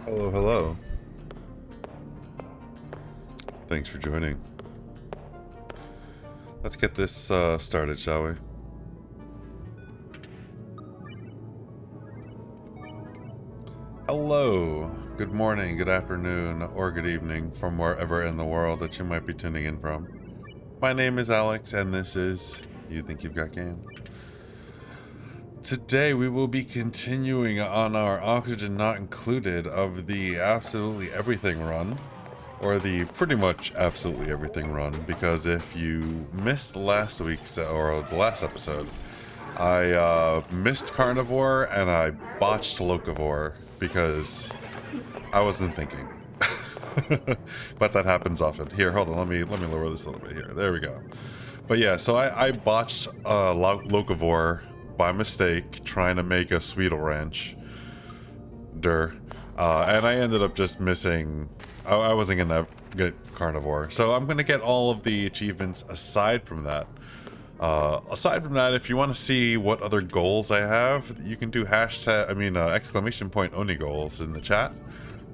Hello, hello. Thanks for joining. Let's get this started, shall we? Hello, good morning, good afternoon, or good evening from wherever in the world that you might be tuning in from. My name is Alex, and this is You Think You've Got Game. Today we will be continuing on our Oxygen Not Included of the Absolutely Everything run, or the pretty much Absolutely Everything run, because if you missed last week's, or the last episode, I missed Carnivore and I botched Locavore because I wasn't thinking. But that happens often. Here, hold on, let me lower this a little bit here. There we go. But yeah, so I botched Locavore by mistake trying to make a Sweetle Ranch. And I ended up just missing. I wasn't gonna get Carnivore, so I'm gonna get all of the achievements aside from that. If you want to see what other goals I have, you can do exclamation point Oni goals in the chat,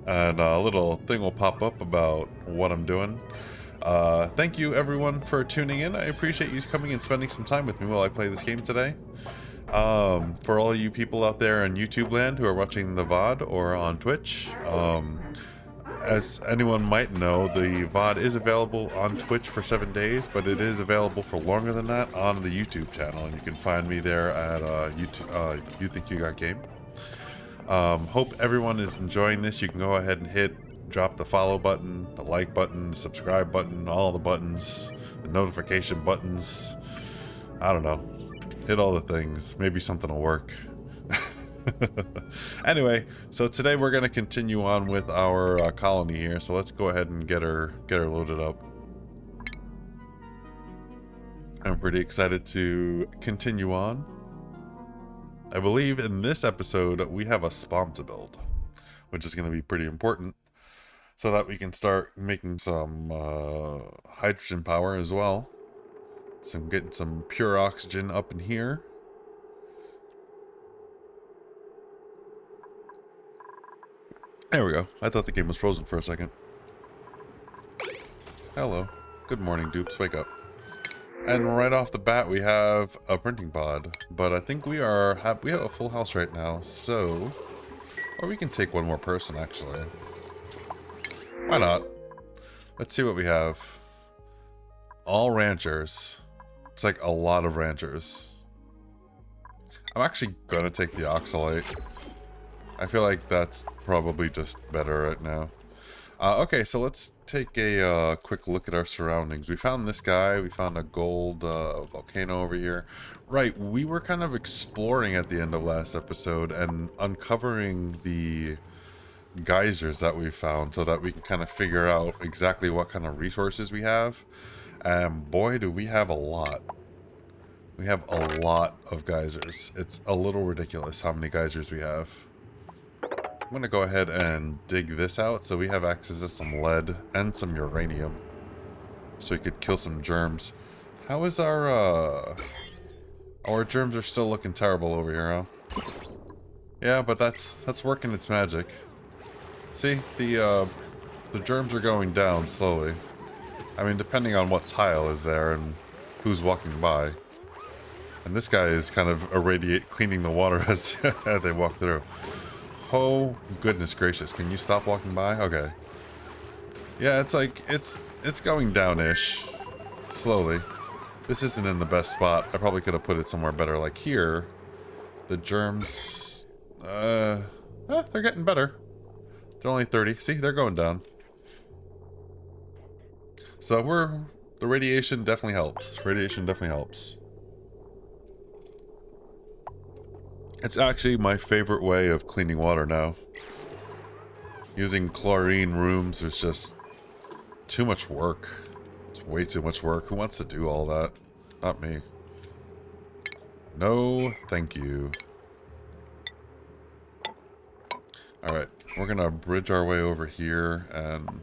and a little thing will pop up about what I'm doing. Thank you everyone for tuning in. I appreciate you coming and spending some time with me while I play this game today. For all you people out there in YouTube land who are watching the VOD or on Twitch, as anyone might know, the VOD is available on Twitch for 7 days, but it is available for longer than that on the YouTube channel, and you can find me there at You Think You Got Game. Hope everyone is enjoying this. You can go ahead and drop the follow button, the like button, the subscribe button, all the buttons, the notification buttons. I don't know. Hit all the things. Maybe something will work. Anyway, so today we're going to continue on with our colony here. So let's go ahead and get her loaded up. I'm pretty excited to continue on. I believe in this episode we have a spawn to build, which is going to be pretty important, so that we can start making some hydrogen power as well. So I'm getting some pure oxygen up in here. There we go. I thought the game was frozen for a second. Hello. Good morning, dupes. Wake up. And right off the bat, we have a printing pod. But I think we have a full house right now, so... Or we can take one more person, actually. Why not? Let's see what we have. All ranchers. It's like a lot of ranchers. I'm actually gonna take the oxalate. I feel like that's probably just better right now. Okay, so let's take a quick look at our surroundings. We found this guy. We found a gold volcano over here. Right, we were kind of exploring at the end of last episode and uncovering the geysers that we found so that we can kind of figure out exactly what kind of resources we have. And boy, do we have a lot. We have a lot of geysers. It's a little ridiculous how many geysers we have. I'm going to go ahead and dig this out so we have access to some lead and some uranium. So we could kill some germs. How is our germs are still looking terrible over here, huh? Yeah, but that's working its magic. See, the germs are going down slowly. I mean, depending on what tile is there and who's walking by. And this guy is kind of cleaning the water as they walk through. Oh, goodness gracious. Can you stop walking by? Okay. Yeah, it's like, it's going down-ish. Slowly. This isn't in the best spot. I probably could have put it somewhere better. Like here, the germs, they're getting better. They're only 30. See, they're going down. So the radiation definitely helps. Radiation definitely helps. It's actually my favorite way of cleaning water now. Using chlorine rooms is just too much work. It's way too much work. Who wants to do all that? Not me. No, thank you. Alright, we're gonna bridge our way over here, and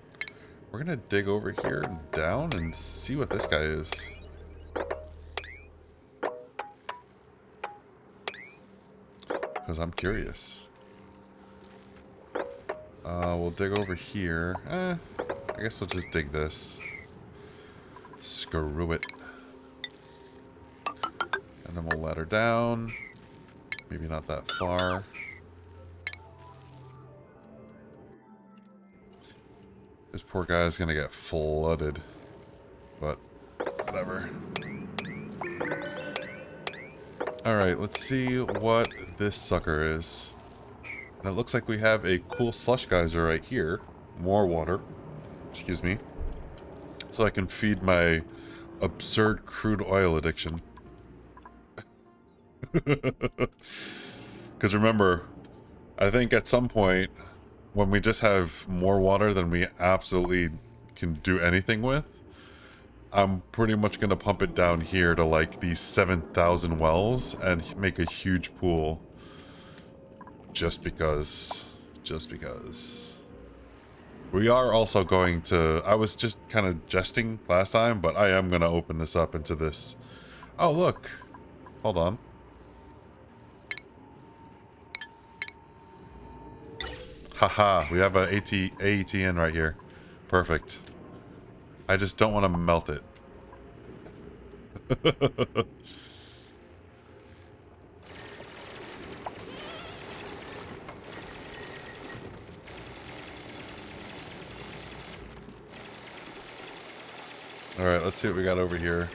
we're gonna dig over here and down and see what this guy is. Because I'm curious. We'll dig over here. I guess we'll just dig this. Screw it. And then we'll ladder down. Maybe not that far. This poor guy's gonna get flooded. But, whatever. Alright, let's see what this sucker is. And it looks like we have a cool slush geyser right here. More water. Excuse me. So I can feed my absurd crude oil addiction. Because remember, I think at some point, when we just have more water than we absolutely can do anything with, I'm pretty much going to pump it down here to like these 7,000 wells and make a huge pool. Just because. Just because. We are also going to... I was just kind of jesting last time, but I am going to open this up into this. Oh, look. Hold on. Haha, we have a AETN right here. Perfect. I just don't want to melt it. Alright, let's see what we got over here.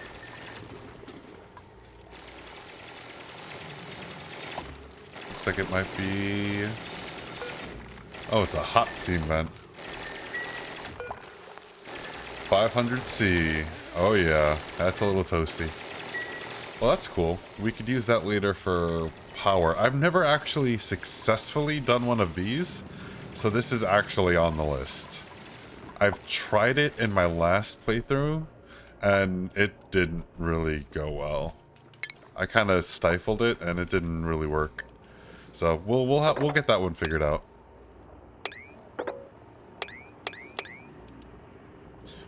Looks like it might be... Oh, it's a hot steam vent. 500C. Oh yeah, that's a little toasty. Well, that's cool. We could use that later for power. I've never actually successfully done one of these, so this is actually on the list. I've tried it in my last playthrough, and it didn't really go well. I kind of stifled it, and it didn't really work. So we'll get that one figured out.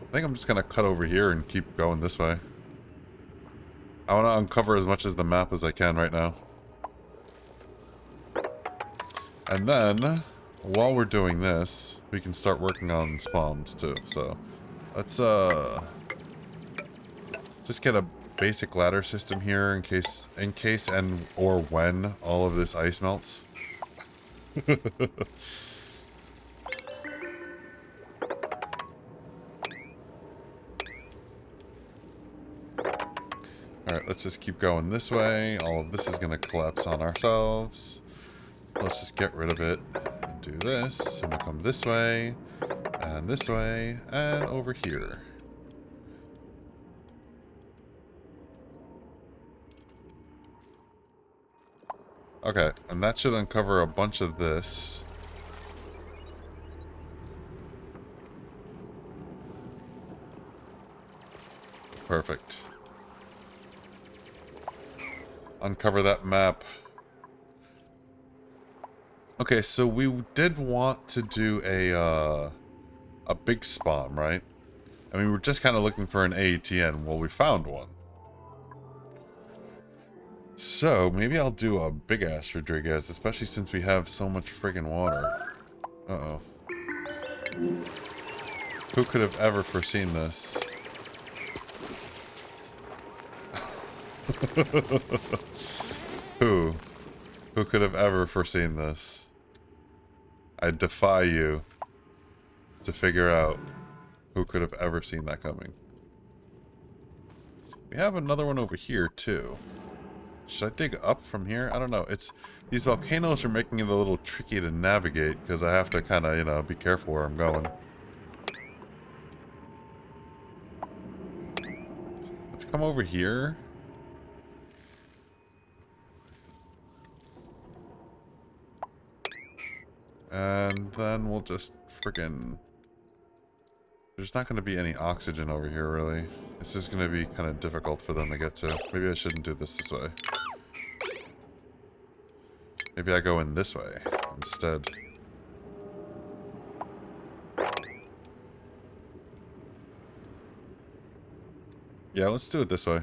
I think I'm just gonna cut over here and keep going this way. I want to uncover as much as the map as I can right now. And then, while we're doing this, we can start working on spawns too. So, let's just get a basic ladder system here in case and or when all of this ice melts. Alright, let's just keep going this way. All of this is going to collapse on ourselves. Let's just get rid of it. And do this. And we'll come this way. And this way. And over here. Okay, and that should uncover a bunch of this. Perfect. Uncover that map. Okay, so we did want to do a big spawn, right? I mean, we were just kind of looking for an AETN. Well, we found one. So, maybe I'll do a big-ass Rodriguez, especially since we have so much friggin' water. Uh-oh. Who could have ever foreseen this? Who? Who could have ever foreseen this? I defy you to figure out who could have ever seen that coming. We have another one over here, too. Should I dig up from here? I don't know. These volcanoes are making it a little tricky to navigate because I have to kind of, you know, be careful where I'm going. Let's come over here. And then we'll just freaking... There's not going to be any oxygen over here, really. This is going to be kind of difficult for them to get to. Maybe I shouldn't do this way. Maybe I go in this way instead. Yeah, let's do it this way.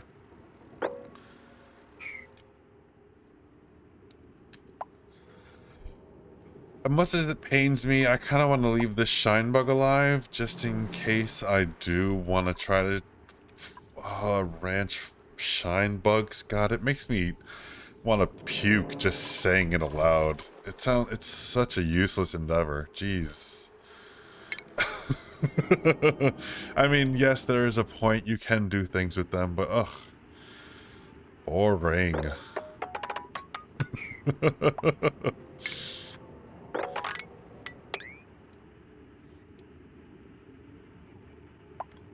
much as it pains me, I kind of want to leave this shine bug alive, just in case I do want to try to ranch shine bugs. God, it makes me want to puke just saying it aloud. It's such a useless endeavor. Jeez. I mean, yes, there is a point you can do things with them, but ugh. Boring.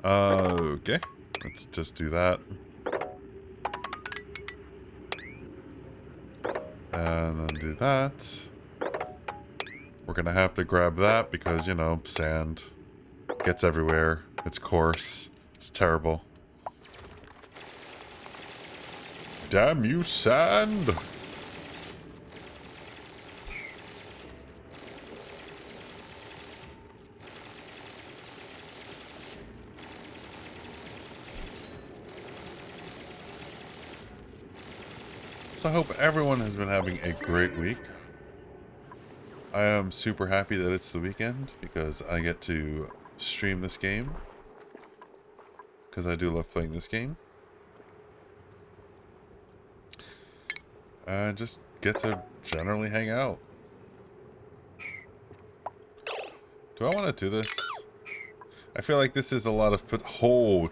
Okay. Let's just do that. And then do that. We're gonna have to grab that because, you know, sand gets everywhere. It's coarse. It's terrible. Damn you, sand! So I hope everyone has been having a great week. I am super happy that it's the weekend because I get to stream this game. Because I do love playing this game. And just get to generally hang out. Do I want to do this? I feel like this is a lot of...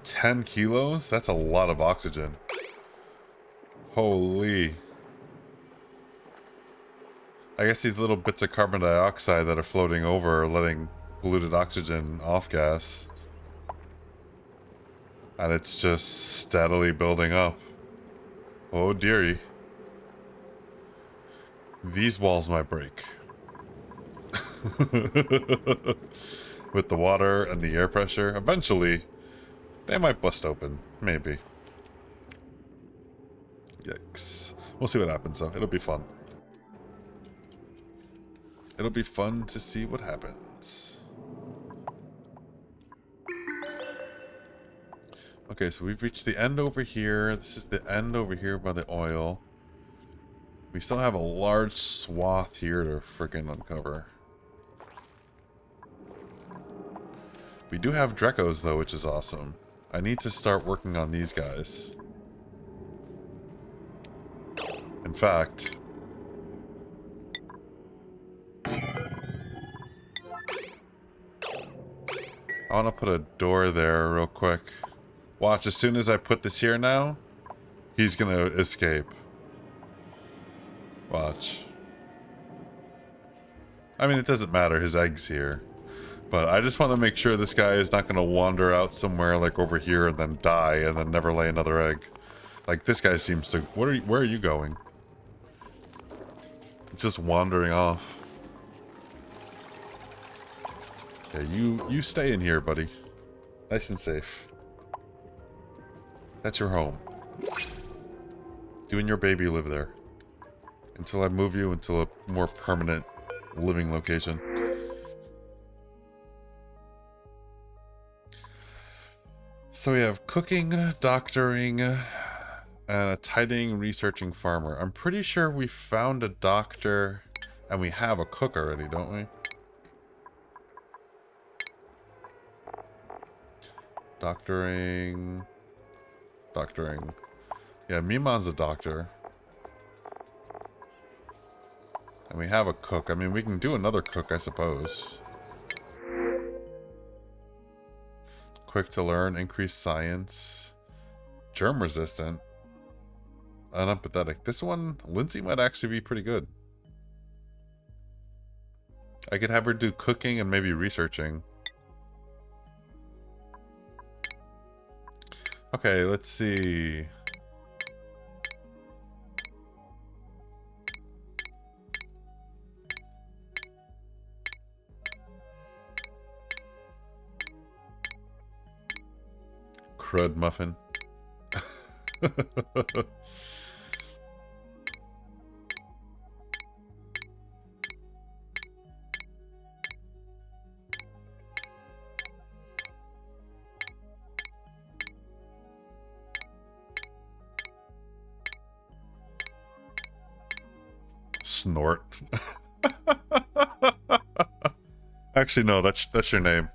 10 kilos? That's a lot of oxygen. Holy. I guess these little bits of carbon dioxide that are floating over are letting polluted oxygen off gas. And it's just steadily building up. Oh dearie. These walls might break. With the water and the air pressure, eventually they might bust open. Maybe. Yikes. We'll see what happens though. It'll be fun. It'll be fun to see what happens. Okay, so we've reached the end over here. This is the end over here by the oil. We still have a large swath here to freaking uncover. We do have Drekos though, which is awesome. I need to start working on these guys. In fact... I want to put a door there real quick. Watch, as soon as I put this here now, he's gonna escape. Watch. I mean, it doesn't matter, his egg's here. But I just want to make sure this guy is not gonna wander out somewhere like over here and then die and then never lay another egg. Like, this guy seems to... Where are you going? Just wandering off. Yeah, you stay in here, buddy. Nice and safe. That's your home. You and your baby live there. Until I move you into a more permanent living location. So we have cooking, doctoring, and a tidying, researching farmer. I'm pretty sure we found a doctor and we have a cook already, don't we? Doctoring. Doctoring. Yeah, Mimon's a doctor. And we have a cook. I mean, we can do another cook, I suppose. Quick to learn, increased science. Germ resistant. Unempathetic. This one, Lindsay might actually be pretty good. I could have her do cooking and maybe researching. Okay, let's see. Crud muffin. Snort. Actually, no, that's your name.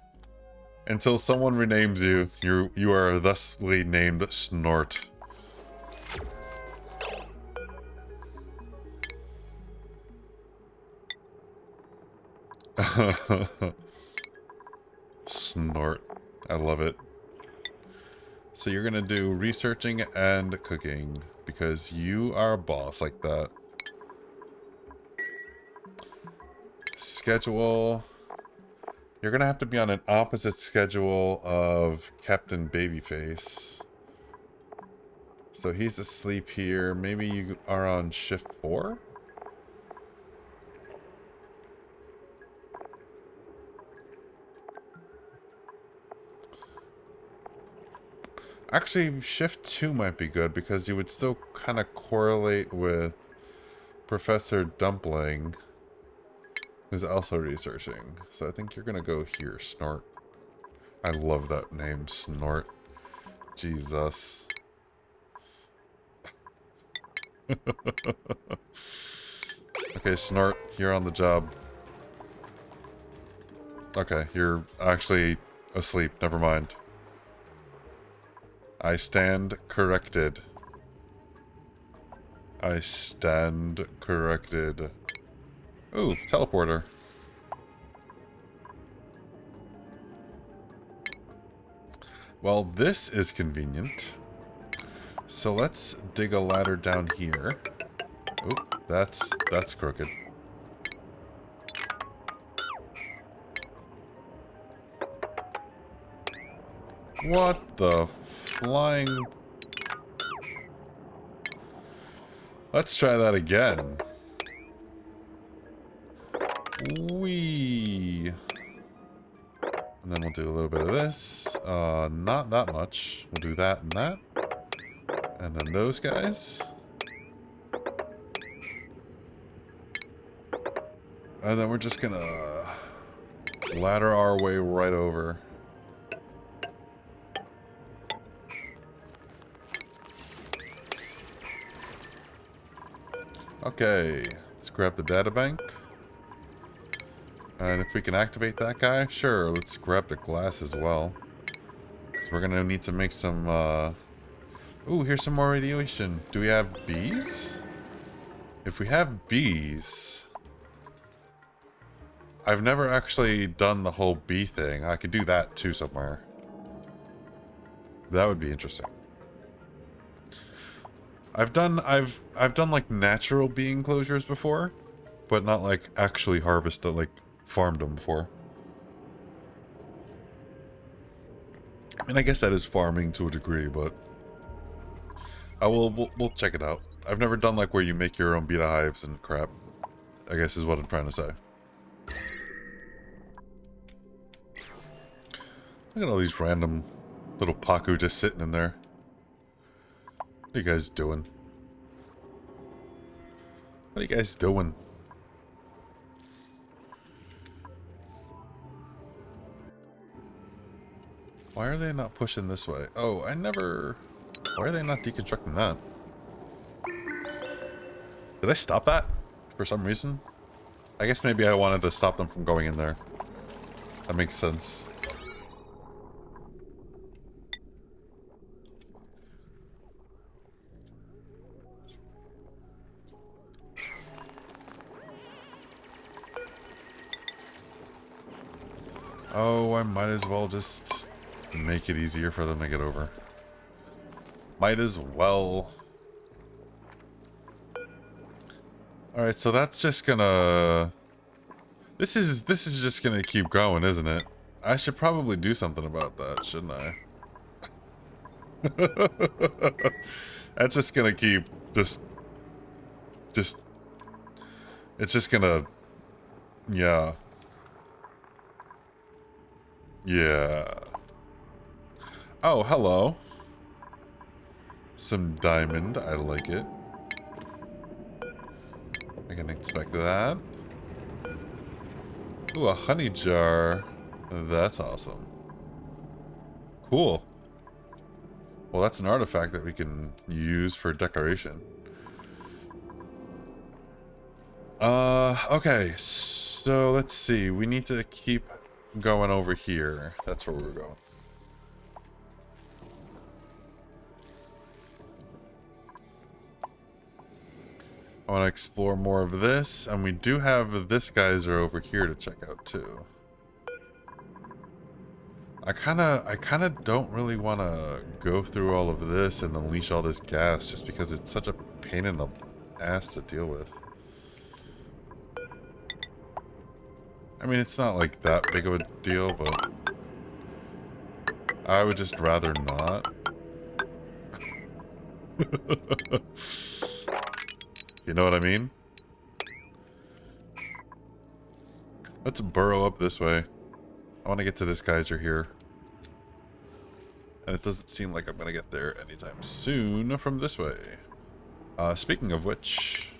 Until someone renames you, you are thusly named Snort. Snort. I love it. So you're gonna do researching and cooking because you are a boss like that. Schedule. You're gonna have to be on an opposite schedule of Captain Babyface. So he's asleep here. Maybe you are on shift 4? Actually, shift 2 might be good because you would still kind of correlate with Professor Dumpling, who's also researching. So I think you're gonna go here, Snort. I love that name, Snort. Jesus. Okay, Snort, you're on the job. Okay, you're actually asleep. Never mind. I stand corrected. I stand corrected. Ooh, teleporter. Well, this is convenient. So let's dig a ladder down here. Oop, that's crooked. What the flying... Let's try that again. Whee! And then we'll do a little bit of this. Not that much. We'll do that and that. And then those guys. And then we're just gonna ladder our way right over. Okay, let's grab the data bank. And if we can activate that guy, sure, let's grab the glass as well. Because we're gonna need to make some, Ooh, here's some more radiation. Do we have bees? If we have bees... I've never actually done the whole bee thing. I could do that too somewhere. That would be interesting. I've done like natural bee enclosures before, but not like actually harvested, like farmed them before. And I guess that is farming to a degree, but we'll check it out. I've never done like where you make your own beta hives and crap, I guess is what I'm trying to say. Look at all these random little Paku just sitting in there. What are you guys doing? What are you guys doing? Why are they not pushing this way? Oh, I never... Why are they not deconstructing that? Did I stop that? For some reason? I guess maybe I wanted to stop them from going in there. That makes sense. Oh, I might as well just make it easier for them to get over. Might as well. Alright, so that's just gonna... This is just gonna keep going, isn't it? I should probably do something about that, shouldn't I? That's just gonna keep just it's just gonna, yeah. Yeah. Oh, hello. Some diamond, I like it. I can expect that. Ooh, a honey jar. That's awesome. Cool. Well, that's an artifact that we can use for decoration. Okay, so let's see. We need to keep going over here. That's where we're going. I want to explore more of this, and we do have this geyser over here to check out too. I kind of don't really want to go through all of this and unleash all this gas just because it's such a pain in the ass to deal with. I mean, it's not like that big of a deal, but I would just rather not. You know what I mean? Let's burrow up this way. I want to get to this geyser here. And it doesn't seem like I'm going to get there anytime soon from this way. Speaking of which...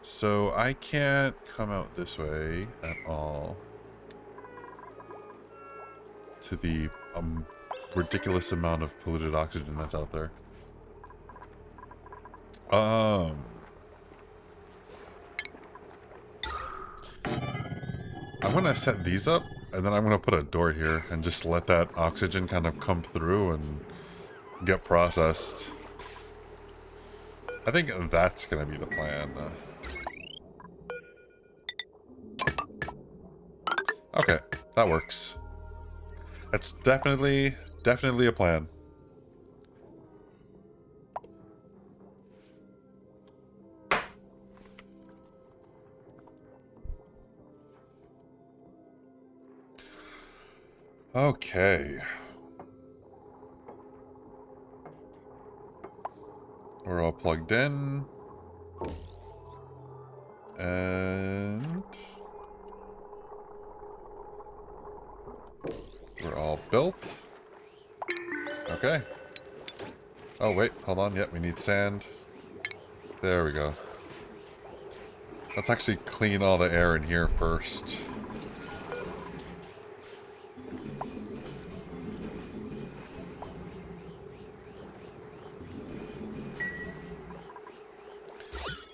So I can't come out this way at all. To the ridiculous amount of polluted oxygen that's out there. I'm gonna set these up, and then I'm gonna put a door here and just let that oxygen kind of come through and get processed. I think that's gonna be the plan. Okay, that works. That's definitely a plan. Okay. We're all plugged in. And... we're all built. Okay. Oh, wait. Hold on. Yep, we need sand. There we go. Let's actually clean all the air in here first.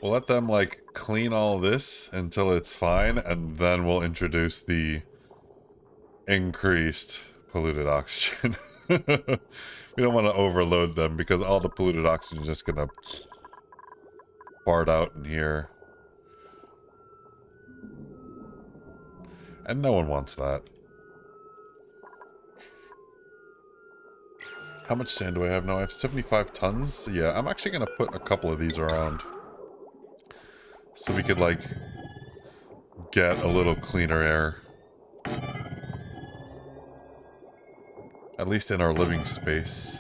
We'll let them, like, clean all this until it's fine, and then we'll introduce the increased polluted oxygen. We don't want to overload them because all the polluted oxygen is just gonna fart out in here. And no one wants that. How much sand do I have now? I have 75 tons. Yeah, I'm actually gonna put a couple of these around. So we could, like, get a little cleaner air. At least in our living space.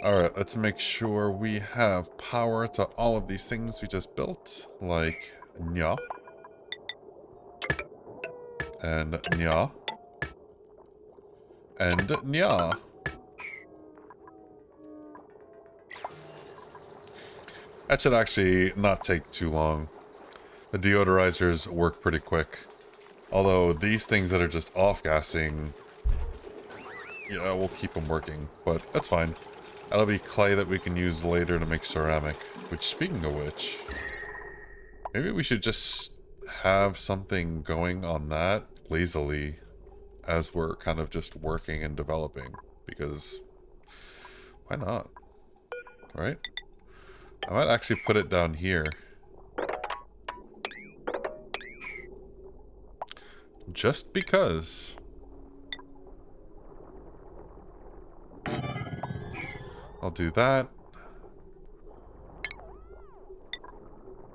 Alright, let's make sure we have power to all of these things we just built. Like, nya. And nya. And nya. That should actually not take too long. The deodorizers work pretty quick. Although these things that are just off-gassing, yeah, we'll keep them working. But that's fine. That'll be clay that we can use later to make ceramic. Which, speaking of which, maybe we should just have something going on that lazily as we're kind of just working and developing. Because, why not? Right? I might actually put it down here. Just because. I'll do that.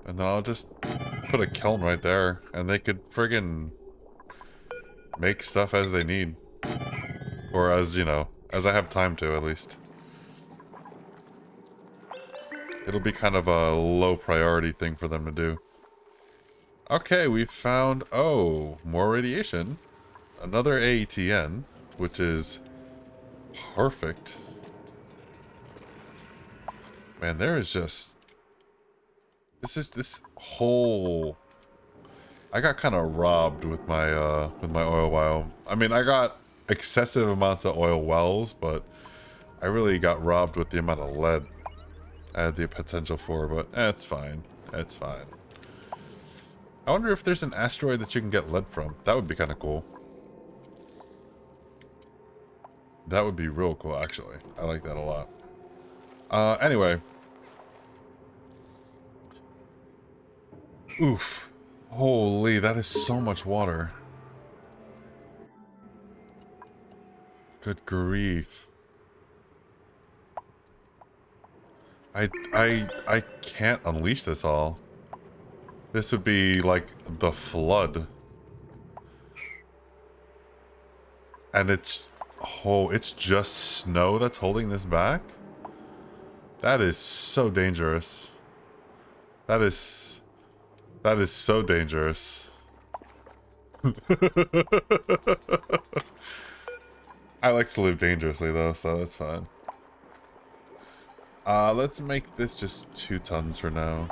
And then I'll just put a kiln right there. And they could friggin' make stuff as they need. Or as, you know, as I have time to, at least. It'll be kind of a low priority thing for them to do. Okay, we found, oh, more radiation. Another AETN, which is perfect. Man, there is just... This whole... I got kind of robbed with my oil well. I mean, I got excessive amounts of oil wells, but I really got robbed with the amount of lead I had the potential for, but it's fine. It's fine. I wonder if there's an asteroid that you can get lead from. That would be kind of cool. That would be real cool, actually. I like that a lot. Anyway. Oof. Holy, that is so much water. Good grief. I can't unleash this all. This would be like the flood. And it's... Oh, it's just snow that's holding this back? That is so dangerous. That is so dangerous. I like to live dangerously though, so that's fine. Let's make this just 2 tons for now.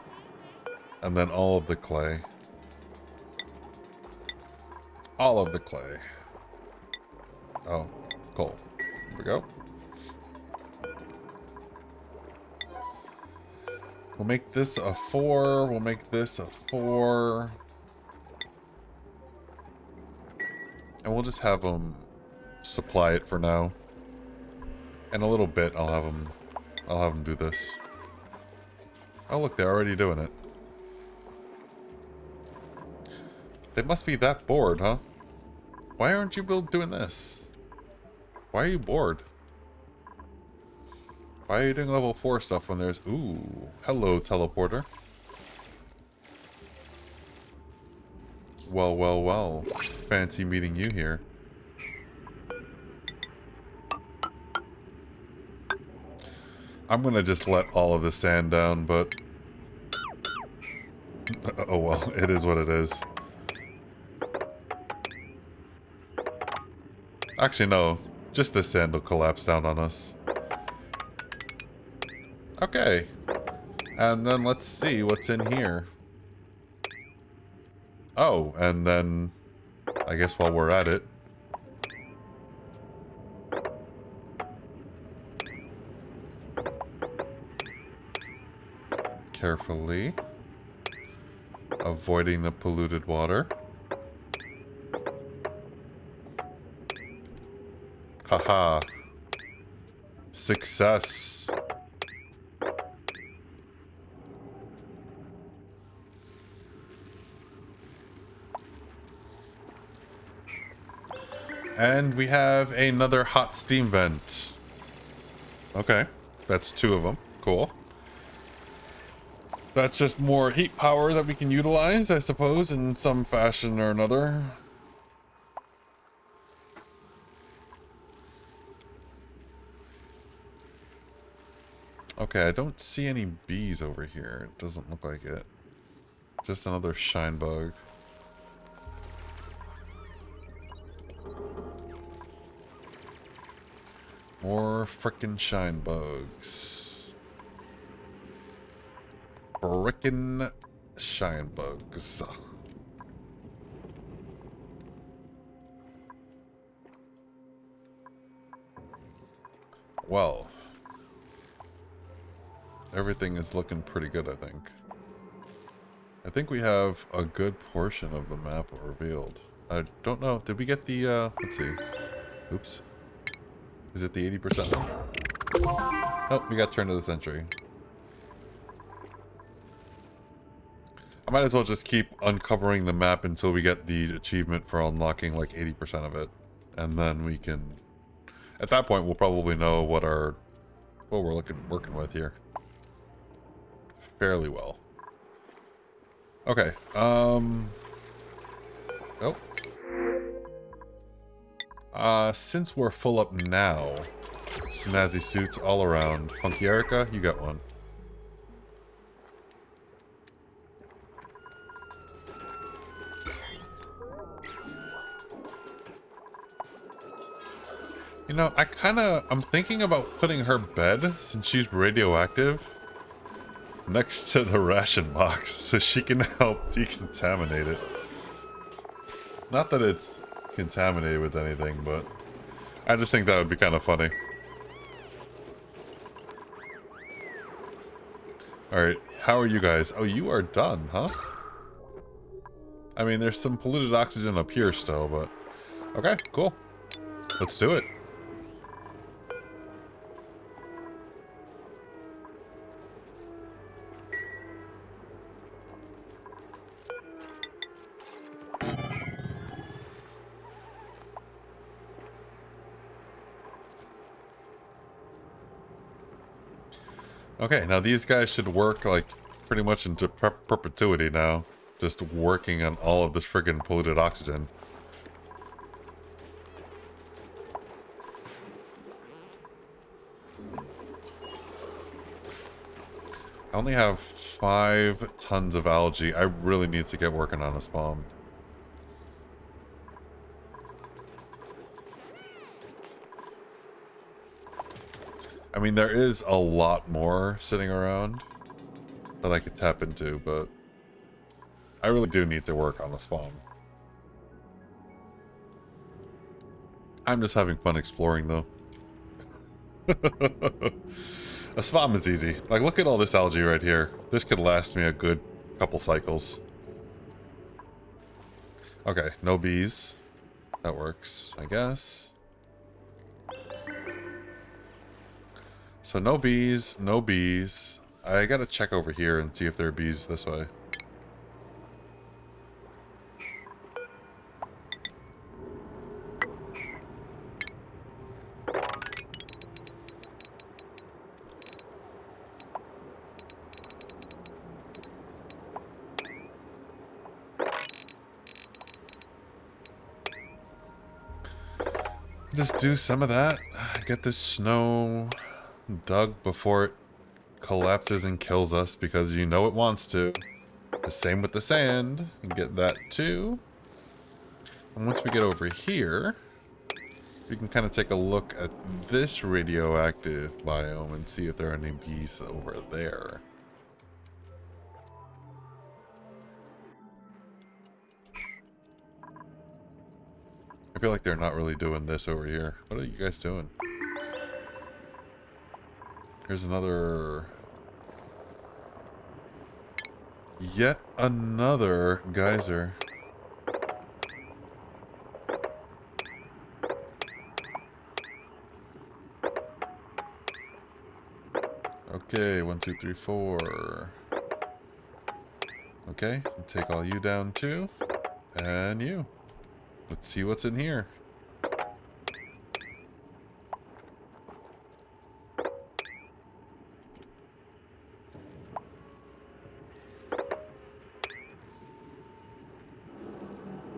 And then all of the clay. All of the clay. Oh, coal. Here we go. We'll make this a 4. We'll make this a 4. And we'll just have them supply it for now. In a little bit, I'll have them do this. Oh, look, they're already doing it. They must be that bored, huh? Why aren't you doing this? Why are you bored? Why are you doing level 4 stuff when there's... Ooh, hello, teleporter. Well, well, well. Fancy meeting you here. I'm gonna just let all of the sand down, but... Oh well, it is what it is. Actually, no. Just this sand will collapse down on us. Okay. And then let's see what's in here. Oh, and then... I guess while we're at it... Carefully. Avoiding the polluted water. Haha. Success. And we have another hot steam vent. Okay. That's 2 of them. Cool. That's just more heat power that we can utilize, I suppose, in some fashion or another. Okay, I don't see any bees over here. It doesn't look like it. Just another shine bug. More frickin' shine bugs. Frickin' shine bugs. Well, everything is looking pretty good, I think. I think we have a good portion of the map revealed. I don't know. Did we get the, let's see. Oops. Is it the 80% one? Nope, we got turn of the century. I might as well just keep uncovering the map until we get the achievement for unlocking like 80% of it. And then we can... At that point, we'll probably know what we're working with here. Fairly well. Okay, oh. Since we're full up now, snazzy suits all around. Funky Erica, you got one. You know, I'm thinking about putting her bed, since she's radioactive, next to the ration box, so she can help decontaminate it. Not that it's contaminated with anything, but I just think that would be kind of funny. Alright, how are you guys? Oh, you are done, huh? I mean, there's some polluted oxygen up here still, but... Okay, cool. Let's do it. Okay, now these guys should work, like, pretty much into perpetuity now. Just working on all of this friggin' polluted oxygen. I only have 5 tons of algae. I really need to get working on a spawn. I mean, there is a lot more sitting around that I could tap into, but I really do need to work on a spawn. I'm just having fun exploring, though. A spawn is easy. Like, look at all this algae right here. This could last me a good couple cycles. Okay, no bees. That works, I guess. So no bees, no bees. I gotta check over here and see if there are bees this way. Just do some of that. Get this snow dug before it collapses and kills us, because you know it wants to. The same with the sand. You get that too. And once we get over here, we can kind of take a look at this radioactive biome and see if there are any bees over there. I feel like they're not really doing this over here. What are you guys doing? Here's another... Yet another geyser. Okay, 1, 2, 3, 4. Okay, we'll take all you down too. And you. Let's see what's in here.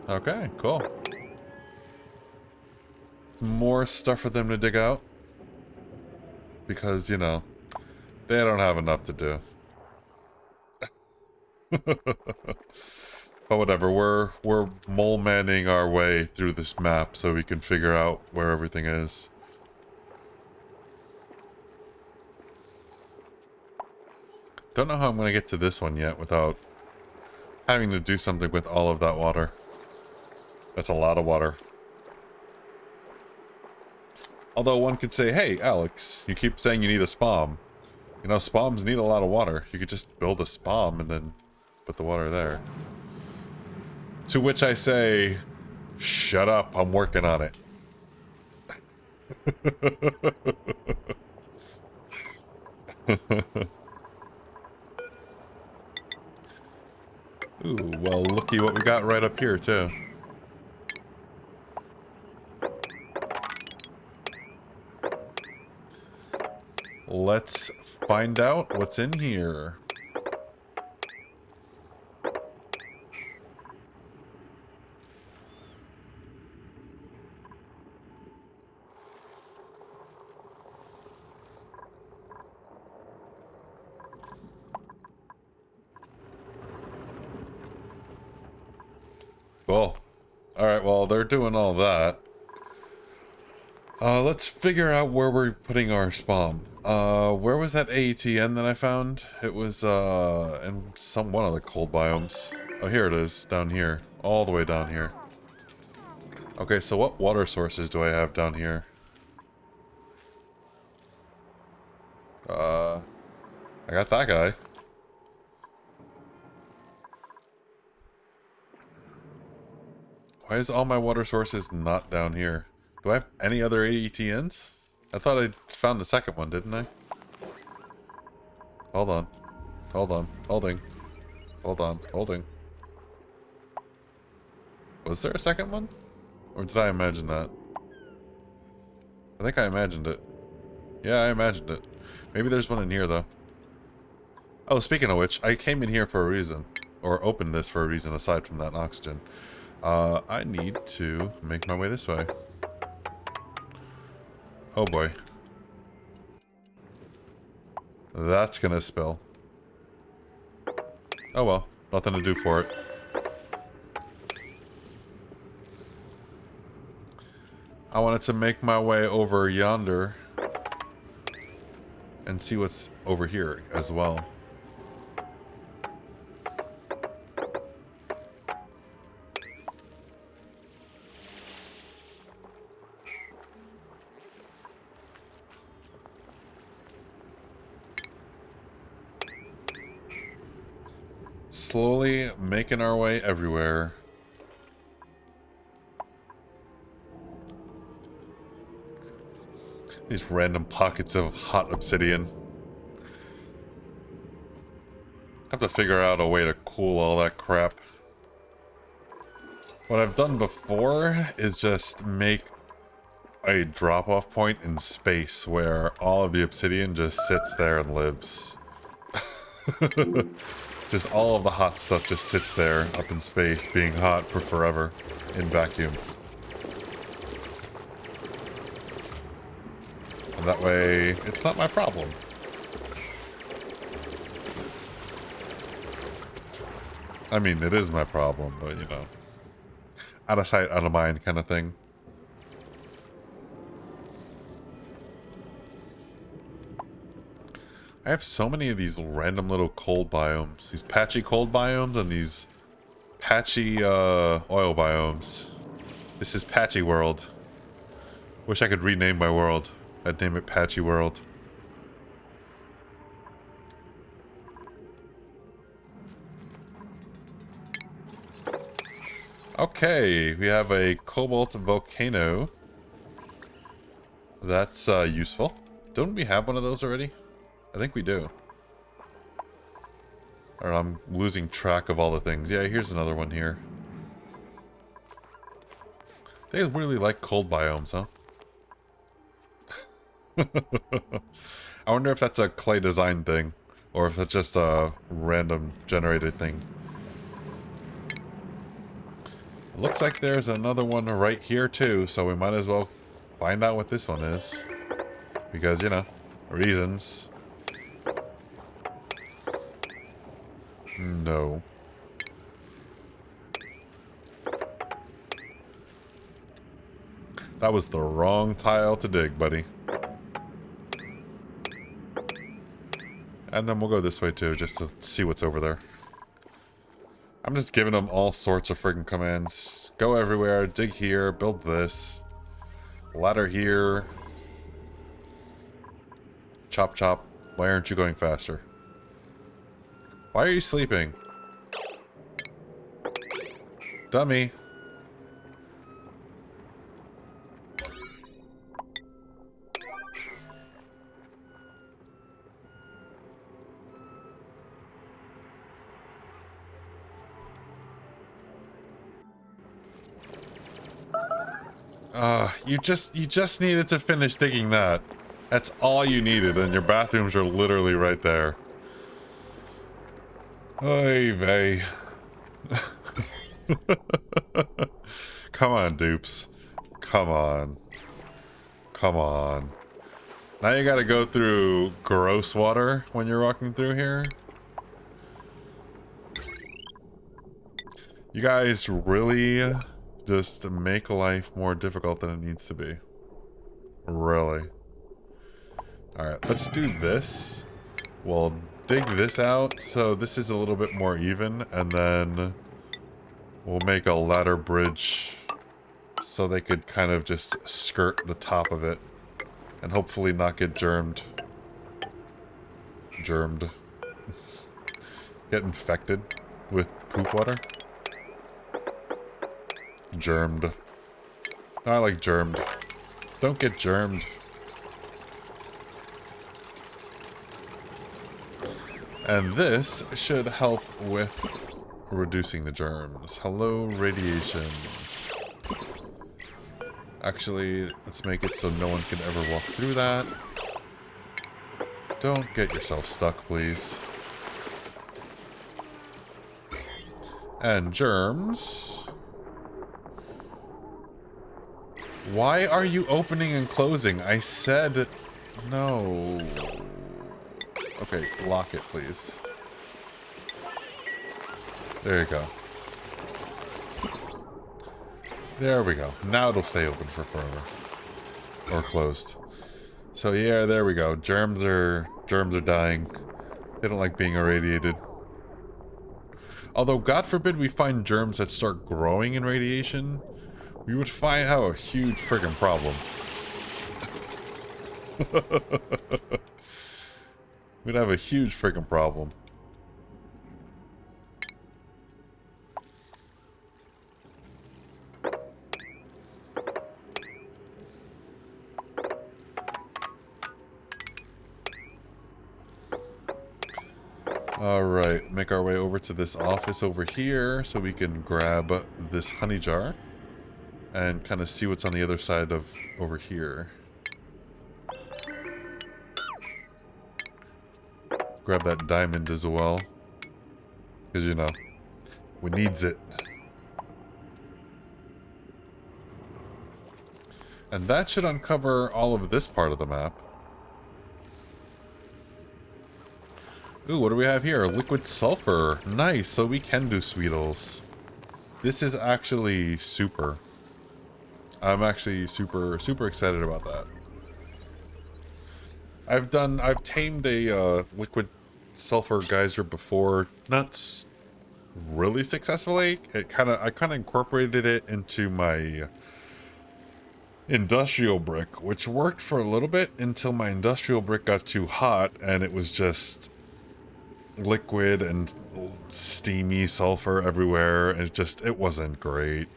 Okay, cool. More stuff for them to dig out. Because, you know, they don't have enough to do. But whatever, we're mole manning our way through this map so we can figure out where everything is. Don't know how I'm going to get to this one yet without having to do something with all of that water. That's a lot of water. Although one could say, hey, Alex, you keep saying you need a spam. You know, spams need a lot of water. You could just build a spam and then put the water there. To which I say, shut up, I'm working on it. Ooh, well, looky what we got right up here, too. Let's find out what's in here. Cool. Alright, well, they're doing all that. Let's figure out where we're putting our spawn. Where was that AETN that I found? It was, in one of the cold biomes. Oh, here it is, down here. All the way down here. Okay, so what water sources do I have down here? I got that guy. Why is all my water sources not down here? Do I have any other AETNs? I thought I found the second one, didn't I? Hold on. Hold on. Holding. Hold on. Holding. Was there a second one? Or did I imagine that? I think I imagined it. Yeah, I imagined it. Maybe there's one in here, though. Oh, speaking of which, I came in here for a reason. Or opened this for a reason aside from that oxygen. I need to make my way this way. Oh boy. That's gonna spill. Oh well, nothing to do for it. I wanted to make my way over yonder and see what's over here as well. Slowly making our way everywhere. These random pockets of hot obsidian. Have to figure out a way to cool all that crap. What I've done before is just make a drop-off point in space where all of the obsidian just sits there and lives. Just all of the hot stuff just sits there up in space, being hot for forever in vacuum. And that way, it's not my problem. I mean, it is my problem, but you know, out of sight, out of mind kind of thing. I have so many of these random little cold biomes. These patchy cold biomes and these patchy oil biomes. This is Patchy World. Wish I could rename my world. I'd name it Patchy World. Okay, we have a cobalt volcano. That's useful. Don't we have one of those already? I think we do. Or I'm losing track of all the things. Yeah, here's another one here. They really like cold biomes, huh? I wonder if that's a Klei design thing, or if that's just a random generated thing. It looks like there's another one right here too, so we might as well find out what this one is. Because, you know, reasons. No. That was the wrong tile to dig, buddy. And then we'll go this way too, just to see what's over there. I'm just giving them all sorts of friggin' commands. Go everywhere, dig here, build this. Ladder here. Chop chop. Why aren't you going faster? Why are you sleeping? Dummy. You just needed to finish digging that. That's all you needed, and your bathrooms are literally right there. Oy vey. Come on, dupes. Come on. Come on. Now you gotta go through gross water when you're walking through here. You guys really just make life more difficult than it needs to be. Really. Alright, let's do this. We'll dig this out so this is a little bit more even, and then we'll make a ladder bridge so they could kind of just skirt the top of it and hopefully not get germed. Get infected with poop water. germed. I like germed. Don't get germed. And this should help with reducing the germs. Hello, radiation. Actually, let's make it so no one can ever walk through that. Don't get yourself stuck, please. And germs. Why are you opening and closing? I said no. Okay, lock it, please. There you go. There we go. Now it'll stay open for forever. Or closed. So yeah, there we go. Germs are dying. They don't like being irradiated. Although, God forbid we find germs that start growing in radiation, we would have a huge friggin' problem. We'd have a huge friggin' problem. Alright, make our way over to this office over here so we can grab this honey jar and kind of see what's on the other side of over here. Grab that diamond as well, because you know, we needs it. And that should uncover all of this part of the map. Ooh, what do we have here? Liquid sulfur. Nice, so we can do Sweetles. This is actually super. I'm actually super excited about that. I've tamed a liquid sulfur geyser before, not really successfully. I kind of incorporated it into my industrial brick, which worked for a little bit until my industrial brick got too hot and it was just liquid and steamy sulfur everywhere. It wasn't great.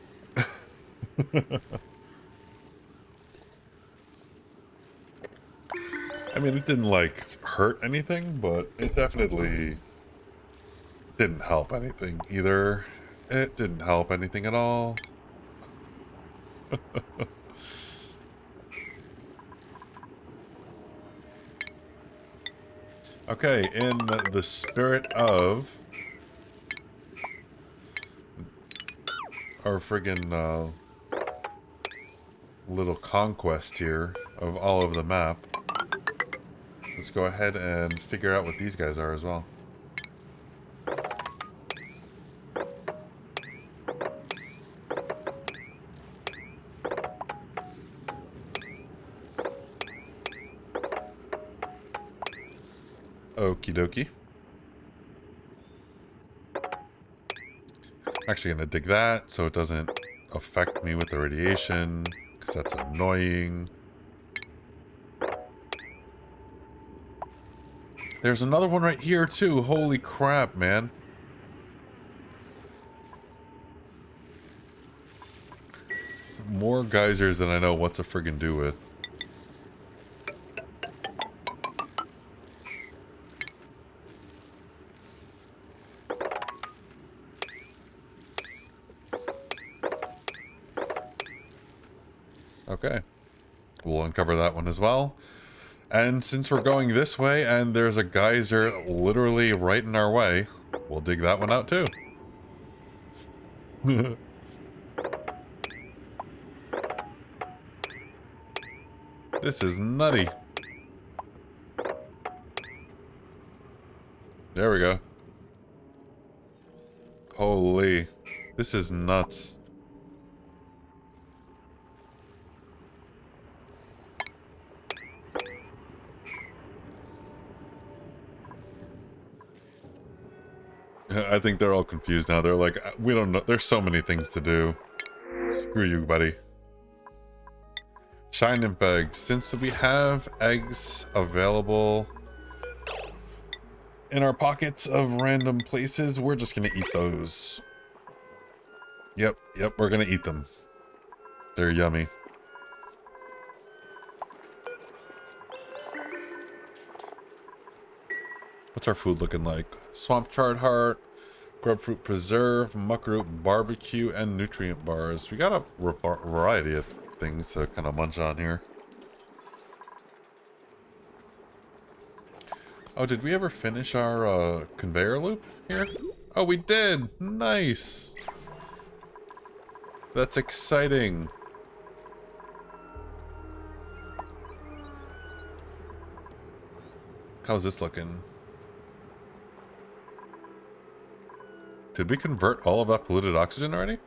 I mean, it didn't like hurt anything, but it definitely didn't help anything either. It didn't help anything at all. Okay, in the spirit of our friggin' little conquest here of all of the map, let's go ahead and figure out what these guys are as well. Okie dokie. Actually gonna dig that so it doesn't affect me with the radiation, because that's annoying. There's another one right here too. Holy crap, man. More geysers than I know what to friggin' do with. Okay. We'll uncover that one as well. And since we're going this way and there's a geyser literally right in our way, we'll dig that one out too. This is nutty. There we go. Holy. This is nuts. I think they're all confused now. They're like, we don't know. There's so many things to do. Screw you, buddy. Shine nymph eggs. Since we have eggs available in our pockets of random places, we're just gonna eat those. Yep, we're gonna eat them. They're yummy. What's our food looking like? Swamp chard heart, grubfruit preserve, muckroot barbecue, and nutrient bars. We got a variety of things to kind of munch on here. Oh, did we ever finish our conveyor loop here? Oh, we did! Nice! That's exciting. How's this looking? Did we convert all of that polluted oxygen already?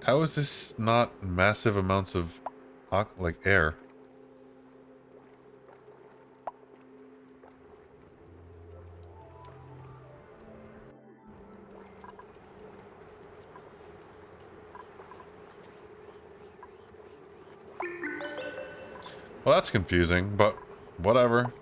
How is this not massive amounts of, like, air? Well, that's confusing, but whatever.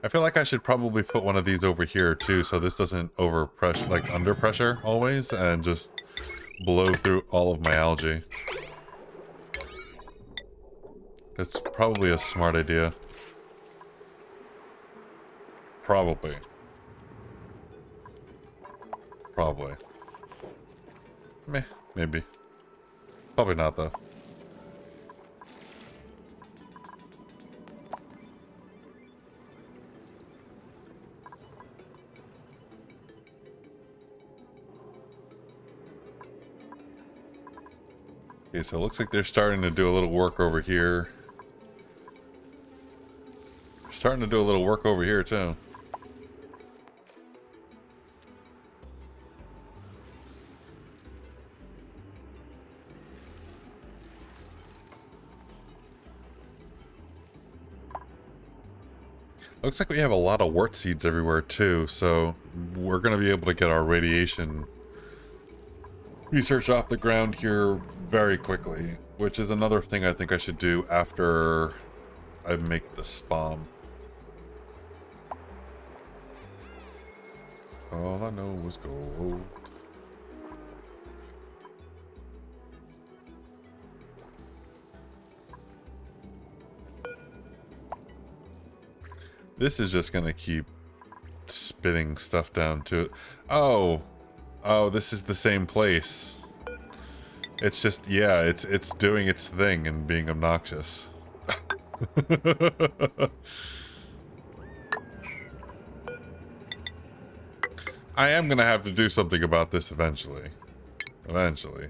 I feel like I should probably put one of these over here too, so this doesn't over pressure, like under pressure always, and just blow through all of my algae. It's probably a smart idea. Probably. Probably. Meh, maybe. Probably not though. Okay, so it looks like they're starting to do a little work over here. They're starting to do a little work over here too. Looks like we have a lot of wart seeds everywhere too, so we're going to be able to get our radiation research off the ground here very quickly, which is another thing I think I should do after I make the spawn. All I know is gold. This is just gonna keep spitting stuff down to it. Oh, this is the same place. It's just, yeah, it's doing its thing and being obnoxious. I am gonna have to do something about this eventually. Eventually.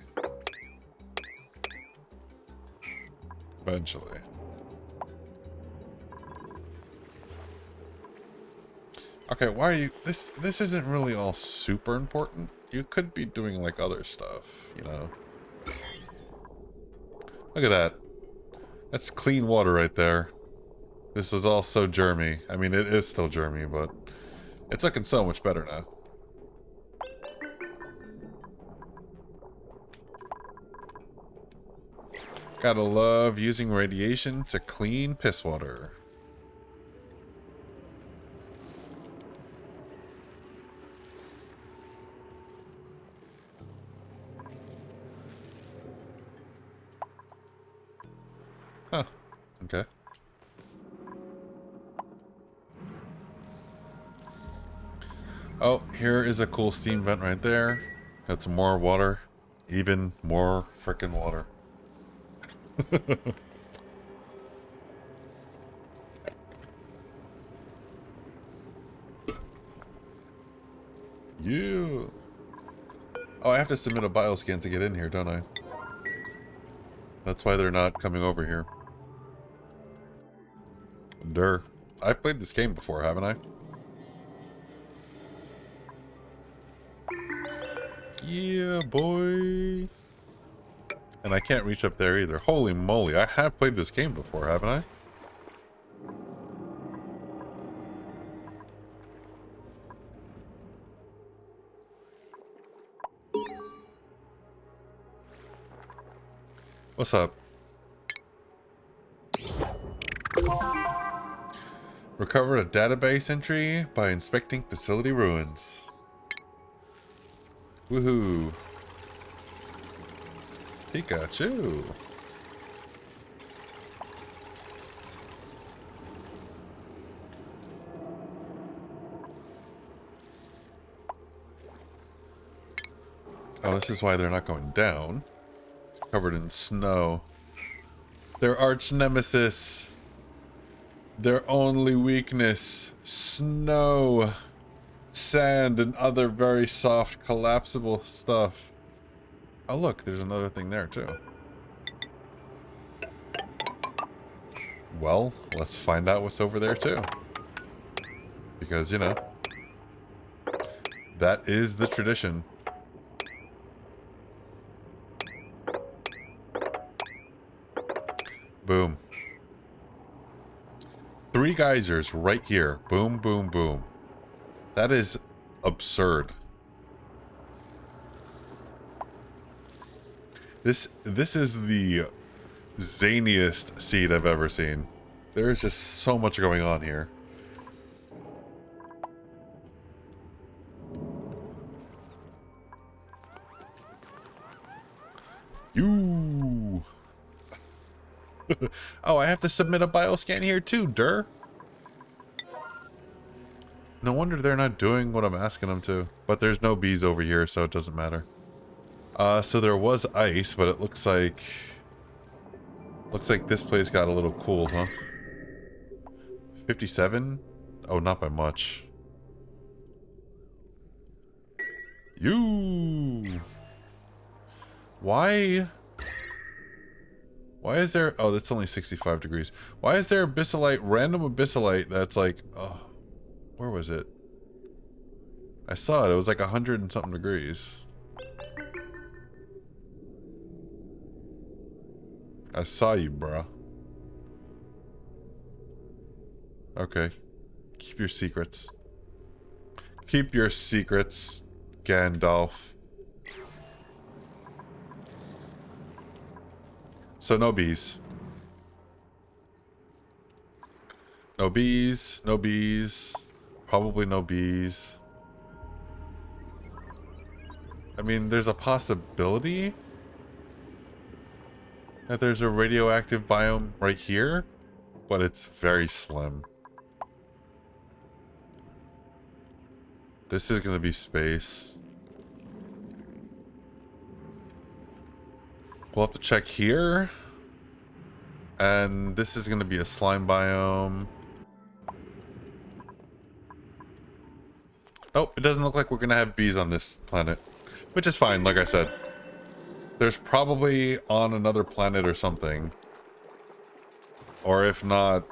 Okay, why are you... This isn't really all super important. You could be doing, like, other stuff, you know? Look at that. That's clean water right there. This is all so germy. I mean, it is still germy, but it's looking so much better now. Gotta love using radiation to clean piss water. Huh. Okay. Oh, here is a cool steam vent right there. Got some more water. Even more frickin' water. Yeah. Oh, I have to submit a bioscan to get in here, don't I? That's why they're not coming over here. Durr. I've played this game before, haven't I? Yeah, boy. And I can't reach up there either. Holy moly, I have played this game before, haven't I? What's up? Recovered a database entry by inspecting facility ruins. Woohoo. Pikachu. Oh, this is why they're not going down. It's covered in snow. Their arch nemesis. Their only weakness. Snow. Sand and other very soft collapsible stuff. Oh look, there's another thing there too. Well, let's find out what's over there too. Because, you know, that is the tradition. Boom. 3 geysers right here. Boom, boom, boom. That is absurd. This is the zaniest seed I've ever seen. There's just so much going on here. You. Oh, I have to submit a bioscan here too, der. No wonder they're not doing what I'm asking them to. But there's no bees over here, so it doesn't matter. So there was ice, but it looks like this place got a little cool, huh? 57? Oh, not by much. You. Why is there... Oh, that's only 65 degrees. Why is there abyssalite, random abyssalite that's like... Oh, where was it? I saw it. It was like 100 and something degrees. I saw you, bruh. Okay. Keep your secrets. Keep your secrets, Gandalf. So no bees. No bees, no bees. Probably no bees. I mean, there's a possibility that there's a radioactive biome right here, but it's very slim. This is gonna be space. We'll have to check here. And this is gonna be a slime biome. Oh, it doesn't look like we're gonna have bees on this planet. Which is fine, like I said. There's probably on another planet or something. Or if not,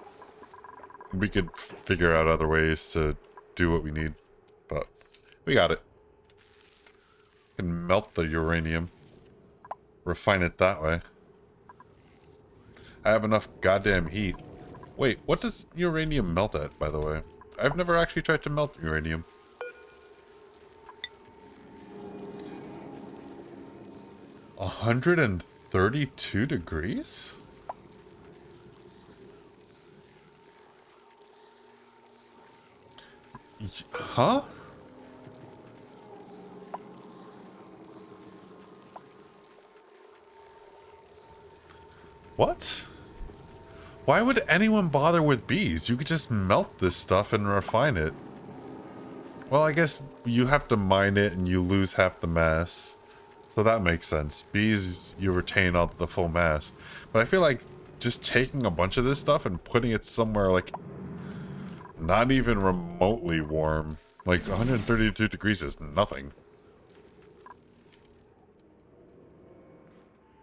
we could figure out other ways to do what we need. But we got it. We can melt the uranium. Refine it that way. I have enough goddamn heat. Wait, what does uranium melt at, by the way? I've never actually tried to melt uranium. 132 degrees? Huh? What? Why would anyone bother with bees? You could just melt this stuff and refine it. Well, I guess you have to mine it and you lose half the mass. So that makes sense. Bees, you retain all the full mass. But I feel like just taking a bunch of this stuff and putting it somewhere like not even remotely warm. Like 132 degrees is nothing.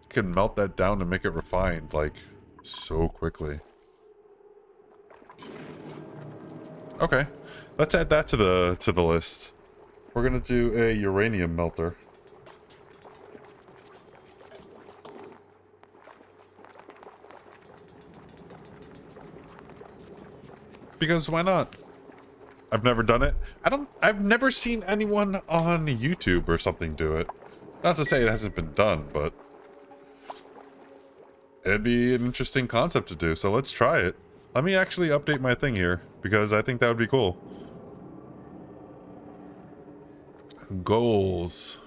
You can melt that down and make it refined like so quickly. Okay, let's add that to the list. We're gonna do a uranium melter. Because why not? I've never done it. I've never seen anyone on YouTube or something do it. Not to say it hasn't been done, but it'd be an interesting concept to do, so let's try it. Let me actually update my thing here, because I think that would be cool. Goals.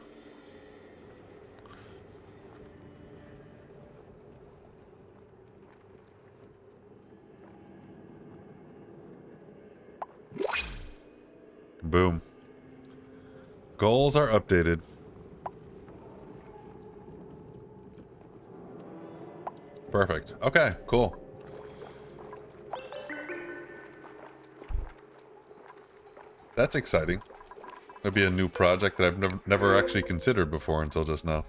Boom. Goals are updated. Perfect. Okay, cool. That's exciting. That'd be a new project that I've never actually considered before until just now.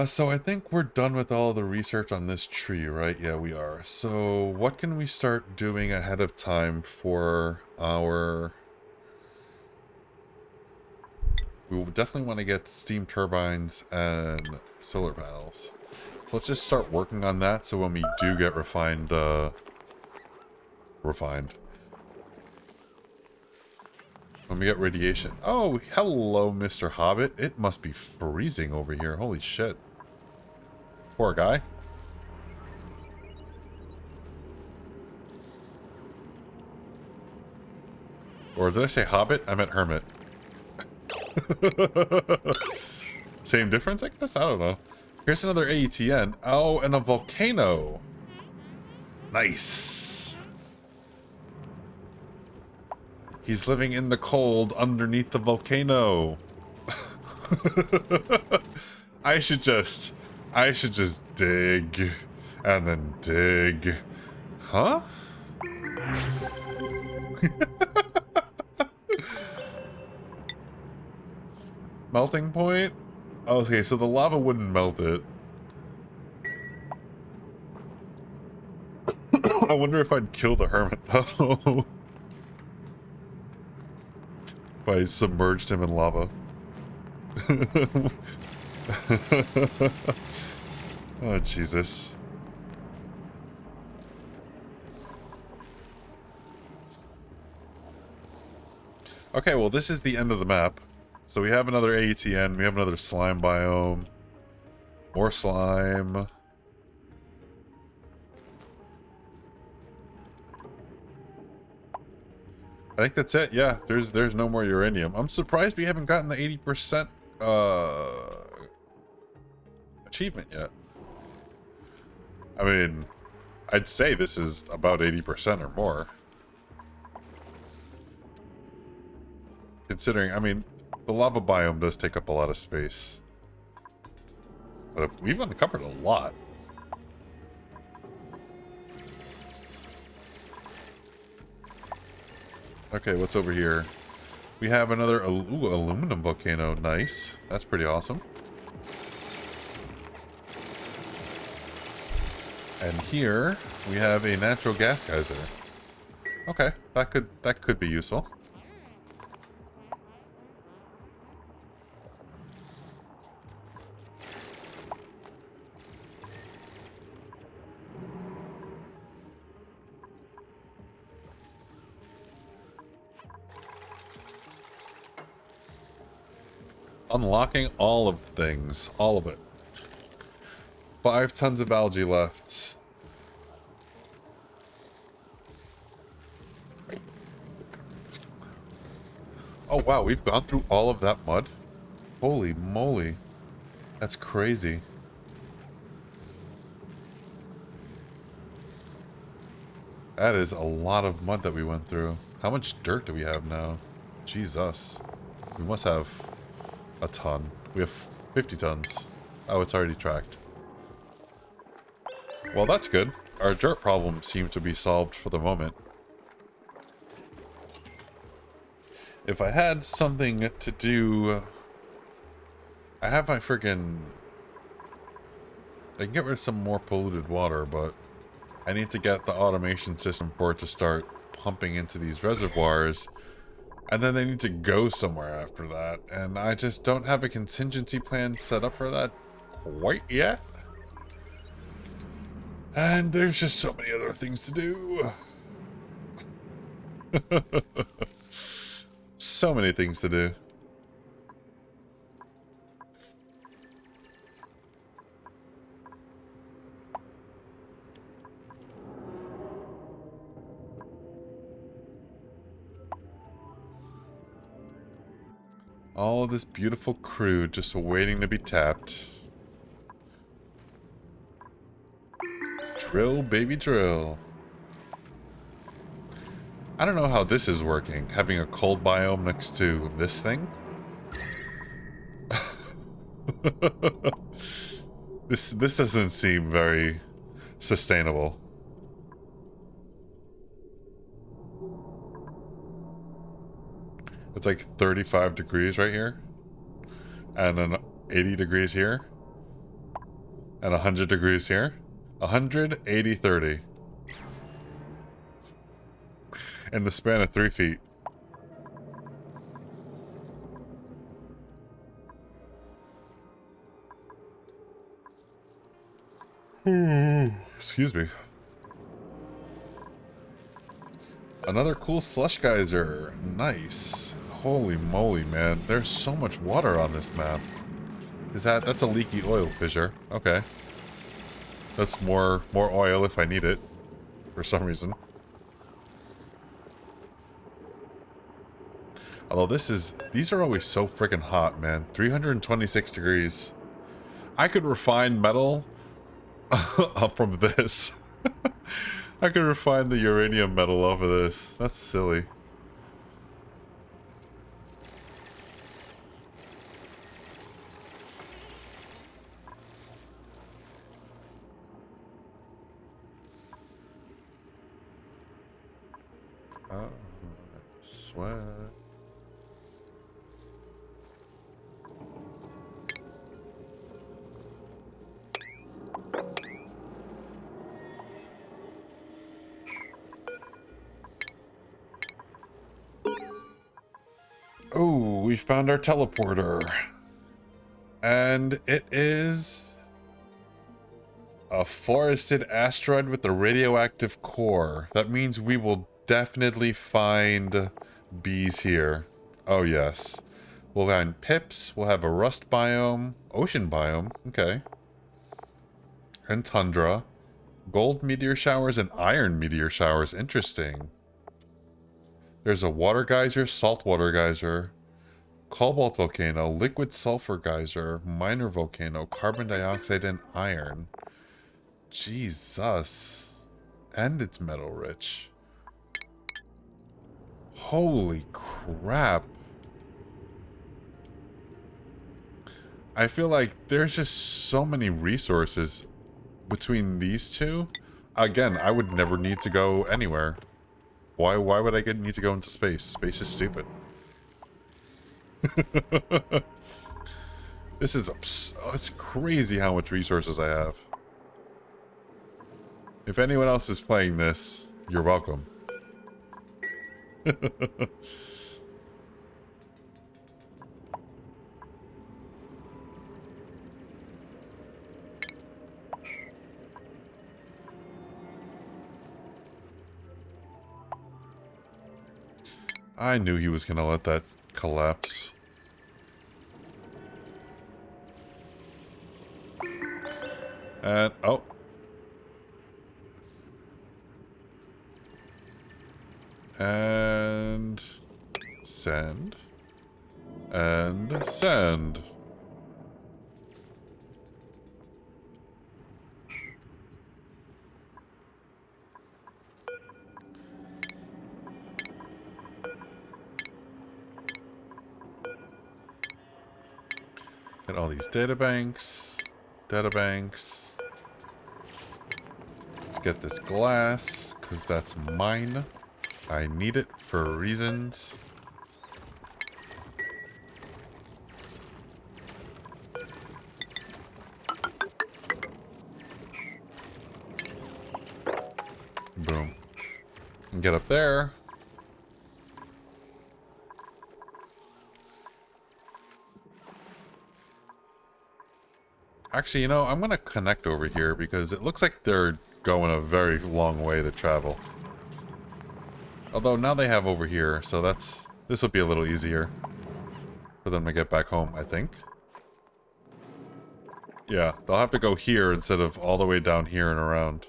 So I think we're done with all the research on this tree, right? Yeah, we are. So what can we start doing ahead of time for our... We will definitely want to get steam turbines and solar panels. So let's just start working on that so when we do get refined... When we get radiation. Oh, hello, Mr. Hobbit. It must be freezing over here. Holy shit. Poor guy. Or did I say Hobbit? I meant Hermit. Same difference, I guess? I don't know. Here's another AETN. Oh, and a volcano. Nice. He's living in the cold underneath the volcano. I should just dig and then dig. Huh? Melting point? Okay, so the lava wouldn't melt it. I wonder if I'd kill the hermit though. If I submerged him in lava. Oh, Jesus. Okay, well, this is the end of the map. So we have another AETN, we have another slime biome. More slime. I think that's it, yeah. There's no more uranium. I'm surprised we haven't gotten the 80% achievement yet. I mean, I'd say this is about 80% or more. Considering, I mean, the lava biome does take up a lot of space. But we've uncovered a lot. Okay, what's over here? We have another aluminum volcano. Nice. That's pretty awesome. And here we have a natural gas geyser. Okay, that could be useful. Unlocking all of the things. All of it. 5 tons of algae left. Oh wow, we've gone through all of that mud? Holy moly. That's crazy. That is a lot of mud that we went through. How much dirt do we have now? Jesus. We must have a ton. We have 50 tons. Oh, it's already tracked. Well, that's good. Our dirt problem seems to be solved for the moment. If I had something to do... I have my friggin... I can get rid of some more polluted water, but I need to get the automation system for it to start pumping into these reservoirs. And then they need to go somewhere after that. And I just don't have a contingency plan set up for that quite yet. And there's just so many other things to do. So many things to do. All of this beautiful crude just waiting to be tapped. Drill, baby, drill. I don't know how this is working, having a cold biome next to this thing. This doesn't seem very sustainable. It's like 35 degrees right here. And then 80 degrees here. And 100 degrees here. 100, 80, 30. In the span of 3 feet. Excuse me. Another cool slush geyser. Nice. Holy moly, man. There's so much water on this map. That's a leaky oil fissure. Okay. That's more oil if I need it. For some reason. Although these are always so freaking hot, man. 326 degrees. I could refine metal from this. I could refine the uranium metal off of this. That's silly. Oh, sweat. Oh, we found our teleporter. And it is a forested asteroid with a radioactive core. That means we will definitely find bees here. Oh, yes. We'll find pips. We'll have a rust biome. Ocean biome. Okay. And tundra. Gold meteor showers and iron meteor showers. Interesting. There's a water geyser, saltwater geyser, cobalt volcano, liquid sulfur geyser, minor volcano, carbon dioxide, and iron. Jesus. And it's metal rich. Holy crap. I feel like there's just so many resources between these two. Again, I would never need to go anywhere. Why would I need to go into space? Space is stupid. This is it's crazy how much resources I have. If anyone else is playing this, you're welcome. I knew he was gonna let that collapse. And, oh. And send. And send. Get all these databanks. Databanks. Let's get this glass, because that's mine. I need it for reasons. Boom. And get up there. Actually, you know, I'm going to connect over here because it looks like they're going a very long way to travel. Although now they have over here, so this will be a little easier for them to get back home, I think. Yeah, they'll have to go here instead of all the way down here and around.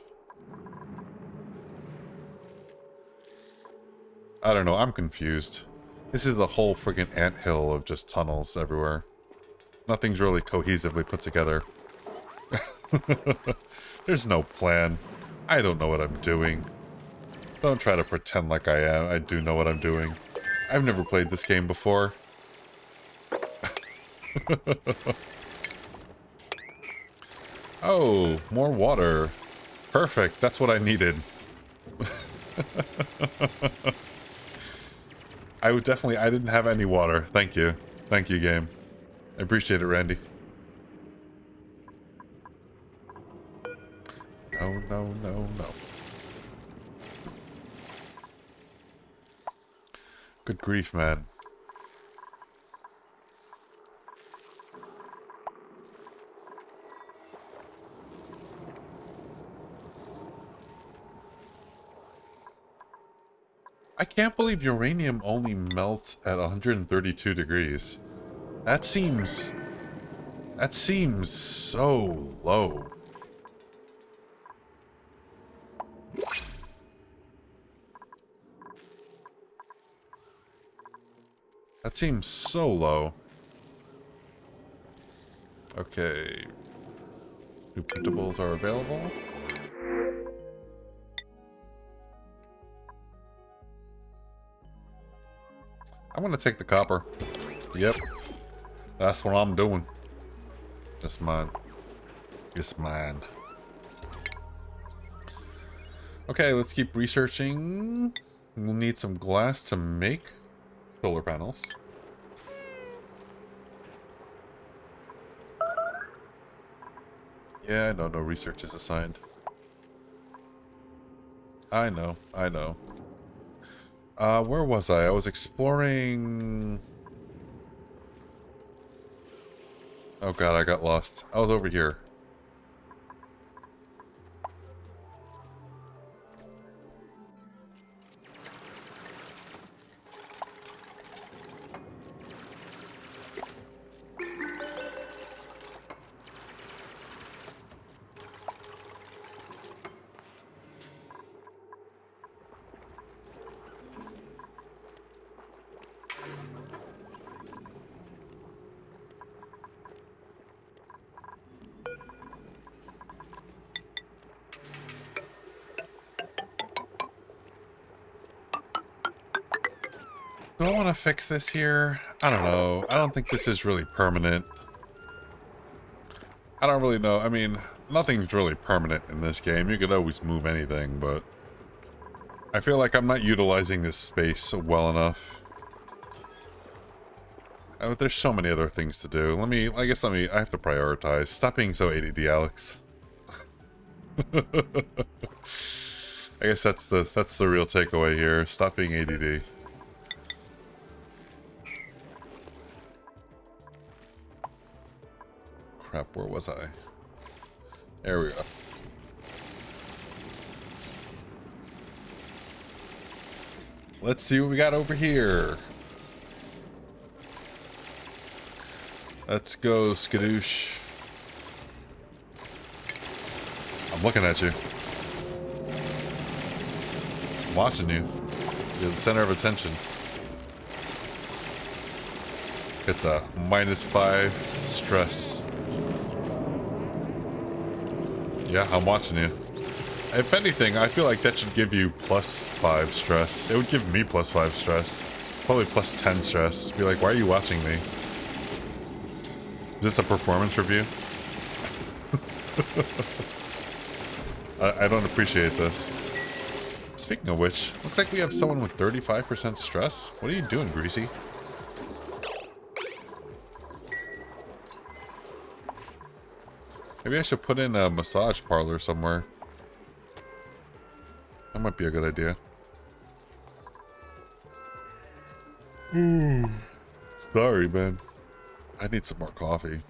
I don't know, I'm confused. This is a whole friggin' anthill of just tunnels everywhere. Nothing's really cohesively put together. There's no plan. I don't know what I'm doing. Don't try to pretend like I am. I do know what I'm doing. I've never played this game before. Oh, more water. Perfect. That's what I needed. I didn't have any water. Thank you. Thank you, game. I appreciate it, Randy. No, no, no, no. Good grief, man. I can't believe uranium only melts at 132 degrees. That seems so low. That seems so low. Okay. New printables are available. I'm gonna take the copper. Yep. That's what I'm doing. That's mine. It's mine. Okay, let's keep researching. We'll need some glass to make solar panels. Yeah, I know, no research is assigned. I know, I know. Where was I? I was exploring... Oh god, I got lost. I was over here. Do I want to fix this here? I don't know. I don't think this is really permanent. I don't really know. I mean, nothing's really permanent in this game. You could always move anything, but... I feel like I'm not utilizing this space well enough. There's so many other things to do. I have to prioritize. Stop being so ADD, Alex. I guess that's the real takeaway here. Stop being ADD. Crap, where was I? There we go. Let's see what we got over here. Let's go, skadoosh. I'm looking at you. I'm watching you. You're the center of attention. It's a -5 stress. Yeah, I'm watching you. If anything, I feel like that should give you +5 stress. It would give me +5 stress. Probably +10 stress. Be like, why are you watching me? Is this a performance review? I don't appreciate this. Speaking of which, looks like we have someone with 35% stress. What are you doing, Greasy? Maybe I should put in a massage parlor somewhere. That might be a good idea. Sorry, man. I need some more coffee.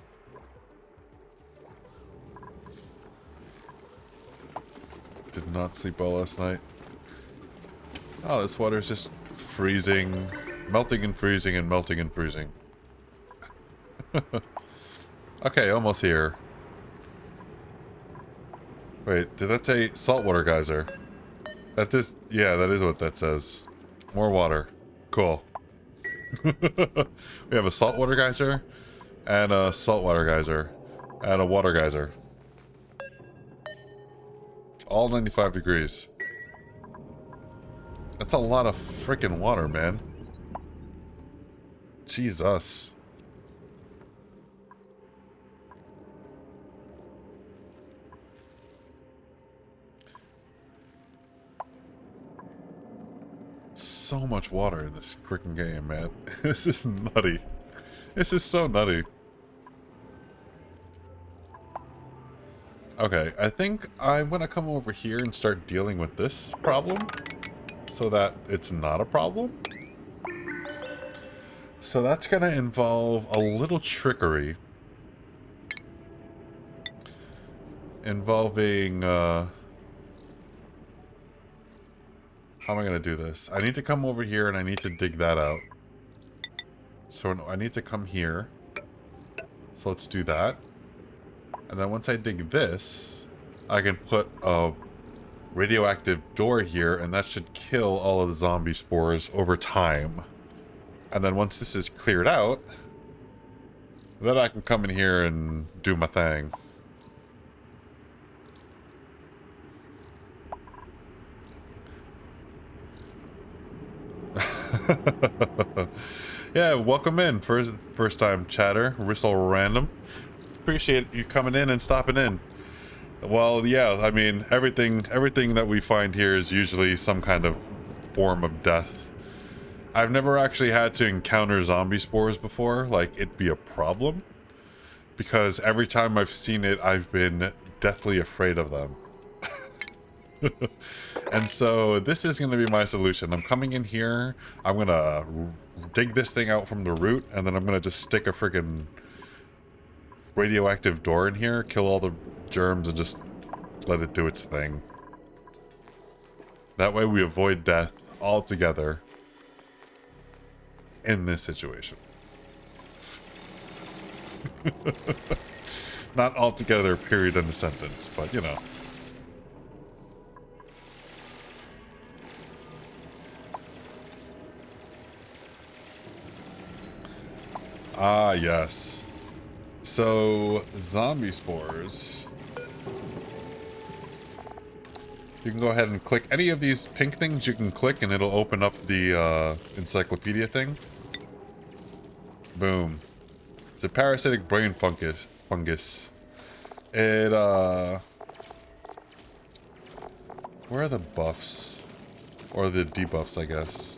Did not sleep well last night. Oh, this water's just freezing. Melting and freezing and melting and freezing. Okay, almost here. Wait, did that say saltwater geyser? Yeah, that is what that says. More water. Cool. We have a saltwater geyser, and a saltwater geyser, and a water geyser. All 95 degrees. That's a lot of freaking water, man. Jesus. So much water in this freaking game, man. This is nutty. This is so nutty. Okay, I think I'm gonna come over here and start dealing with this problem so that it's not a problem. So that's gonna involve a little trickery involving, how am I gonna do this? I need to come over here and I need to dig that out. So I need to come here. So let's do that. And then once I dig this, I can put a radioactive door here, and that should kill all of the zombie spores over time. And then once this is cleared out, then I can come in here and do my thing. Yeah, welcome in. First time chatter. Whistle random. Appreciate you coming in and stopping in. Well, yeah, I mean, everything that we find here is usually some kind of form of death. I've never actually had to encounter zombie spores before, like it be a problem, because every time I've seen it, I've been deathly afraid of them. And so this is going to be my solution. I'm coming in here, I'm going to dig this thing out from the root, and then I'm going to just stick a freaking radioactive door in here, kill all the germs, and just let it do its thing. That way we avoid death altogether in this situation. Not altogether, period, in the sentence, but you know. Ah, yes. So, zombie spores. You can go ahead and click any of these pink things. You can click and it'll open up the encyclopedia thing. Boom. It's a parasitic brain fungus. It, where are the buffs? Or the debuffs, I guess.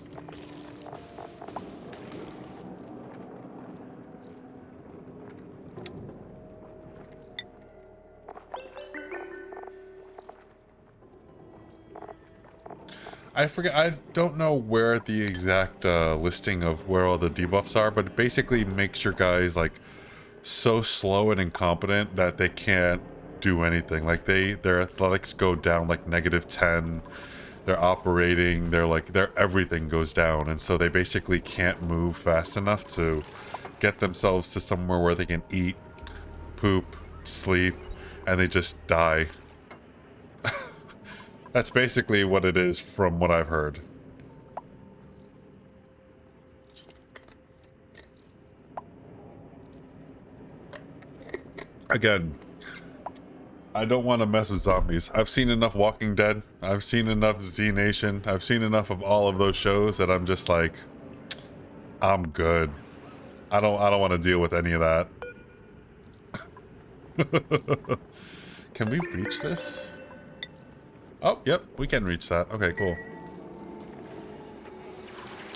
I forget, I don't know where the exact listing of where all the debuffs are, but it basically makes your guys like so slow and incompetent that they can't do anything. Like their athletics go down like -10, their operating, their everything goes down, and so they basically can't move fast enough to get themselves to somewhere where they can eat, poop, sleep, and they just die. That's basically what it is from what I've heard. Again, I don't want to mess with zombies. I've seen enough Walking Dead. I've seen enough Z Nation. I've seen enough of all of those shows that I'm just like, I'm good. I don't want to deal with any of that. Can we reach this? Oh, yep, we can reach that. Okay, cool.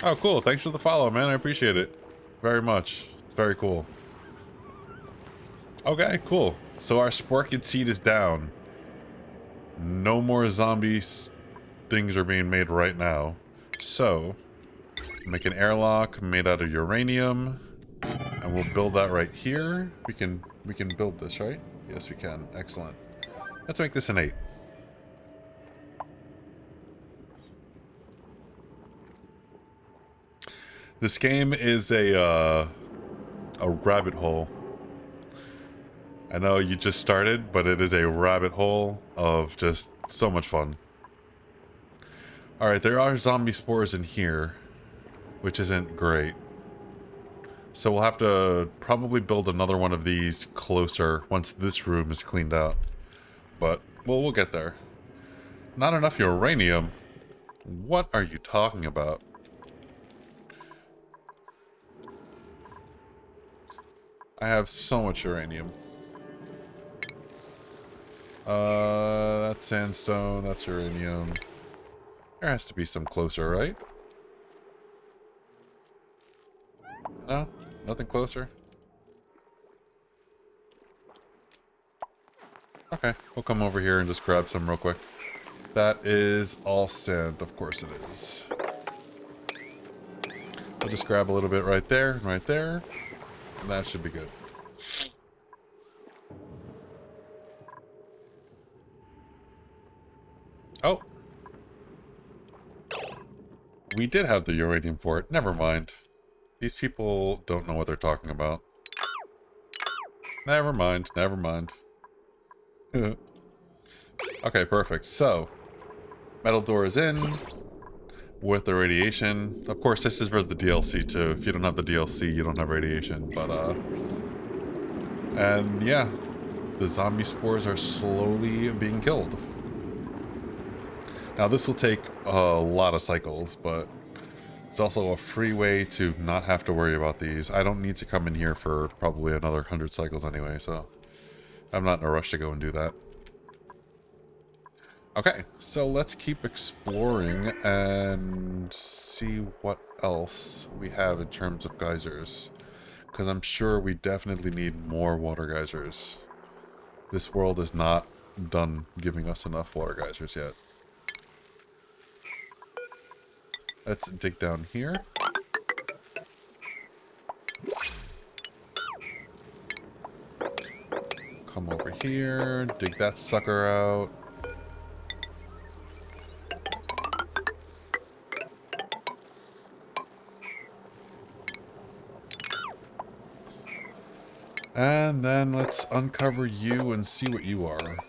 Oh, cool. Thanks for the follow, man. I appreciate it very much. It's very cool. Okay, cool. So our Sporkid seed is down. No more zombies things are being made right now. So, make an airlock made out of uranium. And we'll build that right here. We can build this, right? Yes, we can. Excellent. Let's make this an 8. This game is a rabbit hole. I know you just started, but it is a rabbit hole of just so much fun. Alright, there are zombie spores in here, which isn't great. So we'll have to probably build another one of these closer once this room is cleaned out. But, well, we'll get there. Not enough uranium? What are you talking about? I have so much uranium. That's sandstone, that's uranium. There has to be some closer, right? No? Nothing closer? Okay, we'll come over here and just grab some real quick. That is all sand, of course it is. I'll just grab a little bit right there, and right there. And that should be good. Oh! We did have the uranium for it. Never mind. These people don't know what they're talking about. Never mind, never mind. Okay, perfect. So, metal door is in with the radiation. Of course, this is for the DLC too. If you don't have the DLC, you don't have radiation. But, and yeah, the zombie spores are slowly being killed. Now, this will take a lot of cycles, but it's also a free way to not have to worry about these. I don't need to come in here for probably another 100 cycles anyway, so I'm not in a rush to go and do that. Okay, so let's keep exploring and see what else we have in terms of geysers. Because I'm sure we definitely need more water geysers. This world is not done giving us enough water geysers yet. Let's dig down here. Come over here, dig that sucker out. And then let's uncover you and see what you are.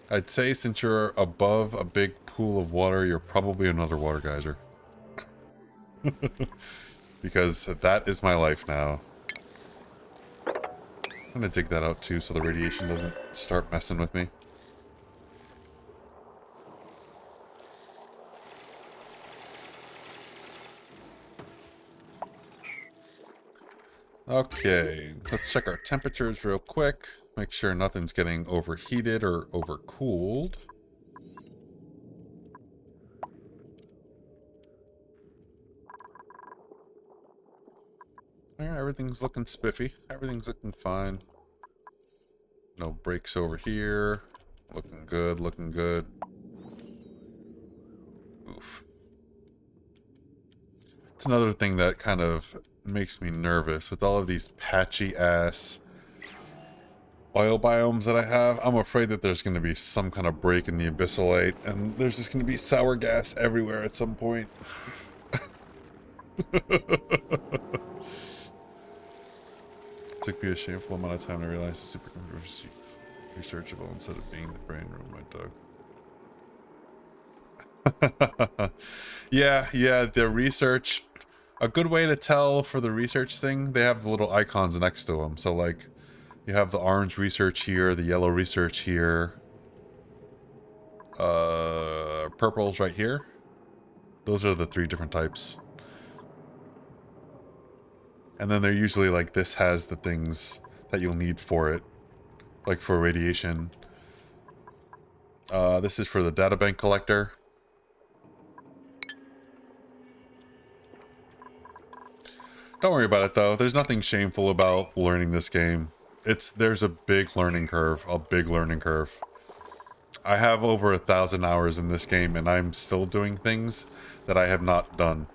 I'd say since you're above a big pool of water, you're probably another water geyser. Because that is my life now. I'm gonna dig that out too so the radiation doesn't start messing with me. Okay, let's check our temperatures real quick. Make sure nothing's getting overheated or overcooled. Yeah, everything's looking spiffy. Everything's looking fine. No breaks over here. Looking good, looking good. Oof. It's another thing that kind of makes me nervous with all of these patchy ass oil biomes that I have. I'm afraid that there's going to be some kind of break in the abyssalite and there's just going to be sour gas everywhere at some point. Took me a shameful amount of time to realize the supercomputer was researchable instead of being the brain room, my dog. Yeah, the research. A good way to tell for the research thing, they have the little icons next to them. So, like, you have the orange research here, the yellow research here. Purple's right here. Those are the 3 different types. And then they're usually like, this has the things that you'll need for it. Like for radiation. This is for the databank collector. Don't worry about it though. There's nothing shameful about learning this game. There's a big learning curve. A big learning curve. I have over 1,000 hours in this game and I'm still doing things that I have not done.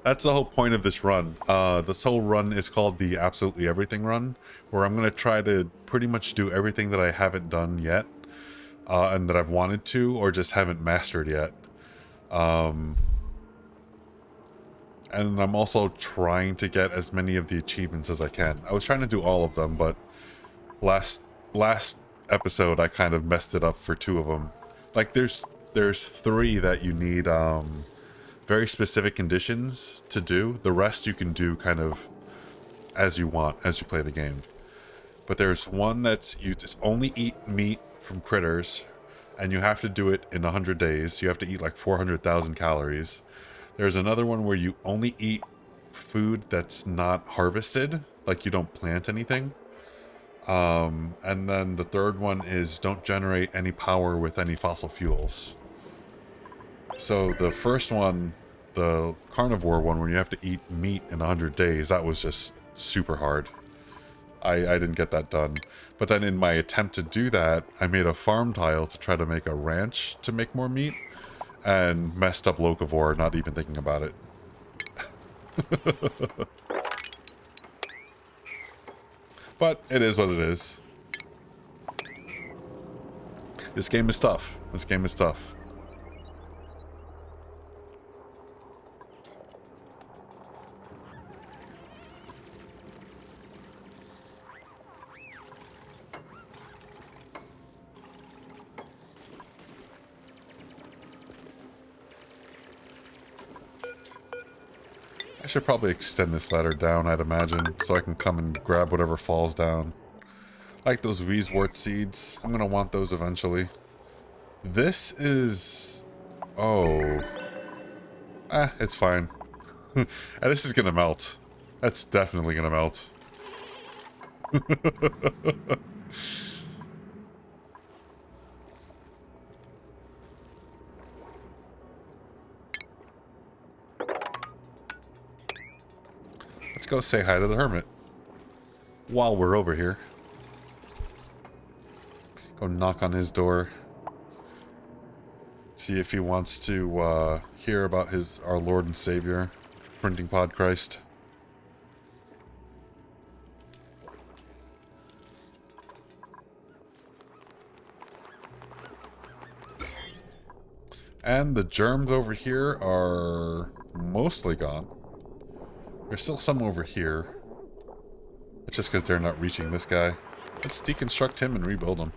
That's the whole point of this run. This whole run is called the Absolutely Everything run, where I'm going to try to pretty much do everything that I haven't done yet, and that I've wanted to, or just haven't mastered yet. And I'm also trying to get as many of the achievements as I can. I was trying to do all of them, but last episode I kind of messed it up for 2 of them. Like, there's there's 3 that you need very specific conditions to do. The rest you can do kind of as you want as you play the game. But there's one that's you just only eat meat from critters, and you have to do it in 100 days. You have to eat like 400,000 calories. There's another one where you only eat food that's not harvested, like you don't plant anything. And then the third one is don't generate any power with any fossil fuels. So the first one, the carnivore one, where you have to eat meat in 100 days, that was just super hard. I didn't get that done. But then in my attempt to do that, I made a farm tile to try to make a ranch to make more meat, and messed up locavore, not even thinking about it. But it is what it is. This game is tough. This game is tough. I should probably extend this ladder down, I'd imagine, so I can come and grab whatever falls down. Like those Weezewort seeds. I'm gonna want those eventually. This is... Oh. It's fine. And this is gonna melt. That's definitely gonna melt. Let's go say hi to the hermit while we're over here. Go knock on his door. See if he wants to hear about our Lord and Savior, Printing Pod Christ. And the germs over here are mostly gone. There's still some over here. It's just because they're not reaching this guy. Let's deconstruct him and rebuild him.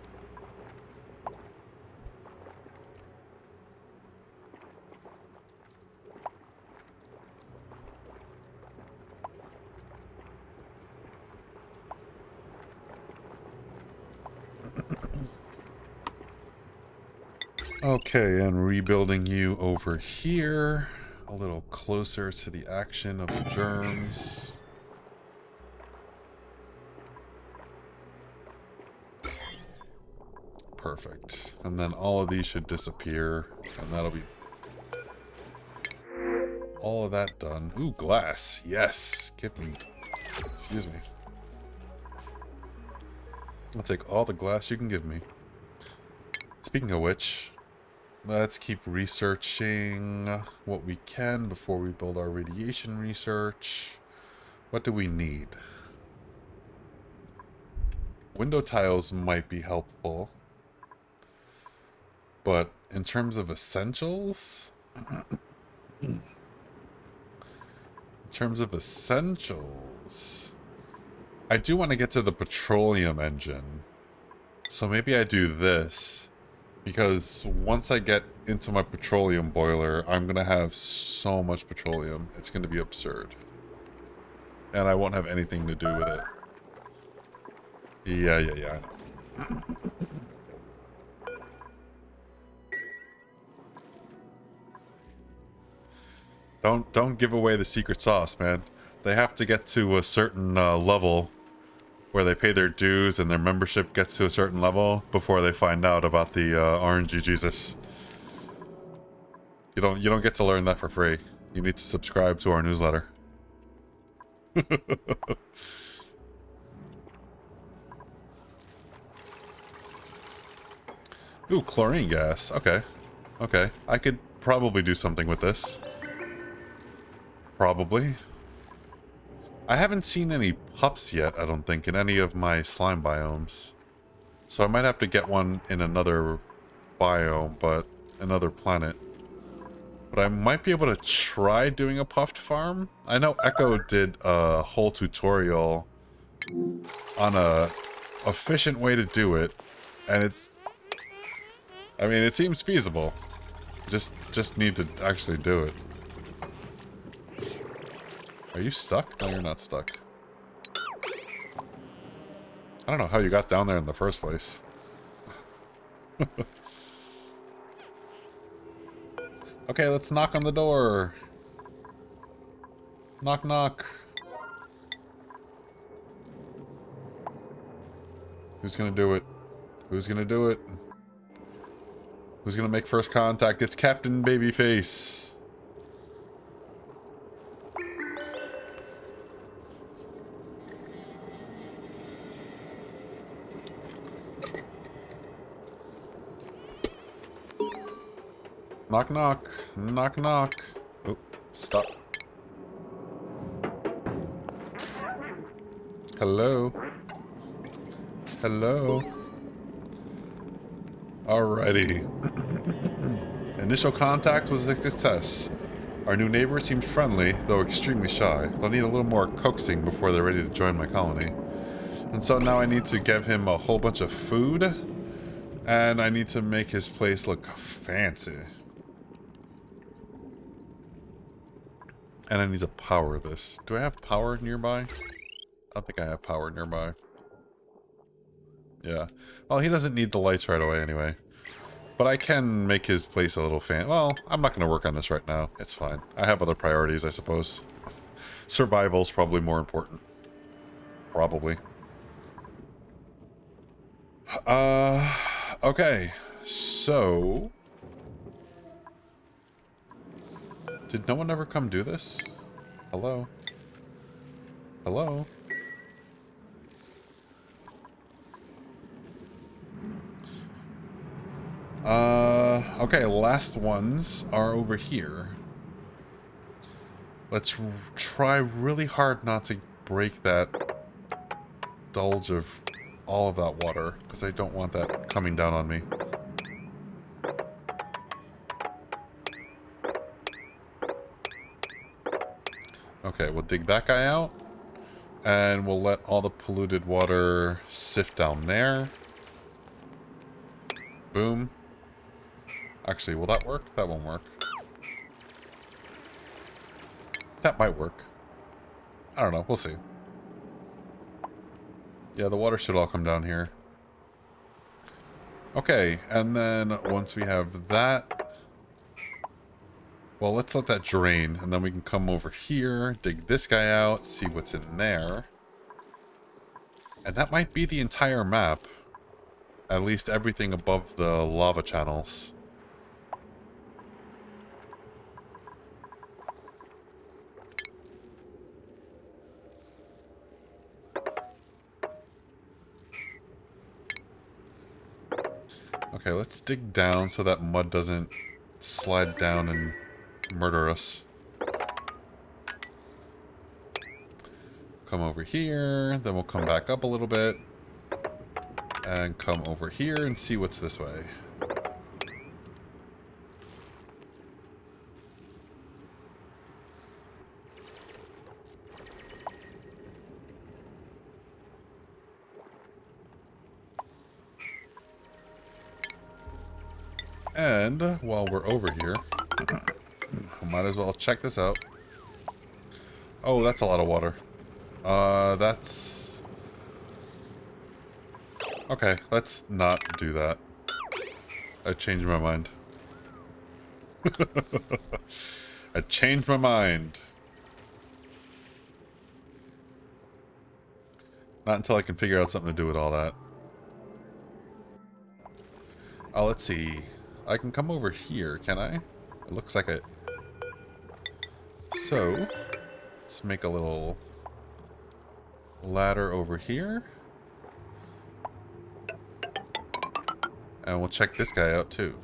Okay, and rebuilding you over here. A little closer to the action of the germs. Perfect. And then all of these should disappear, and that'll be all of that done. Ooh, glass. Yes. Give me. Excuse me. I'll take all the glass you can give me. Speaking of which, let's keep researching what we can before we build our radiation research. What do we need? Window tiles might be helpful. But in terms of essentials... in terms of essentials... I do want to get to the petroleum engine. So maybe I do this. Because once I get into my petroleum boiler, I'm going to have so much petroleum. It's going to be absurd. And I won't have anything to do with it. Yeah, I know. Don't give away the secret sauce, man. They have to get to a certain level where they pay their dues and their membership gets to a certain level before they find out about the RNG Jesus. You don't get to learn that for free. You need to subscribe to our newsletter. Ooh, chlorine gas. Okay. Okay. I could probably do something with this. Probably. I haven't seen any pups yet, I don't think, in any of my slime biomes. So I might have to get one in another biome, but another planet. But I might be able to try doing a puffed farm. I know Echo did a whole tutorial on a efficient way to do it. And it's... I mean, it seems feasible. Just need to actually do it. Are you stuck? No, you're not stuck. I don't know how you got down there in the first place. Okay, let's knock on the door. Knock, knock. Who's gonna do it? Who's gonna do it? Who's gonna make first contact? It's Captain Babyface. Knock, knock. Knock, knock. Oh, stop. Hello? Hello? Alrighty. Initial contact was a success. Our new neighbor seemed friendly, though extremely shy. They'll need a little more coaxing before they're ready to join my colony. And so now I need to give him a whole bunch of food, and I need to make his place look fancy. And I need to power this. Do I have power nearby? I don't think I have power nearby. Yeah. Well, he doesn't need the lights right away anyway. But I can make his place a little fan. Well, I'm not going to work on this right now. It's fine. I have other priorities, I suppose. Survival's probably more important. Probably. Okay. So... did no one ever come do this? Hello? Hello? Okay, last ones are over here. Let's try really hard not to break that bulge of all of that water, because I don't want that coming down on me. Okay, we'll dig that guy out, and we'll let all the polluted water sift down there. Boom. Actually, will that work? That won't work. That might work. I don't know. We'll see. Yeah, the water should all come down here. Okay, and then once we have that... well, let's let that drain, and then we can come over here, dig this guy out, see what's in there. And that might be the entire map. At least everything above the lava channels. Okay, let's dig down so that mud doesn't slide down and murder us. Come over here, then we'll come back up a little bit. And come over here and see what's this way. And while we're over here, might as well check this out. Oh, that's a lot of water. That's... okay, let's not do that. I changed my mind. I changed my mind. Not until I can figure out something to do with all that. Oh, let's see. I can come over here, can I? It looks like it. So, let's make a little ladder over here. And we'll check this guy out too.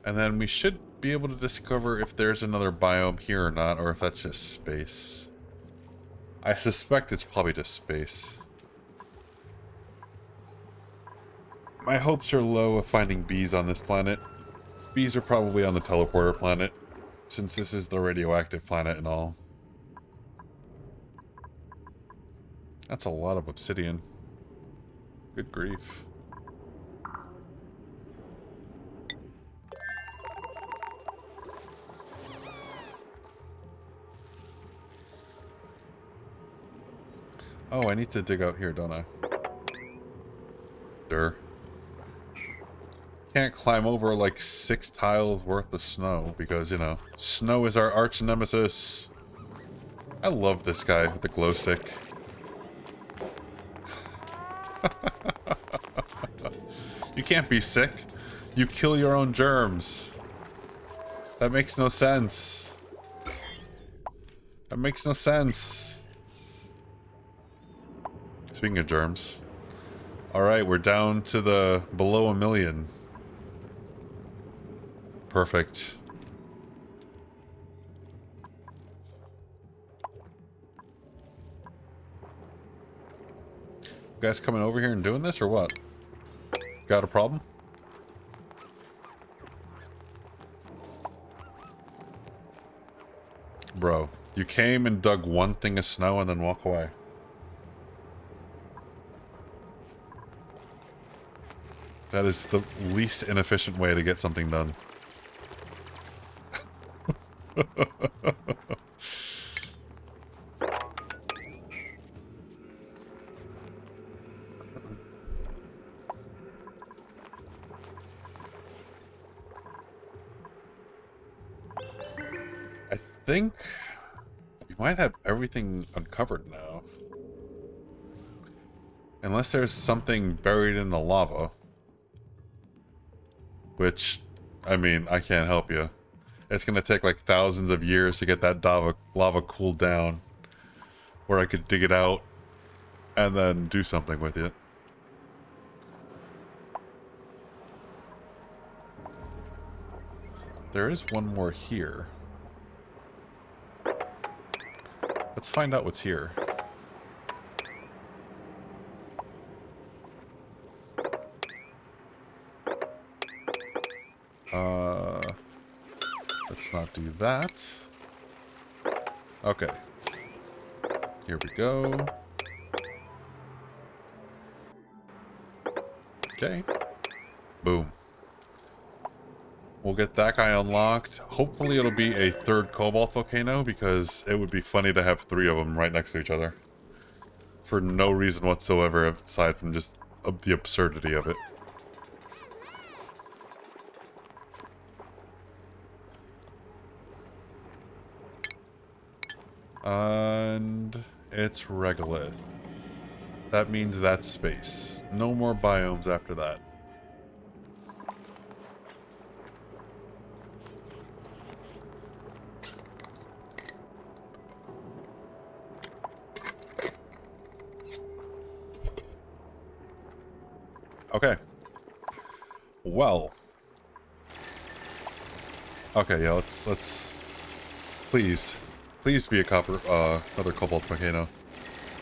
And then we should be able to discover if there's another biome here or not, or if that's just space. I suspect it's probably just space. My hopes are low of finding bees on this planet. Bees are probably on the teleporter planet, since this is the radioactive planet and all. That's a lot of obsidian. Good grief. Oh, I need to dig out here, don't I? Sure. Can't climb over like 6 tiles worth of snow because, you know, snow is our arch nemesis. I love this guy with the glow stick. You can't be sick. You kill your own germs. That makes no sense. That makes no sense. Speaking of germs. Alright, we're down to the below 1 million. Perfect. You guys coming over here and doing this or what? Got a problem? Bro, you came and dug one thing of snow and then walk away. That is the least inefficient way to get something done. I think we might have everything uncovered now. Unless there's something buried in the lava. Which, I mean, I can't help you. It's gonna take like thousands of years to get that lava cooled down. Where I could dig it out and then do something with it. There is one more here. Let's find out what's here. Let's not do that. Okay. Here we go. Okay. Boom. We'll get that guy unlocked. Hopefully it'll be a 3rd cobalt volcano, because it would be funny to have 3 of them right next to each other. For no reason whatsoever, aside from just the absurdity of it. And it's regolith. That means that's space. No more biomes after that. Okay. Well. Okay, yeah, let's please be a another cobalt volcano.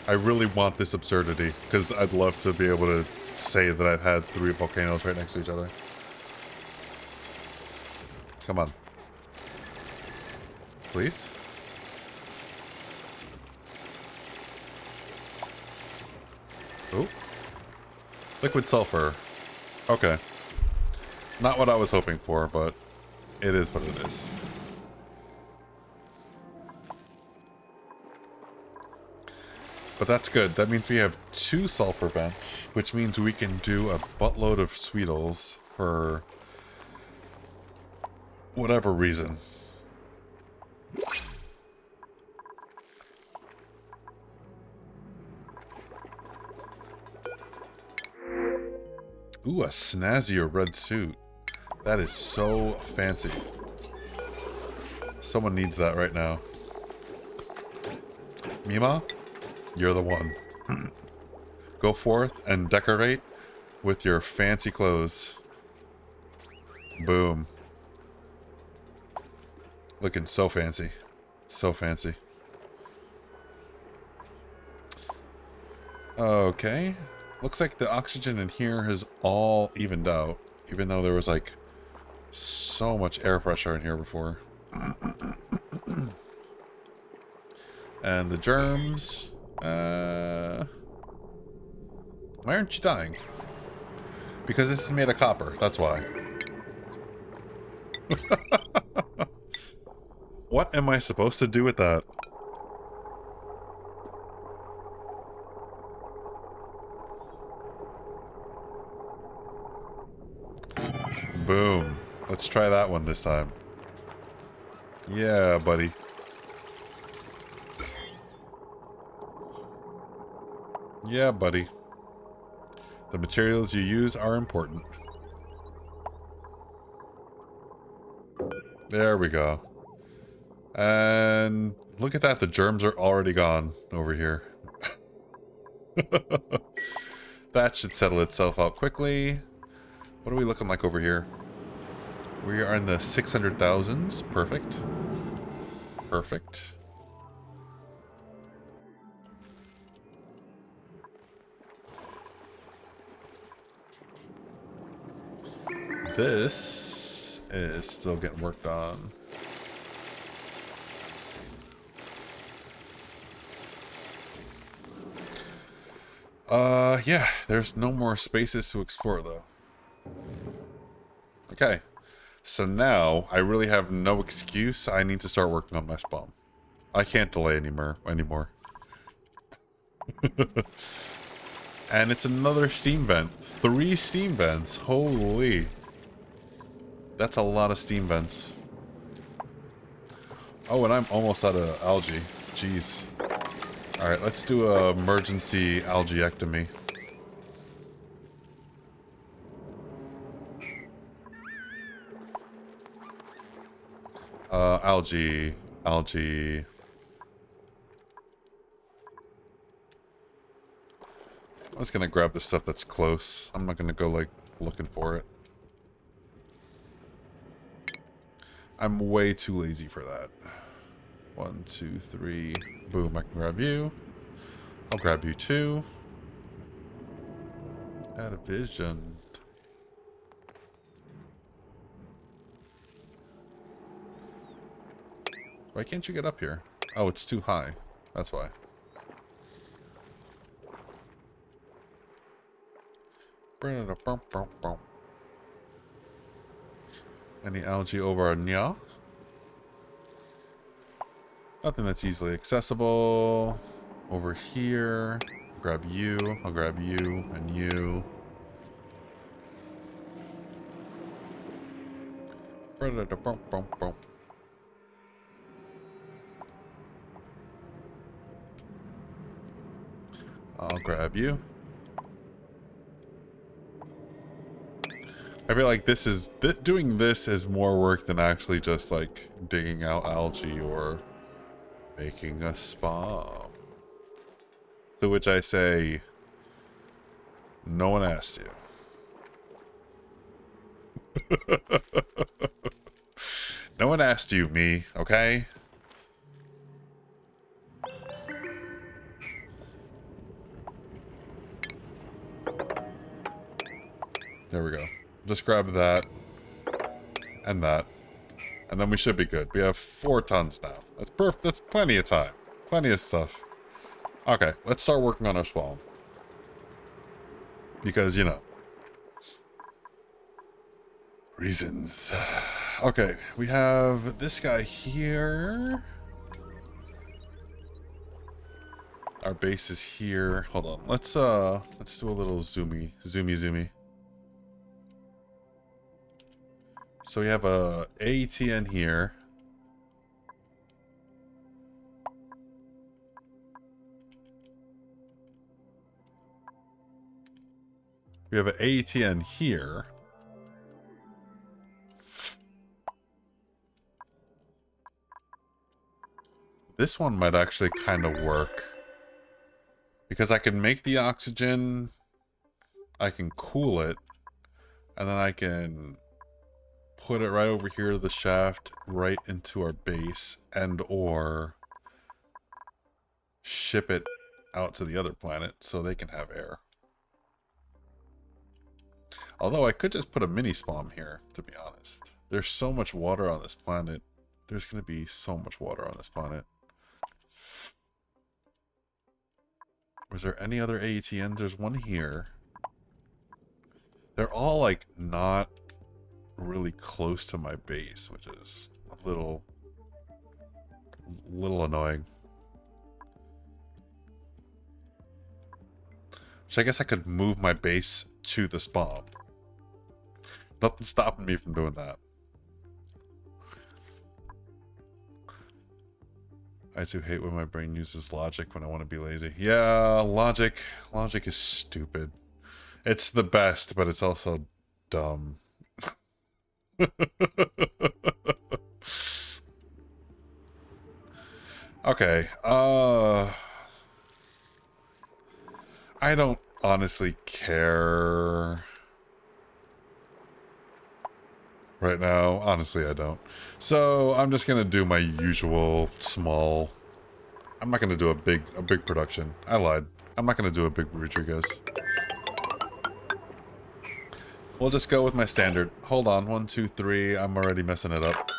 I really want this absurdity, because I'd love to be able to say that I've had 3 volcanoes right next to each other. Come on. Please? Oh. Liquid sulfur. Okay. Not what I was hoping for, but it is what it is. But that's good. That means we have 2 sulfur vents, which means we can do a buttload of sweetles for whatever reason. Ooh, a snazzier red suit. That is so fancy. Someone needs that right now. Mima, you're the one. Go forth and decorate with your fancy clothes. Boom. Looking so fancy. So fancy. Okay. Looks like the oxygen in here has all evened out. Even though there was like so much air pressure in here before. And the germs. Why aren't you dying? Because this is made of copper, that's why. What am I supposed to do with that? Boom. Let's try that one this time. Yeah, buddy. Yeah, buddy. The materials you use are important. There we go. And look at that, the germs are already gone over here. That should settle itself out quickly. What are we looking like over here? We are in the 600,000s. Perfect. Perfect. This is still getting worked on. Yeah, there's no more spaces to explore, though. Okay. So now, I really have no excuse. I need to start working on my spawn. I can't delay anymore. And it's another steam vent. 3 steam vents. Holy. That's a lot of steam vents. Oh, and I'm almost out of algae. Jeez. Alright, let's do a emergency algaectomy. Algae. Algae. I'm just gonna grab the stuff that's close. I'm not gonna go, like, looking for it. I'm way too lazy for that. 1, 2, 3. Boom, I can grab you. I'll grab you too. Out of vision. Why can't you get up here? Oh, it's too high. That's why. Any algae over Nya? Nothing that's easily accessible. Over here. Grab you. I'll grab you and you. I'll grab you. I feel like doing this is more work than actually just like digging out algae or making a spa. To which I say, no one asked you. No one asked you, me, okay? There we go. Just grab that. And that. And then we should be good. We have 4 tons now. That's perfect. That's plenty of time. Plenty of stuff. Okay, let's start working on our spawn. Because, you know. Reasons. Okay, we have this guy here. Our base is here. Hold on. Let's do a little zoomy. So we have a AETN here. We have an AETN here. This one might actually kind of work. Because I can make the oxygen, I can cool it, and then I can put it right over here to the shaft, right into our base, and or ship it out to the other planet so they can have air. Although I could just put a mini spawn here, to be honest. There's so much water on this planet. There's going to be so much water on this planet. Was there any other AETNs? There's one here. They're all like not really close to my base, which is a little annoying. So I guess I could move my base to the spawn. Nothing's stopping me from doing that. I do hate when my brain uses logic when I want to be lazy. Yeah, logic is stupid. It's the best, but it's also dumb. Okay, I don't honestly care right now. Honestly, I don't. So I'm just gonna do my usual small. I'm not gonna do a big production. I lied. I'm not gonna do a big Rodriguez. We'll just go with my standard. Hold on, 1, 2, 3. I'm already messing it up.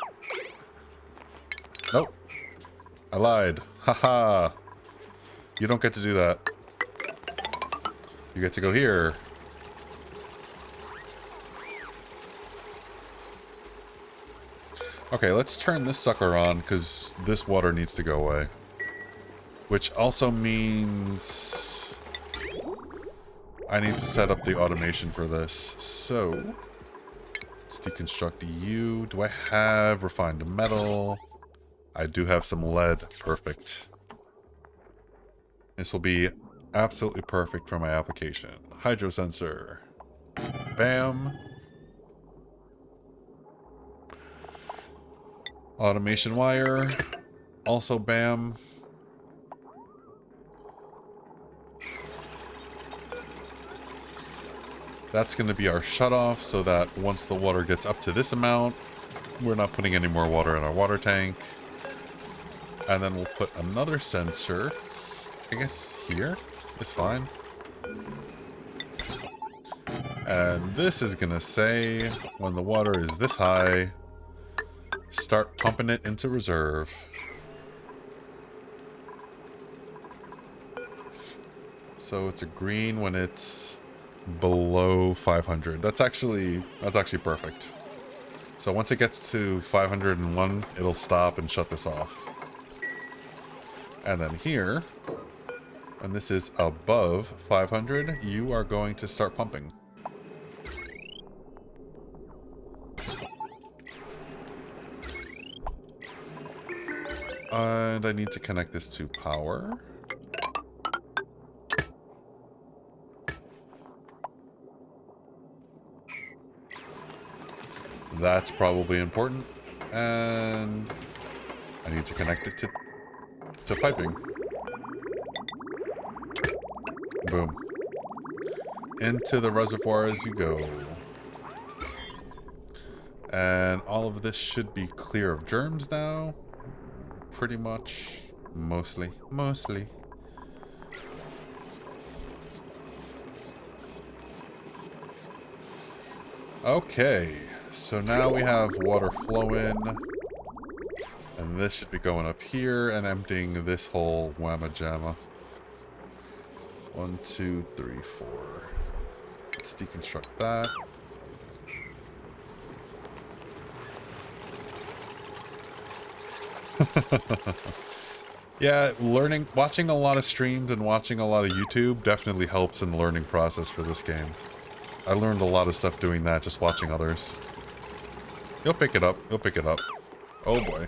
Nope. I lied. Haha. You don't get to do that. You get to go here. Okay, let's turn this sucker on, because this water needs to go away. Which also means I need to set up the automation for this. So, let's deconstruct you. Do I have refined metal? I do have some lead. Perfect. This will be absolutely perfect for my application. Hydro sensor. Bam. Automation wire. Also bam. That's going to be our shutoff so that once the water gets up to this amount, we're not putting any more water in our water tank. And then we'll put another sensor, I guess here is fine. And this is going to say when the water is this high, start pumping it into reserve. So it's a green when it's below 500. That's actually perfect. So once it gets to 501, it'll stop and shut this off. And then here, when this is above 500, you are going to start pumping. And I need to connect this to power. That's probably important. And I need to connect it to piping. Boom. Into the reservoir as you go. And all of this should be clear of germs now. Pretty much. Mostly. Okay. So now we have water flowing. And this should be going up here and emptying this whole whamma jamma. 1, 2, 3, 4. Let's deconstruct that. Yeah, watching a lot of streams and watching a lot of YouTube definitely helps in the learning process for this game. I learned a lot of stuff doing that, just watching others. You'll pick it up. Oh boy.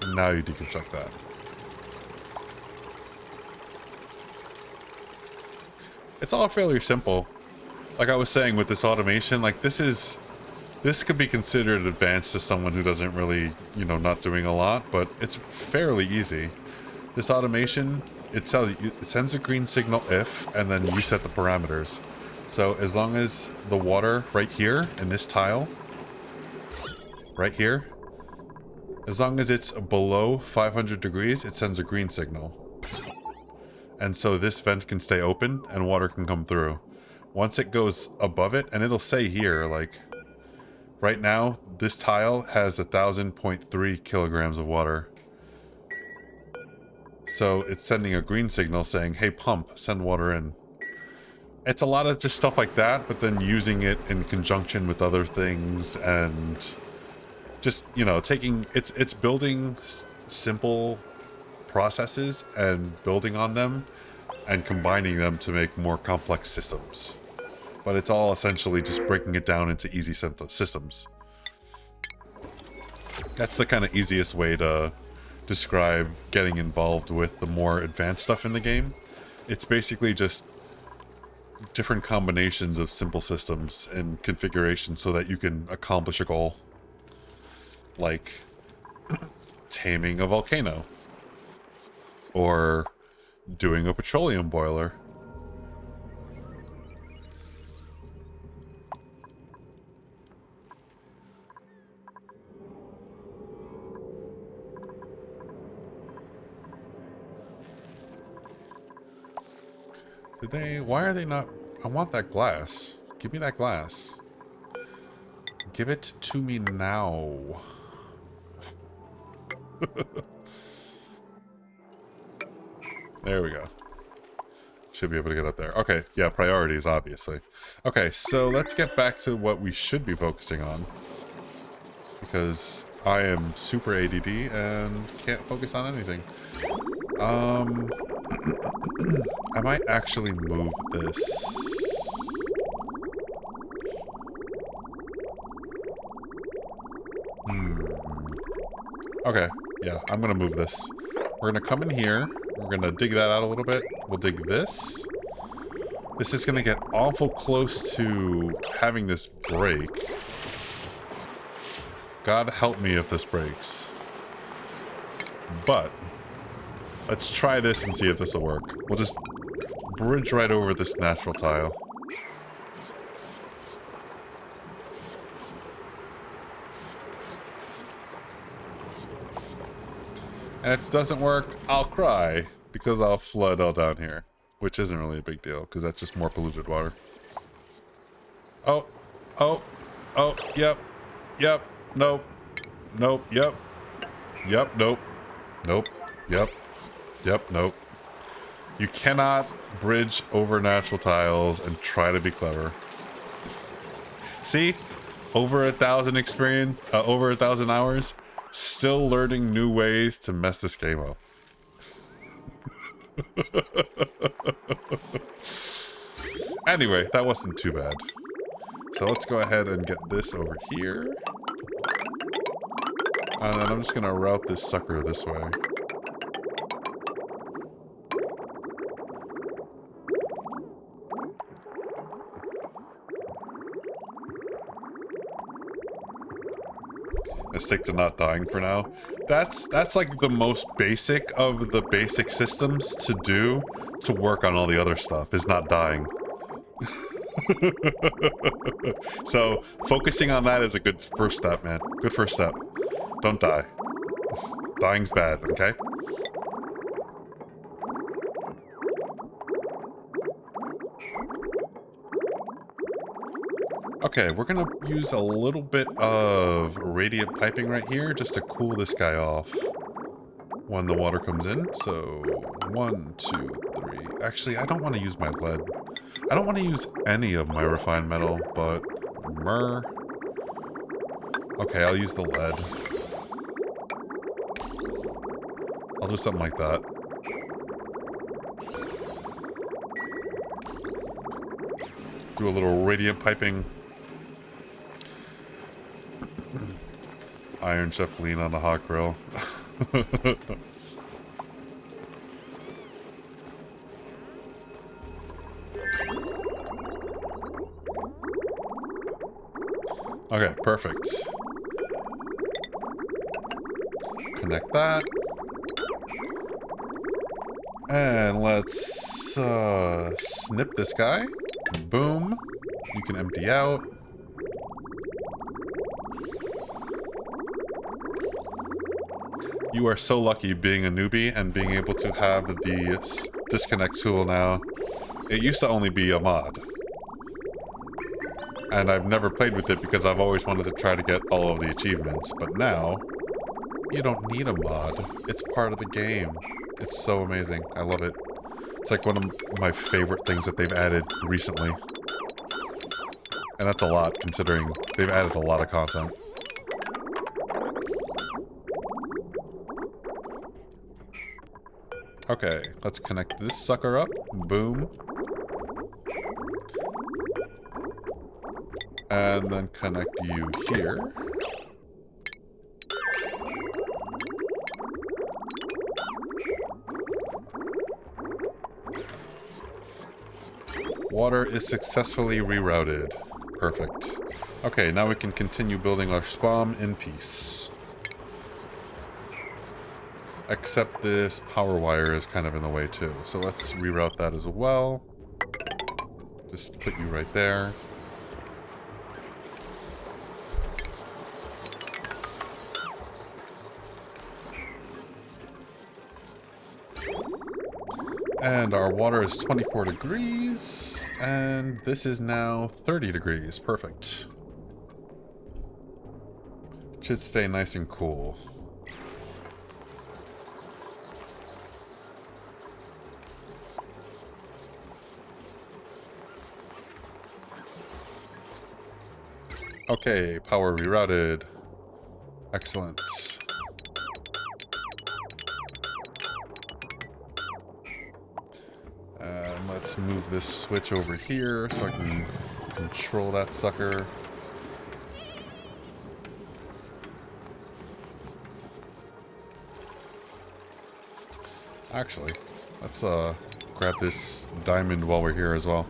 And now you deconstruct that. It's all fairly simple. Like I was saying with this automation, like this could be considered advanced to someone who doesn't really, not doing a lot, but it's fairly easy. This automation, it sends a green signal if, and then you set the parameters. So as long as the water right here in this tile, right here, as long as it's below 500 degrees, it sends a green signal. And so this vent can stay open and water can come through. Once it goes above it, and it'll say here, like, right now, this tile has 1,000.3 kilograms of water. So it's sending a green signal saying, hey, pump, send water in. It's a lot of just stuff like that, but then using it in conjunction with other things and just, you know, it's building simple processes and building on them and combining them to make more complex systems. But it's all essentially just breaking it down into easy systems. That's the kind of easiest way to describe getting involved with the more advanced stuff in the game. It's basically just different combinations of simple systems and configurations so that you can accomplish a goal. Like taming a volcano. Or doing a petroleum boiler. Why are they not? I want that glass. Give me that glass. Give it to me now. There we go. Should be able to get up there. Okay, yeah, priorities, obviously. Okay, so let's get back to what we should be focusing on. Because I am super ADD and can't focus on anything. I might actually move this. Okay, yeah, I'm gonna move this. We're gonna come in here. We're gonna dig that out a little bit. We'll dig this. This is gonna get awful close to having this break. God help me if this breaks. But let's try this and see if this will work. We'll just bridge right over this natural tile. And if it doesn't work, I'll cry because I'll flood all down here, which isn't really a big deal because that's just more polluted water. Oh, oh, oh, yep, yep, nope, nope, yep, yep, nope, nope, yep, yep, nope. You cannot bridge over natural tiles and try to be clever. See? Over 1,000 experience, over 1,000 hours, still learning new ways to mess this game up. Anyway, that wasn't too bad. So let's go ahead and get this over here. And then I'm just gonna route this sucker this way. And stick to not dying for now. That's like the most basic of the basic systems to do to work on all the other stuff, is not dying. So focusing on that is a good first step, man. Good first step. Don't die. Dying's bad, okay? Okay, we're gonna use a little bit of radiant piping right here just to cool this guy off when the water comes in. So 1, 2, 3. Actually, I don't want to use my lead. I don't want to use any of my refined metal, but myrrh. Okay, I'll use the lead. I'll do something like that. Do a little radiant piping. Iron Chef lean on the hot grill. Okay, perfect. Connect that. And let's snip this guy. Boom. You can empty out. You are so lucky being a newbie and being able to have the disconnect tool now. It used to only be a mod. And I've never played with it because I've always wanted to try to get all of the achievements. But now, You don't need a mod. It's part of the game. It's so amazing. I love it. It's like one of my favorite things that they've added recently. And that's a lot, considering they've added a lot of content. Okay, let's connect this sucker up. Boom. And then connect you here. Water is successfully rerouted. Perfect. Okay, now we can continue building our spawn in peace. Except this power wire is kind of in the way too. So let's reroute that as well. Just put you right there. And our water is 24 degrees. And this is now 30 degrees. Perfect. Should stay nice and cool. Okay, power rerouted. Excellent. And let's move this switch over here so I can control that sucker. Actually, let's grab this diamond while we're here as well.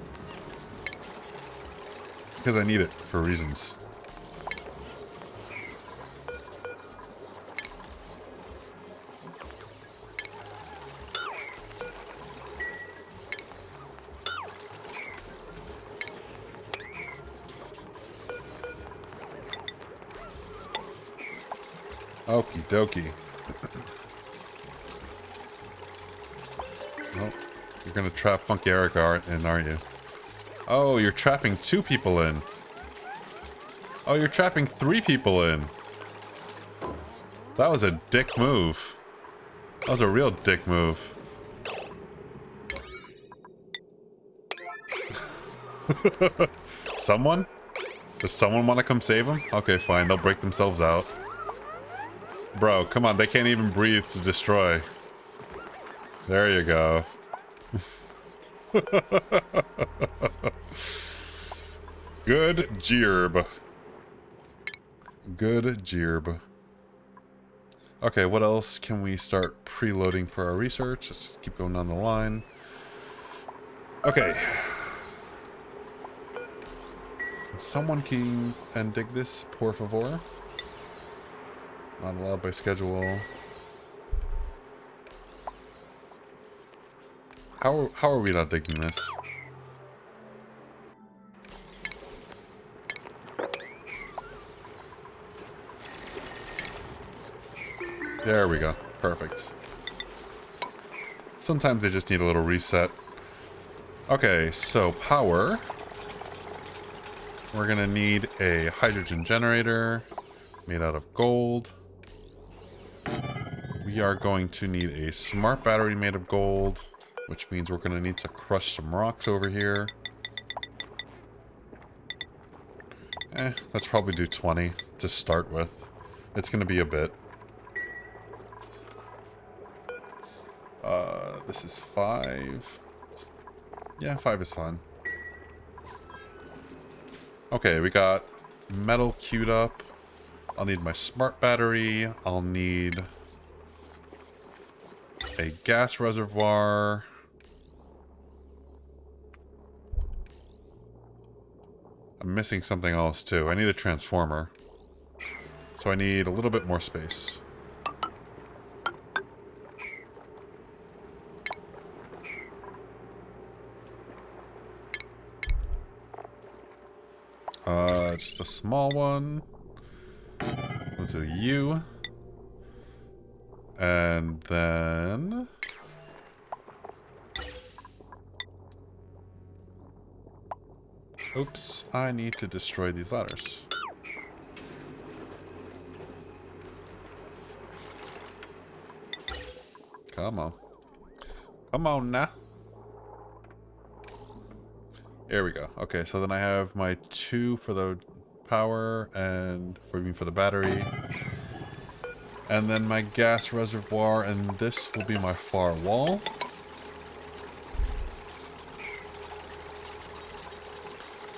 Because I need it for reasons. Okie dokie. Well, you're gonna trap Funky Eric in, aren't you? Oh, you're trapping 2 people in. Oh, you're trapping 3 people in. That was a dick move. That was a real dick move. Someone? Does someone want to come save them? Okay, fine. They'll break themselves out. Bro, come on. They can't even breathe to destroy. There you go. Good jeerb. Good jeerb. Okay, what else can we start preloading for our research? Let's just keep going down the line. Okay. Someone can and dig this, por favor. Not allowed by schedule. How are we not digging this? There we go. Perfect. Sometimes they just need a little reset. Okay, so power. We're gonna need a hydrogen generator made out of gold. We are going to need a smart battery made of gold, which means we're gonna need to crush some rocks over here. Let's probably do 20 to start with. It's gonna be a bit. This is 5. Yeah, 5 is fine. Okay, we got metal queued up. I'll need my smart battery. I'll need a gas reservoir. I'm missing something else too. I need a transformer. So I need a little bit more space. Just a small one. We'll do you. And then... Oops, I need to destroy these ladders. Come on. Come on now. There we go. Okay, so then I have my 2 for the power and for the battery. And then my gas reservoir, and this will be my far wall.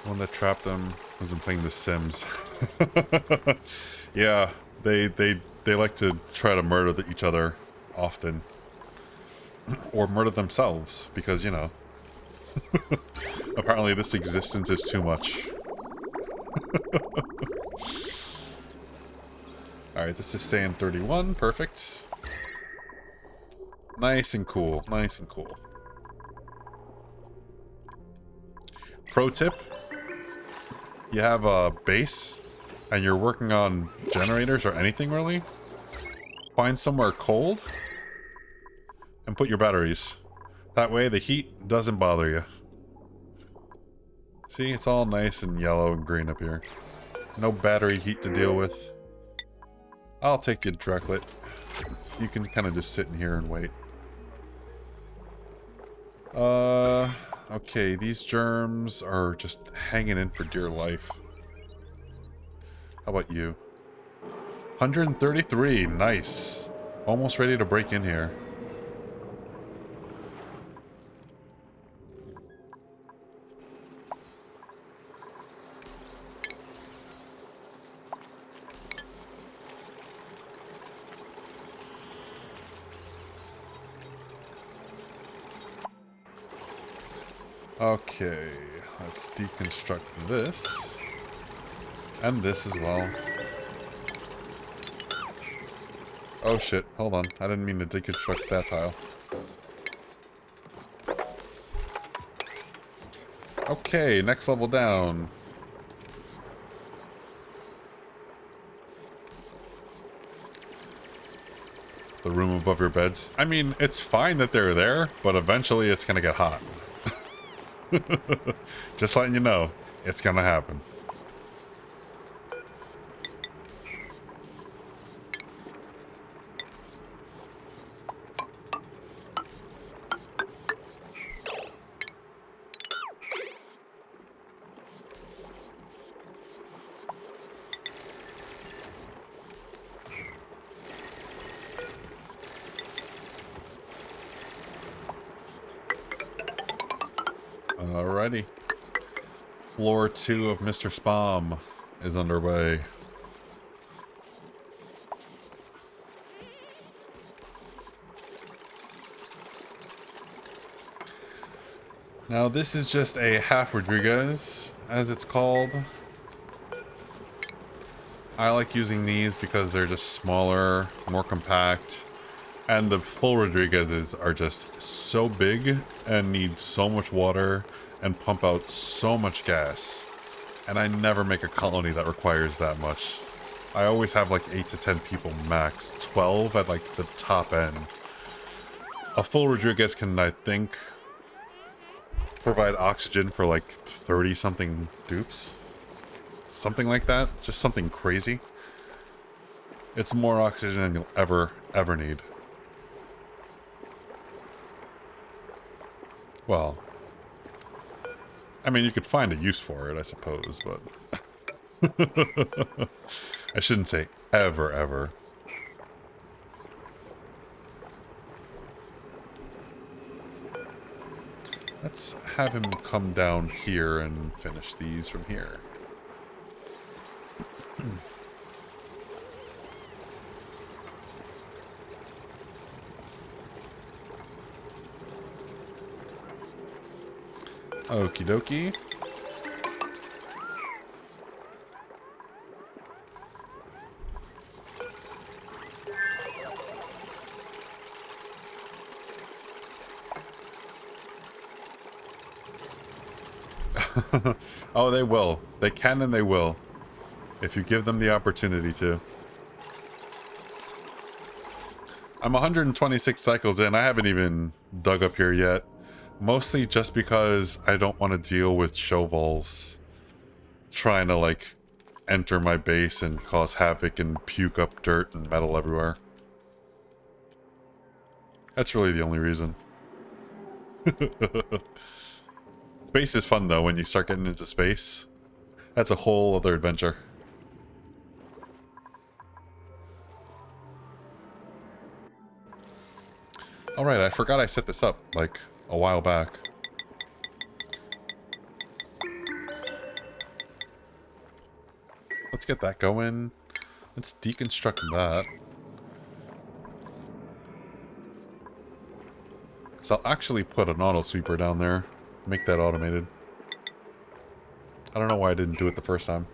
The one that trapped them wasn't playing The Sims. Yeah, they like to try to murder each other often. Or murder themselves, because, you know, apparently this existence is too much. Alright, this is sand 31, perfect. Nice and cool, nice and cool. Pro tip, you have a base, and you're working on generators or anything really, find somewhere cold, and put your batteries. That way the heat doesn't bother you. See, it's all nice and yellow and green up here. No battery heat to deal with. I'll take the Dreklet. You can kind of just sit in here and wait. Okay, these germs are just hanging in for dear life. How about you? 133, nice. Almost ready to break in here. Okay, let's deconstruct this. And this as well. Oh shit, hold on. I didn't mean to deconstruct that tile. Okay, next level down. The room above your beds. I mean, it's fine that they're there, but eventually it's gonna get hot. Just letting you know, it's gonna happen. Alrighty. Floor 2 of Mr. Spam is underway. Now this is just a half Rodriguez, as it's called. I like using these because they're just smaller, more compact. And the full Rodriguezes are just so big and need so much water and pump out so much gas. And I never make a colony that requires that much. I always have like 8 to 10 people max, 12 at like the top end. A full Rodriguez can, I think, provide oxygen for like 30 something dupes. Something like that, just something crazy. It's more oxygen than you'll ever need. Well, I mean, you could find a use for it, I suppose, but I shouldn't say ever. Let's have him come down here and finish these from here. Okie dokie. Oh, they will. They can and they will. If you give them the opportunity to. I'm 126 cycles in. I haven't even dug up here yet. Mostly just because I don't want to deal with Shovols trying to, like, enter my base and cause havoc and puke up dirt and metal everywhere. That's really the only reason. Space is fun though when you start getting into space. That's a whole other adventure. Alright, I forgot I set this up, like, a while back. Let's get that going. Let's deconstruct that. So I'll actually put an auto sweeper down there. Make that automated. I don't know why I didn't do it the first time.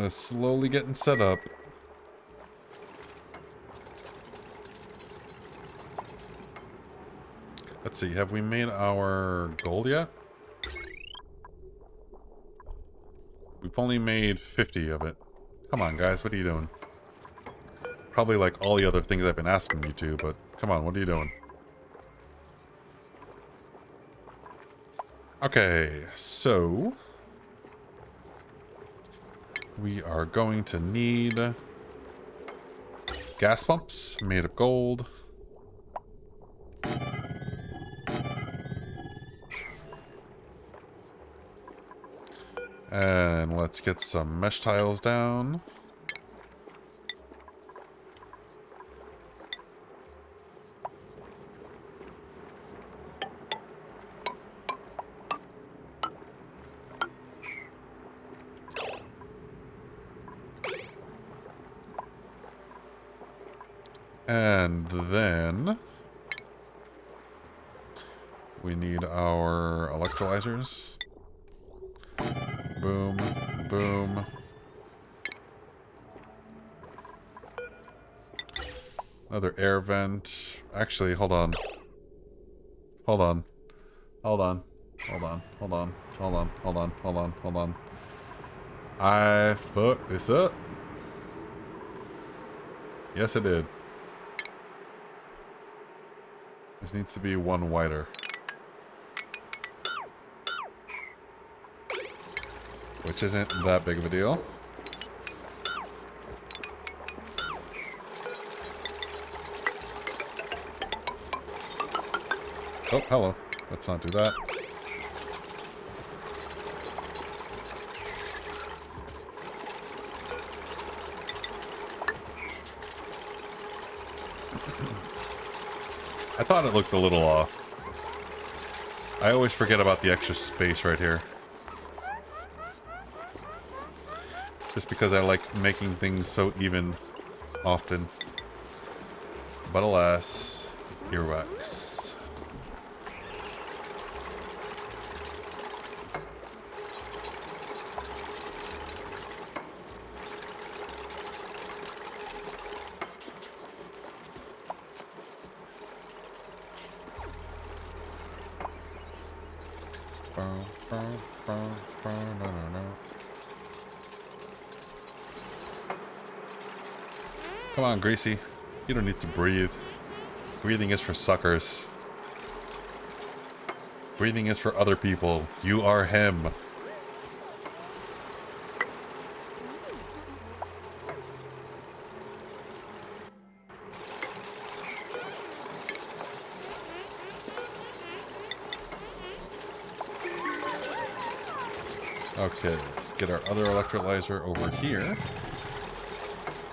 Slowly getting set up. Let's see, have we made our gold yet? We've only made 50 of it. Come on, guys, what are you doing? Probably like all the other things I've been asking you to, but come on, what are you doing? Okay, so we are going to need gas pumps made of gold. And let's get some mesh tiles down. And then we need our electrolyzers. Boom, boom. Another air vent. Actually, hold on. Hold on. Hold on. Hold on. Hold on. Hold on. Hold on. Hold on. Hold on. I fucked this up. Yes, I did. This needs to be one wider. Which isn't that big of a deal. Oh, hello. Let's not do that. I thought it looked a little off. I always forget about the extra space right here. Just because I like making things so even often. But alas, earwax. Come on, Greasy. You don't need to breathe. Breathing is for suckers. Breathing is for other people. You are him. Okay, get our other electrolyzer over here.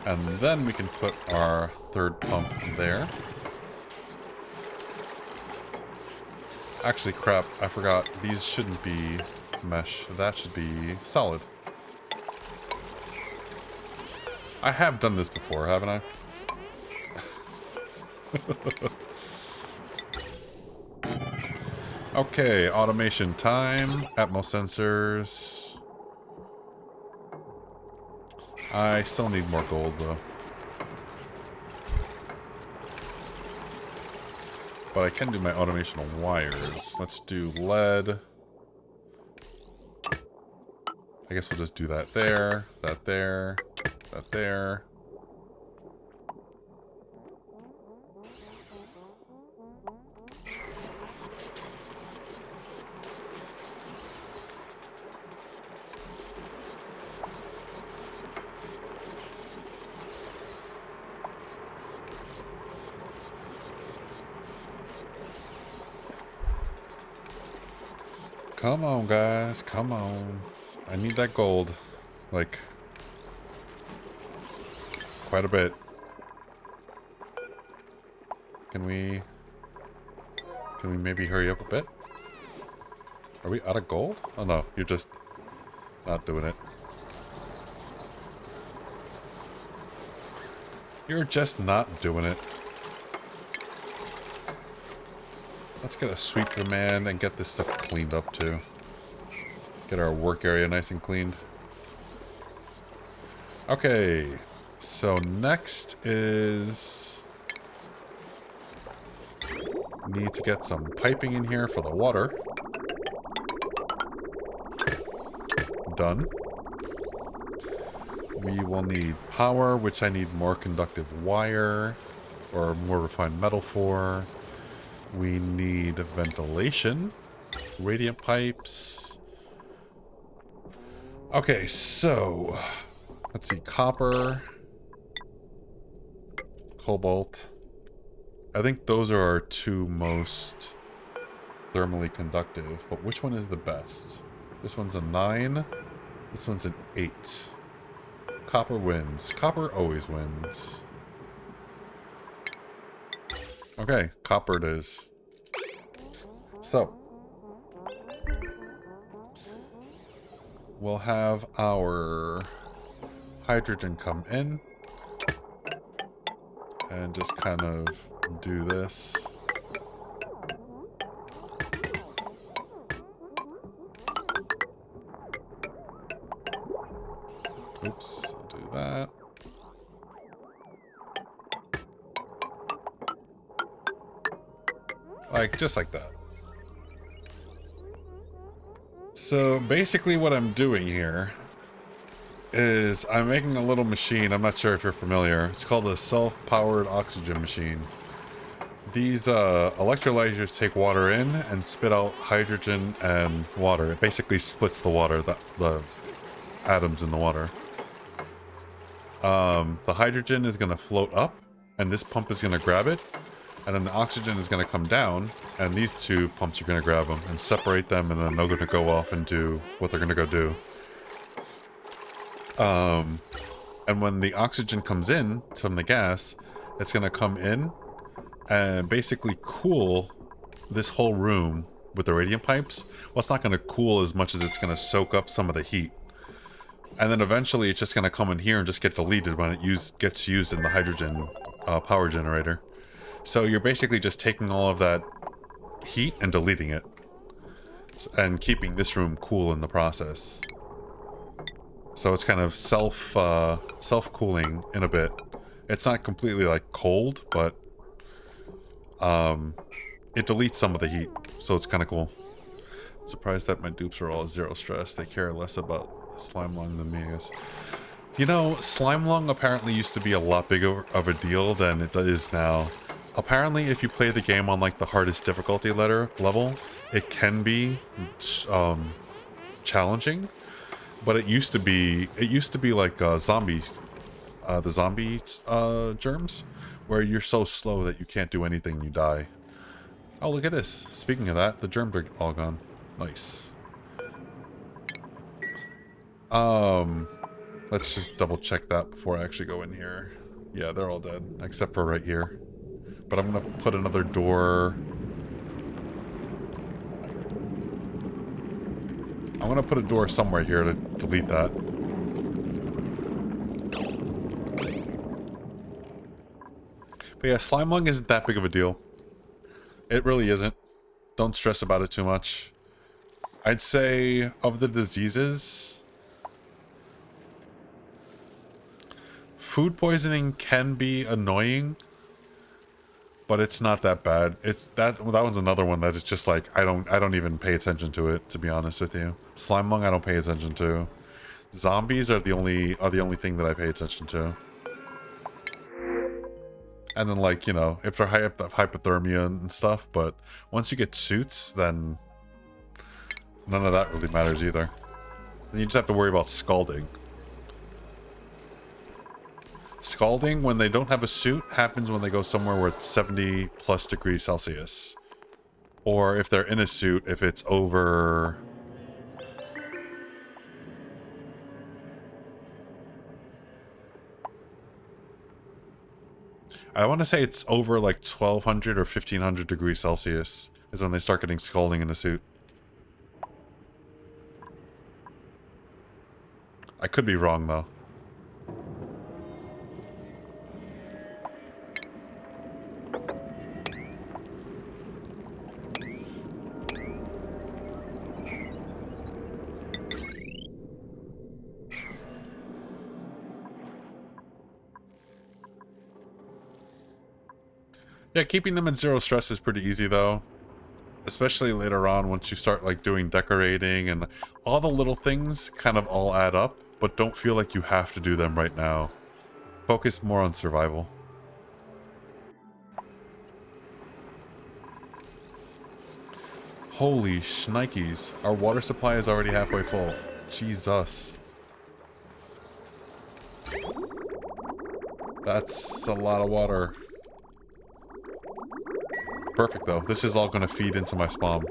And then we can put our third pump there. Actually, crap, I forgot. These shouldn't be mesh. That should be solid. I have done this before, haven't I? Okay, automation time. Atmos sensors. I still need more gold, though. But I can do my automation on wires. Let's do lead. I guess we'll just do that there, that there, that there. Come on, guys. Come on. I need that gold. Like, quite a bit. Can we maybe hurry up a bit? Are we out of gold? Oh no, you're just not doing it. You're just not doing it. Let's get a sweep command and get this stuff cleaned up too. Get our work area nice and cleaned. Okay, so next is... need to get some piping in here for the water. Done. We will need power, which I need more conductive wire or more refined metal for. We need ventilation, radiant pipes. Okay, so let's see, copper, cobalt. I think those are our two most thermally conductive, but which one is the best? This one's a 9, this one's an 8. Copper wins. Copper always wins. Okay, copper it is. So, we'll have our hydrogen come in and just kind of do this. Oops, I'll do that. Like, just like that. So basically what I'm doing here is I'm making a little machine. I'm not sure if you're familiar. It's called a self-powered oxygen machine. These electrolyzers take water in and spit out hydrogen and water. It basically splits the water, the atoms in the water. The hydrogen is going to float up, and this pump is going to grab it, and then the oxygen is going to come down, and these two pumps are going to grab them and separate them, and then they're going to go off and do what they're going to go do. And when the oxygen comes in from the gas, it's going to come in and basically cool this whole room with the radiant pipes. Well, it's not going to cool as much as it's going to soak up some of the heat. And then eventually it's just going to come in here and just get deleted when it gets used in the hydrogen power generator. So you're basically just taking all of that heat and deleting it. And keeping this room cool in the process. So it's kind of self-cooling in a bit. It's not completely like cold, but it deletes some of the heat. So it's kind of cool. I'm surprised that my dupes are all 0 stress. They care less about slime lung than me, I guess. You know, slime lung apparently used to be a lot bigger of a deal than it is now. Apparently, if you play the game on like the hardest difficulty level, it can be challenging. But it used to be like the zombie germs, where you're so slow that you can't do anything and you die. Oh, look at this. Speaking of that, the germs are all gone. Nice. Let's just double check that before I actually go in here. Yeah, they're all dead, except for right here. But I'm gonna put another door. I'm gonna put a door somewhere here to delete that. But yeah, slime lung isn't that big of a deal. It really isn't. Don't stress about it too much. I'd say of the diseases, food poisoning can be annoying, but it's not that bad. It's that one's another one that is just like I don't even pay attention to it, to be honest with you. Slime lung I don't pay attention to. Zombies are the only thing that I pay attention to. And then, like, you know, if they're hypothermia and stuff, but once you get suits, then none of that really matters either. Then you just have to worry about scalding. Scalding, when they don't have a suit, happens when they go somewhere where it's 70+ degrees Celsius. Or if they're in a suit, if it's over I want to say it's over like 1200 or 1500 degrees Celsius is when they start getting scalding in the suit. I could be wrong though. Yeah, keeping them at 0 stress is pretty easy though. Especially later on once you start like doing decorating and all the little things kind of all add up, but don't feel like you have to do them right now. Focus more on survival. Holy shnikes. Our water supply is already halfway full. Jesus. That's a lot of water. Perfect though. This is all going to feed into my spawn.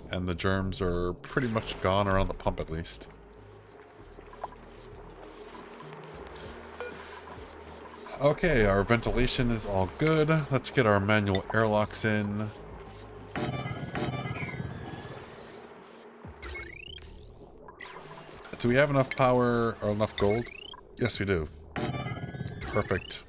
And the germs are pretty much gone around the pump at least. Okay, our ventilation is all good. Let's get our manual airlocks in. Do we have enough power or enough gold? Yes, we do. Perfect.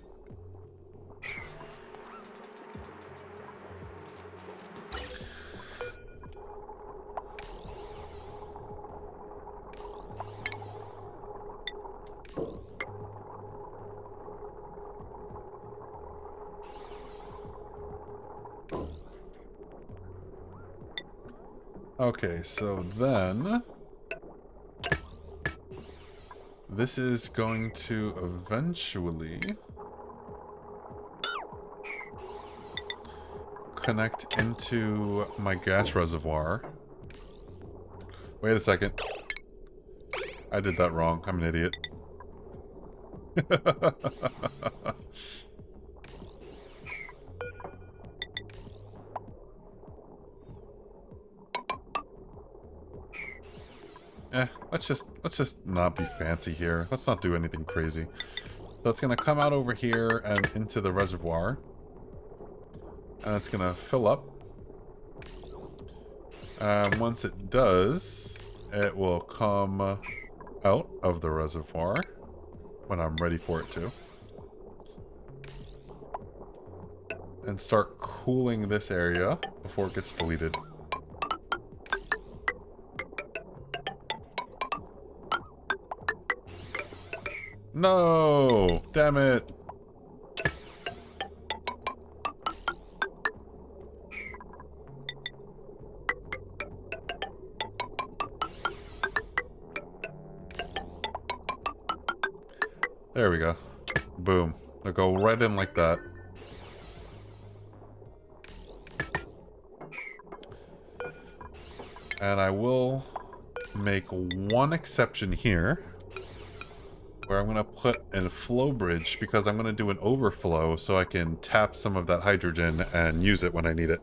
Okay, so then this is going to eventually connect into my gas reservoir. Wait a second. I did that wrong. I'm an idiot. Let's just not be fancy here. Let's not do anything crazy. So it's gonna come out over here and into the reservoir. And it's gonna fill up. Once it does, it will come out of the reservoir when I'm ready for it to. And start cooling this area before it gets deleted. No! Damn it! There we go. Boom. It'll go right in like that. And I will make one exception here, where I'm going to put a flow bridge because I'm going to do an overflow so I can tap some of that hydrogen and use it when I need it.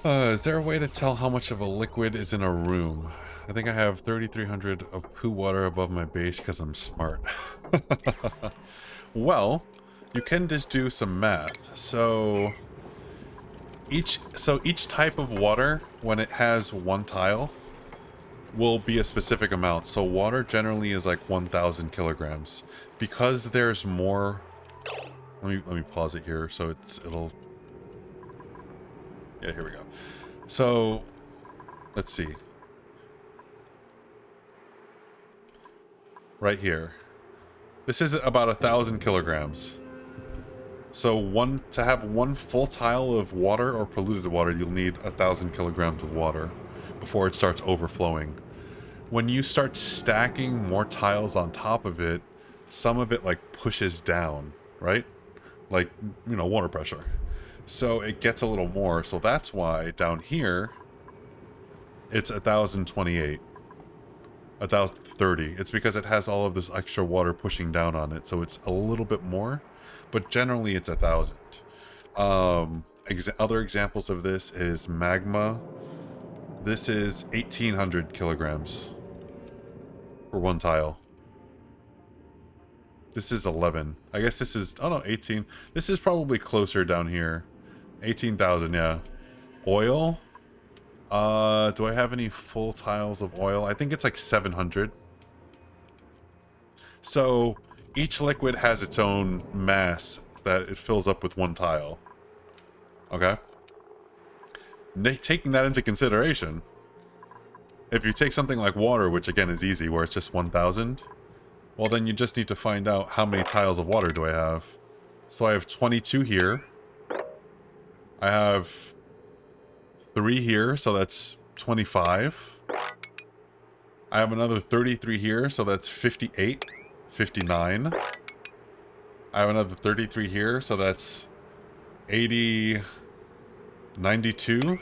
Is there a way to tell how much of a liquid is in a room? I think I have 3,300 of poo water above my base because I'm smart. Well, you can just do some math. So each type of water, when it has one tile, will be a specific amount. So water generally is like 1,000 kilograms. Because there's more... Let me pause it here so it'll... Yeah, here we go. So, let's see. Right here. This is about 1,000 kilograms. So to have one full tile of water or polluted water, you'll need 1,000 kilograms of water before it starts overflowing. When you start stacking more tiles on top of it, some of it like pushes down, right? Like, you know, water pressure. So it gets a little more. So that's why down here, it's 1,028. 1,030. It's because it has all of this extra water pushing down on it. So it's a little bit more. But generally it's 1,000. Other examples of this is magma This is 1,800 kilograms for one tile. This is 11. I guess this is, oh no, 18. This is probably closer down here. 18,000, yeah. Oil? Do I have any full tiles of oil? I think it's like 700. So each liquid has its own mass that it fills up with one tile. Okay? Taking that into consideration, if you take something like water, which again is easy, where it's just 1,000, well then you just need to find out how many tiles of water do I have. So I have 22 here. I have 3 here, so that's 25. I have another 33 here, so that's 58, 59. I have another 33 here, so that's 80, 92,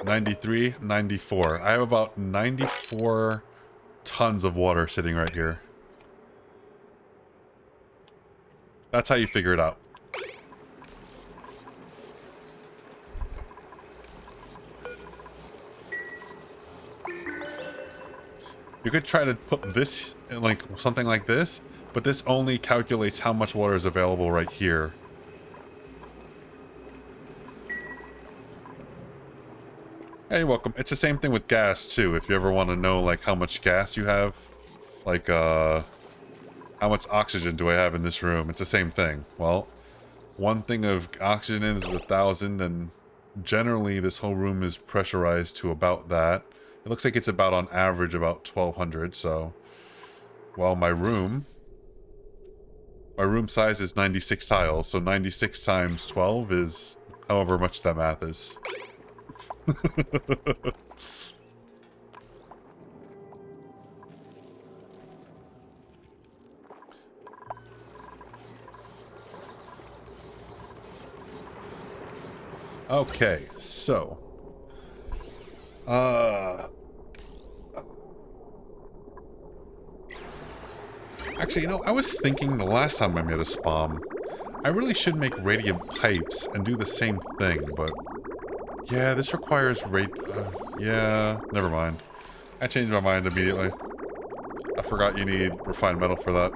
93, 94. I have about 94 tons of water sitting right here. That's how you figure it out. You could try to put this in like something like this, but this only calculates how much water is available right here. Hey, you're welcome. It's the same thing with gas too. If you ever want to know like how much gas you have, like how much oxygen do I have in this room? It's the same thing. Well, one thing of oxygen is 1,000, and generally this whole room is pressurized to about that. It looks like it's about on average about 1,200. So, well, my room size is 96 tiles. So 96 times 12 is however much that math is. Okay, so actually, you know, I was thinking the last time I made a spam, I really should make radium pipes and do the same thing, but yeah, this requires yeah, never mind. I changed my mind immediately. I forgot you need refined metal for that.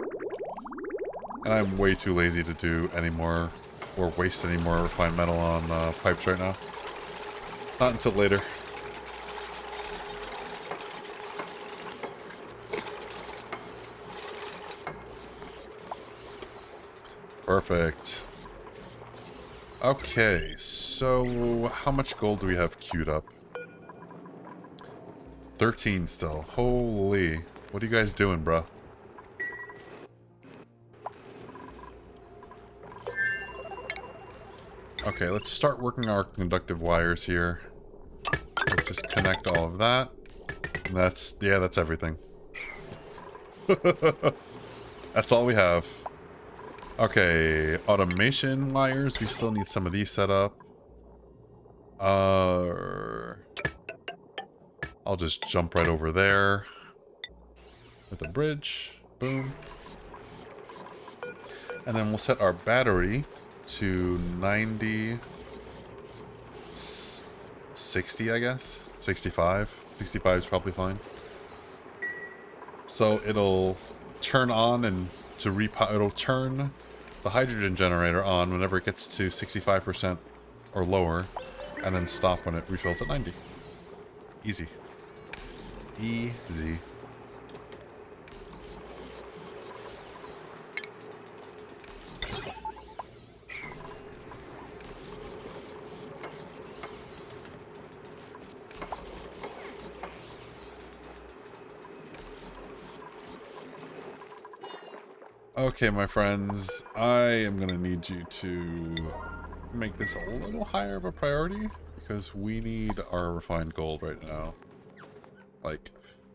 And I'm way too lazy to do any more or waste any more refined metal on pipes right now. Not until later. Perfect. Okay, so how much gold do we have queued up? 13 still. Holy. What are you guys doing, bruh? Okay, let's start working our conductive wires here. Let's just connect all of that. And that's, yeah, that's everything. That's all we have. Okay, automation wires. We still need some of these set up. I'll just jump right over there with a bridge. Boom. And then we'll set our battery to 90, 60, I guess. 65. 65 is probably fine. So it'll turn on and it'll turn the hydrogen generator on whenever it gets to 65% or lower, and then stop when it refills at 90. Easy. Easy. Okay, my friends, I am gonna need you to make this a little higher of a priority, because we need our refined gold right now. Like,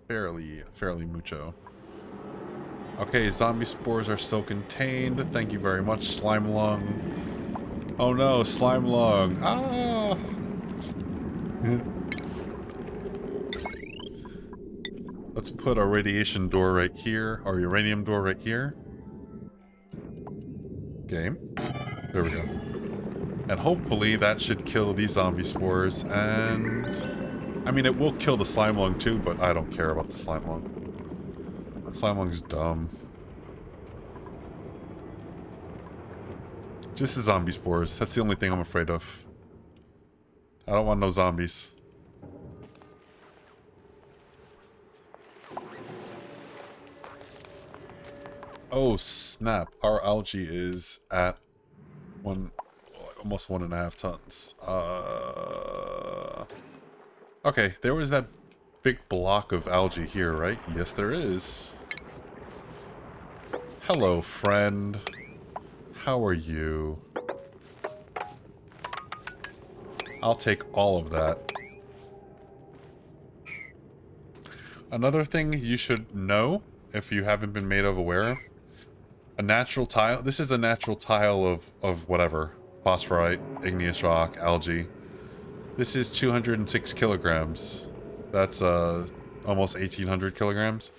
fairly mucho. Okay, zombie spores are still contained. Thank you very much, slime lung. Oh no, slime lung. Ah! Let's put a radiation door right here, or uranium door right here. Game. There we go. And hopefully that should kill these zombie spores, and I mean, it will kill the slime lung too, but I don't care about the slime lung. Slime lung's dumb. Just the zombie spores. That's the only thing I'm afraid of. I don't want no zombies. Oh, snap. Our algae is at almost 1.5 tons. Okay, there was that big block of algae here, right? Yes, there is. Hello, friend. How are you? I'll take all of that. Another thing you should know, if you haven't been made aware of, a natural tile, this is a natural tile of whatever. Phosphorite, igneous rock, algae. This is 206 kilograms. That's almost 1,800 kilograms.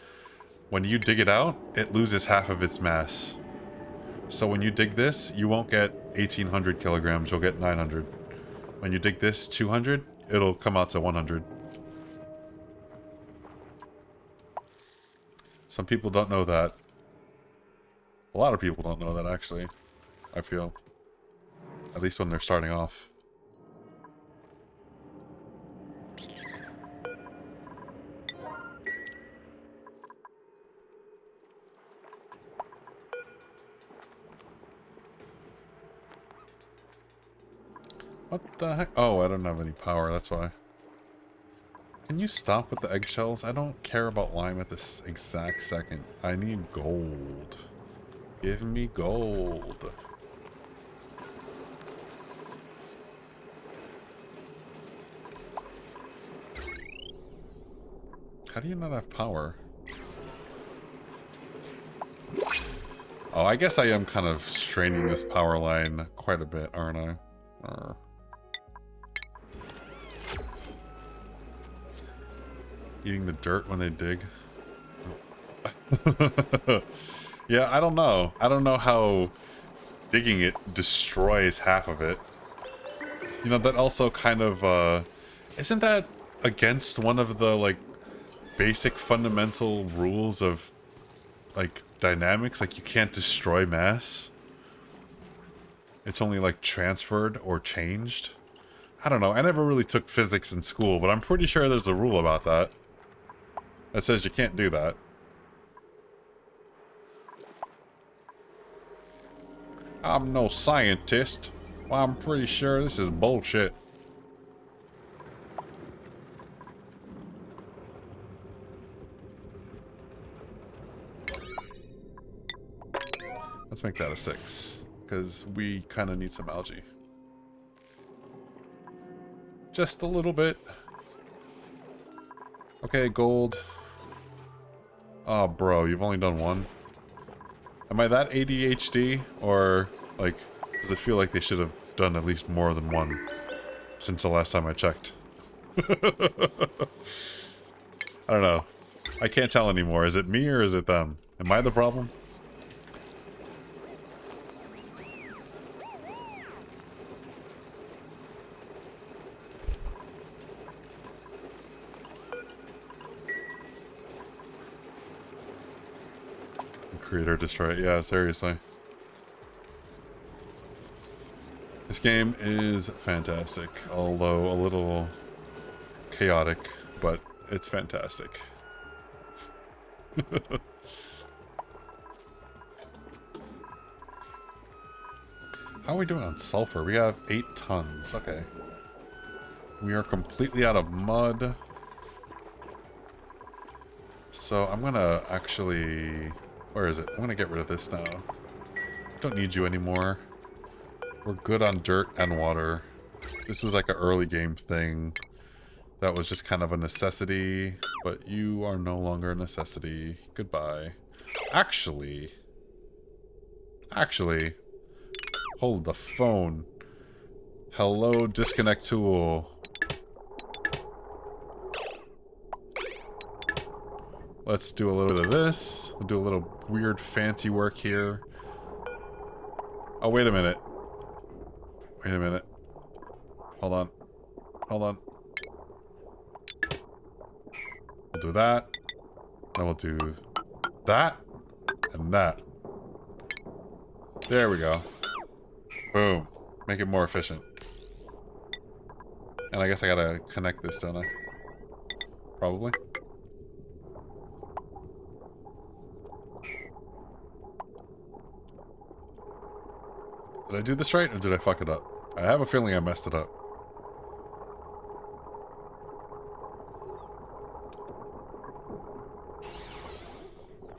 When you dig it out, it loses half of its mass. So when you dig this, you won't get 1,800 kilograms, you'll get 900. When you dig this 200, it'll come out to 100. Some people don't know that. A lot of people don't know that, actually. I feel. At least when they're starting off. What the heck? Oh, I don't have any power, that's why. Can you stop with the eggshells? I don't care about lime at this exact second. I need gold. Give me gold. How do you not have power? Oh, I guess I am kind of straining this power line quite a bit, aren't I? Eating the dirt when they dig. Yeah, I don't know. I don't know how digging it destroys half of it. You know, that also kind of, isn't that against one of the, like, basic fundamental rules of, like, dynamics? Like, you can't destroy mass. It's only, like, transferred or changed. I don't know. I never really took physics in school, but I'm pretty sure there's a rule about that. That says you can't do that. I'm no scientist. Well, I'm pretty sure this is bullshit. Let's make that a 6, because we kind of need some algae. Just a little bit. Okay, gold. Oh, bro, you've only done one? Am I that ADHD? Or, like, does it feel like they should have done at least more than one since the last time I checked? I don't know. I can't tell anymore. Is it me or is it them? Am I the problem? Create or destroy it. Yeah, seriously. This game is fantastic, although a little chaotic, but it's fantastic. How are we doing on sulfur? We have 8 tons. Okay. We are completely out of mud. So I'm gonna actually... Where is it? I'm gonna get rid of this now. Don't need you anymore. We're good on dirt and water. This was like an early game thing. That was just kind of a necessity. But you are no longer a necessity. Goodbye. Actually... Hold the phone. Hello, disconnect tool. Let's do a little bit of this. We'll do a little weird fancy work here. Oh, wait a minute. Wait a minute. Hold on. Hold on. do that. Then we'll do that. And that. There we go. Boom. Make it more efficient. And I guess I gotta connect this, don't I? Probably. Did I do this right, or did I fuck it up? I have a feeling I messed it up.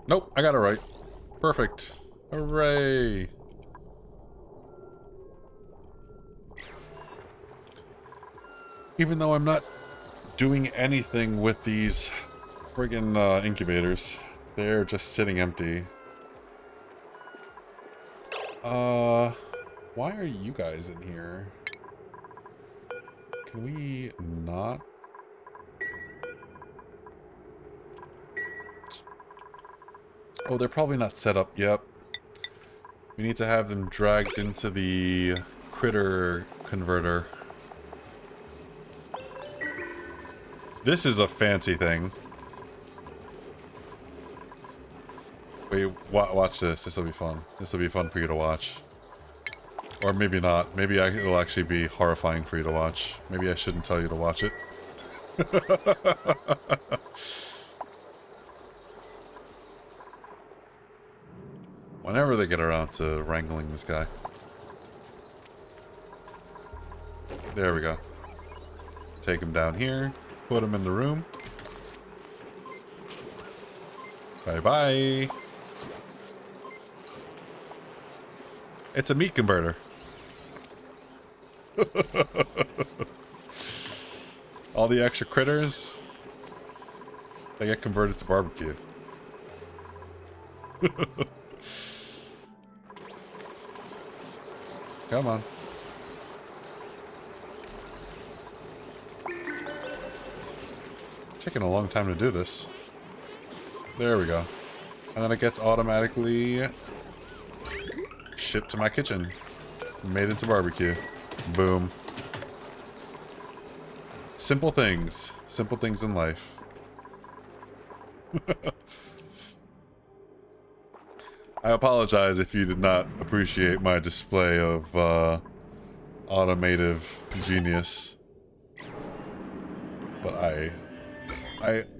Nope, I got it right. Perfect. Hooray! Even though I'm not doing anything with these friggin' incubators, they're just sitting empty. Why are you guys in here? Can we not? Oh, they're probably not set up yet. We need to have them dragged into the critter converter. This is a fancy thing. Wait, watch this. This will be fun. This will be fun for you to watch. Or maybe not. Maybe it'll actually be horrifying for you to watch. Maybe I shouldn't tell you to watch it. Whenever they get around to wrangling this guy. There we go. Take him down here. Put him in the room. Bye-bye. It's a meat converter. All the extra critters, they get converted to barbecue. Come on. Taking a long time to do this. There we go. And then it gets automatically shipped to my kitchen. Made into barbecue. Boom. Simple things. Simple things in life. I apologize if you did not appreciate my display of automative genius. But I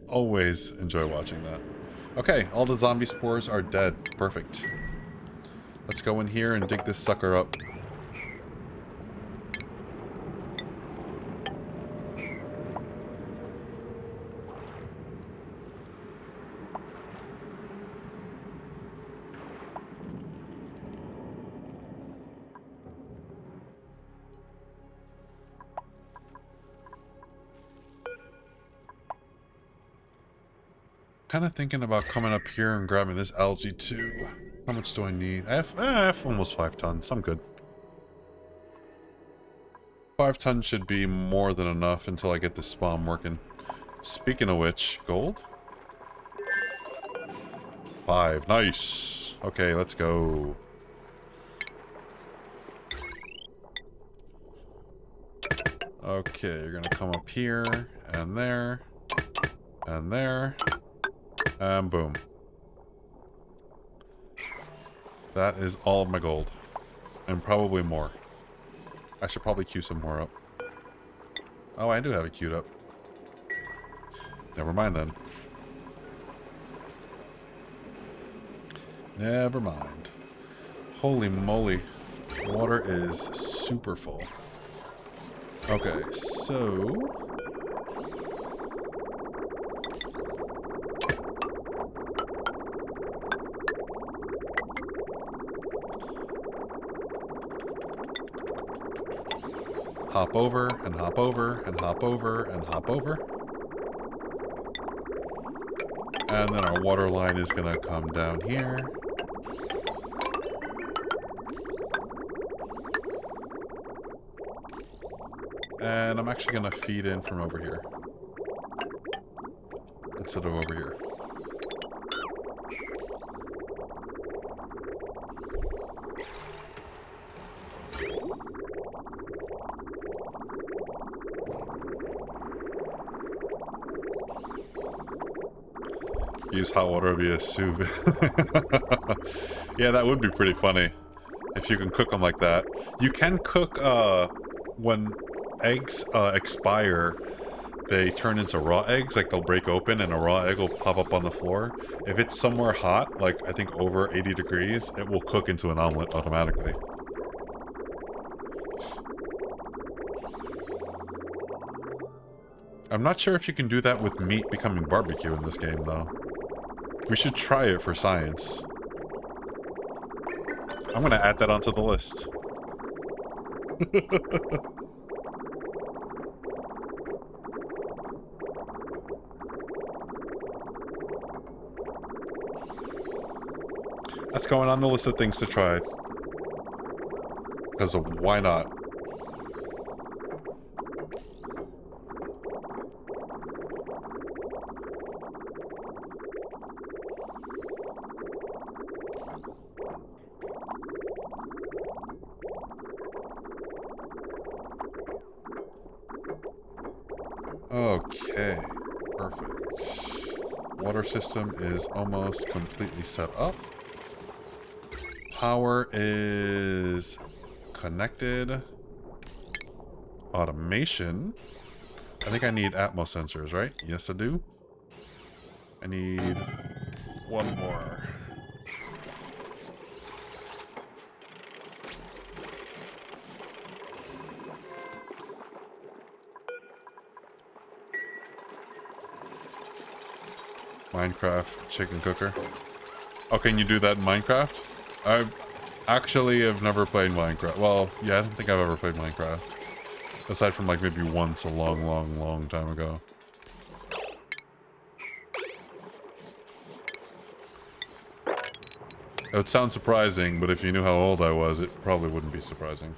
always enjoy watching that. Okay, all the zombie spores are dead. Perfect. Let's go in here and dig this sucker up. Kind of thinking about coming up here and grabbing this algae too. How much do I need? I have almost 5 tons. I'm good. 5 tons should be more than enough until I get this spawn working. Speaking of which, gold? 5. Nice. Okay, let's go. Okay, you're gonna come up here, and there, and there. And boom. That is all of my gold. And probably more. I should probably queue some more up. Oh, I do have it queued up. Never mind then. Never mind. Holy moly. Water is super full. Okay, so... hop over, and hop over, and hop over, and hop over. And then our water line is gonna come down here. And I'm actually gonna feed in from over here. Instead of over here. Use hot water to be a sous vide. Yeah, that would be pretty funny. If you can cook them like that. You can cook, when eggs expire, they turn into raw eggs. Like, they'll break open and a raw egg will pop up on the floor. If it's somewhere hot, like, I think over 80 degrees, it will cook into an omelet automatically. I'm not sure if you can do that with meat becoming barbecue in this game, though. We should try it for science. I'm gonna add that onto the list. That's going on the list of things to try. Because why not? Okay, perfect. Water system is almost completely set up. Power is connected. Automation. I think I need Atmos sensors, right? Yes, I do. I need one more. Minecraft chicken cooker. Oh, can you do that in Minecraft? I actually have never played Minecraft. Well, yeah, I don't think I've ever played Minecraft. Aside from like maybe once a long time ago. It would sound surprising, but if you knew how old I was, it probably wouldn't be surprising.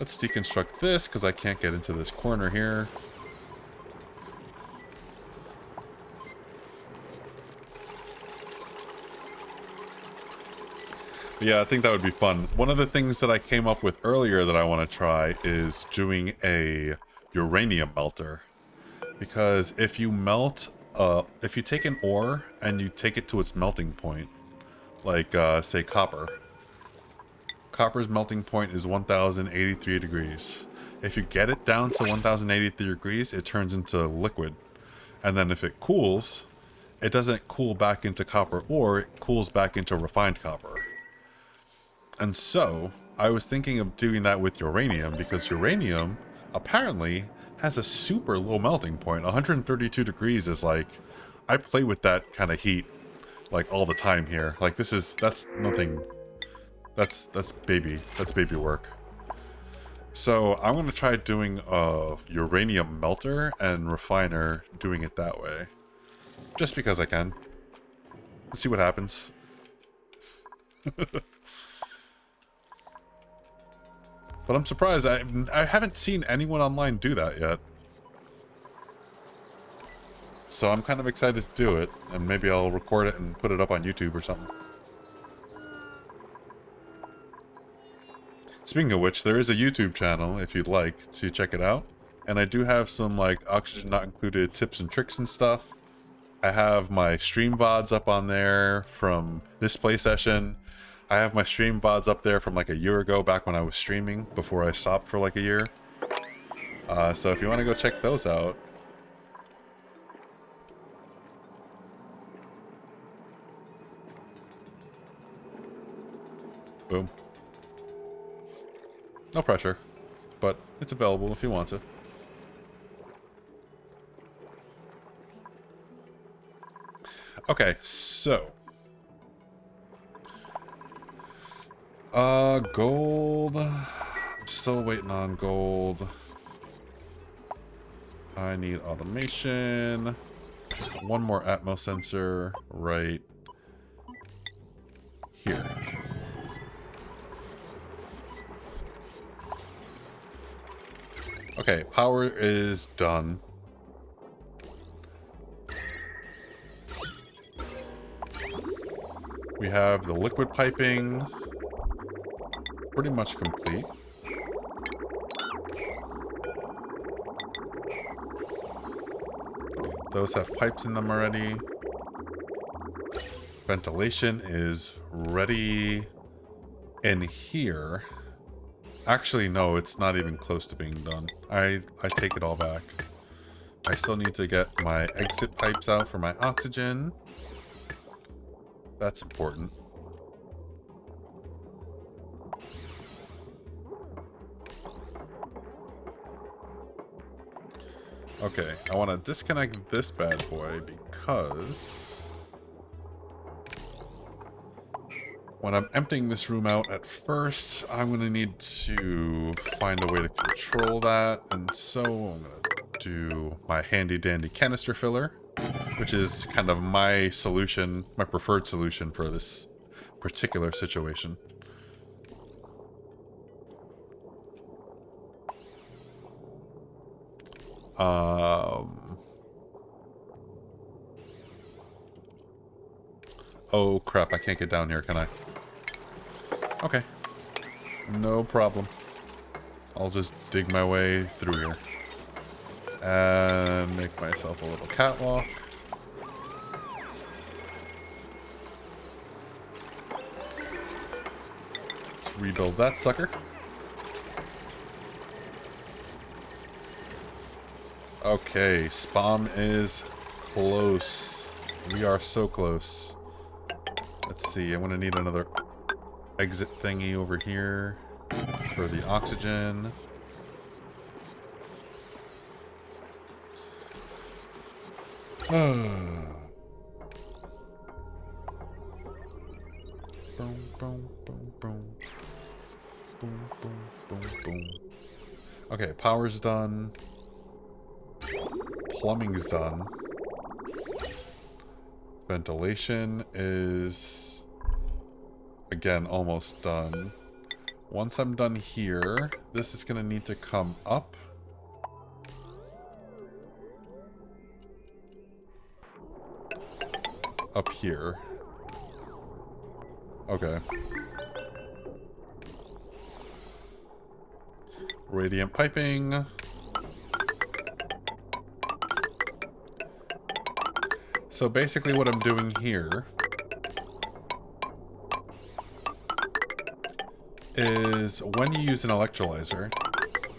Let's deconstruct this, because I can't get into this corner here. But yeah, I think that would be fun. One of the things that I came up with earlier that I want to try is doing a uranium melter. Because if you melt, if you take an ore and you take it to its melting point, like, say, copper. Copper's melting point is 1083 degrees. If you get it down to 1083 degrees, it turns into liquid. And then if it cools, it doesn't cool back into copper ore, it cools back into refined copper. And so, I was thinking of doing that with uranium, because uranium, apparently, has a super low melting point. 132 degrees is like... I play with that kind of heat, like, all the time here. Like, that's nothing... That's baby work. So, I'm gonna try doing a uranium melter and refiner, doing it that way. Just because I can. Let's see what happens. But I'm surprised, I haven't seen anyone online do that yet. So I'm kind of excited to do it, and maybe I'll record it and put it up on YouTube or something. Speaking of which, there is a YouTube channel, if you'd like to check it out. And I do have some, like, oxygen not included tips and tricks and stuff. I have my stream VODs up on there from this play session. I have my stream VODs up there from like a year ago, back when I was streaming, before I stopped for like a year. So if you want to go check those out. Boom. No pressure, but it's available if you want to. Okay, so... gold. I'm still waiting on gold. I need automation. One more Atmos sensor right here. Okay, power is done. We have the liquid piping pretty much complete. Those have pipes in them already. Ventilation is ready in here. Actually, no, it's not even close to being done. I take it all back. I still need to get my exit pipes out for my oxygen. That's important. Okay, I want to disconnect this bad boy because when I'm emptying this room out at first, I'm going to need to find a way to control that. And so I'm going to do my handy dandy canister filler, which is kind of my solution, my preferred solution for this particular situation. Oh crap, I can't get down here, can I? Okay. No problem. I'll just dig my way through here. And make myself a little catwalk. Let's rebuild that sucker. Okay, spawn is close. We are so close. Let's see, I'm gonna need another exit thingy over here for the oxygen. Boom, boom, boom, boom. Boom, boom, boom, boom. Okay, power's done. Plumbing's done. Ventilation is, again, almost done. Once I'm done here, this is going to need to come up. Up here. Okay. Radiant piping. So basically what I'm doing here is when you use an electrolyzer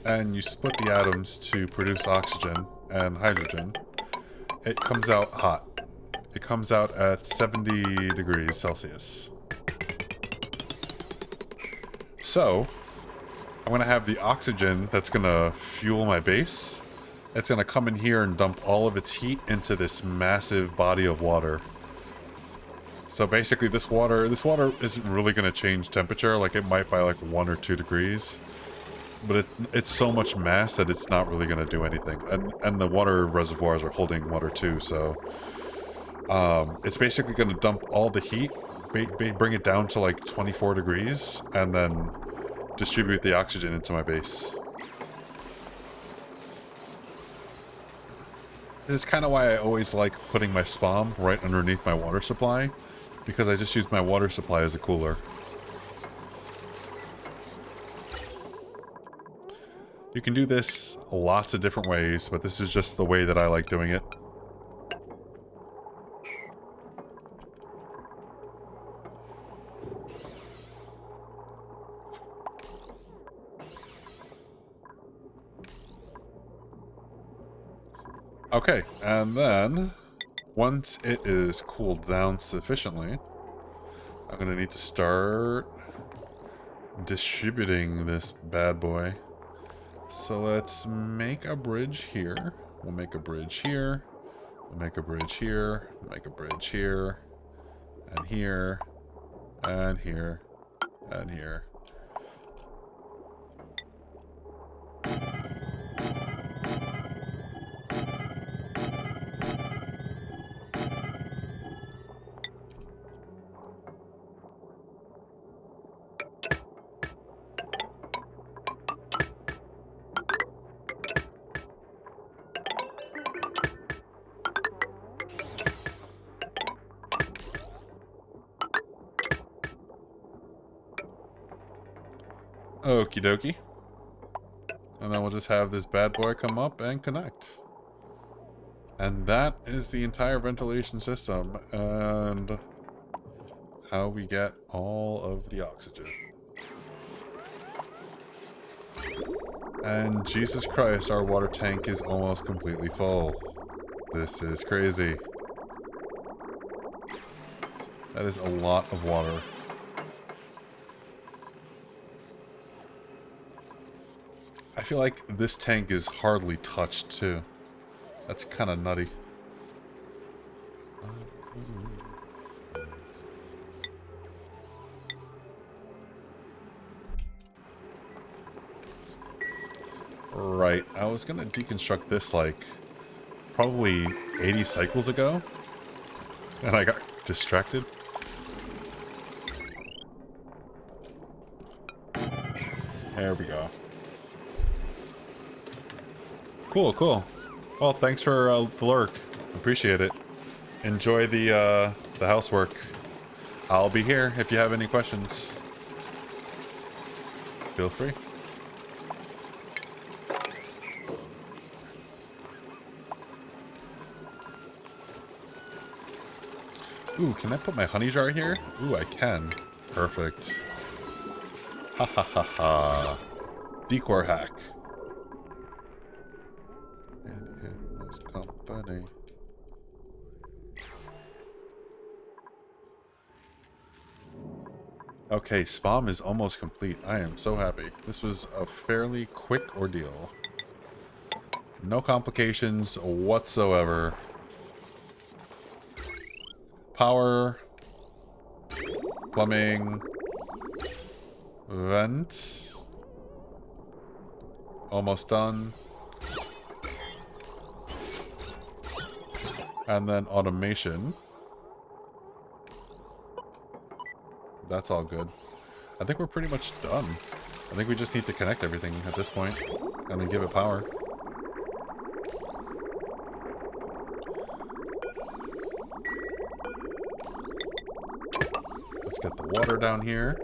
and you split the atoms to produce oxygen and hydrogen, it comes out hot. It comes out at 70 degrees Celsius. So I'm going to have the oxygen that's going to fuel my base. It's going to come in here and dump all of its heat into this massive body of water. So basically this water isn't really going to change temperature. Like, it might by like 1 or 2 degrees. But it's so much mass that it's not really going to do anything. And the water reservoirs are holding water too, so... it's basically going to dump all the heat, bring it down to like 24 degrees, and then distribute the oxygen into my base. This is kind of why I always like putting my spawn right underneath my water supply, because I just use my water supply as a cooler. You can do this lots of different ways, but this is just the way that I like doing it. Okay, and then once it is cooled down sufficiently, I'm gonna need to start distributing this bad boy. So let's make a bridge here. We'll make a bridge here. We'll make a bridge here. We'll make a bridge here. And here. And here. And here. Okie dokie. And then we'll just have this bad boy come up and connect. And that is the entire ventilation system and how we get all of the oxygen. And Jesus Christ, our water tank is almost completely full. This is crazy. That is a lot of water. I feel like this tank is hardly touched too. That's kind of nutty. Right, I was gonna deconstruct this like probably 80 cycles ago, and I got distracted. There we go. Cool, cool. Well, thanks for the lurk. Appreciate it. Enjoy the housework. I'll be here if you have any questions. Feel free. Ooh, can I put my honey jar here? Ooh, I can. Perfect. Ha ha ha ha. Decor hack. And it was company. Okay, SPOM is almost complete. I am so happy. This was a fairly quick ordeal. No complications whatsoever. Power. Plumbing. Vents. Almost done. And then automation. That's all good. I think we're pretty much done. I think we just need to connect everything at this point. And then give it power. Let's get the water down here.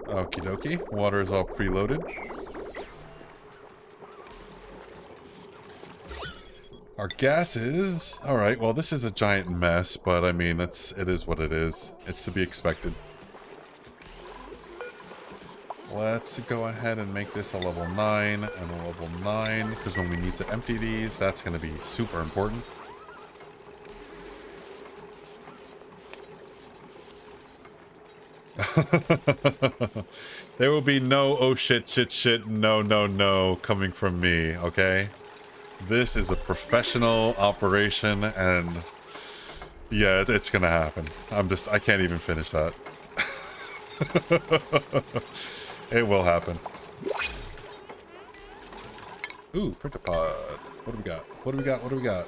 Okie dokie. Water is all preloaded. Our gas is... Alright, well this is a giant mess, but I mean, it is what it is. It's to be expected. Let's go ahead and make this a level 9 and a level 9, because when we need to empty these, that's going to be super important. There will be no oh shit, shit, shit, no, no, no coming from me, okay? This is a professional operation, and yeah, it's gonna happen. I can't even finish that. It will happen. Ooh, printer pod. What do we got? What do we got? What do we got?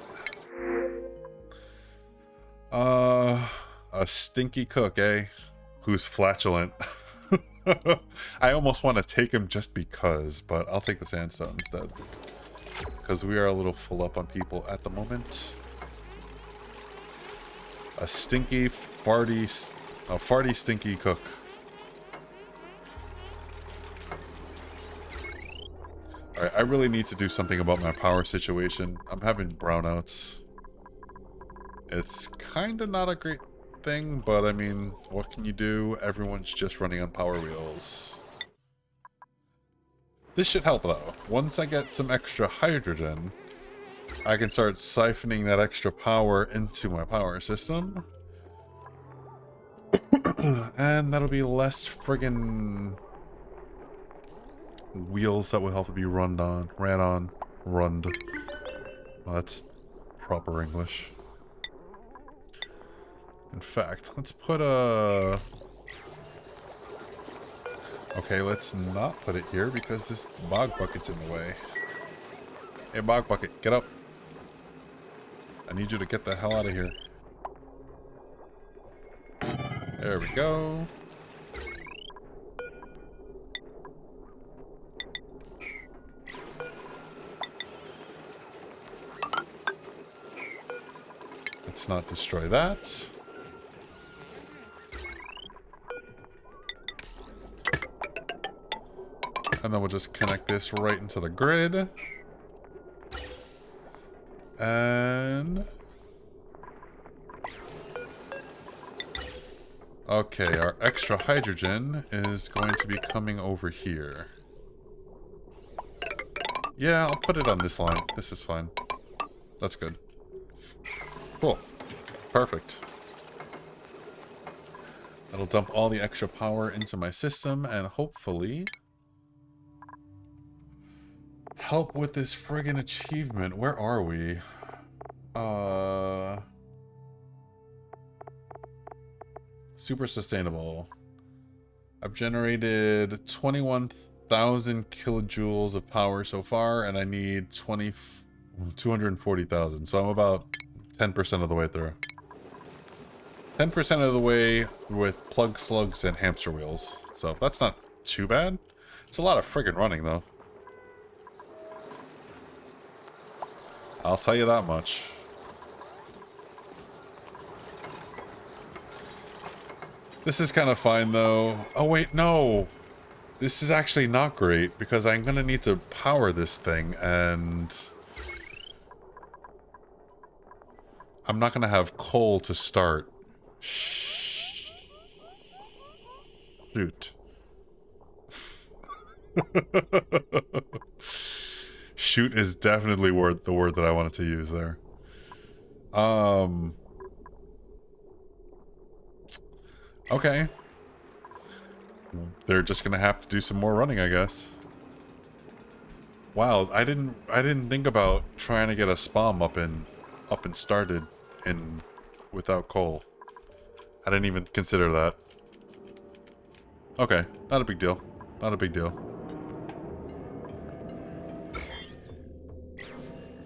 A stinky cook, eh? Who's flatulent. I almost want to take him just because, but I'll take the sandstone instead. Because we are a little full up on people at the moment. A stinky, farty, stinky cook. Alright, I really need to do something about my power situation. I'm having brownouts. It's kinda not a great thing, but I mean, what can you do? Everyone's just running on power wheels. This should help though. Once I get some extra hydrogen, I can start siphoning that extra power into my power system. And that'll be less friggin' wheels that will have to be ran on. Well, that's proper English. In fact, let's put a... Okay, let's not put it here because this bog bucket's in the way. Hey, bog bucket, get up. I need you to get the hell out of here. There we go. Let's not destroy that. And then we'll just connect this right into the grid. And... okay, our extra hydrogen is going to be coming over here. Yeah, I'll put it on this line. This is fine. That's good. Cool. Perfect. That'll dump all the extra power into my system and hopefully help with this friggin' achievement. Where are we? Super sustainable. I've generated 21,000 kilojoules of power so far, and I need 240,000. So I'm about 10% of the way through. 10% of the way with plug slugs and hamster wheels. So that's not too bad. It's a lot of friggin' running, though. I'll tell you that much. This is kind of fine, though. Oh, wait, no. This is actually not great, because I'm going to need to power this thing, and... I'm not going to have coal to start. Shoot. Shoot is definitely the word that I wanted to use there. Okay. They're just gonna have to do some more running, I guess. Wow, I didn't think about trying to get a spam up and started without coal. I didn't even consider that. Okay, not a big deal. Not a big deal.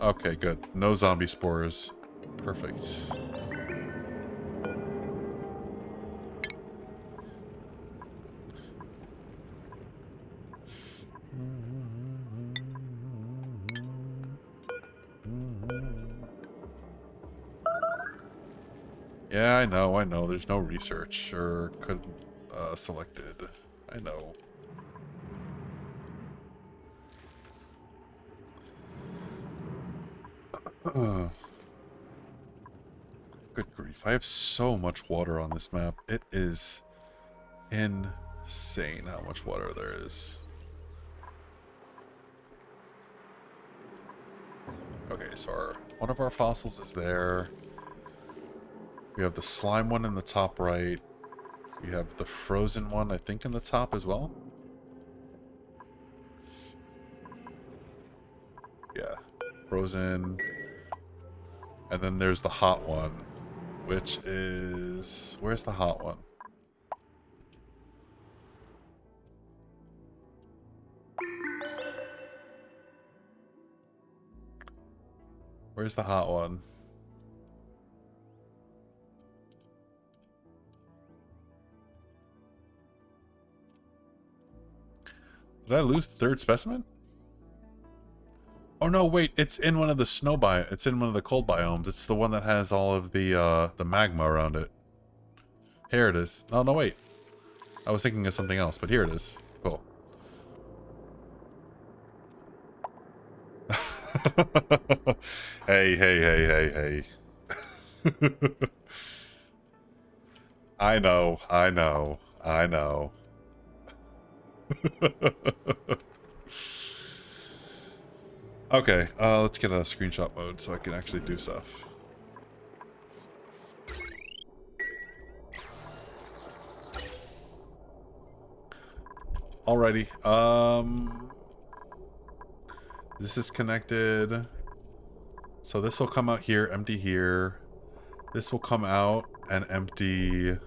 Okay, good. No zombie spores. Perfect. Yeah, I know. There's no research or couldn't selected. I know. Good grief. I have so much water on this map. It is insane how much water there is. Okay, so one of our fossils is there. We have the slime one in the top right. We have the frozen one, I think, in the top as well. Yeah, frozen. And then there's the hot one, which is... where's the hot one? Where's the hot one? Did I lose the third specimen? Oh no, wait, it's in one of the snow biomes. It's in one of the cold biomes. It's the one that has all of the magma around it. Here it is. Oh no, wait. I was thinking of something else, but here it is. Cool. Hey. I know. Okay, let's get a screenshot mode so I can actually do stuff. Alrighty, this is connected. So this will come out here, empty here. This will come out and empty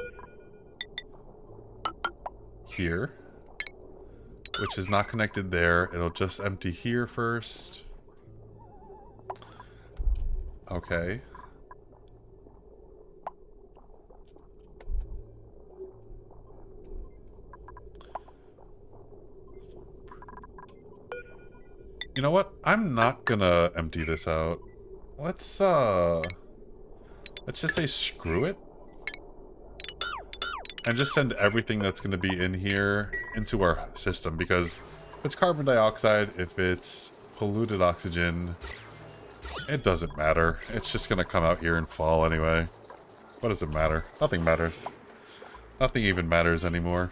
here, which is not connected there. It'll just empty here first. Okay. You know what? I'm not gonna empty this out. Let's just say screw it. And just send everything that's gonna be in here into our system, because If it's carbon dioxide, if it's polluted oxygen, it doesn't matter. It's just gonna come out here and fall anyway. What does it matter? Nothing matters. Nothing even matters anymore.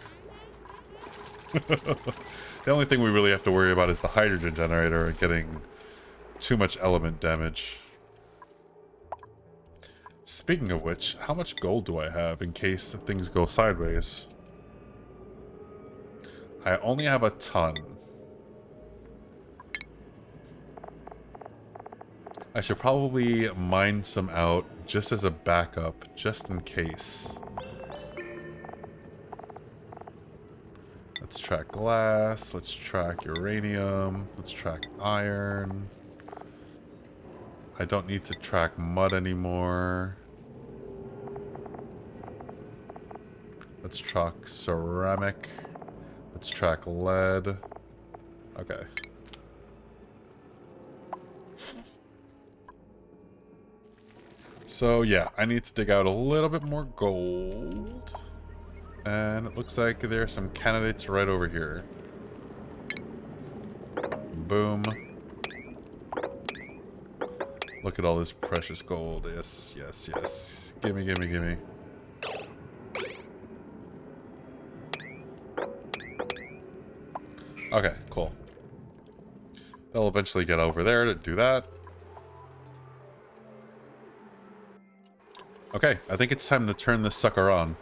The only thing we really have to worry about is the hydrogen generator getting too much element damage. Speaking of which, how much gold do I have in case things go sideways? I only have a ton. I should probably mine some out just as a backup, just in case. Let's track glass, let's track uranium, let's track iron. I don't need to track mud anymore. Let's track ceramic. Let's track lead. Okay. So yeah, I need to dig out a little bit more gold. And it looks like there are some candidates right over here. Boom. Look at all this precious gold. Yes, yes, yes. Gimme, gimme, gimme. Okay, cool. They'll eventually get over there to do that. Okay, I think it's time to turn this sucker on.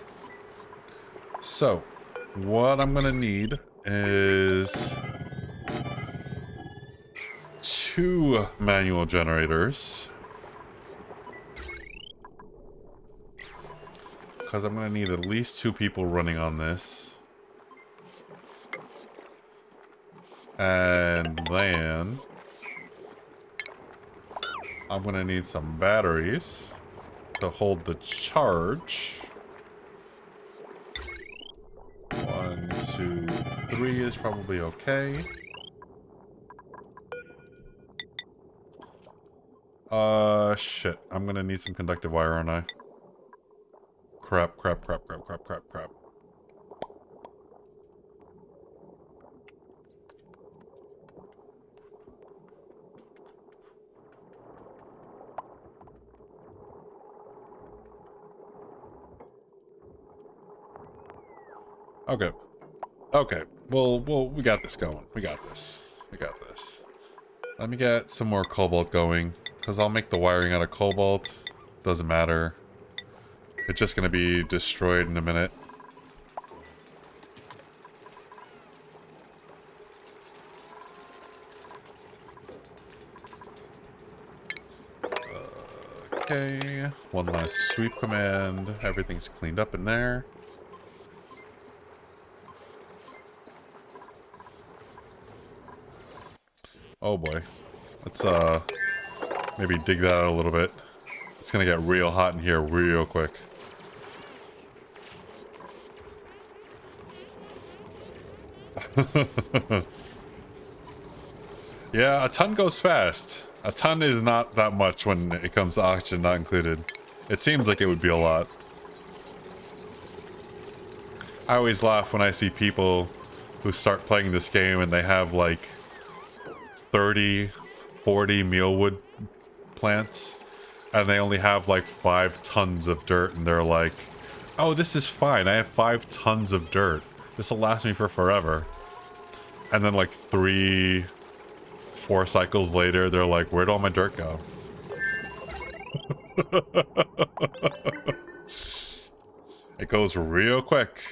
So, what I'm gonna need is 2 manual generators. Because I'm gonna need at least 2 people running on this. And then I'm gonna need some batteries to hold the charge. 1, 2, 3 is probably okay. Shit. I'm gonna need some conductive wire, aren't I? Crap, crap, crap, crap, crap, crap, crap. Okay. Okay. Well, we got this going. We got this. We got this. Let me get some more cobalt going, because I'll make the wiring out of cobalt. Doesn't matter. It's just going to be destroyed in a minute. Okay. One last sweep command. Everything's cleaned up in there. Oh boy. Let's maybe dig that out a little bit. It's gonna get real hot in here real quick. Yeah, a ton goes fast. A ton is not that much when it comes to oxygen not included. It seems like it would be a lot. I always laugh when I see people who start playing this game and they have like 30, 40 mealwood plants and they only have like 5 tons of dirt and they're like, oh, this is fine. I have 5 tons of dirt. This will last me for forever. And then like 3, 4 cycles later, they're like, where'd all my dirt go? It goes real quick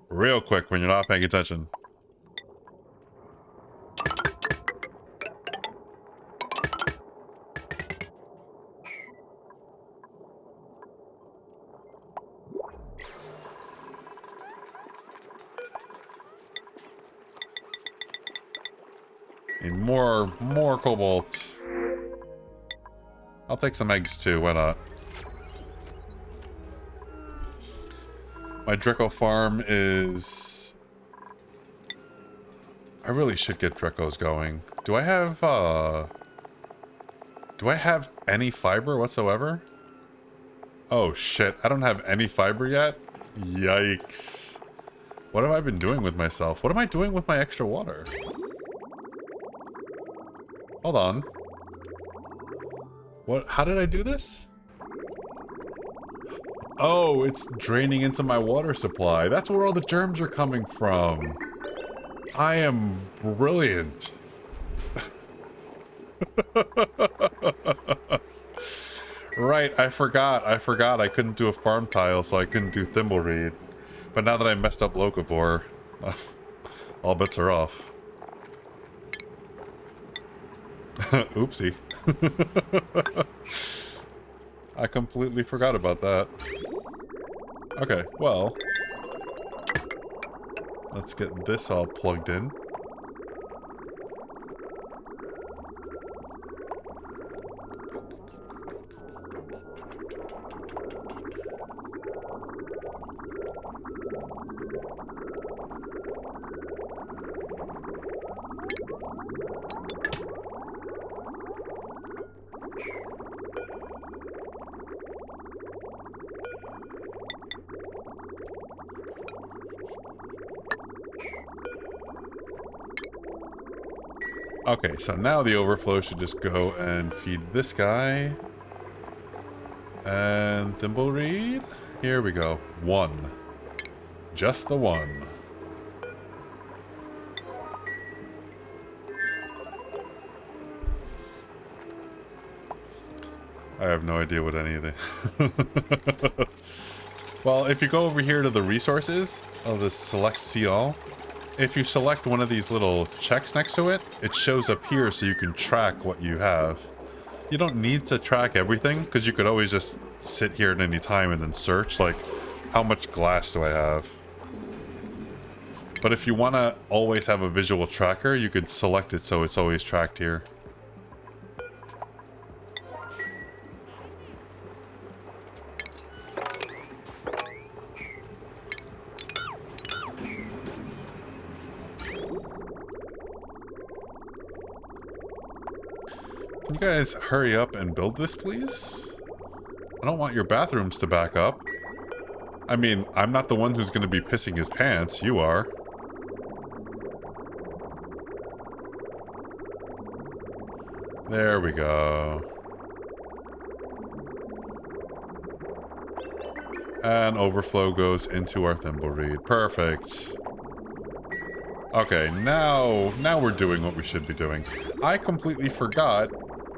when you're not paying attention. Need more cobalt. I'll take some eggs too, why not? My Draco farm is... I really should get Dracos going. Do I have any fiber whatsoever? Oh shit, I don't have any fiber yet? Yikes. What have I been doing with myself? What am I doing with my extra water? Hold on. What? How did I do this? Oh, it's draining into my water supply. That's where all the germs are coming from. I am brilliant. Right, I forgot I couldn't do a farm tile, so I couldn't do Thimbleweed. But now that I messed up Locavore, all bets are off. Oopsie. I completely forgot about that. Okay, well, let's get this all plugged in. Okay, so now the overflow should just go and feed this guy. And Thimbleweed. Here we go. One. Just the one. I have no idea what any of the... Well, if you go over here to the resources of the select see all, if you select one of these little checks next to it, it shows up here so you can track what you have. You don't need to track everything, because you could always just sit here at any time and then search, like, how much glass do I have? But if you want to always have a visual tracker, you could select it so it's always tracked here. Can you guys hurry up and build this, please? I don't want your bathrooms to back up. I mean, I'm not the one who's going to be pissing his pants. You are. There we go. And overflow goes into our Thimbleweed. Perfect. Okay, now we're doing what we should be doing. I completely forgot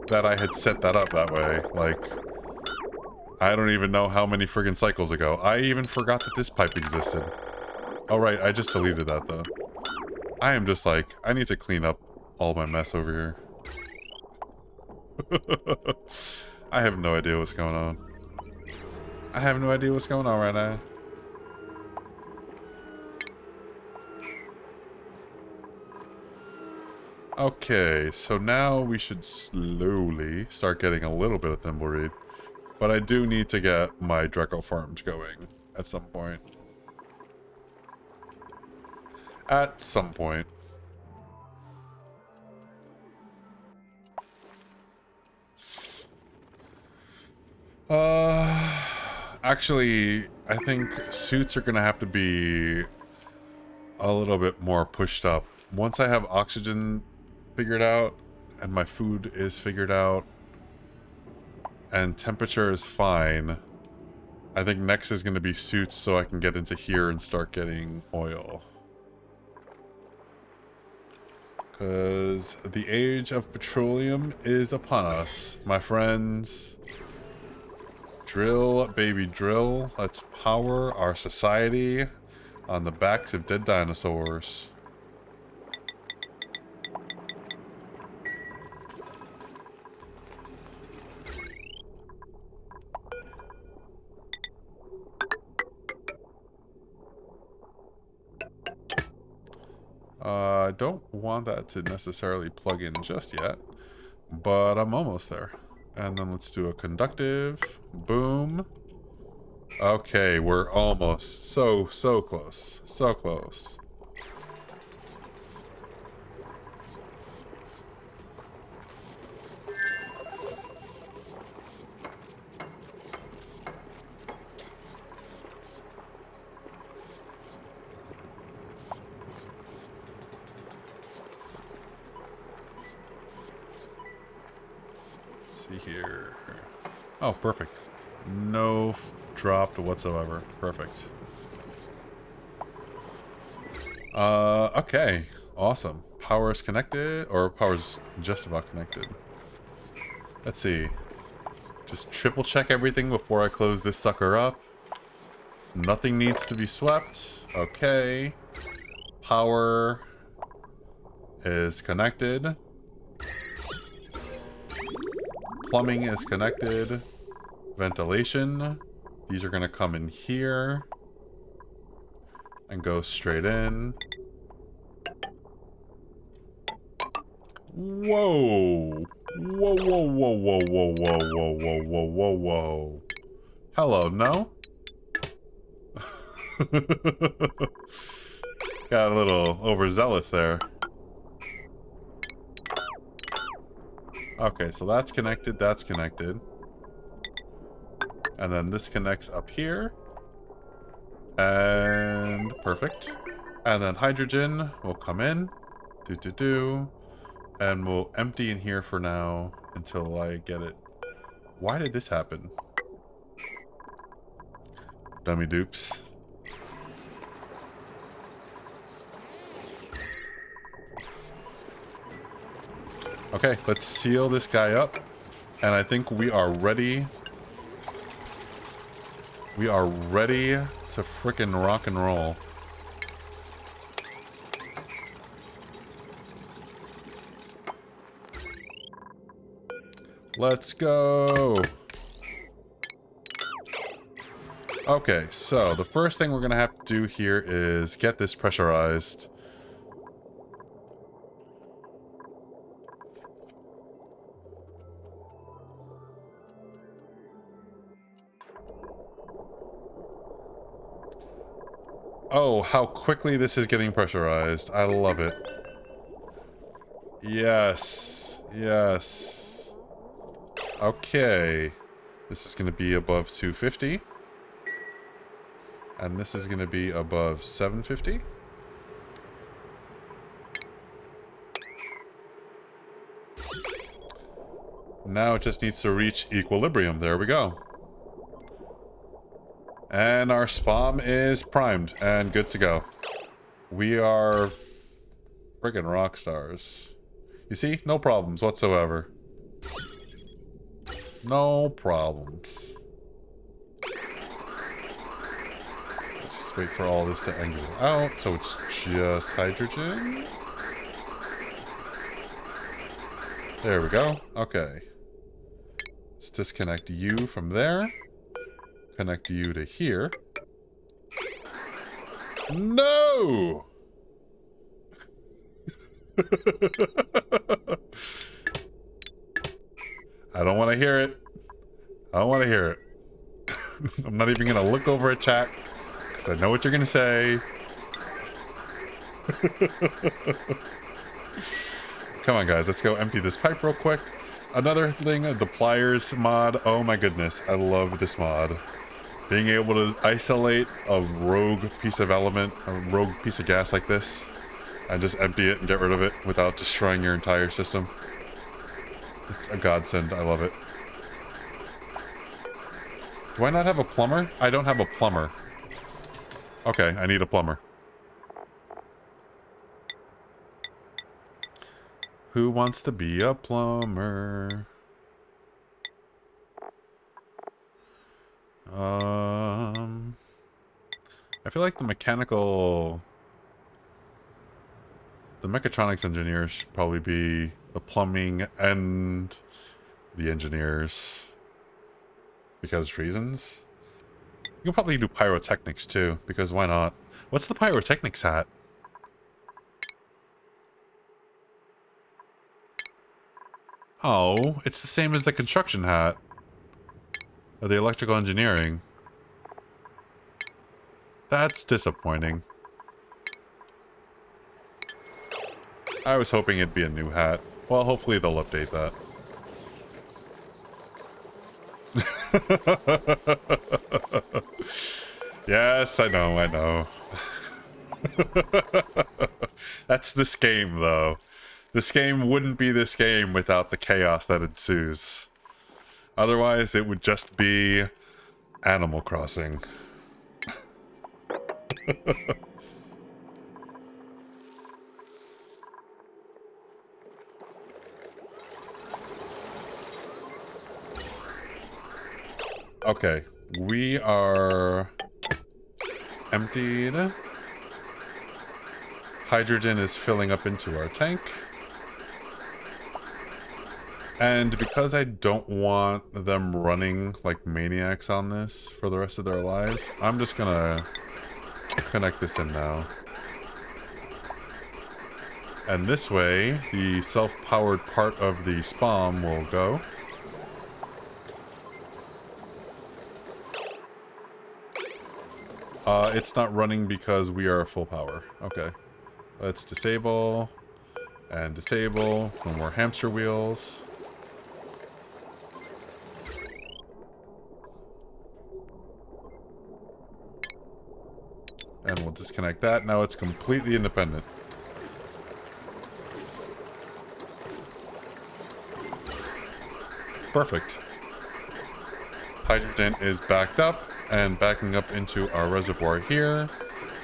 that I had set that up that way. Like, I don't even know how many friggin' cycles ago. I even forgot that this pipe existed. Oh right, I just deleted that though. I am just like, I need to clean up all my mess over here. I have no idea what's going on. I have no idea what's going on right now. Okay, so now we should slowly start getting a little bit of Thimbleweed. But I do need to get my Draco farms going at some point. At some point. Actually, I think suits are gonna have to be a little bit more pushed up. Once I have oxygen figured out, and my food is figured out, and temperature is fine, I think next is gonna be suits so I can get into here and start getting oil. Because the age of petroleum is upon us, my friends. Drill, baby, drill. Let's power our society on the backs of dead dinosaurs. I don't want that to necessarily plug in just yet, but I'm almost there. And then let's do a conductive. Boom. Okay, we're almost so close. So close. Let's see here. Oh, perfect. No dropped whatsoever. Perfect. Okay. Awesome. Power is connected, or power's just about connected. Let's see. Just triple check everything before I close this sucker up. Nothing needs to be swept. Okay. Power is connected. Plumbing is connected. Ventilation. These are going to come in here. And go straight in. Whoa. Whoa, whoa, whoa, whoa, whoa, whoa, whoa, whoa, whoa, whoa, whoa. Hello, no? Got a little overzealous there. Okay, so that's connected, that's connected. And then this connects up here. And perfect. And then hydrogen will come in. And we'll empty in here for now until I get it. Why did this happen? Dummy dupes. Okay, let's seal this guy up. And I think we are ready. We are ready to frickin' rock and roll. Let's go. Okay, so the first thing we're gonna have to do here is get this pressurized. Oh, how quickly this is getting pressurized. I love it. Yes. Yes. Okay. This is going to be above 250. And this is going to be above 750. Now it just needs to reach equilibrium. There we go. And our spam is primed and good to go. We are friggin' rock stars. You see? No problems whatsoever. No problems. Let's just wait for all this to exit out. So it's just hydrogen. There we go. Okay. Let's disconnect you from there. Connect you to here. No! I don't want to hear it. I don't want to hear it. I'm not even going to look over at chat because I know what you're going to say. Come on, guys. Let's go empty this pipe real quick. Another thing, the pliers mod. Oh my goodness. I love this mod. Being able to isolate a rogue piece of element, a rogue piece of gas like this, and just empty it and get rid of it without destroying your entire system. It's a godsend. I love it. Do I not have a plumber? I don't have a plumber. Okay, I need a plumber. Who wants to be a plumber? I feel like the mechatronics engineers should probably be the plumbing and the engineers. Because reasons. You can probably do pyrotechnics too, because why not? What's the pyrotechnics hat? Oh, it's the same as the construction hat. Or the electrical engineering. That's disappointing. I was hoping it'd be a new hat. Well, hopefully they'll update that. Yes, I know, I know. That's this game, though. This game wouldn't be this game without the chaos that ensues. Otherwise, it would just be Animal Crossing. Okay, we are emptied. Hydrogen is filling up into our tank. And because I don't want them running like maniacs on this for the rest of their lives, I'm just gonna connect this in now. And this way, the self-powered part of the spawn will go. It's not running because we are full power. Okay. Let's disable and disable. No more hamster wheels. And we'll disconnect that. Now it's completely independent. Perfect. Hydrogen is backed up and backing up into our reservoir here.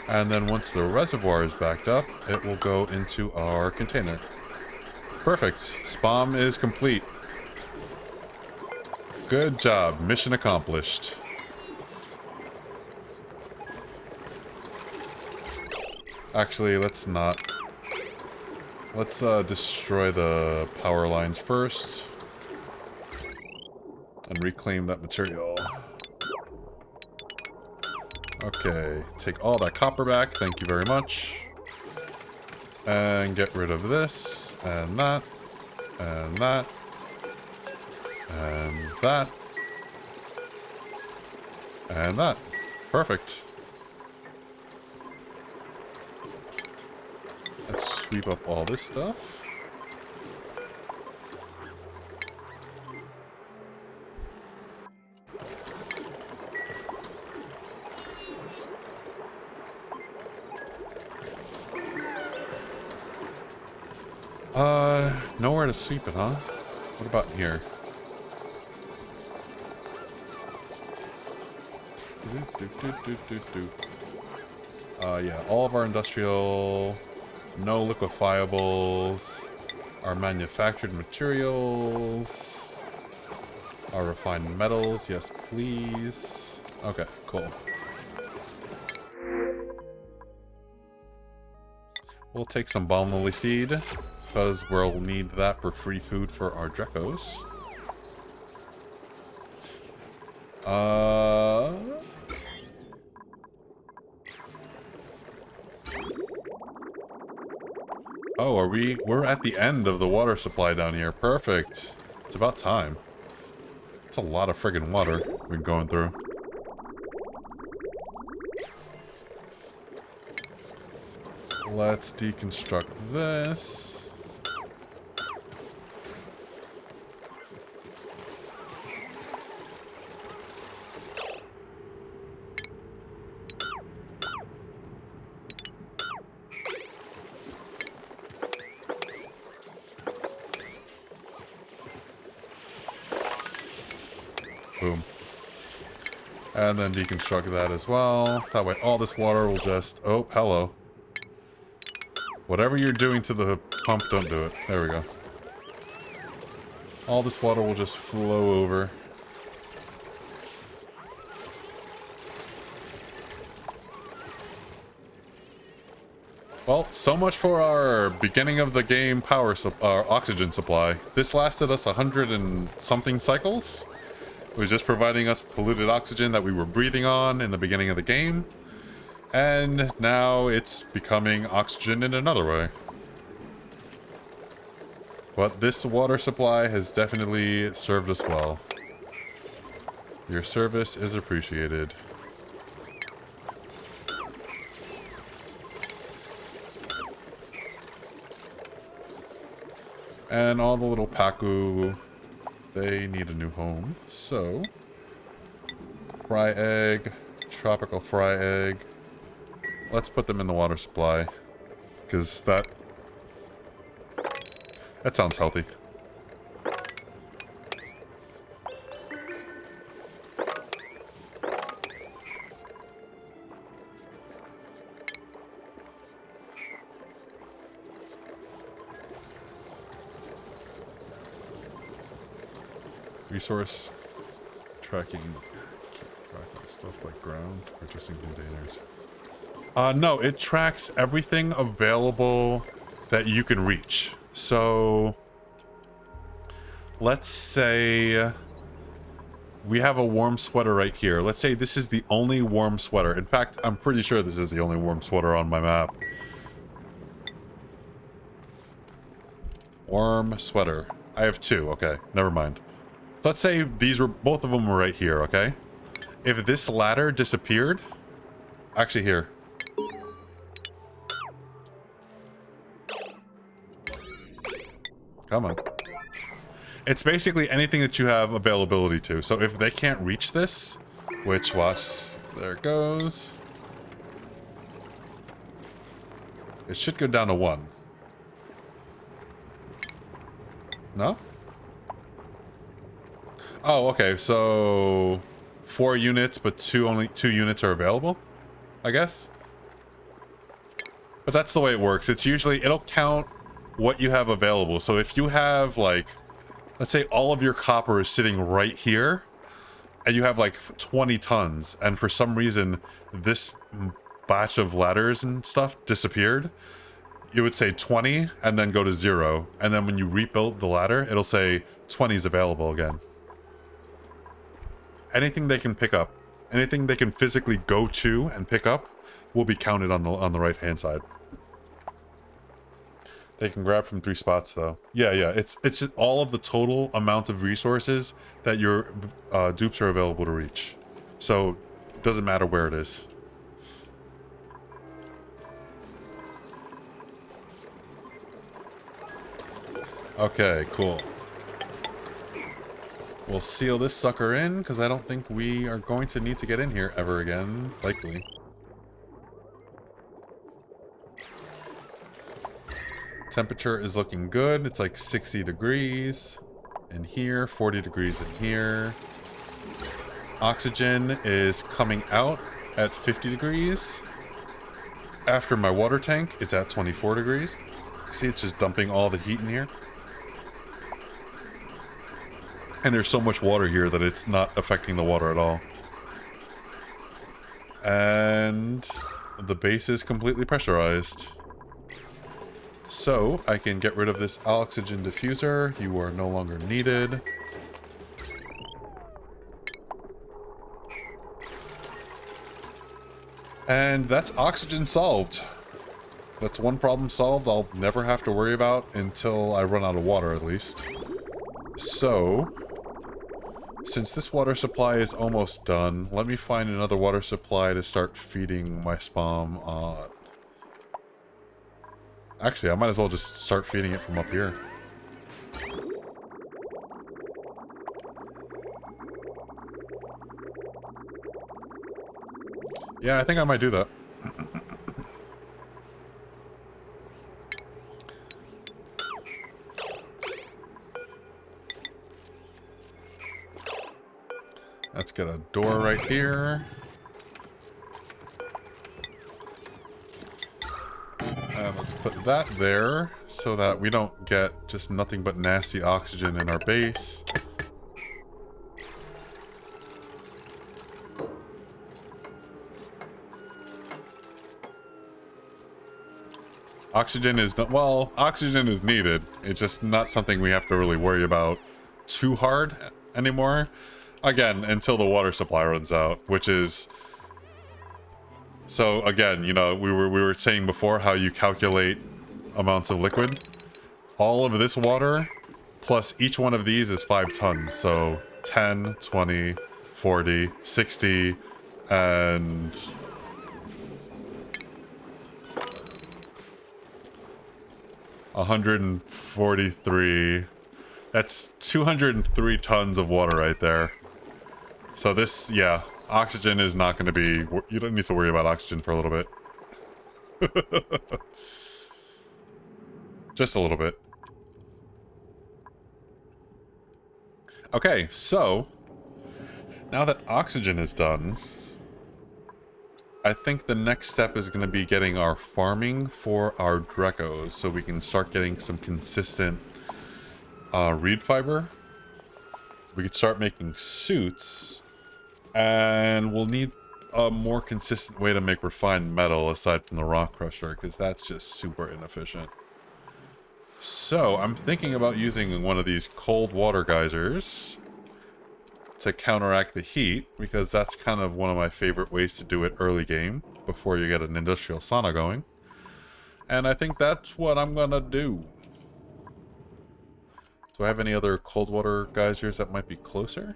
And then once the reservoir is backed up, it will go into our container. Perfect. Spam is complete. Good job. Mission accomplished. Actually, let's not. Let's destroy the power lines first. And reclaim that material. Okay, take all that copper back, thank you very much. And get rid of this, and that, and that, and that, and that. Perfect. Let's sweep up all this stuff. Nowhere to sweep it, huh? What about here? Yeah, all of our industrial, no liquefiables, our manufactured materials, our refined metals, yes please. Okay, cool. We'll take some balm lily seed, because we'll need that for free food for our Drekos. Oh, we're at the end of the water supply down here. Perfect. It's about time. It's a lot of friggin' water we're going through. Let's deconstruct this. Boom. And then deconstruct that as well. That way all this water will just... Oh, hello. Whatever you're doing to the pump, don't do it. There we go. All this water will just flow over. Well, so much for our beginning of the game power oxygen supply. This lasted us 100 and something cycles. It was just providing us polluted oxygen that we were breathing on in the beginning of the game. And now it's becoming oxygen in another way. But this water supply has definitely served us well. Your service is appreciated. And all the little Pacu, they need a new home. So, fry egg, tropical fry egg. Let's put them in the water supply. Because that sounds healthy. Resource tracking. Keep tracking stuff like ground, purchasing containers. No, it tracks everything available that you can reach. So, let's say we have a warm sweater right here. Let's say this is the only warm sweater. In fact, I'm pretty sure this is the only warm sweater on my map. Warm sweater. I have two. Okay, never mind. So let's say both of them were right here, okay? If this ladder disappeared... Actually, here. Come on. It's basically anything that you have availability to. So if they can't reach this, which, watch, there it goes. It should go down to 1. No? Oh, okay, so 4 units, but only 2 units are available, I guess? But that's the way it works. It's usually, it'll count what you have available. So if you have, like, let's say all of your copper is sitting right here, and you have like 20 tons, and for some reason this batch of ladders and stuff disappeared, you would say 20 and then go to 0. And then when you rebuild the ladder, it'll say 20 is available again. Anything they can pick up, anything they can physically go to and pick up will be counted on the right-hand side. They can grab from 3 spots, though. Yeah, it's just all of the total amount of resources that your dupes are available to reach. So, it doesn't matter where it is. Okay, cool. We'll seal this sucker in, because I don't think we are going to need to get in here ever again, likely. Temperature is looking good. It's like 60 degrees in here, 40 degrees in here. Oxygen is coming out at 50 degrees. After my water tank, it's at 24 degrees. See, it's just dumping all the heat in here. And there's so much water here that it's not affecting the water at all. And the base is completely pressurized. So, I can get rid of this oxygen diffuser. You are no longer needed. And that's oxygen solved. That's one problem solved I'll never have to worry about until I run out of water, at least. So, since this water supply is almost done, let me find another water supply to start feeding my spam on. Actually, I might as well just start feeding it from up here. Yeah, I think I might do that. Let's get a door right here. Let's put that there so that we don't get just nothing but nasty oxygen in our base. Oxygen is not, well, oxygen is needed. It's just not something we have to really worry about too hard anymore. Again, until the water supply runs out, which is... So again, you know, we were saying before how you calculate amounts of liquid. All of this water plus each one of these is 5 tons. So 10, 20, 40, 60, and 143. That's 203 tons of water right there. So this, yeah, oxygen is not going to be... You don't need to worry about oxygen for a little bit. Just a little bit. Okay, so... Now that oxygen is done... I think the next step is going to be getting our farming for our Drecos, so we can start getting some consistent reed fiber. we could start making suits, and we'll need a more consistent way to make refined metal aside from the rock crusher, because that's just super inefficient. So I'm thinking about using one of these cold water geysers to counteract the heat, because that's kind of one of my favorite ways to do it early game before you get an industrial sauna going. And I think that's what I'm gonna do. Do I have any other cold water geysers that might be closer?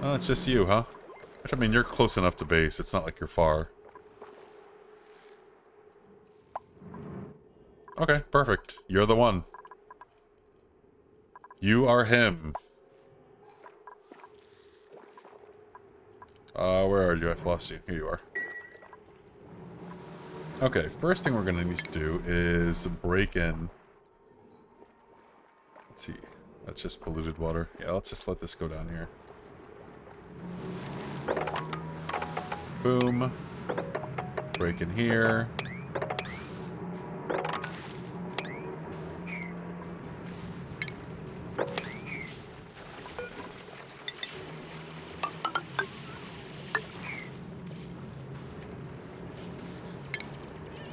Oh, it's just you, huh? Which, I mean, you're close enough to base. It's not like you're far. Okay, perfect. You're the one. You are him. Where are you? I've lost you. Here you are. Okay, first thing we're going to need to do is break in. Let's see. That's just polluted water. Yeah, let's just let this go down here. Boom. Break in here.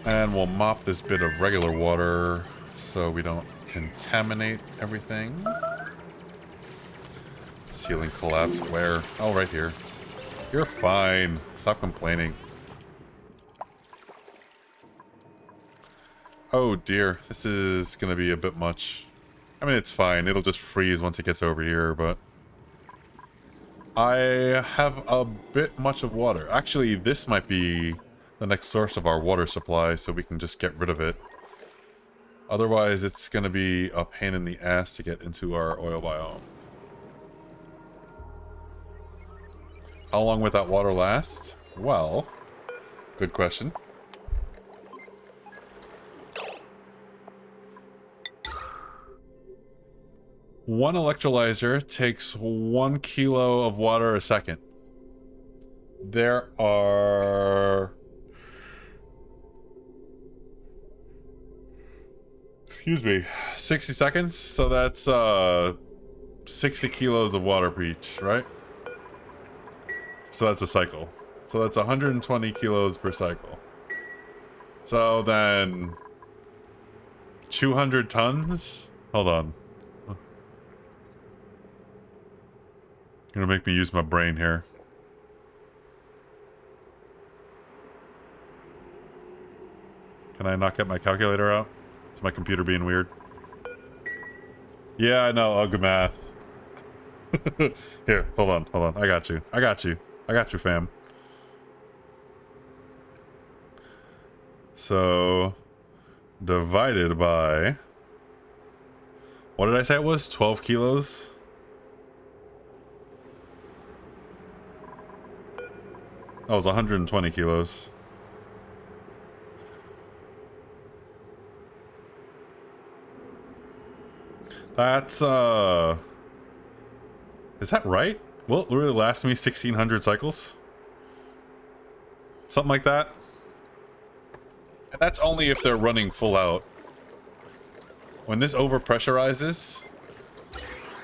And we'll mop this bit of regular water so we don't contaminate everything. Ceiling collapse. Where? Oh, right here. You're fine. Stop complaining. Oh dear. This is going to be a bit much. I mean, it's fine. It'll just freeze once it gets over here, but... I have a bit much of water. Actually, this might be the next source of our water supply, so we can just get rid of it. Otherwise, it's going to be a pain in the ass to get into our oil biome. How long would that water last? Well, good question. One electrolyzer takes 1 kilo of water a second. There are... Excuse me, 60 seconds? So that's 60 kilos of water per each, right? So that's a cycle. So that's 120 kilos per cycle. So then 200 tons? Hold on. You're gonna make me use my brain here. Can I not get my calculator out? Is my computer being weird? Yeah, I know. Oh, good math. Here, hold on, hold on. I got you. I got you. I got you, fam. So, divided by... What did I say it was? 12 kilos? Oh, it was 120 kilos. That's, is that right? Will it really last me 1,600 cycles? Something like that? And that's only if they're running full out. When this overpressurizes,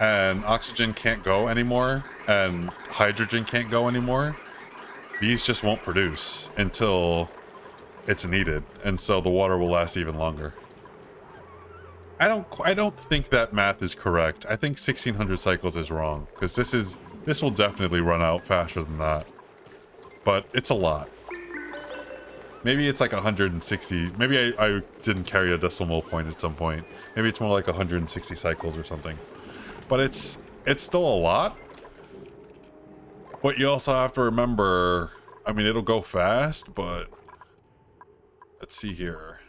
and oxygen can't go anymore, and hydrogen can't go anymore, these just won't produce until it's needed, and so the water will last even longer. I don't think that math is correct. I think 1,600 cycles is wrong, because this will definitely run out faster than that. But it's a lot. Maybe it's like 160. Maybe I didn't carry a decimal point at some point. Maybe it's more like 160 cycles or something. But it's still a lot. But you also have to remember, I mean, it'll go fast, but let's see here.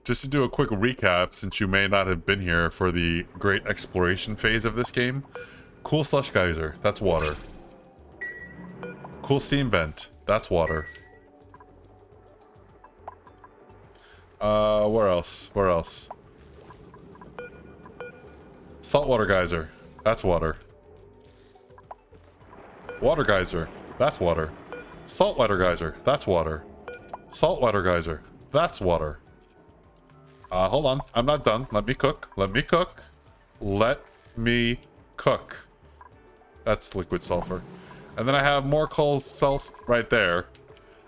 Just to do a quick recap, since you may not have been here for the great exploration phase of this game. Cool slush geyser, that's water. Cool steam vent, that's water. Where else? Where else? Saltwater geyser, that's water. Water geyser, that's water. Saltwater geyser, that's water. Saltwater geyser, that's water. Hold on. I'm not done. Let me cook. Let me cook. Let me cook. That's liquid sulfur. And then I have more coal cells right there.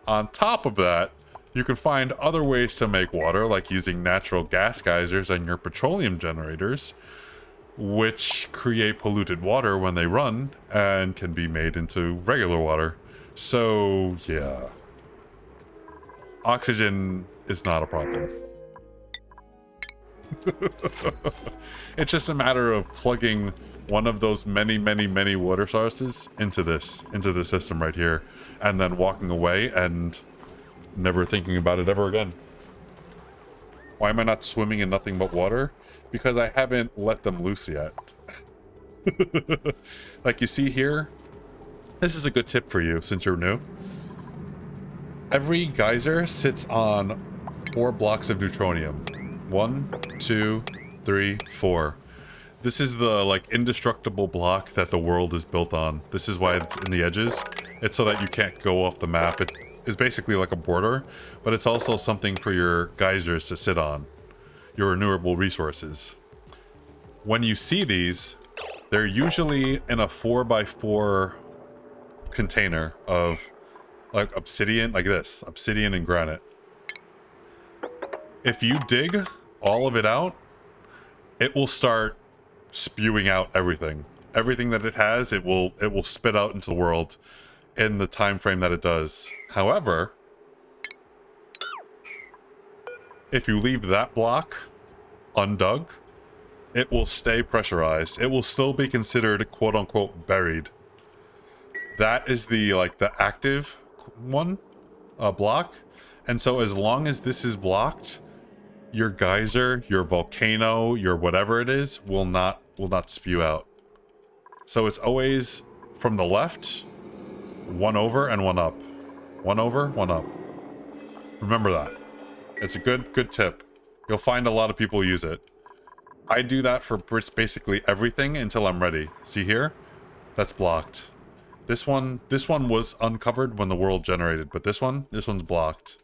On top of that, you can find other ways to make water, like using natural gas geysers and your petroleum generators, which create polluted water when they run and can be made into regular water. So, yeah. Oxygen is not a problem. It's just a matter of plugging one of those many water sources into the system right here, and then walking away and never thinking about it ever again. Why am I not swimming in nothing but water? Because I haven't let them loose yet. Like you see here, this is a good tip for you since you're new. Every geyser sits on 4 blocks of neutronium. 1, 2, 3, 4. This is the like indestructible block that the world is built on. This is why it's in the edges. It's so that you can't go off the map. It is basically like a border, but it's also something for your geysers to sit on, your renewable resources. When you see these, they're usually in a 4x4 container of like obsidian, like this, obsidian and granite. If you dig all of it out, it will start spewing out everything. Everything that it has, it will spit out into the world in the time frame that it does. However, if you leave that block undug, it will stay pressurized. It will still be considered quote unquote buried. That is the like the active one block. And so as long as this is blocked, your geyser, your volcano, your whatever it is will not spew out. So it's always from the left, one over and one up. One over, one up. Remember that. It's a good tip. You'll find a lot of people use it. I do that for basically everything until I'm ready. See here? That's blocked. This one was uncovered when the world generated, but this one's blocked.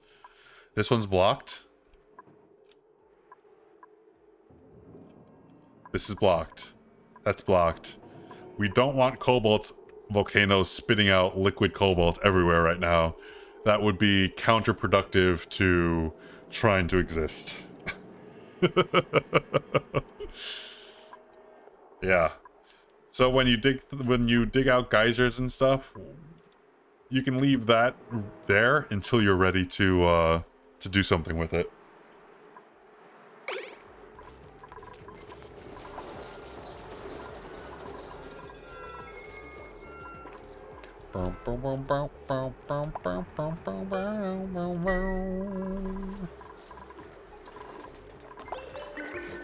This one's blocked. This is blocked. That's blocked. We don't want cobalt volcanoes spitting out liquid cobalt everywhere right now. That would be counterproductive to trying to exist. Yeah. So when you dig out geysers and stuff, you can leave that there until you're ready to do something with it.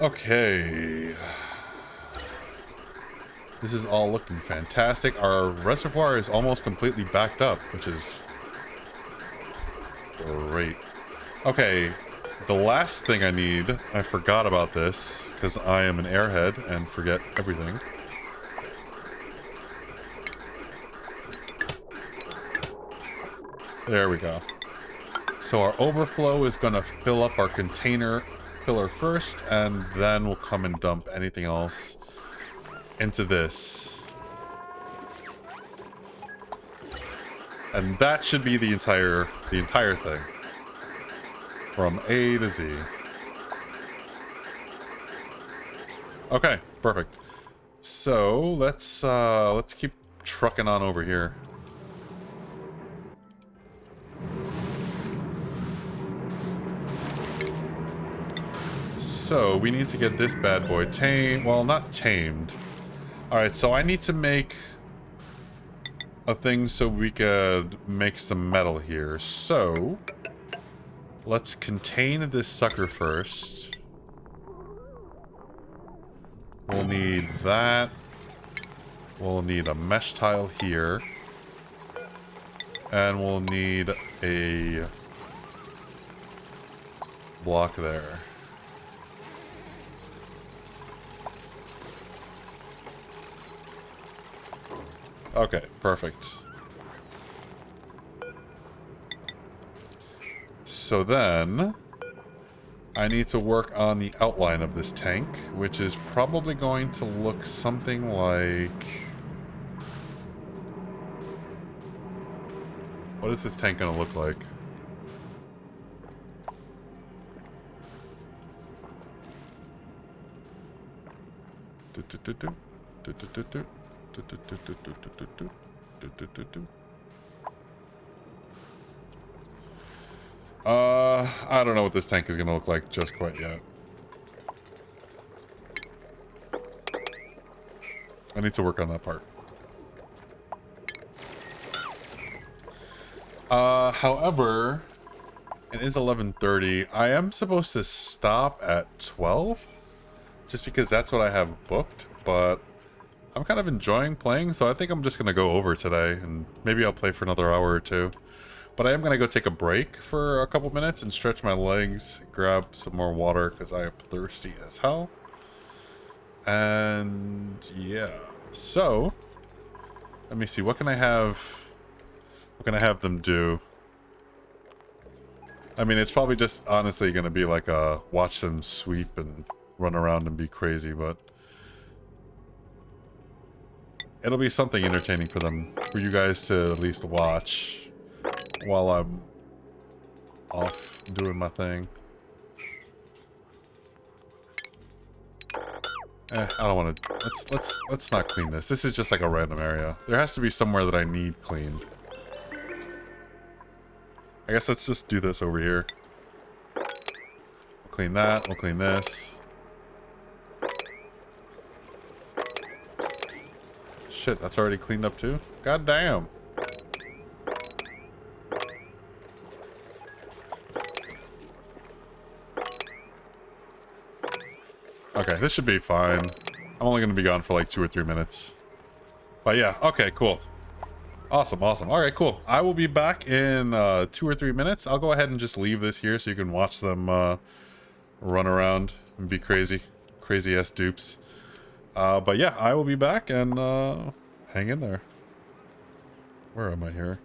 Okay. This is all looking fantastic. Our reservoir is almost completely backed up, which is great. Okay, the last thing I need, I forgot about this, because I am an airhead and forget everything. There we go. So our overflow is going to fill up our container pillar first, and then we'll come and dump anything else into this. And that should be the entire thing. From A to Z. Okay, perfect. So let's keep trucking on over here. So we need to get this bad boy tamed. Well, not tamed. Alright, so I need to make a thing so we could make some metal here. So let's contain this sucker first. We'll need that. We'll need a mesh tile here. And we'll need a block there. Okay, perfect. So then I need to work on the outline of this tank, which is probably going to look something like... What is this tank going to look like? I don't know what this tank is going to look like just quite yet. I need to work on that part. However, it is 11:30. I am supposed to stop at 12, just because that's what I have booked, but I'm kind of enjoying playing, so I think I'm just going to go over today, and maybe I'll play for another hour or two. But I am going to go take a break for a couple minutes and stretch my legs, grab some more water, because I am thirsty as hell. And yeah, so let me see, what can I have them do? I mean, it's probably just honestly going to be like watch them sweep and run around and be crazy, but it'll be something entertaining for them, for you guys to at least watch while I'm off doing my thing. I don't want to. Let's not clean this. This is just like a random area. There has to be somewhere that I need cleaned. I guess let's just do this over here. We'll clean that. We'll clean this. Shit, that's already cleaned up too? God damn. Okay, this should be fine. I'm only going to be gone for like 2 or 3 minutes. But yeah, okay, cool. Awesome, awesome. Alright, cool. I will be back in 2 or 3 minutes. I'll go ahead and just leave this here so you can watch them run around and be crazy. Crazy-ass dupes. But yeah, I will be back and hang in there. Where am I here?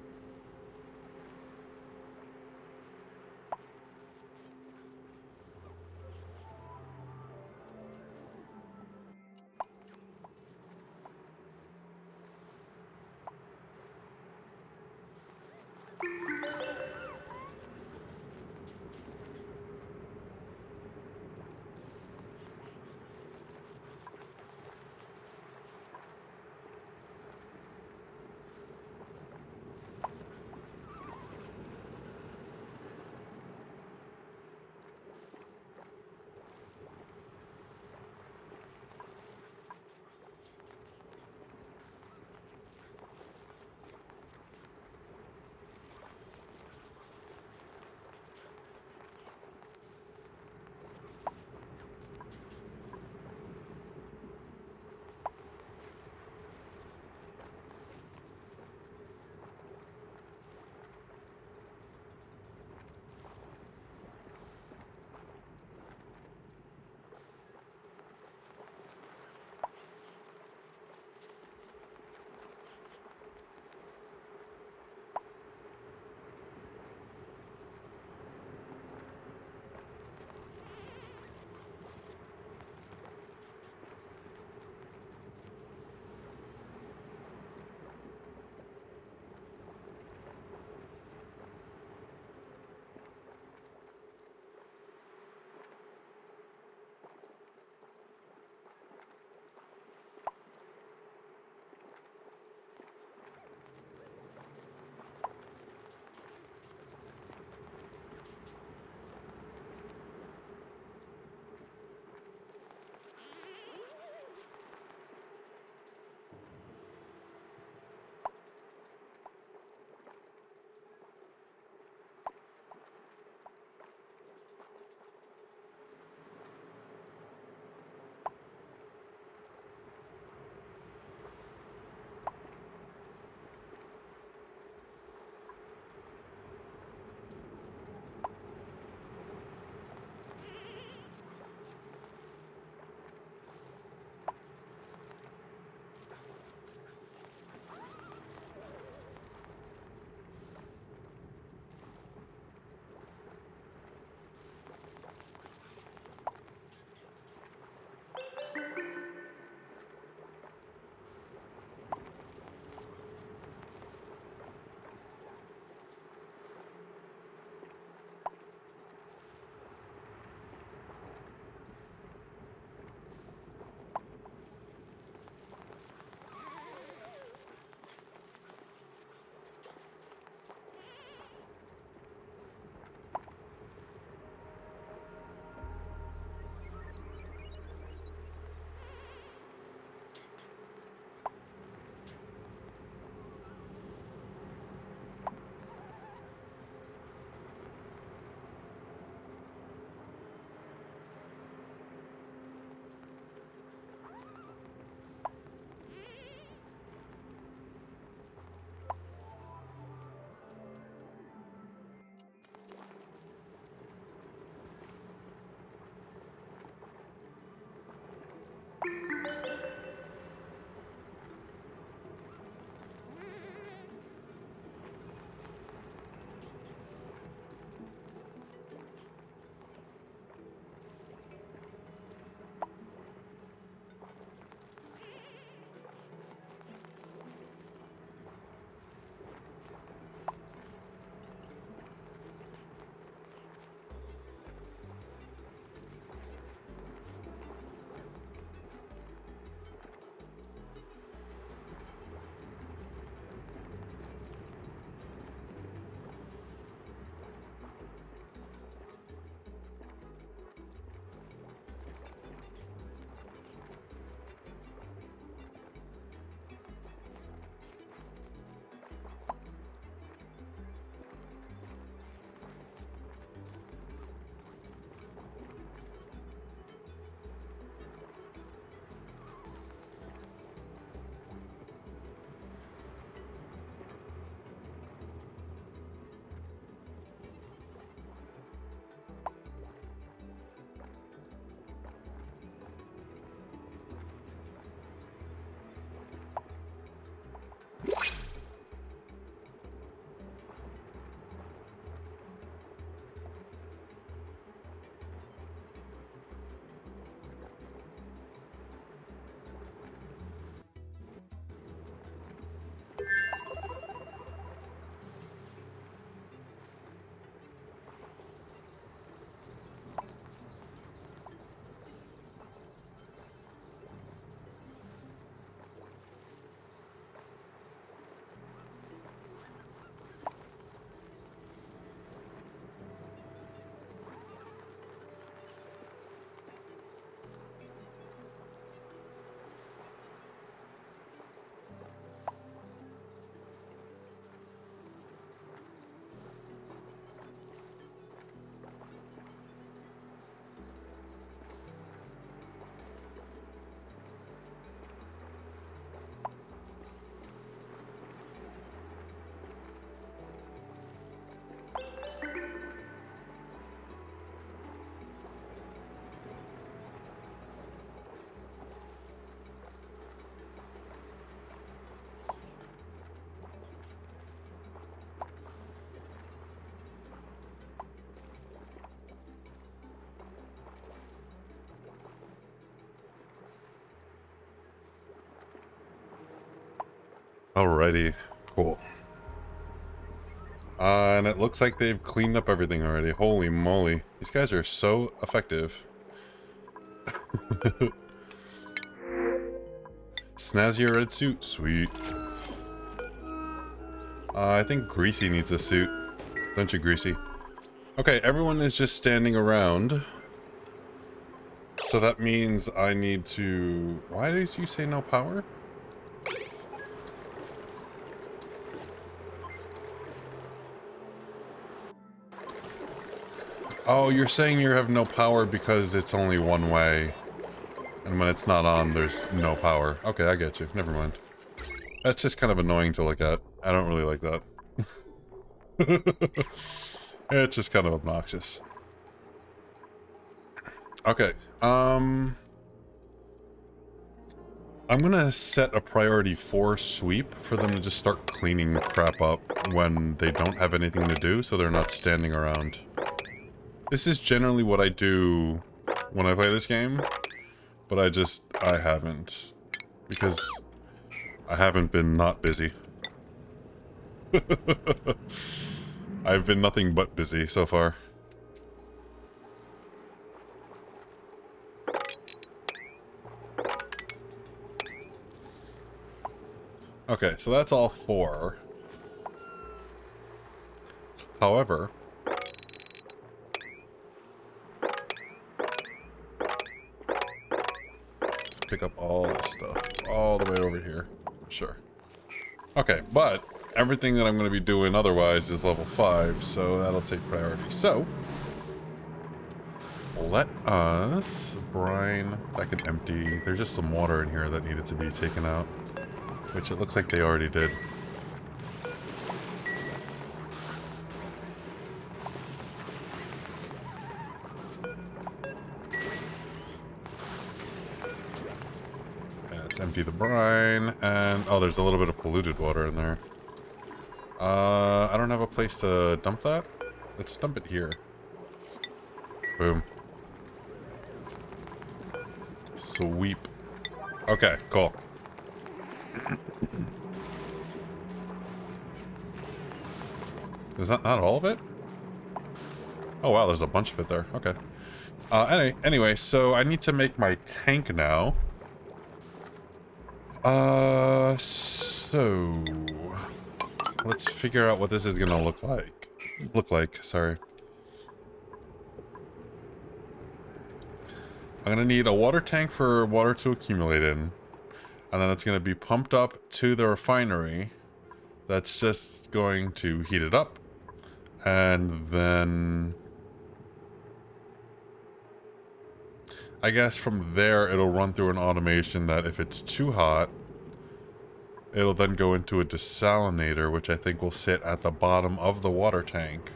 Alrighty, cool. And it looks like they've cleaned up everything already. Holy moly. These guys are so effective. Snazzier red suit. Sweet. I think Greasy needs a suit. Don't you, Greasy? Okay, everyone is just standing around. So that means I need to... Why did you say no power? Oh, you're saying you have no power because it's only one way. And when it's not on, there's no power. Okay, I get you. Never mind. That's just kind of annoying to look at. I don't really like that. It's just kind of obnoxious. Okay, I'm gonna set a priority 4 sweep for them to just start cleaning crap up when they don't have anything to do, so they're not standing around. This is generally what I do when I play this game, but I haven't. Because I haven't been not busy. I've been nothing but busy so far. Okay, so that's all 4. However... let's pick up all this stuff. All the way over here. Sure. Okay, but everything that I'm going to be doing otherwise is level 5, so that'll take priority. So, let us brine. That can empty. There's just some water in here that needed to be taken out, which it looks like they already did. Let's empty the brine, and oh, there's a little bit of polluted water in there. I don't have a place to dump that. Let's dump it here. Boom. Sweep. Okay, cool. Is that not all of it? Oh wow, there's a bunch of it there. Okay. Anyway, so I need to make my tank now. So let's figure out what this is gonna look like. Sorry. I'm gonna need a water tank for water to accumulate in, and then it's gonna be pumped up to the refinery. That's just going to heat it up, and then I guess from there it'll run through an automation that if it's too hot, it'll then go into a desalinator, which I think will sit at the bottom of the water tank.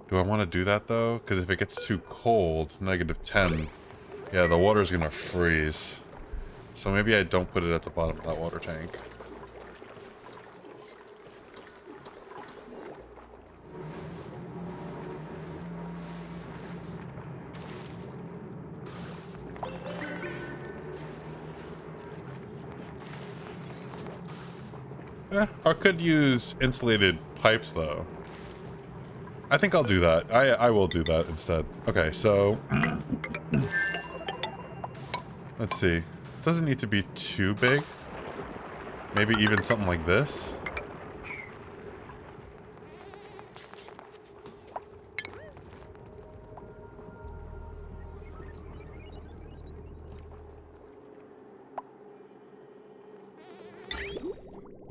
Do I want to do that though? Because if it gets too cold, -10, yeah, the water's gonna freeze. So maybe I don't put it at the bottom of that water tank. I could use insulated pipes though. I think I'll do that. I will do that instead. Okay, so let's see. It doesn't need to be too big. Maybe even something like this.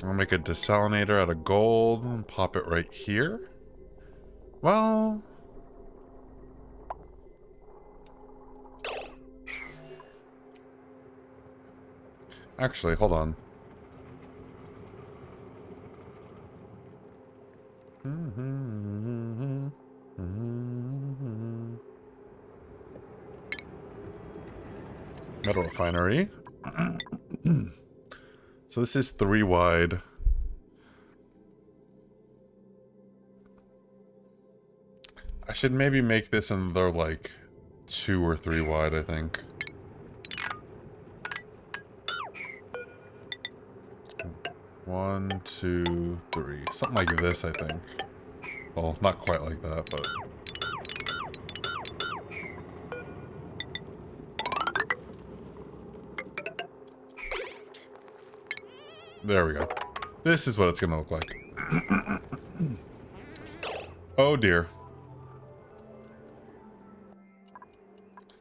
I'll make a desalinator out of gold and pop it right here. Well... actually, hold on. Metal refinery. So this is 3 wide. I should maybe make this another like 2 or 3 wide, I think. 1, 2, 3. Something like this, I think. Well, not quite like that, but... There we go. This is what it's gonna look like. Oh dear.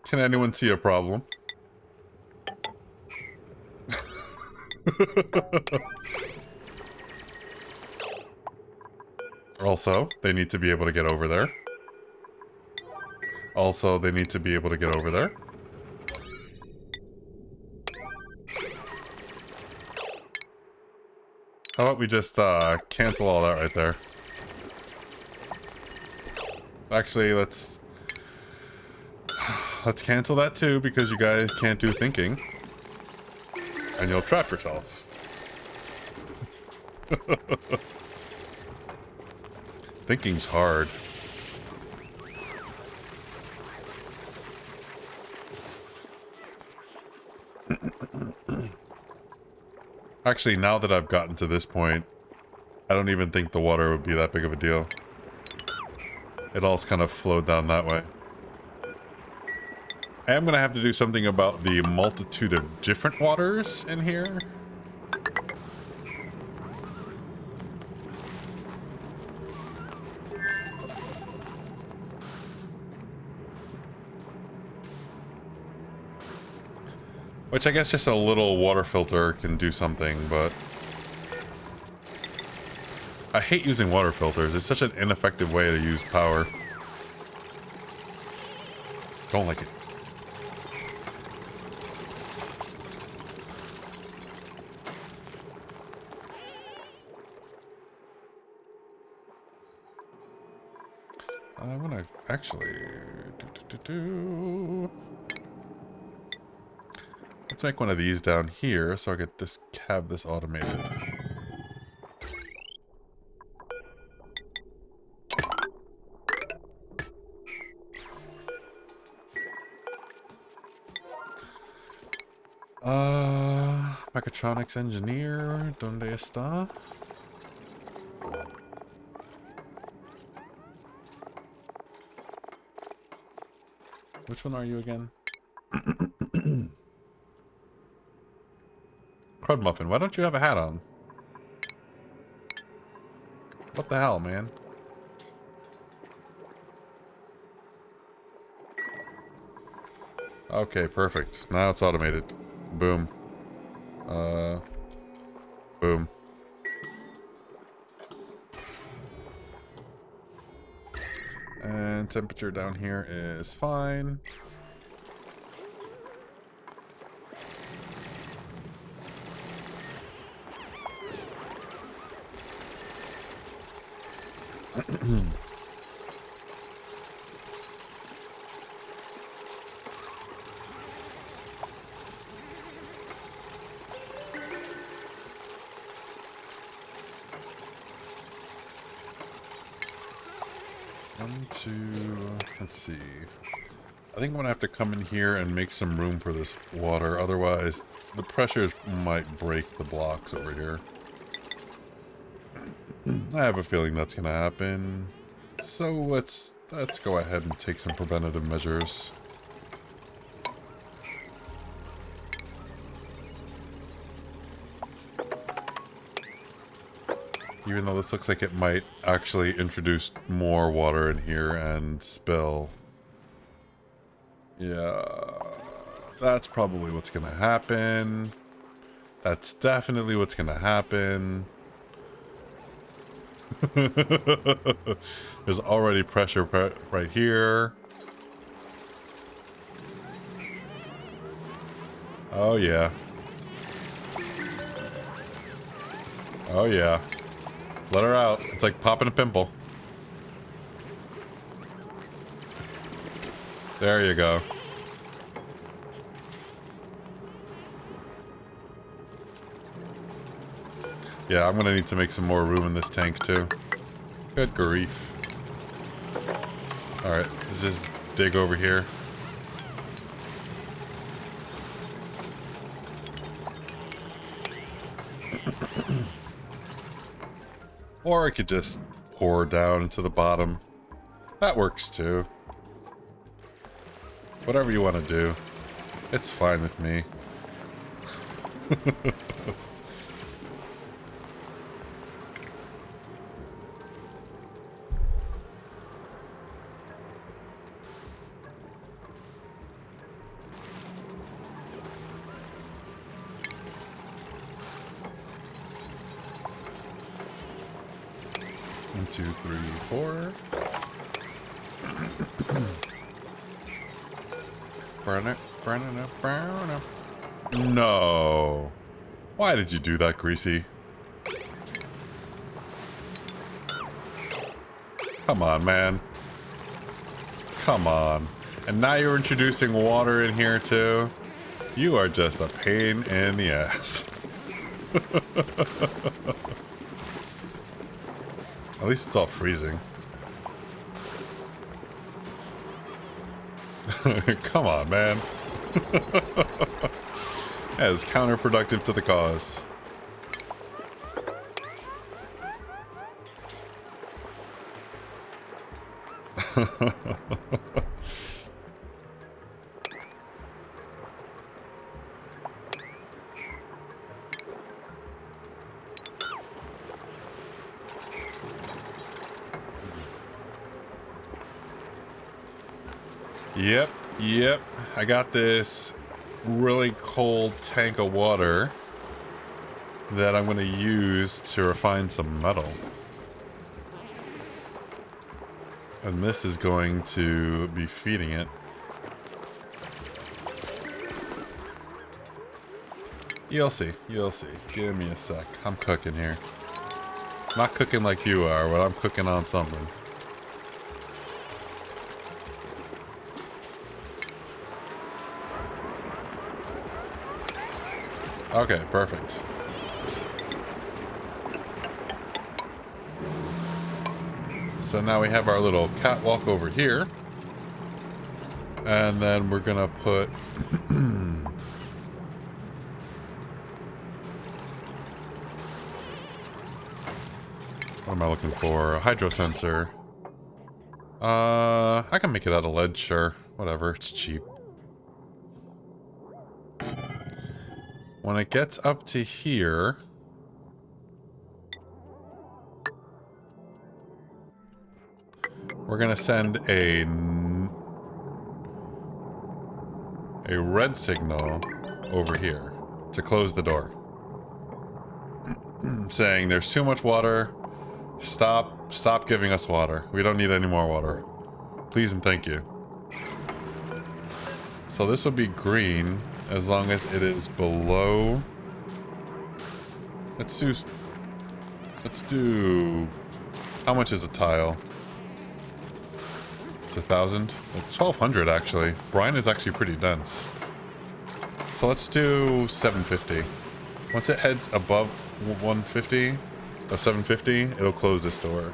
Can anyone see a problem? Also, they need to be able to get over there. Also, they need to be able to get over there. How about we just cancel all that right there? Actually, let's cancel that too, because you guys can't do thinking. And you'll trap yourself. Thinking's hard. Actually, now that I've gotten to this point, I don't even think the water would be that big of a deal. It all's kind of flowed down that way. I am going to have to do something about the multitude of different waters in here. Which I guess just a little water filter can do something, but... I hate using water filters. It's such an ineffective way to use power. Don't like it. I want to actually... Let's make one of these down here so I could just have this automated. Mechatronics engineer, ¿dónde está? Which one are you again? Crud Muffin, why don't you have a hat on? What the hell, man? Okay, perfect. Now it's automated. Boom. Boom. And temperature down here is fine. Let's see. I think I'm gonna have to come in here and make some room for this water, otherwise the pressures might break the blocks over here. I have a feeling that's gonna happen. So let's go ahead and take some preventative measures. Even though this looks like it might actually introduce more water in here and spill. Yeah, that's probably what's gonna happen. That's definitely what's gonna happen. There's already pressure right here. Oh yeah. Oh yeah. Let her out. It's like popping a pimple. There you go. Yeah, I'm gonna need to make some more room in this tank too. Good grief. Alright, let's just dig over here. Or I could just pour down into the bottom. That works too. Whatever you want to do. It's fine with me. One, two, three, four. Burn it, burn it, burn it. No. Why did you do that, Greasy? Come on, man. Come on. And now you're introducing water in here, too? You are just a pain in the ass. At least it's all freezing. Come on, man. That is counterproductive to the cause. Yep. I got this really cold tank of water that I'm going to use to refine some metal. And this is going to be feeding it. You'll see. You'll see. Give me a sec. I'm cooking here. Not cooking like you are, but I'm cooking on something. Okay, perfect. So now we have our little catwalk over here. And then we're gonna put... what am I looking for? A hydro sensor. I can make it out of lead, sure. Whatever, it's cheap. When it gets up to here... we're gonna send a red signal over here to close the door. Saying there's too much water. Stop giving us water. We don't need any more water. Please and thank you. So this will be green as long as it is below. Let's do how much is a tile? It's 1,000. It's 1,200 actually. Brine is actually pretty dense. So let's do 750. Once it heads above 150 or 750, it'll close this door.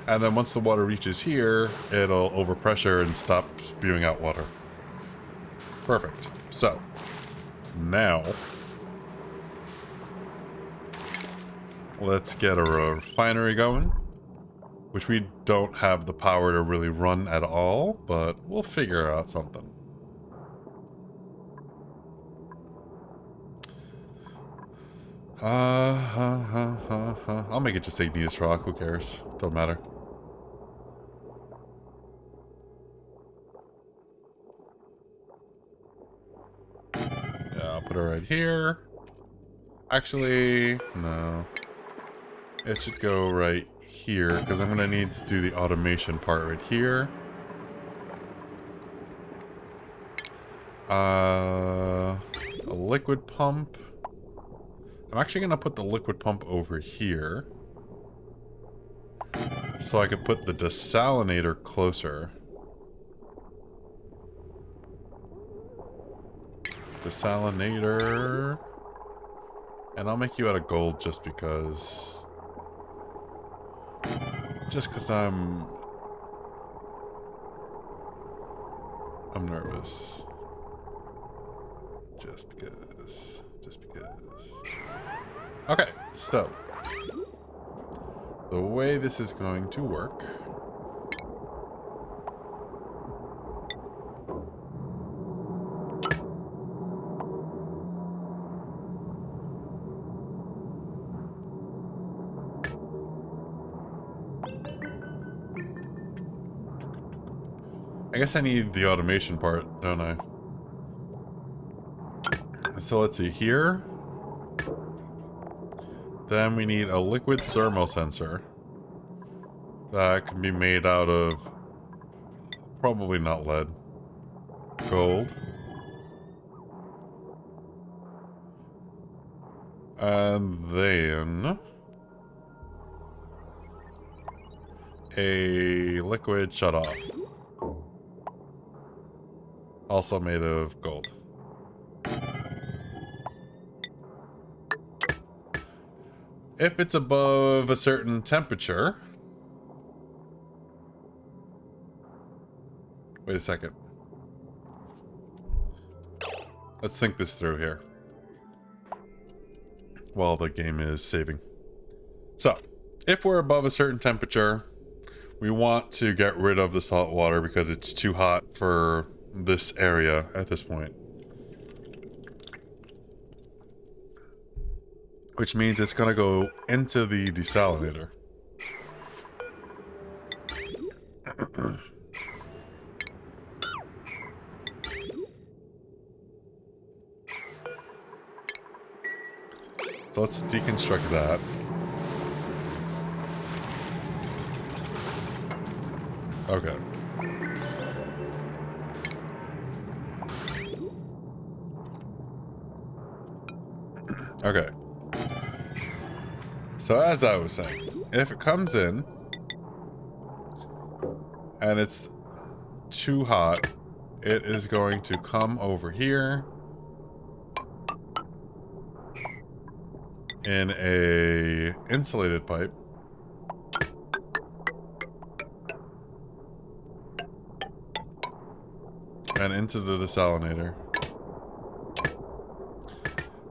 And then once the water reaches here, it'll overpressure and stop spewing out water. Perfect. So now let's get a refinery going. Which we don't have the power to really run at all, but we'll figure out something. I'll make it just igneous rock, who cares? Don't matter. Yeah, I'll put it right here. Actually, no. It should go right here, because I'm going to need to do the automation part right here. A liquid pump. I'm actually going to put the liquid pump over here. So I could put the desalinator closer. Desalinator. And I'll make you out of gold just because... I'm nervous. Just because. Okay, so the way this is going to work. I guess I need the automation part, don't I? So let's see here. Then we need a liquid thermal sensor that can be made out of probably not lead. Gold. And then a liquid shutoff. Also made of gold. If it's above a certain temperature... Wait a second. Let's think this through here while the game is saving. So, if we're above a certain temperature, we want to get rid of the salt water because it's too hot for this area at this point. Which means it's going to go into the desalinator. So let's deconstruct that. Okay. Okay. So as I was saying, if it comes in and it's too hot, it is going to come over here in a insulated pipe. And into the desalinator.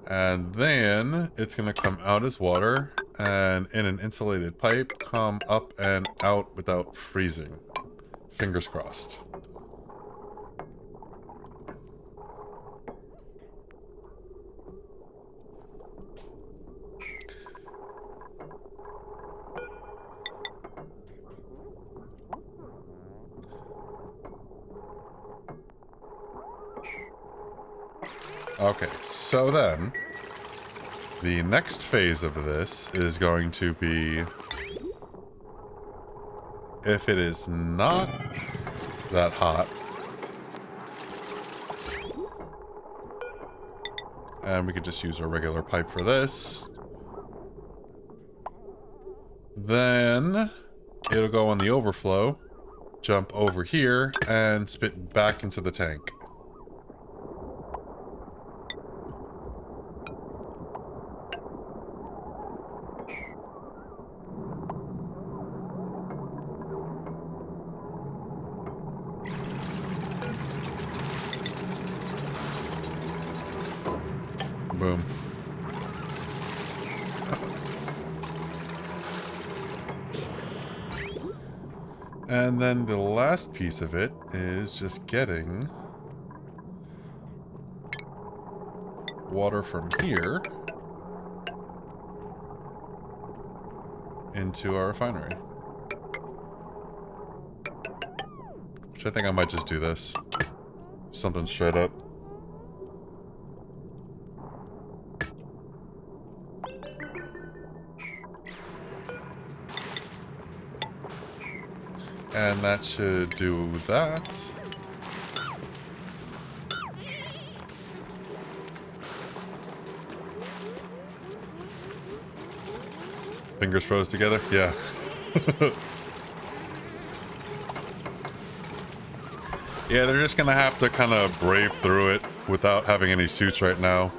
And then it's going to come out as water and in an insulated pipe come up and out without freezing. Fingers crossed. Okay, so then the next phase of this is going to be if it is not that hot, and we could just use a regular pipe for this, then it'll go on the overflow, jump over here, and spit back into the tank. Boom. And then the last piece of it is just getting water from here into our refinery. Which I think I might just do this. Something straight up. And that should do that. Fingers froze together? Yeah. Yeah, they're just gonna have to kind of brave through it without having any suits right now.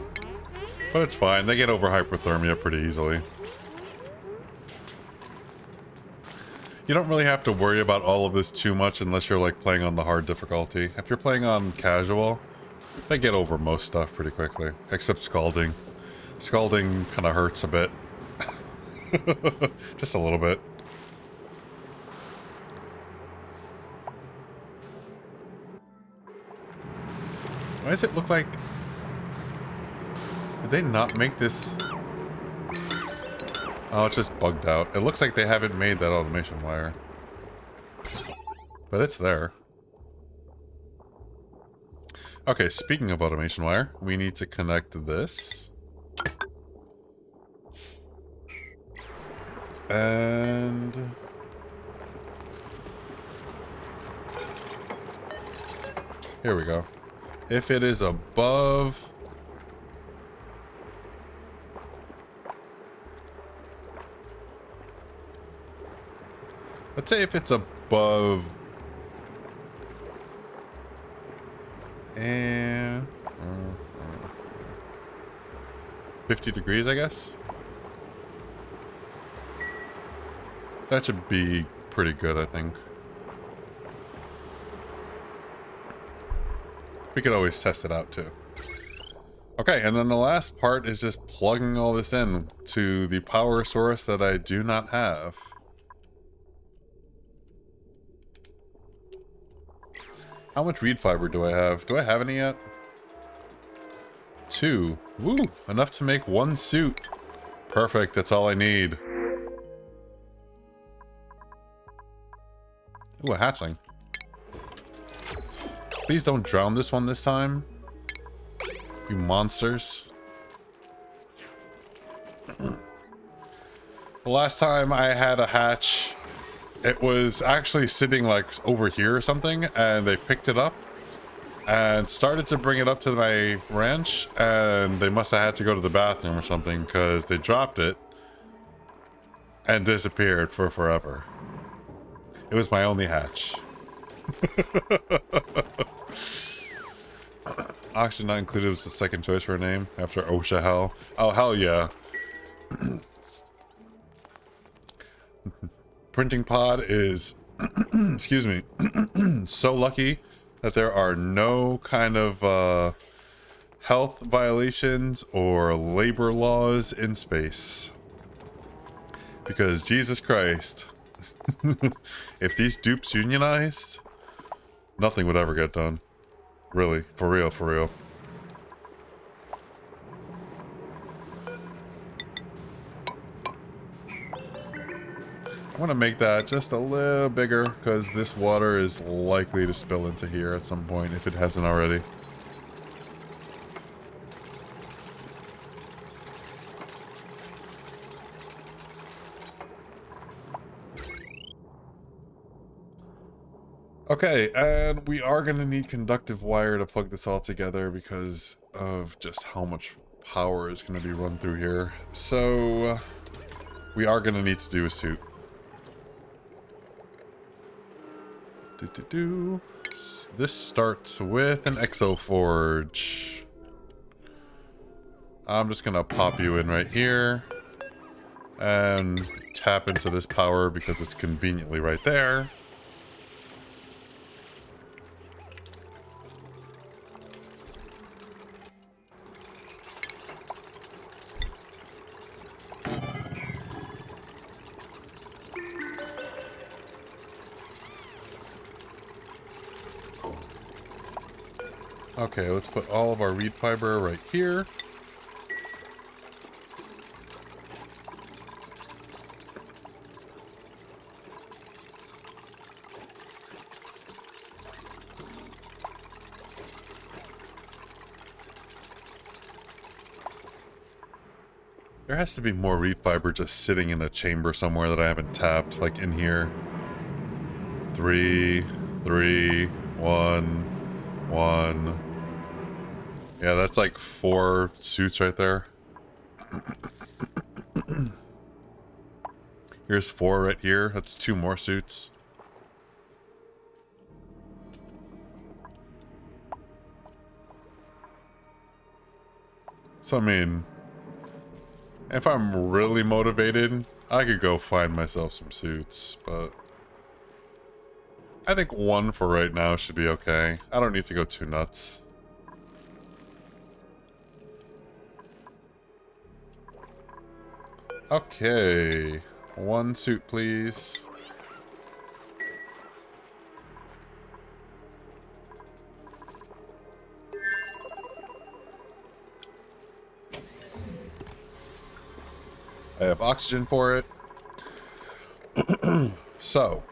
But it's fine, they get over hypothermia pretty easily. You don't really have to worry about all of this too much unless you're like playing on the hard difficulty. If you're playing on casual, they get over most stuff pretty quickly. Except scalding. Scalding kind of hurts a bit. Just a little bit. Why does it look like... Did they not make this... Oh, it's just bugged out. It looks like they haven't made that automation wire. But it's there. Okay, speaking of automation wire, we need to connect this. And... Here we go. If it is above... Let's say if it's above... And... 50 degrees, I guess? That should be pretty good, I think. We could always test it out, too. Okay, and then the last part is just plugging all this in to the power source that I do not have. How much reed fiber do I have? Do I have any yet? 2. Woo! Enough to make 1 suit. Perfect, that's all I need. Ooh, a hatchling. Please don't drown this one this time. You monsters. The last time I had a hatch, it was actually sitting like over here or something, and they picked it up and started to bring it up to my ranch, and they must have had to go to the bathroom or something because they dropped it and disappeared for forever. It was my only hatch. Oxygen not included was the second choice for a name after OSHA hell. Oh, hell yeah. Printing pod is, excuse me, so lucky that there are no kind of health violations or labor laws in space. Because Jesus Christ, if these dupes unionized, nothing would ever get done. Really, for real, for real. I want to make that just a little bigger because this water is likely to spill into here at some point if it hasn't already. Okay, and we are going to need conductive wire to plug this all together because of just how much power is going to be run through here. So, we are going to need to do a suit. This starts with an exoforge. I'm just going to pop you in right here and tap into this power because it's conveniently right there. Okay, let's put all of our reed fiber right here. There has to be more reed fiber just sitting in a chamber somewhere that I haven't tapped, like in here. 3, 1, 1. Yeah, that's like 4 suits right there. Here's 4 right here. That's 2 more suits. So, I mean, if I'm really motivated, I could go find myself some suits, but I think 1 for right now should be okay. I don't need to go too nuts. Okay, 1 suit, please. I have oxygen for it. So.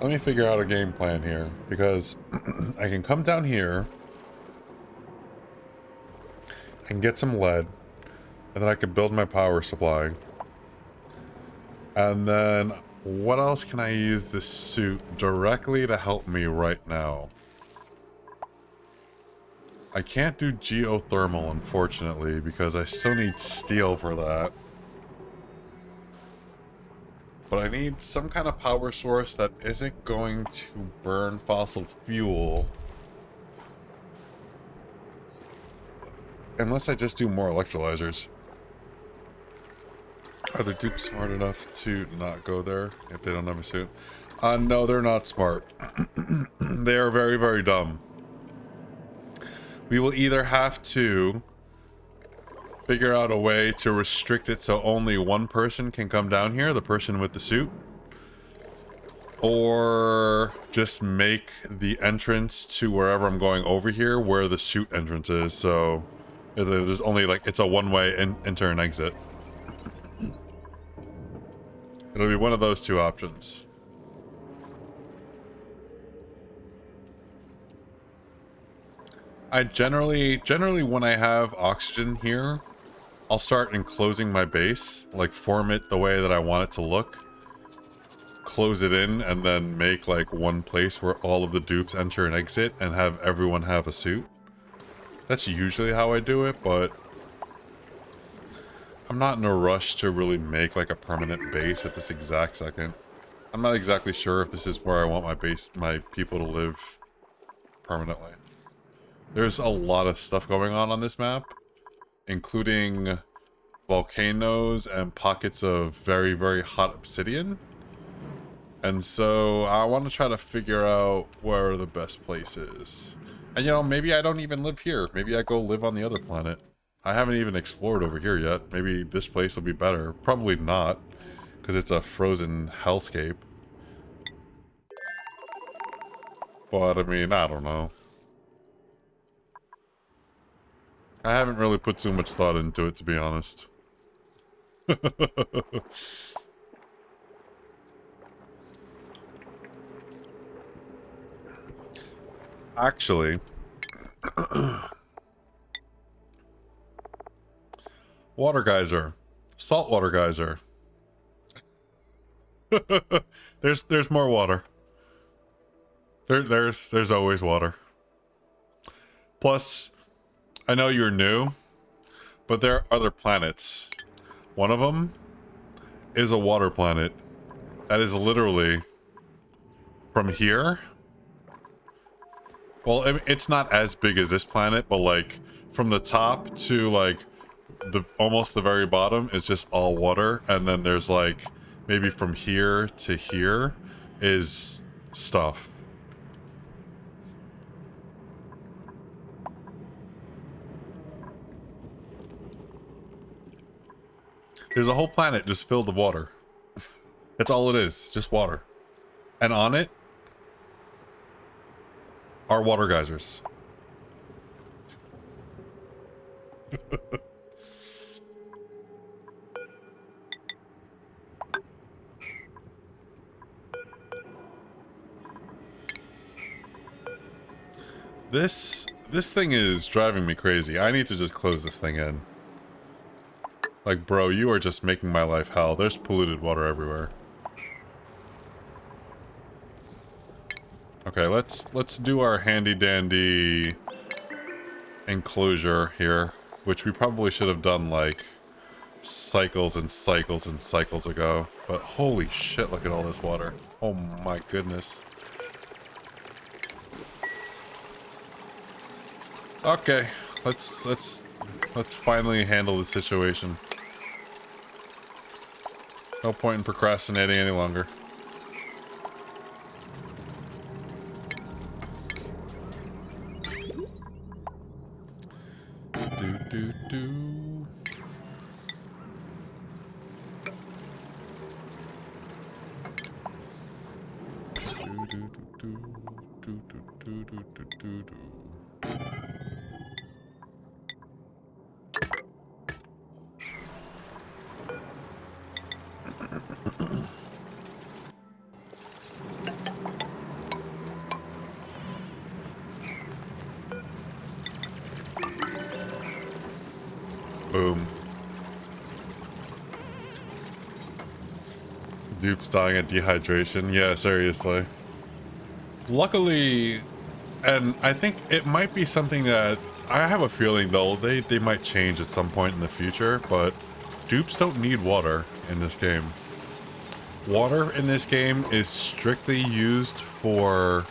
Let me figure out a game plan here, because I can come down here and get some lead, and then I can build my power supply. And then what else can I use this suit directly to help me right now? I can't do geothermal, unfortunately, because I still need steel for that. But I need some kind of power source that isn't going to burn fossil fuel. Unless I just do more electrolyzers. Are the dupes smart enough to not go there if they don't have a suit? No, they're not smart. They are very, very dumb. We will either have to figure out a way to restrict it so only one person can come down here, the person with the suit, or just make the entrance to wherever I'm going over here where the suit entrance is, so there's only like, it's a one-way enter and exit. It'll be one of those two options. I generally when I have oxygen here, I'll start enclosing my base, like form it the way that I want it to look, close it in, and then make like one place where all of the dupes enter and exit and have everyone have a suit. That's usually how I do it, but I'm not in a rush to really make like a permanent base at this exact second. I'm not exactly sure if this is where I want my people to live permanently. There's a lot of stuff going on this map, including volcanoes and pockets of very, very hot obsidian. And so I want to try to figure out where the best place is. And you know, maybe I don't even live here. Maybe I go live on the other planet. I haven't even explored over here yet. Maybe this place will be better. Probably not, because it's a frozen hellscape. But I mean, I don't know. I haven't really put too much thought into it, to be honest. Actually, water geyser, saltwater geyser. There's more water. There's always water. Plus, I know you're new, but there are other planets. One of them is a water planet that is literally from here. Well, it's not as big as this planet, but like from the top to like almost the very bottom is just all water, and then there's like maybe from here to here is stuff. There's a whole planet just filled with water. That's all it is, just water. And on it are water geysers. This thing is driving me crazy. I need to just close this thing in. Like, bro, you are just making my life hell. There's polluted water everywhere. Okay, let's do our handy-dandy enclosure here, which we probably should have done, like, cycles and cycles and cycles ago. But holy shit, look at all this water. Oh my goodness. Okay, let's finally handle the situation. No point in procrastinating any longer. Do. Boom. Dupe's dying of dehydration. Yeah, seriously. Luckily, and I think it might be something that I have a feeling though they might change at some point in the future, but dupes don't need water in this game. Water in this game is strictly used for,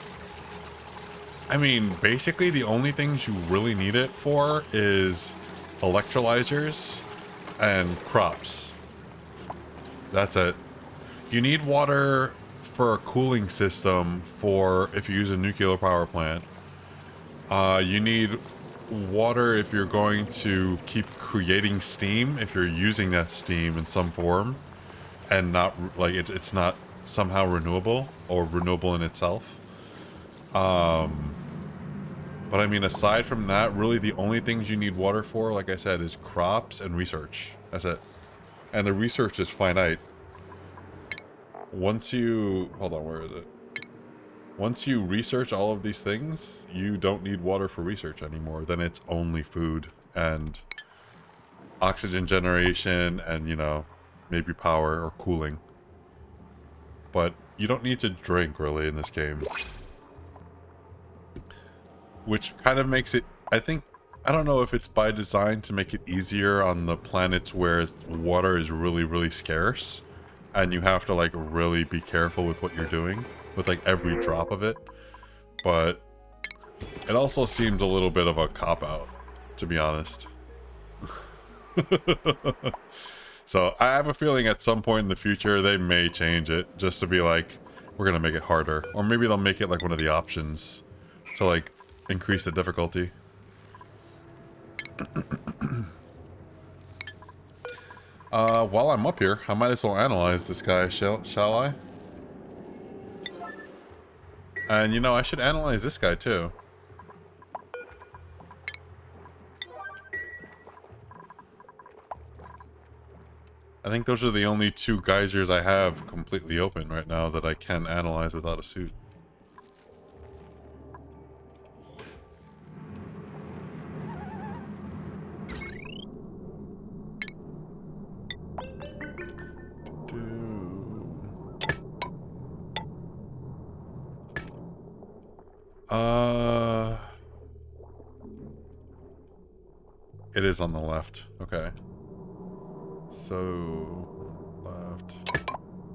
I mean, basically the only things you really need it for is electrolyzers and crops. That's it. You need water for a cooling system for if you use a nuclear power plant. You need water if you're going to keep creating steam, if you're using that steam in some form, and not like it's not somehow renewable or renewable in itself. But I mean, aside from that, really the only things you need water for, like I said, is crops and research. That's it. And the research is finite. Once you... Hold on, where is it? Once you research all of these things, you don't need water for research anymore. Then it's only food and oxygen generation and, you know, maybe power or cooling. But you don't need to drink, really, in this game. Which kind of makes it... I think... I don't know if it's by design to make it easier on the planets where water is really, really scarce. And you have to, like, really be careful with what you're doing. With, like, every drop of it. But it also seems a little bit of a cop-out, to be honest. So I have a feeling at some point in the future they may change it just to be like, we're gonna make it harder. Or maybe they'll make it like one of the options to like increase the difficulty. While I'm up here, I might as well analyze this guy, shall I? And you know, I should analyze this guy too. I think those are the only two geysers I have completely open right now that I can analyze without a suit. It is on the left. Okay. So, left.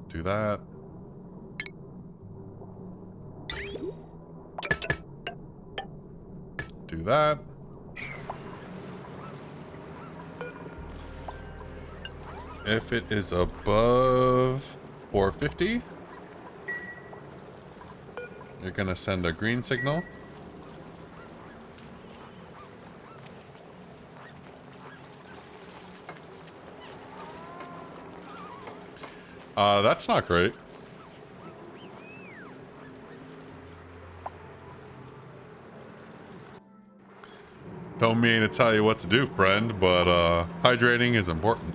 Do that. Do that. If it is above 450, you're gonna send a green signal. That's not great. Don't mean to tell you what to do, friend, but hydrating is important.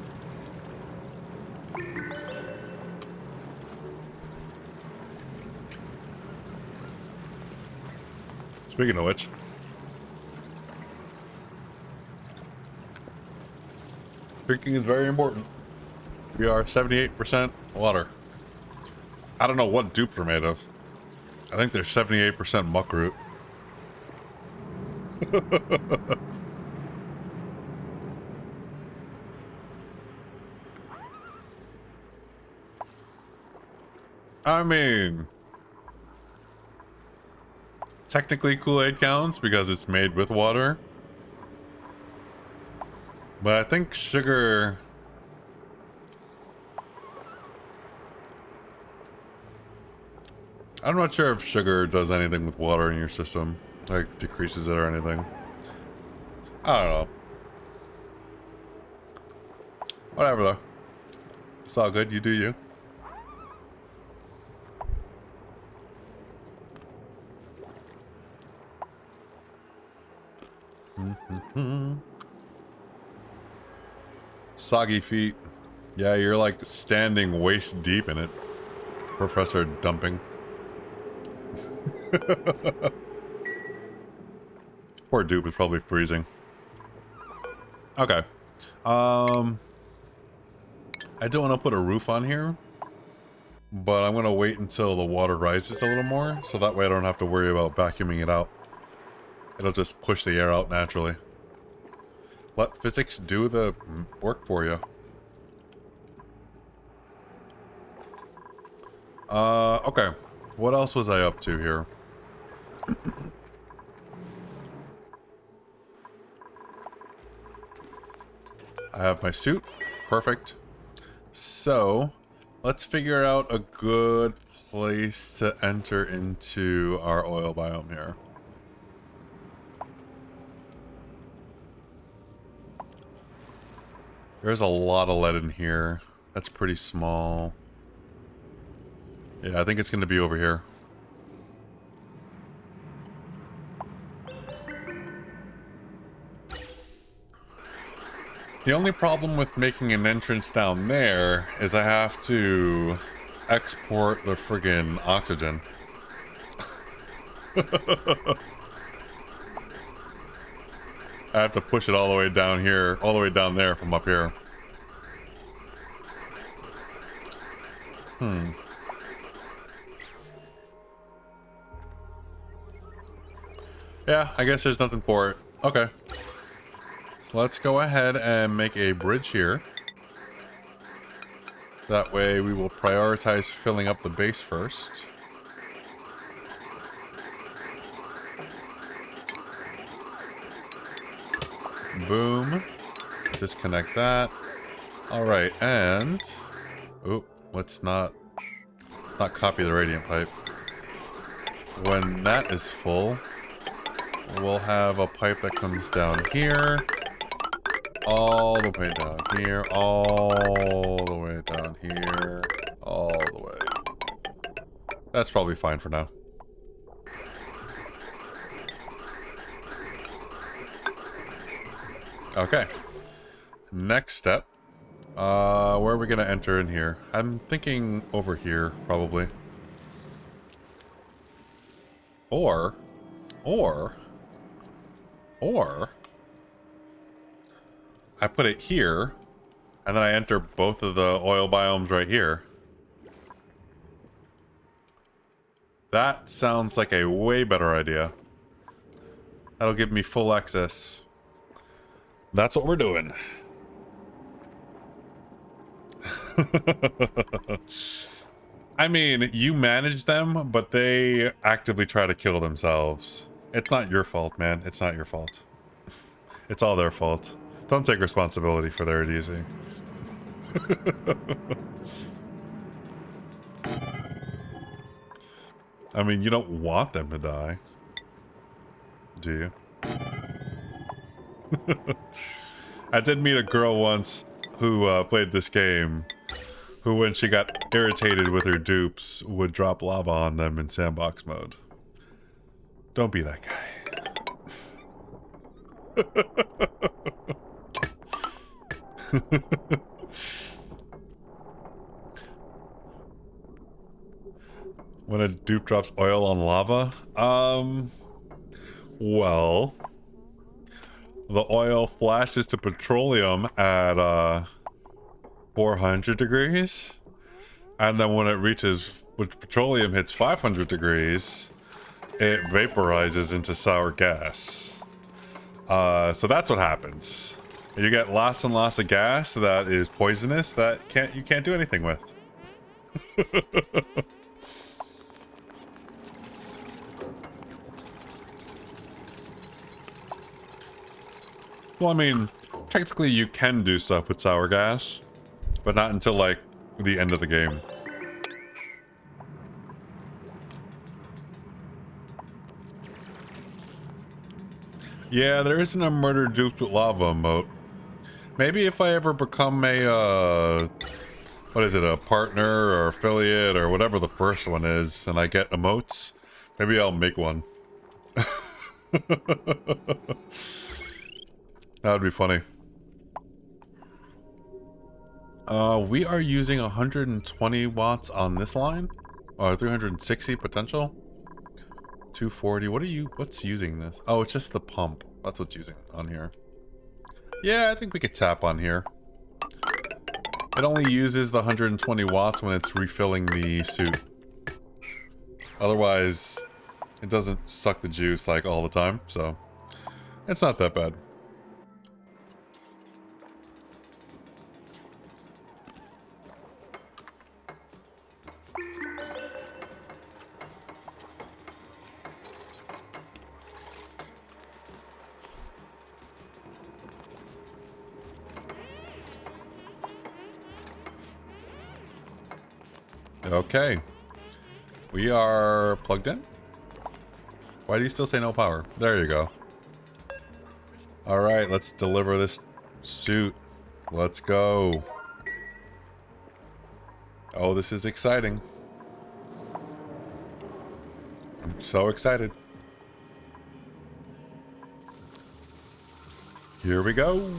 Speaking of which, drinking is very important. We are 78% water. I don't know what dupes are made of. I think they're 78% muckroot. I mean, technically Kool-Aid counts because it's made with water. But I think sugar... I'm not sure if sugar does anything with water in your system. Like, decreases it or anything. I don't know. Whatever, though. It's all good. You do you. Soggy feet. Yeah, you're like standing waist deep in it. Professor dumping. Poor dupe is probably freezing. Okay. I don't want to put a roof on here, but I'm going to wait until the water rises a little more, so that way I don't have to worry about vacuuming it out. It'll just push the air out naturally. Let physics do the work for you. Okay. What else was I up to here? I have my suit. Perfect. So, let's figure out a good place to enter into our oil biome here. There's a lot of lead in here. That's pretty small. Yeah, I think it's going to be over here. The only problem with making an entrance down there is I have to export the friggin' oxygen. I have to push it all the way down here, all the way down there from up here. Yeah, I guess there's nothing for it. Okay. So let's go ahead and make a bridge here. That way we will prioritize filling up the base first. Boom. Disconnect that. Alright, and... oh, let's not copy the radiant pipe. When that is full, we'll have a pipe that comes down here, all the way down here, all the way down here, all the way. That's probably fine for now. Okay. Next step. Where are we gonna enter in here? I'm thinking over here, probably. Or I put it here, and then I enter both of the oil biomes right here. That sounds like a way better idea. That'll give me full access. That's what we're doing. I mean, you manage them, but they actively try to kill themselves. It's not your fault, man. It's not your fault. It's all their fault. Don't take responsibility for their easy. I mean, you don't want them to die, do you? I did meet a girl once who played this game, who, when she got irritated with her dupes, would drop lava on them in sandbox mode. Don't be that guy. When a dupe drops oil on lava? Well, the oil flashes to petroleum at 400 degrees, and then when petroleum hits 500 degrees, it vaporizes into sour gas. So that's what happens. You get lots and lots of gas that is poisonous that you can't do anything with. Well, I mean, technically you can do stuff with sour gas, but not until, like, the end of the game. Yeah, there isn't a murder duped with lava emote. Maybe if I ever become a, what is it, a partner or affiliate or whatever the first one is, and I get emotes, maybe I'll make one. That would be funny. We are using 120 watts on this line. 360 potential. 240. What's using this? Oh, it's just the pump. That's what's using on here. Yeah, I think we could tap on here. It only uses the 120 watts when it's refilling the suit. Otherwise, it doesn't suck the juice like all the time, so it's not that bad. Okay. We are plugged in? Why do you still say no power? There you go. Alright, let's deliver this suit. Let's go. Oh, this is exciting. I'm so excited. Here we go.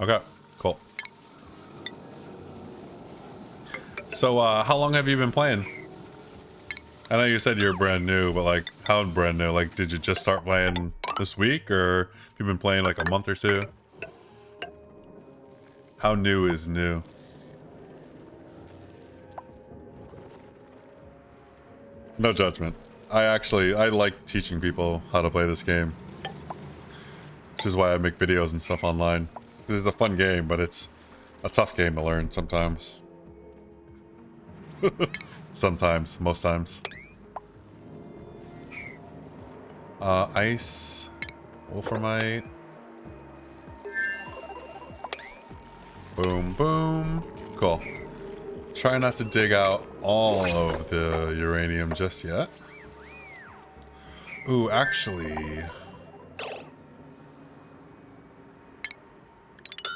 Okay, cool. So, how long have you been playing? I know you said you're brand new, but like, how brand new? Like, did you just start playing this week, or have you been playing like a month or two? How new is new? No judgment. I like teaching people how to play this game. Which is why I make videos and stuff online. It's a fun game, but it's a tough game to learn sometimes. Sometimes, most times. Ice. Wolframite. Boom, boom. Cool. Try not to dig out all of the uranium just yet. Ooh, actually...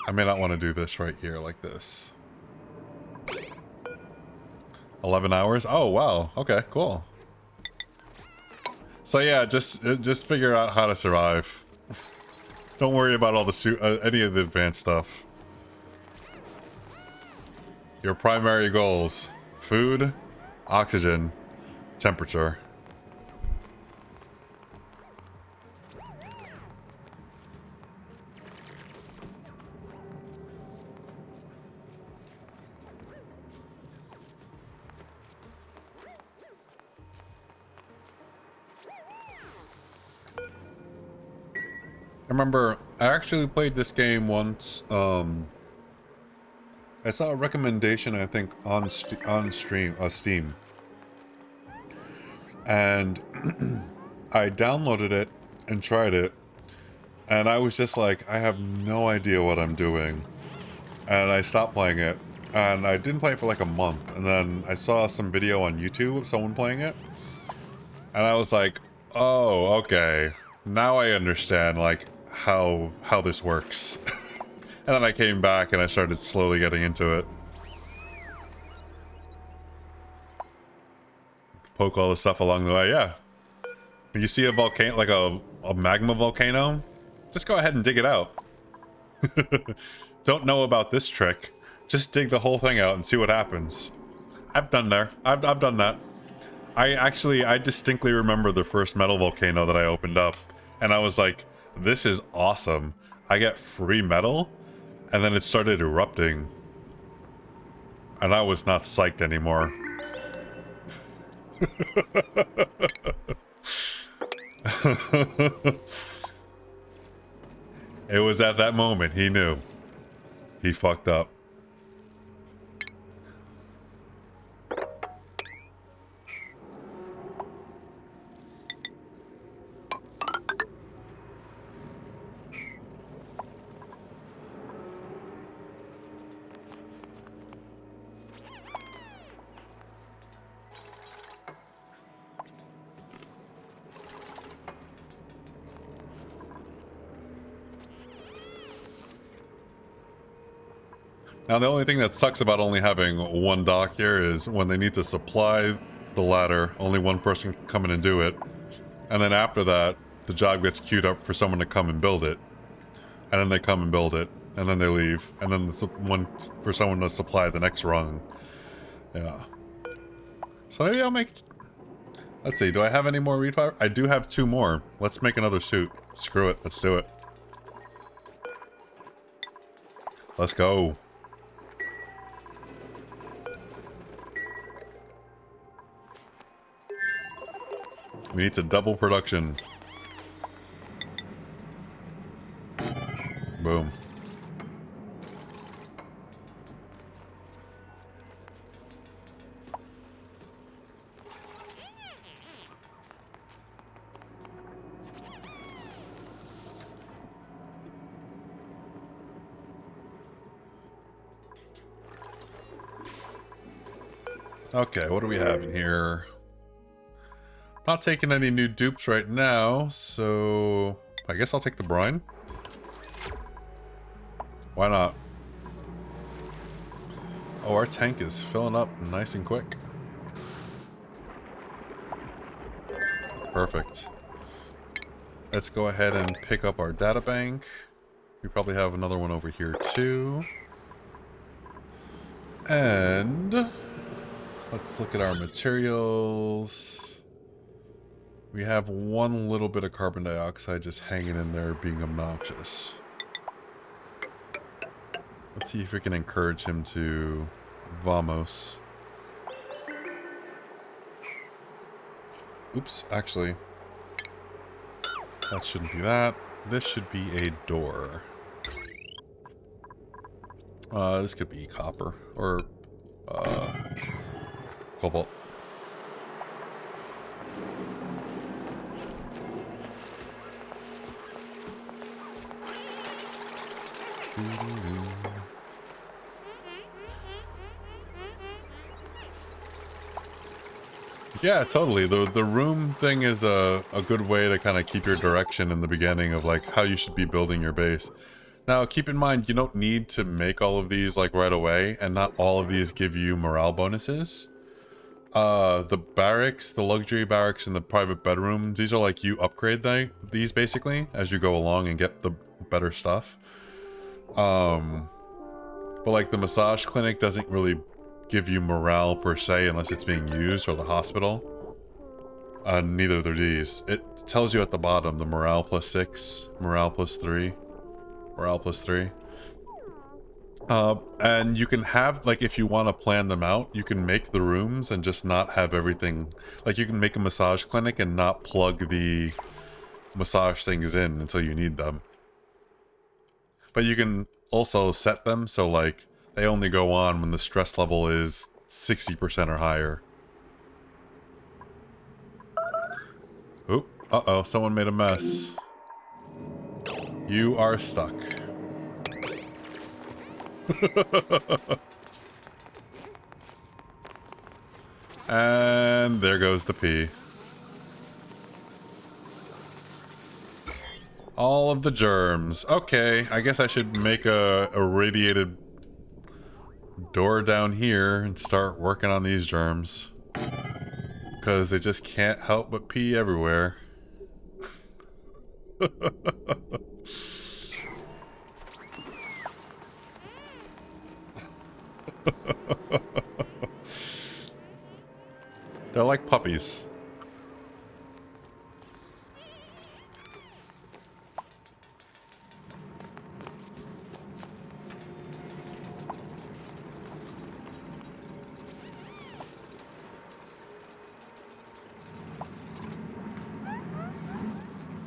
I may not want to do this right here like this. 11 hours? Oh, wow. Okay, cool. So yeah, just figure out how to survive. Don't worry about all the any of the advanced stuff. Your primary goals: food, oxygen, temperature. I remember I actually played this game once. I saw a recommendation, I think, on Steam, and I downloaded it and tried it, and I was just like, I have no idea what I'm doing, and I stopped playing it, and I didn't play it for like a month, and then I saw some video on YouTube of someone playing it, and I was like, oh, okay, now I understand like how this works. And then I came back and I started slowly getting into it. Poke all the stuff along the way, yeah. When you see a volcano, like a magma volcano, just go ahead and dig it out. Don't know about this trick. Just dig the whole thing out and see what happens. I've done that. I distinctly remember the first metal volcano that I opened up, and I was like, this is awesome. I get free metal. And then it started erupting. And I was not psyched anymore. It was at that moment he knew. He fucked up. Now, the only thing that sucks about only having one dock here is when they need to supply the ladder, only one person can come in and do it. And then after that, the job gets queued up for someone to come and build it. and then they come and build it, and then they leave, and then one for someone to supply the next rung. Yeah. So maybe I'll make... Let's see, do I have any more reed fiber? I do have 2 more. Let's make another suit. Screw it, let's do it. Let's go. We need to double production. Boom. Okay, what do we have in here? Not taking any new dupes right now, so I guess I'll take the brine. Why not? Oh, our tank is filling up nice and quick. Perfect. Let's go ahead and pick up our data bank. We probably have another one over here too. And let's look at our materials. We have one little bit of carbon dioxide just hanging in there being obnoxious. Let's see if we can encourage him to vamos. Oops, actually, that shouldn't be that. This should be a door. This could be copper or cobalt. Yeah, totally. The room thing is a good way to kind of keep your direction in the beginning of like how you should be building your base. Now, keep in mind, you don't need to make all of these like right away, and not all of these give you morale bonuses. The barracks, the luxury barracks, and the private bedrooms, these are like you upgrade these basically as you go along and get the better stuff. But like the massage clinic doesn't really give you morale per se unless it's being used, or the hospital. Neither of these. It tells you at the bottom the morale +6, morale +3, morale +3. And you can have, like, if you want to plan them out, you can make the rooms and just not have everything. Like, you can make a massage clinic and not plug the massage things in until you need them. But you can also set them so, like, they only go on when the stress level is 60% or higher. Oop, uh-oh, someone made a mess. You are stuck. And there goes the pee. All of the germs. Okay, I guess I should make a radiated door down here and start working on these germs. Because they just can't help but pee everywhere. They're like puppies.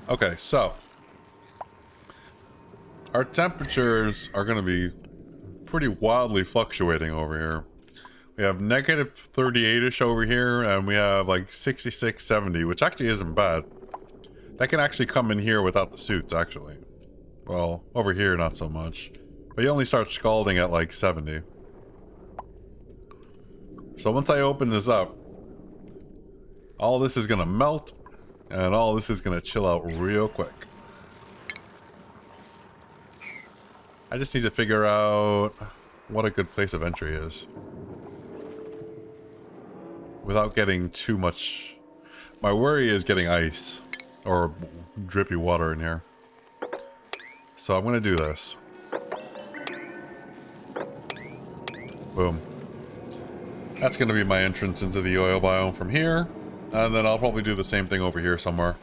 Okay, so our temperatures are going to be pretty wildly fluctuating over here. We have negative 38-ish over here, and we have like 66, 70, which actually isn't bad. That can actually come in here without the suits, actually. Well, over here, not so much. But you only start scalding at like 70. So once I open this up, all this is going to melt, and all this is going to chill out real quick. I just need to figure out what a good place of entry is without getting too much. My worry is getting ice or drippy water in here. So I'm going to do this. Boom. That's going to be my entrance into the oil biome from here. And then I'll probably do the same thing over here somewhere.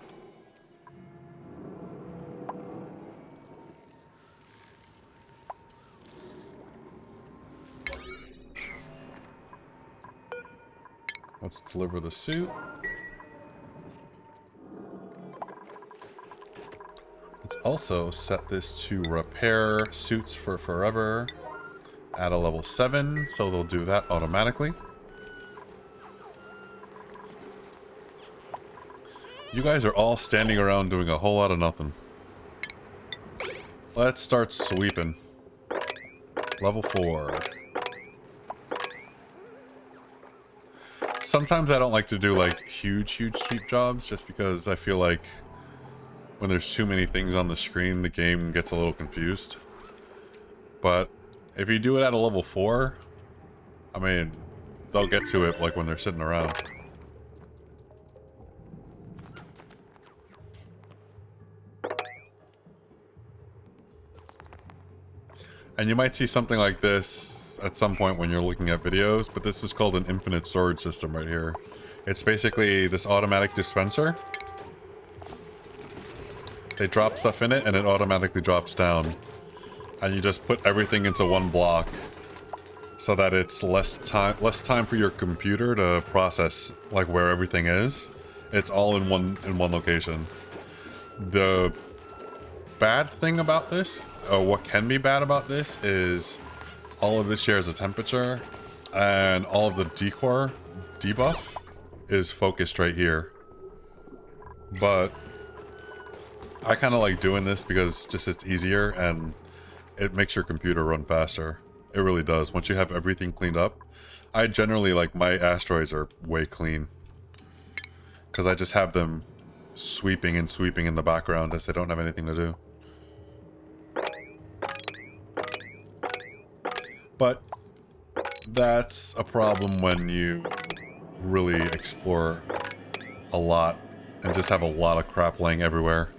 Let's deliver the suit. Let's also set this to repair suits for forever at a level 7, so they'll do that automatically. You guys are all standing around doing a whole lot of nothing. Let's start sweeping. Level 4. Sometimes I don't like to do like huge sweep jobs just because I feel like when there's too many things on the screen, the game gets a little confused. But if you do it at a level 4, I mean, they'll get to it like when they're sitting around. And you might see something like this at some point when you're looking at videos, but this is called an infinite storage system right here. It's basically this automatic dispenser. They drop stuff in it and it automatically drops down. And you just put everything into one block so that it's less time for your computer to process like where everything is. It's all in one location. The bad thing about this, or what can be bad about this, is all of this shares a temperature and all of the decor debuff is focused right here. But I kind of like doing this because just it's easier and it makes your computer run faster. It really does. Once you have everything cleaned up, I generally like my asteroids are way clean because I just have them sweeping in the background as they don't have anything to do. But that's a problem when you really explore a lot and just have a lot of crap laying everywhere.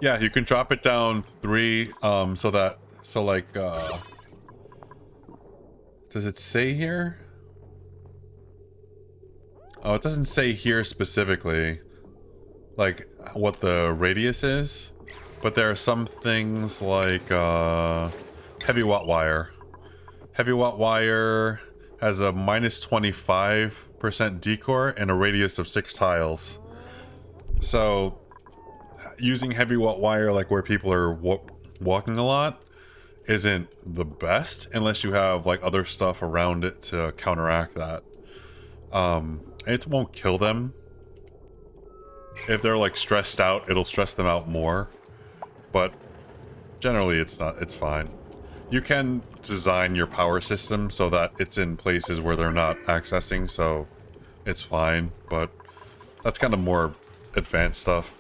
Yeah, you can drop it down 3, so does it say here? Oh, it doesn't say here specifically, like, what the radius is, but there are some things like, heavy watt wire. Heavy watt wire has a minus 25% decor and a radius of 6 tiles. So using heavy watt wire like where people are walking a lot isn't the best unless you have like other stuff around it to counteract that. It won't kill them. If they're like stressed out, it'll stress them out more, but generally it's fine. You can design your power system so that it's in places where they're not accessing, so it's fine, but that's kind of more advanced stuff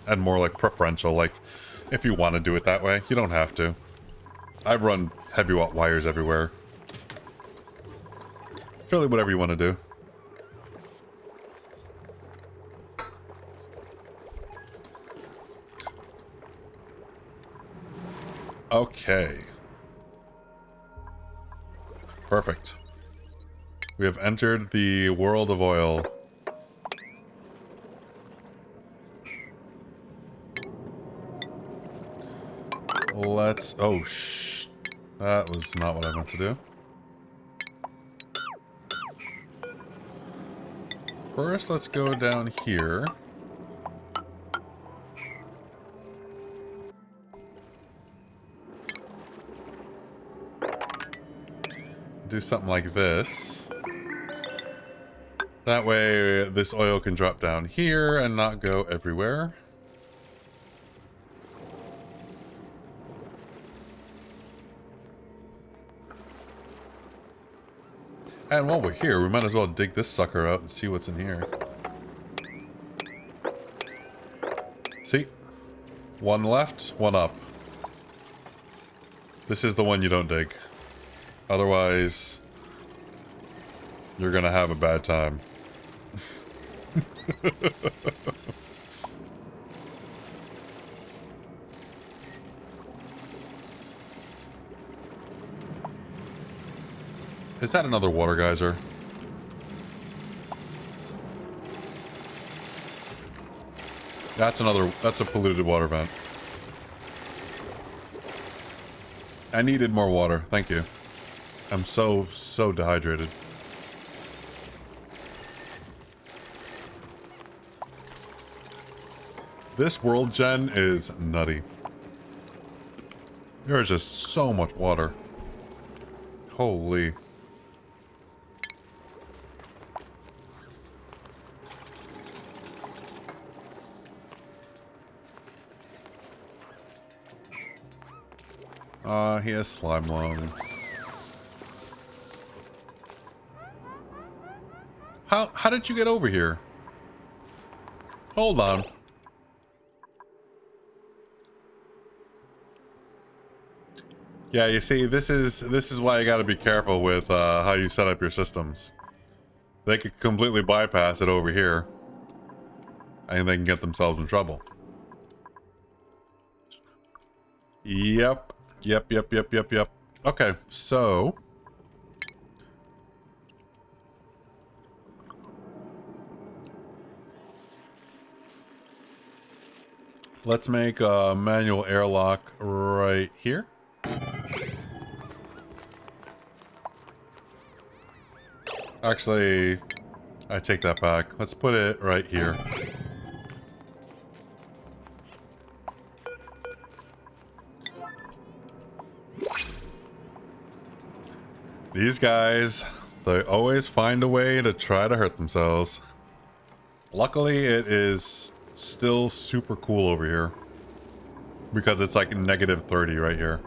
and more like preferential. Like, if you want to do it that way, you don't have to. I've run heavy watt wires everywhere. It's really whatever you want to do. Okay. Perfect. We have entered the world of oil. Let's... Oh, that was not what I meant to do. First, let's go down here. Do something like this. That way, this oil can drop down here and not go everywhere. And while we're here, we might as well dig this sucker out and see what's in here. See? One left, one up. This is the one you don't dig. Otherwise, You're gonna have a bad time. Is that another water geyser? That's a polluted water vent. I needed more water, thank you. I'm so dehydrated. This world gen is nutty. There's just so much water. Holy. He has slime lung. How did you get over here? Hold on. Yeah, you see, this is why you gotta be careful with how you set up your systems. They could completely bypass it over here, and they can get themselves in trouble. Yep. Okay, so let's make a manual airlock right here. Actually, I take that back. Let's put it right here. These guys, they always find a way to try to hurt themselves. Luckily, it is still super cool over here. Because it's like -30 right here.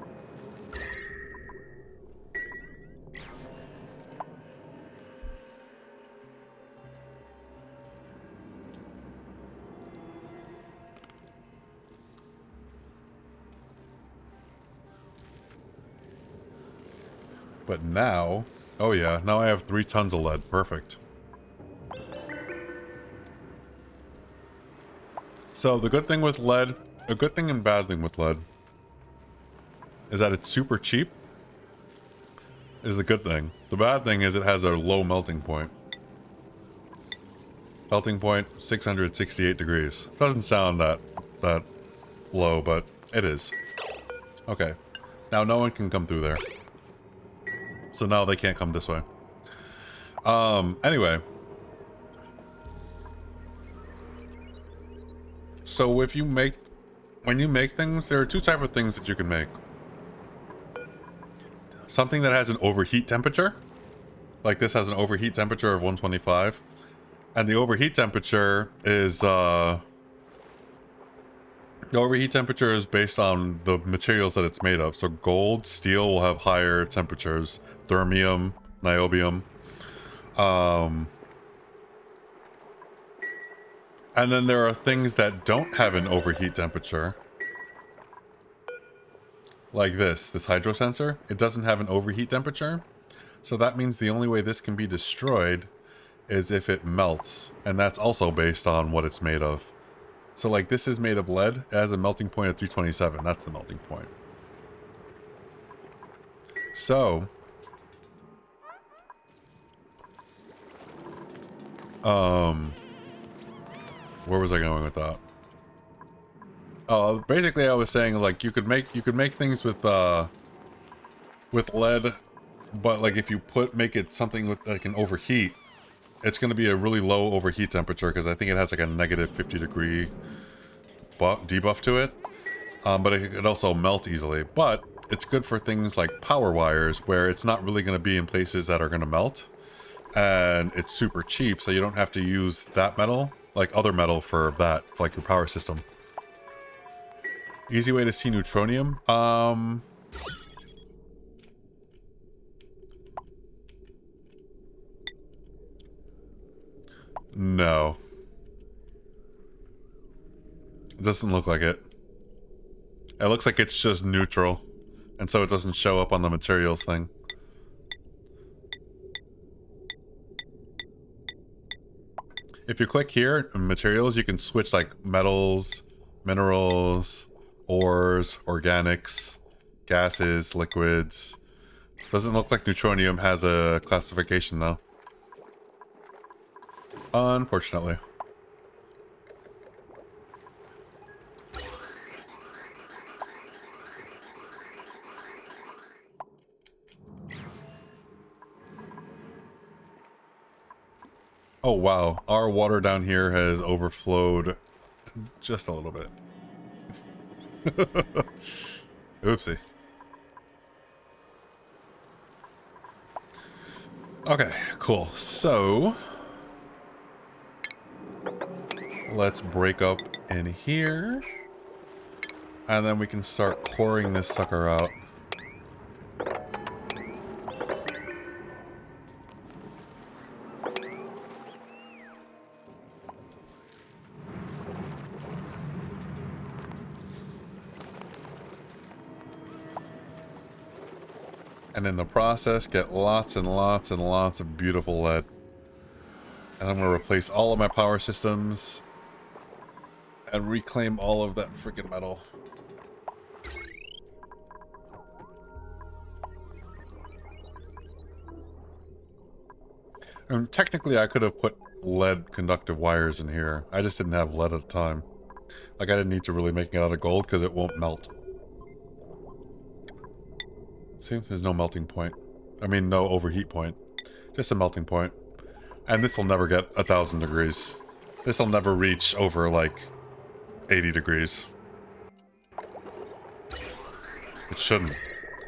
But now, oh yeah, now I have 3 tons of lead. Perfect. So the good thing with lead, a good thing and bad thing with lead, is that it's super cheap. Is a good thing. The bad thing is it has a low melting point. Melting point 668 degrees. Doesn't sound that low, but it is. Okay. Now no one can come through there. So now they can't come this way. Anyway. So when you make things, there are 2 types of things that you can make. Something that has an overheat temperature. Like this has an overheat temperature of 125. And the overheat temperature is, based on the materials that it's made of. So gold, steel will have higher temperatures. Thermium, niobium. And then there are things that don't have an overheat temperature. Like this hydro sensor. It doesn't have an overheat temperature. So that means the only way this can be destroyed is if it melts. And that's also based on what it's made of. So like this is made of lead. It has a melting point of 327. That's the melting point. So where was I going with that? Basically I was saying like you could make things with lead, but like if you make it something with that can overheat, it's going to be a really low overheat temperature because I think it has like a -50 degree debuff to it. But it could also melt easily. But it's good for things like power wires where it's not really going to be in places that are going to melt. And it's super cheap, so you don't have to use that metal, like other metal for that, for like your power system. Easy way to see neutronium? No. It doesn't look like it. It looks like it's just neutral. And so it doesn't show up on the materials thing. If you click here, materials, you can switch like metals, minerals, ores, organics, gases, liquids. Doesn't look like neutronium has a classification though. Unfortunately. Oh wow, our water down here has overflowed just a little bit. Oopsie. Okay, cool. So let's break up in here. And then we can start coring this sucker out. And in the process, get lots and lots and lots of beautiful lead. And I'm going to replace all of my power systems and reclaim all of that freaking metal. And technically, I could have put lead conductive wires in here. I just didn't have lead at the time. Like, I didn't need to really make it out of gold because it won't melt. See, there's no melting point. I mean, no overheat point. Just a melting point. And this will never get 1,000 degrees. This will never reach over, like, 80 degrees. It shouldn't.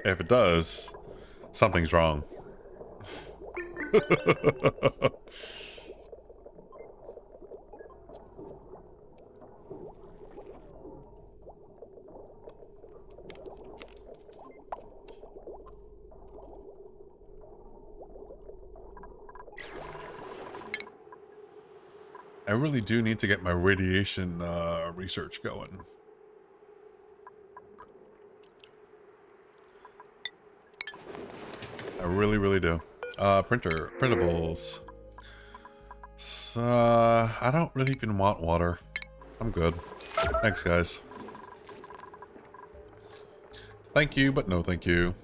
If it does, something's wrong. I really do need to get my radiation research going. I really, really do. Printables. So, I don't really even want water. I'm good. Thanks, guys. Thank you, but no thank you.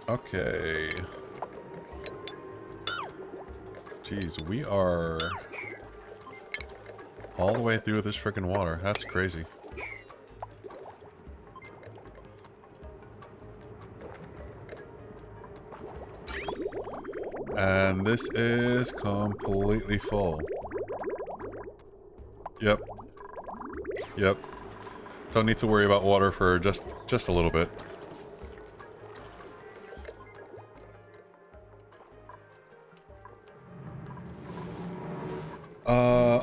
Okay. Jeez, we are all the way through this freaking water. That's crazy. And this is completely full. Yep. Yep. Don't need to worry about water for just a little bit.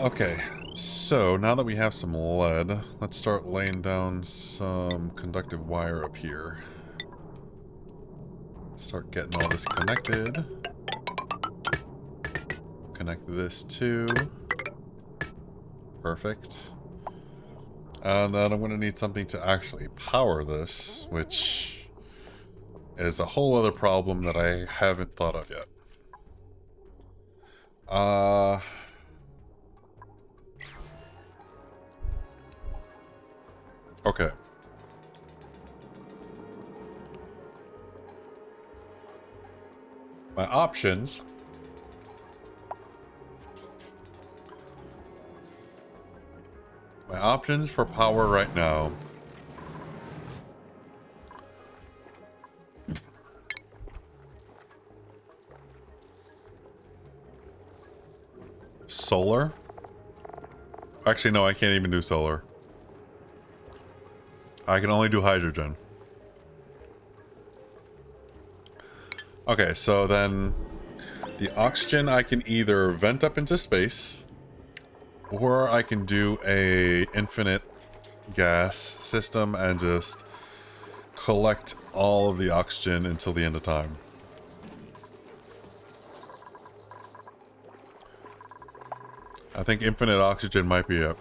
Okay. So, now that we have some lead, let's start laying down some conductive wire up here. Start getting all this connected. Connect this too. Perfect. And then I'm going to need something to actually power this, which is a whole other problem that I haven't thought of yet. Okay. My options. My options for power right now. Solar? Actually, no, I can't even do solar. I can only do hydrogen. Okay, so then the oxygen I can either vent up into space, or I can do a infinite gas system and just collect all of the oxygen until the end of time. I think infinite oxygen might be it.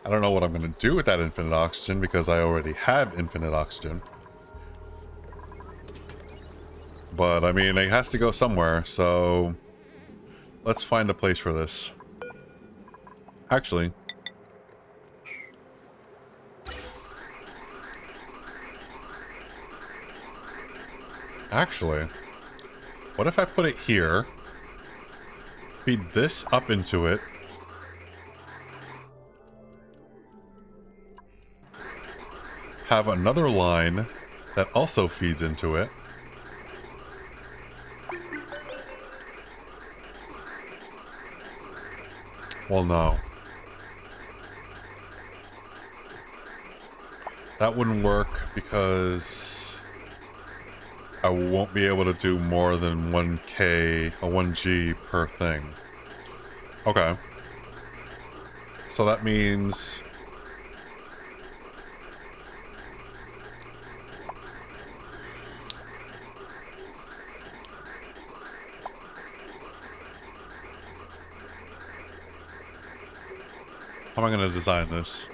I don't know what I'm going to do with that infinite oxygen because I already have infinite oxygen. But, I mean, it has to go somewhere, so let's find a place for this. Actually, what if I put it here, feed this up into it, have another line that also feeds into it, well, no. That wouldn't work because I won't be able to do more than 1K, a 1G per thing. Okay. So that means... how am I going to design this?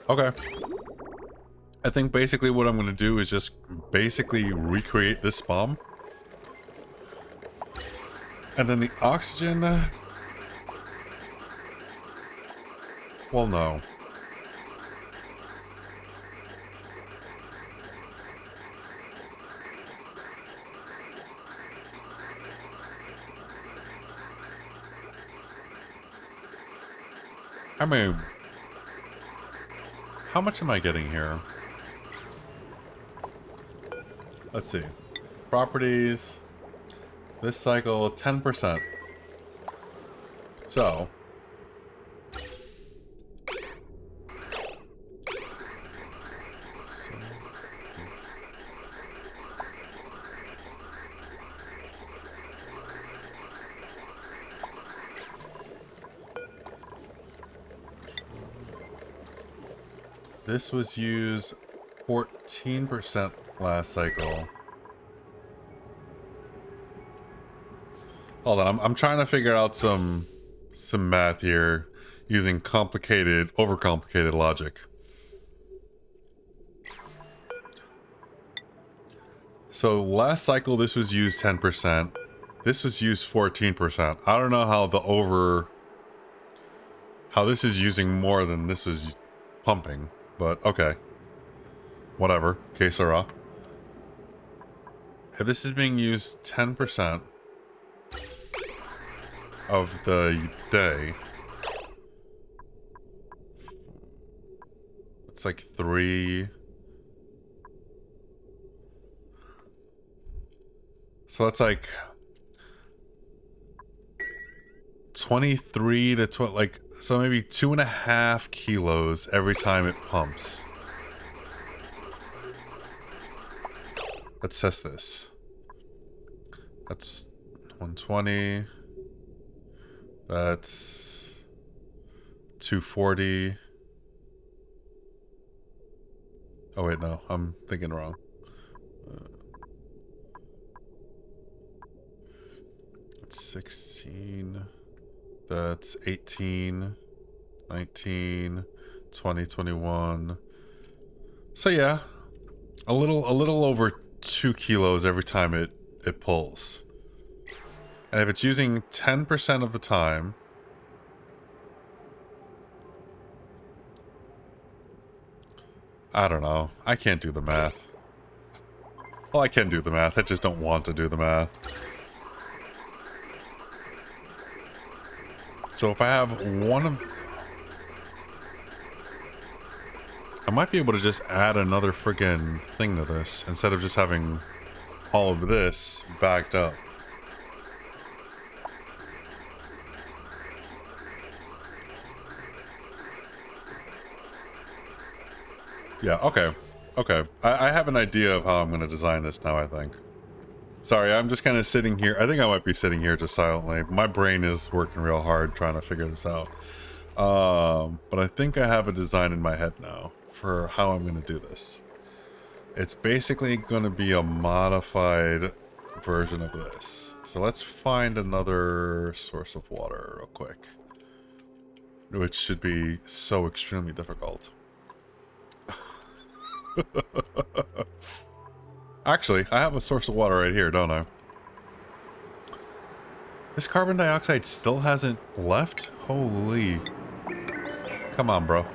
Okay. I think basically what I'm going to do is just basically recreate this bomb. And then the oxygen... well, no. I mean... how much am I getting here? Let's see. Properties. This cycle, 10%. So. This was used 14% last cycle. Hold on, I'm trying to figure out some math here using overcomplicated logic. So last cycle this was used 10%. This was used 14%. I don't know how this is using more than this was pumping, but okay. Whatever. Que sera. If this is being used 10% of the day, it's like 3. So that's like 23 to 20, like, so maybe 2.5 kilos every time it pumps. Let's test this. That's 120. That's 240. Oh wait, no, I'm thinking wrong. That's 16. That's 18, 19, 20, 21. So yeah, a little over 2 kilos every time it pulls. And if it's using 10% of the time, I don't know. I can't do the math. Well, I can do the math. I just don't want to do the math. So if I have one of... I might be able to just add another friggin' thing to this instead of just having all of this backed up. Yeah, okay. Okay. I have an idea of how I'm going to design this now, I think. Sorry, I'm just kind of sitting here. I think I might be sitting here just silently. My brain is working real hard trying to figure this out. But I think I have a design in my head now for how I'm going to do this. It's basically going to be a modified version of this. So let's find another source of water real quick. Which should be so extremely difficult. Actually, I have a source of water right here, don't I? This carbon dioxide still hasn't left? Holy. Come on, bro.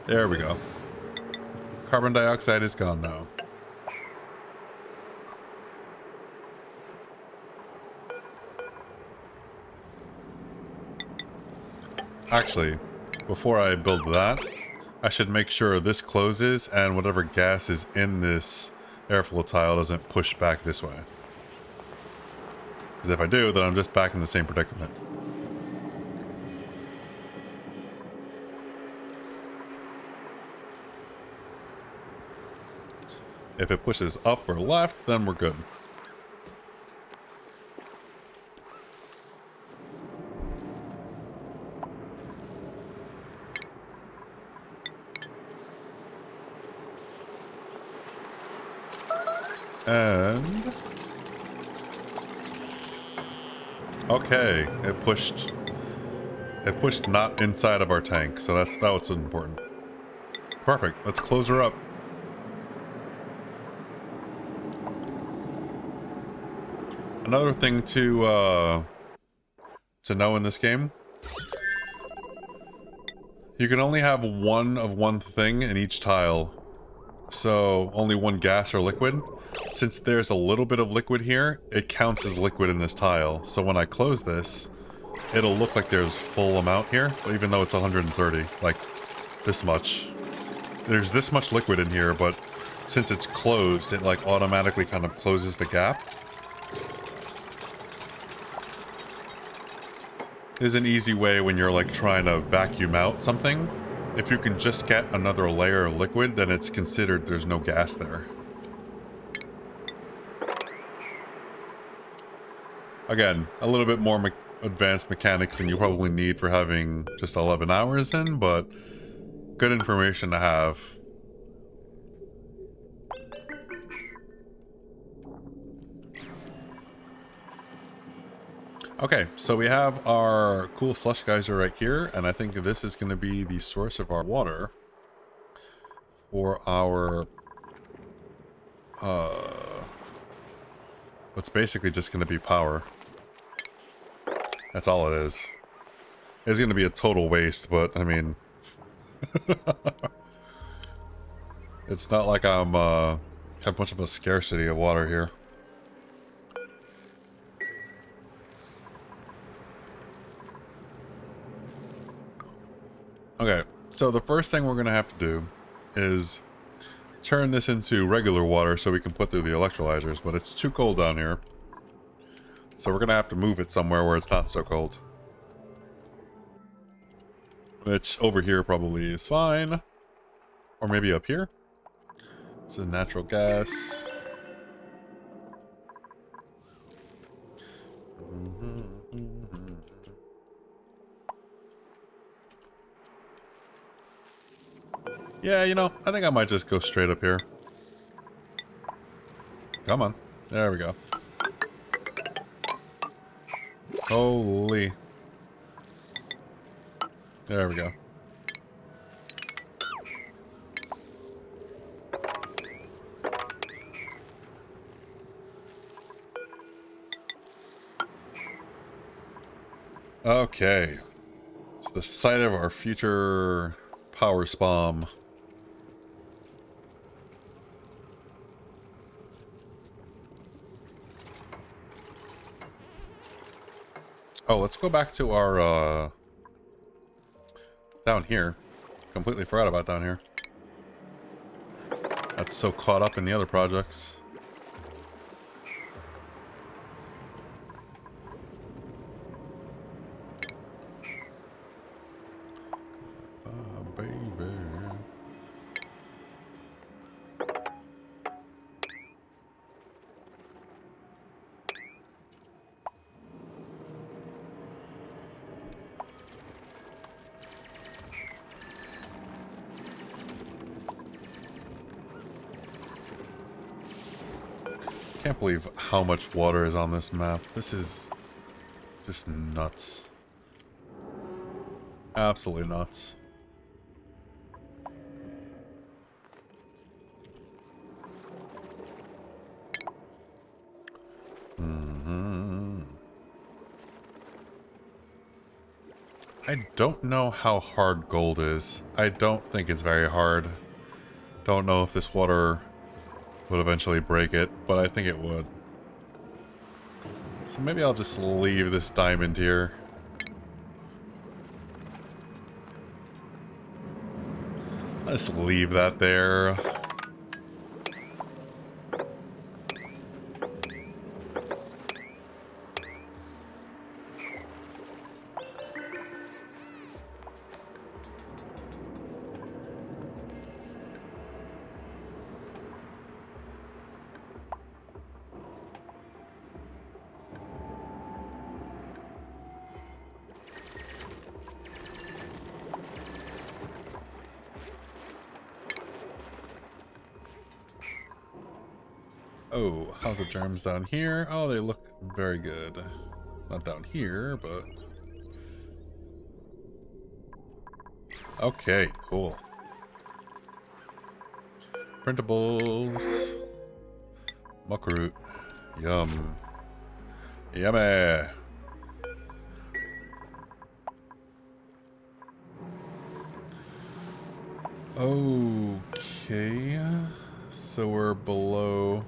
There we go. Carbon dioxide is gone now. Actually, before I build that, I should make sure this closes and whatever gas is in this airflow tile doesn't push back this way. Because if I do, then I'm just back in the same predicament. If it pushes up or left, then we're good. And... okay, it pushed not inside of our tank, so that's what's important. Perfect, let's close her up. Another thing to know in this game, you can only have one of one thing in each tile. So only one gas or liquid. Since there's a little bit of liquid here, it counts as liquid in this tile. So when I close this, it'll look like there's full amount here, but even though it's 130, like this much. There's this much liquid in here, but since it's closed, it like automatically kind of closes the gap. There's an easy way when you're like trying to vacuum out something. If you can just get another layer of liquid, then it's considered there's no gas there. Again, a little bit more advanced mechanics than you probably need for having just 11 hours in, but good information to have. Okay, so we have our cool slush geyser right here, and I think this is going to be the source of our water for our what's basically just going to be power. That's all it is. It's going to be a total waste, but I mean it's not like I'm have much of a scarcity of water here. Okay, so the first thing we're going to have to do is turn this into regular water so we can put through the electrolyzers, but it's too cold down here. So we're going to have to move it somewhere where it's not so cold. Which over here probably is fine. Or maybe up here. This is natural gas. Yeah, you know, I think I might just go straight up here. Come on. There we go. Holy. There we go. Okay. It's the site of our future power spam. Oh, let's go back to our, down here. Completely forgot about down here. That's so caught up in the other projects. Baby. Can't believe how much water is on this map. This is just nuts. Absolutely nuts. I don't know how hard gold is. I don't think it's very hard. Don't know if this water would eventually break it, but I think it would. So maybe I'll just leave this diamond here. I'll just leave that there. Oh, how's the germs down here? Oh, they look very good. Not down here, but... Okay, cool. Printables. Muckroot. Yum. Yummy. Okay. So we're below...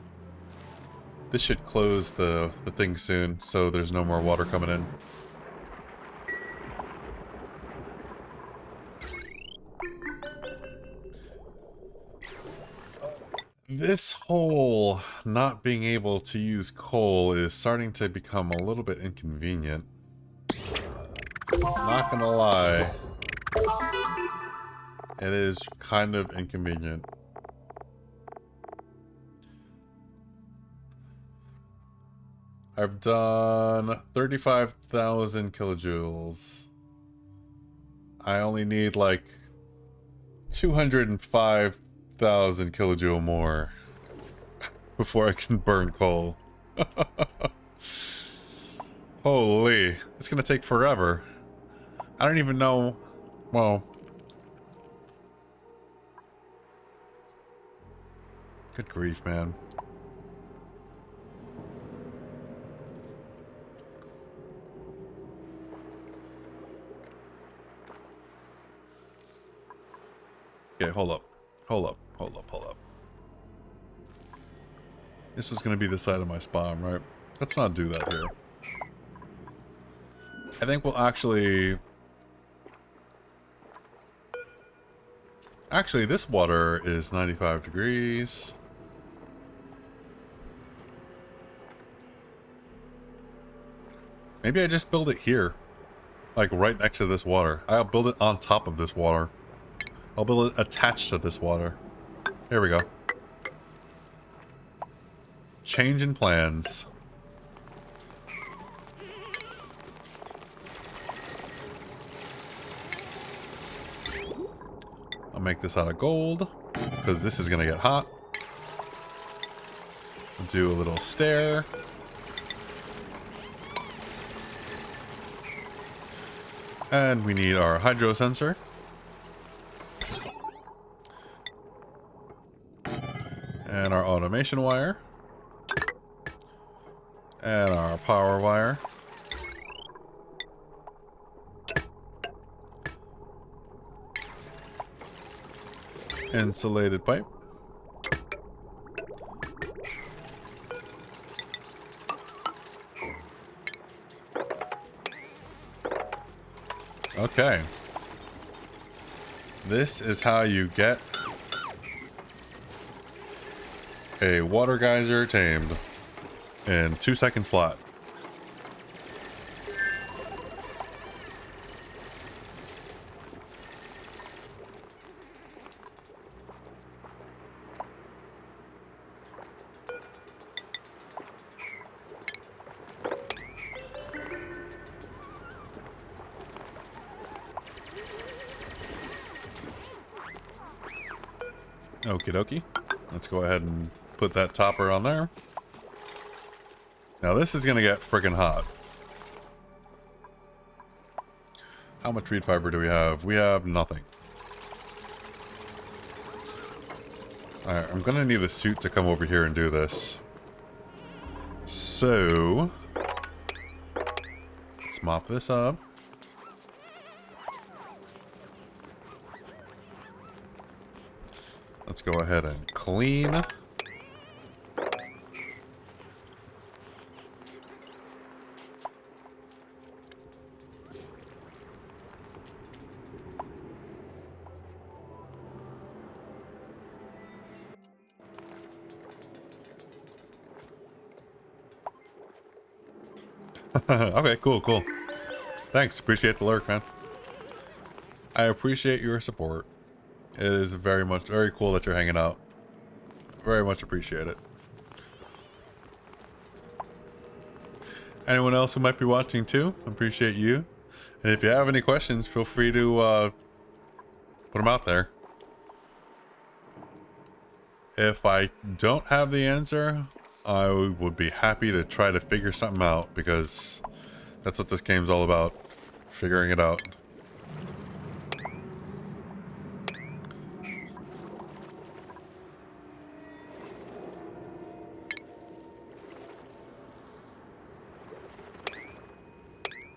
This should close the thing soon, so there's no more water coming in. This whole not being able to use coal is starting to become a little bit inconvenient. Not gonna lie. It is kind of inconvenient. I've done 35,000 kilojoules. I only need like 205,000 kilojoule more before I can burn coal. Holy, it's gonna take forever. I don't even know. Well, good grief, man. Okay, hold up. Hold up. Hold up. Hold up. This was going to be the side of my spawn, right? Let's not do that here. I think we'll actually... Actually, this water is 95 degrees. Maybe I just build it here. Like, right next to this water. I'll build it on top of this water. I'll build it attached to this water. Here we go. Change in plans. I'll make this out of gold, because this is going to get hot. Do a little stair. And we need our hydro sensor. And our automation wire. And our power wire. Insulated pipe. Okay. This is how you get a water geyser tamed in 2 seconds flat. Okie dokie. Let's go ahead and put that topper on there. Now this is gonna get freaking hot. How much reed fiber do we have? We have nothing. Alright, I'm gonna need a suit to come over here and do this. So let's mop this up. Let's go ahead and clean. Okay, cool. Thanks, appreciate the lurk, man. I appreciate your support. It is very cool that you're hanging out. Very much appreciate it. Anyone else who might be watching too, appreciate you. And if you have any questions, feel free to put them out there. If I don't have the answer, I would be happy to try to figure something out, because that's what this game's all about. Figuring it out.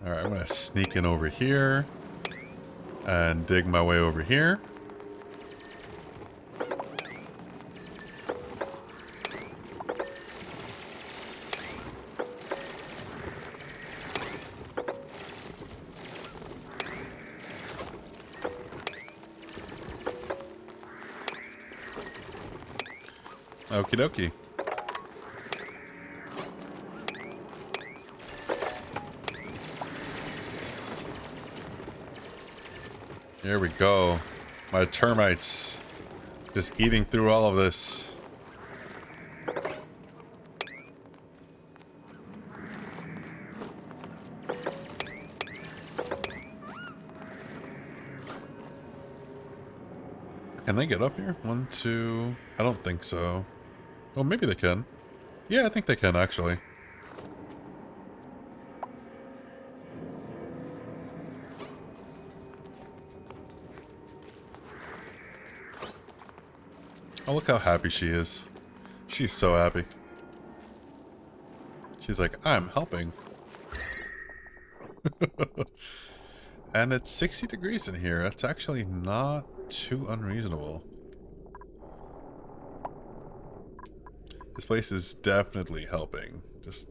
Alright, I'm gonna sneak in over here and dig my way over here. Okie dokie. Here we go. My termites just eating through all of this. Can they get up here? 1, 2... I don't think so. Well, maybe they can. Yeah, I think they can, actually. Oh, look how happy she is. She's so happy. She's like, I'm helping. And it's 60 degrees in here. That's actually not too unreasonable. This place is definitely helping. Just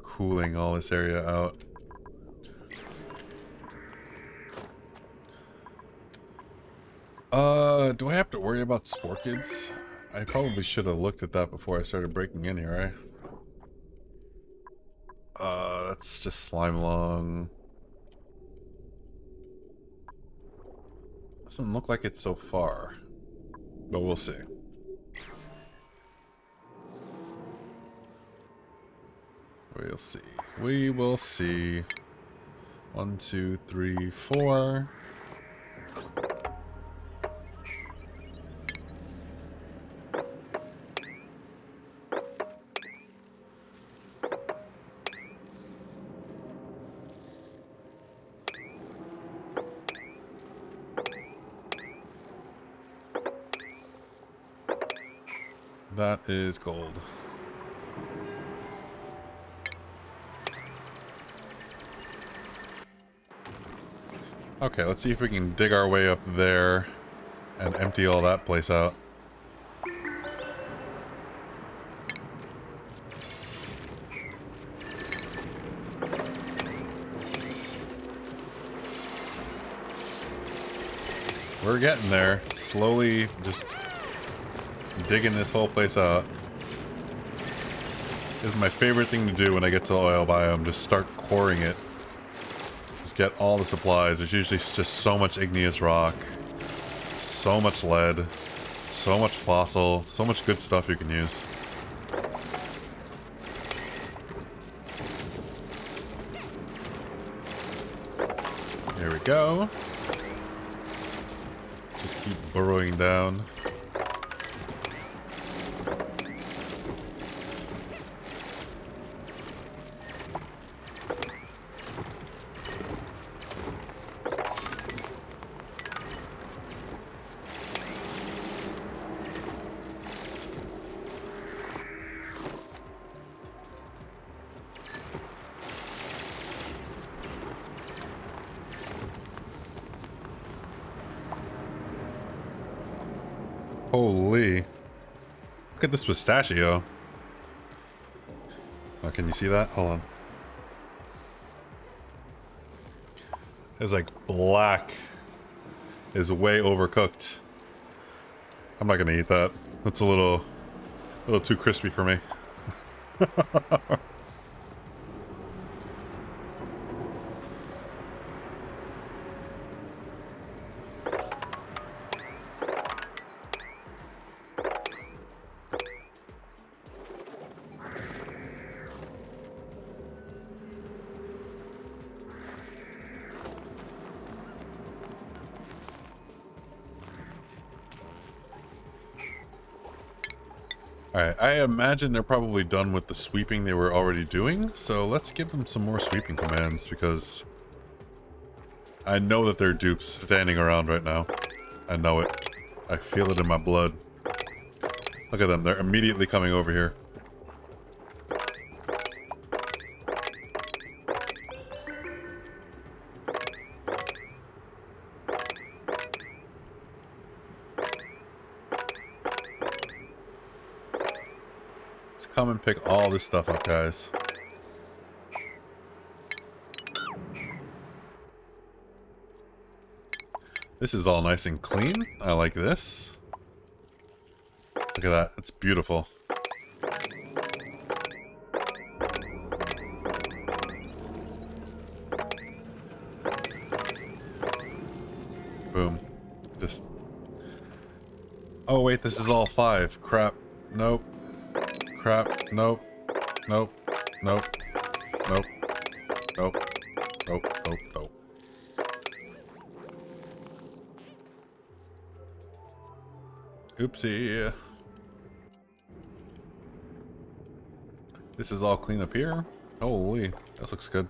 cooling all this area out. Do I have to worry about Sporkids? I probably should have looked at that before I started breaking in here, right? That's just slime long. Doesn't look like it's so far. But we'll see. We'll see. We will see. 1, 2, 3, 4. That is gold. Okay, let's see if we can dig our way up there and empty all that place out. We're getting there. Slowly just digging this whole place out. This is my favorite thing to do when I get to the oil biome. Just start coring it. Just get all the supplies. There's usually just so much igneous rock. So much lead. So much fossil. So much good stuff you can use. There we go. Just keep burrowing down. Holy. Look at this pistachio. Oh, can you see that? Hold on. It's like black. Is way overcooked. I'm not gonna eat that. That's a little too crispy for me. Alright, I imagine they're probably done with the sweeping they were already doing, so let's give them some more sweeping commands, because I know that they're dupes standing around right now. I know it. I feel it in my blood. Look at them, they're immediately coming over here. Come and pick all this stuff up, guys. This is all nice and clean. I like this. Look at that. It's beautiful. Boom. Just... Oh, wait. This is all 5. Crap. Nope. Crap. Nope. Nope. Nope. Nope. Nope. Nope. Nope. Nope. Oopsie. This is all clean up here. Holy. This looks good.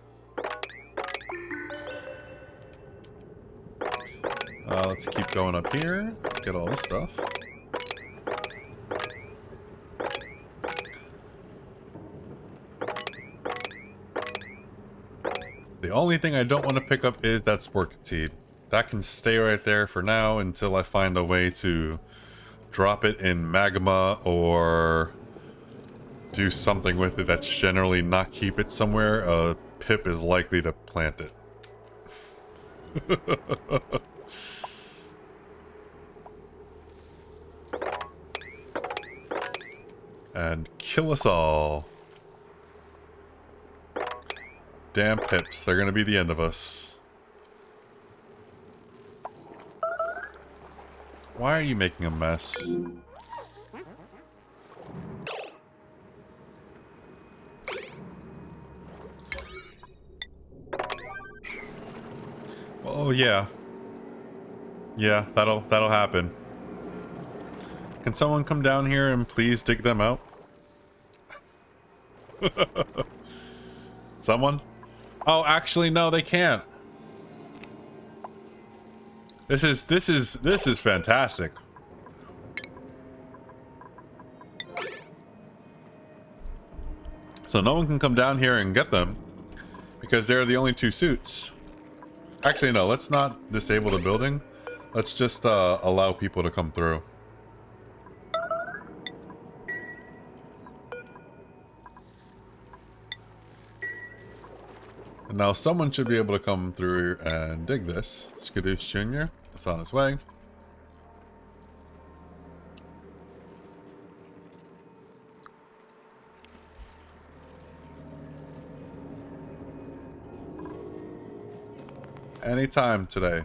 Let's keep going up here. Get all this stuff. The only thing I don't want to pick up is that spork seed. That can stay right there for now until I find a way to drop it in magma or do something with it that's generally not keep it somewhere. A pip is likely to plant it. And kill us all. Damn pips, they're gonna be the end of us. Why are you making a mess? Oh yeah. Yeah, that'll happen. Can someone come down here and please dig them out? Someone? Oh, actually, no, they can't. This is fantastic. So no one can come down here and get them because they're the only 2 suits. Actually, no, let's not disable the building. Let's just allow people to come through. Now someone should be able to come through and dig this. Skadoosh Jr. It's on his way. Anytime today.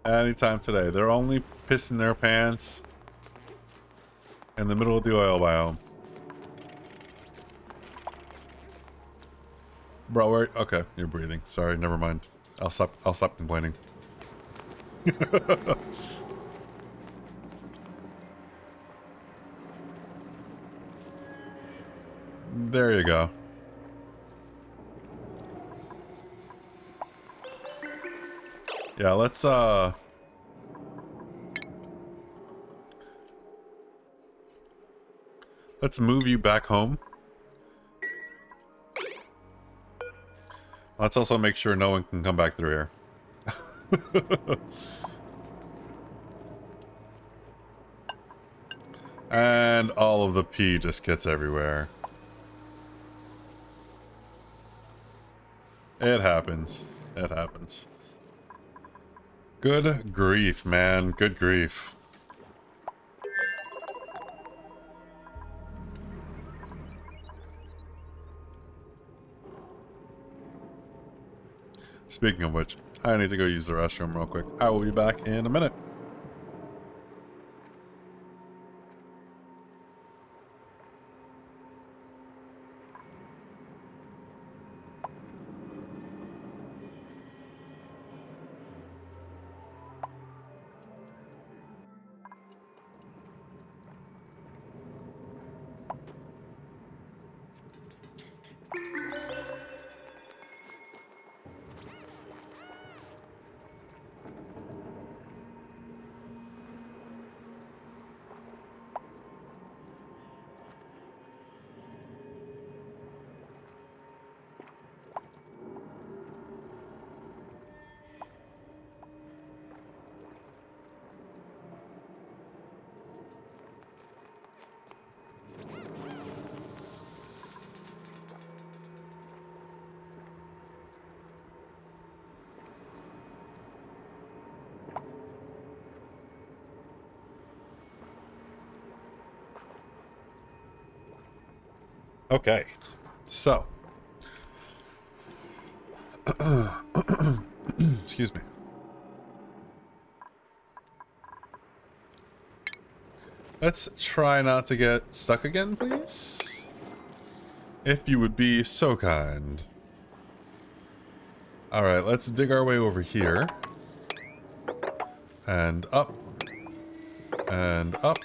Anytime today. They're only pissing their pants in the middle of the oil biome. Bro, where? Okay, you're breathing. Sorry, never mind. I'll stop complaining. There you go. Yeah, let's move you back home. Let's also make sure no one can come back through here. And all of the pee just gets everywhere. It happens. It happens. Good grief, man. Good grief. Speaking of which, I need to go use the restroom real quick. I will be back in a minute. Okay, so excuse me. Let's try not to get stuck again, please. If you would be so kind. Alright, let's dig our way over here. And up. And up.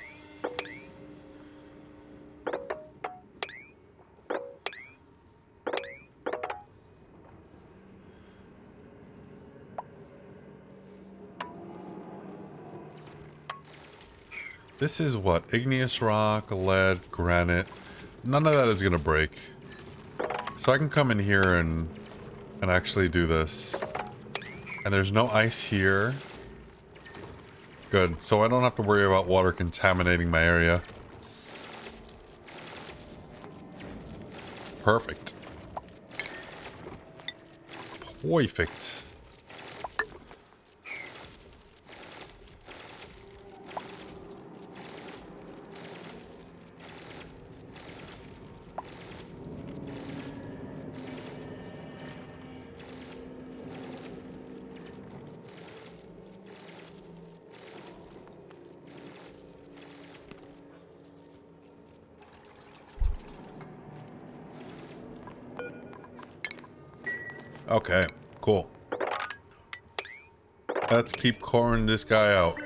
This is what? Igneous rock, lead, granite. None of that is going to break. So I can come in here and actually do this. And there's no ice here. Good. So I don't have to worry about water contaminating my area. Perfect. Perfect. Okay, cool. Let's keep coring this guy out.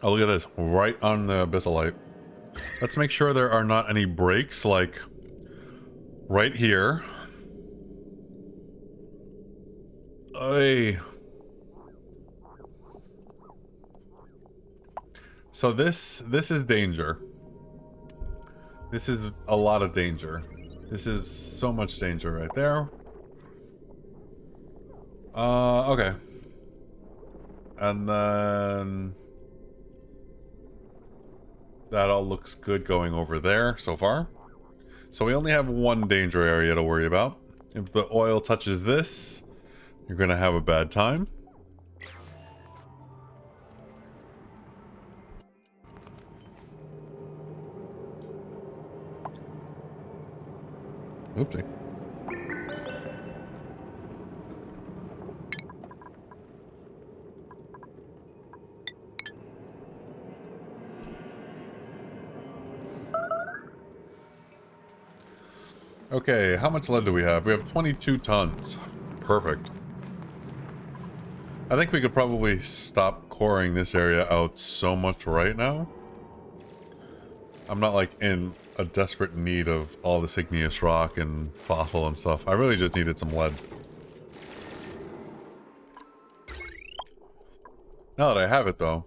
Oh, look at this. Right on the abyssalite. Let's make sure there are not any breaks, like right here. Ay. So this is danger. This is a lot of danger. This is so much danger right there. Okay. And then that all looks good going over there so far. So we only have one danger area to worry about. If the oil touches this, you're gonna have a bad time. Oopsie. Okay, how much lead do we have? We have 22 tons. Perfect. I think we could probably stop coring this area out so much right now. I'm not like in a desperate need of all this igneous rock and fossil and stuff. I really just needed some lead. Now that I have it though,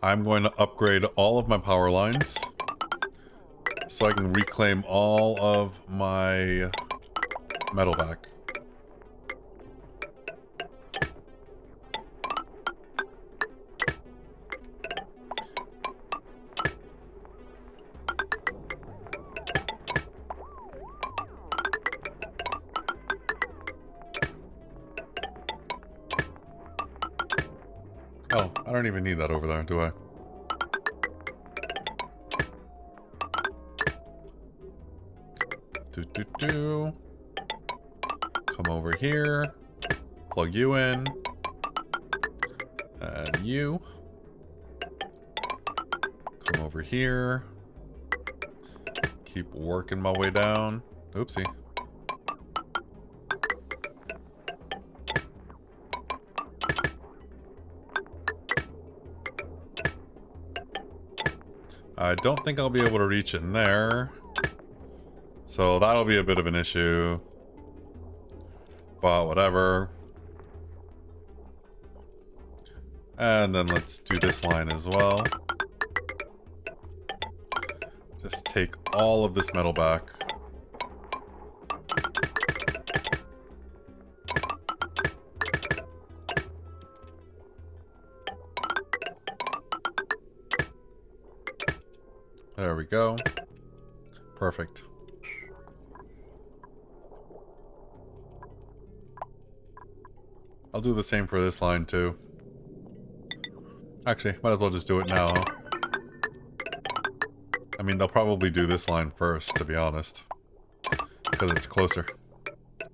I'm going to upgrade all of my power lines so I can reclaim all of my metal back. Oh, I don't even need that over there, do I? Come over here. Plug you in. And you. Come over here. Keep working my way down. Oopsie. I don't think I'll be able to reach it in there. So that'll be a bit of an issue. But whatever. And then let's do this line as well. Just take all of this metal back. There we go. Perfect. I'll do the same for this line too. Actually, might as well just do it now, huh? I mean, they'll probably do this line first, to be honest. Because it's closer.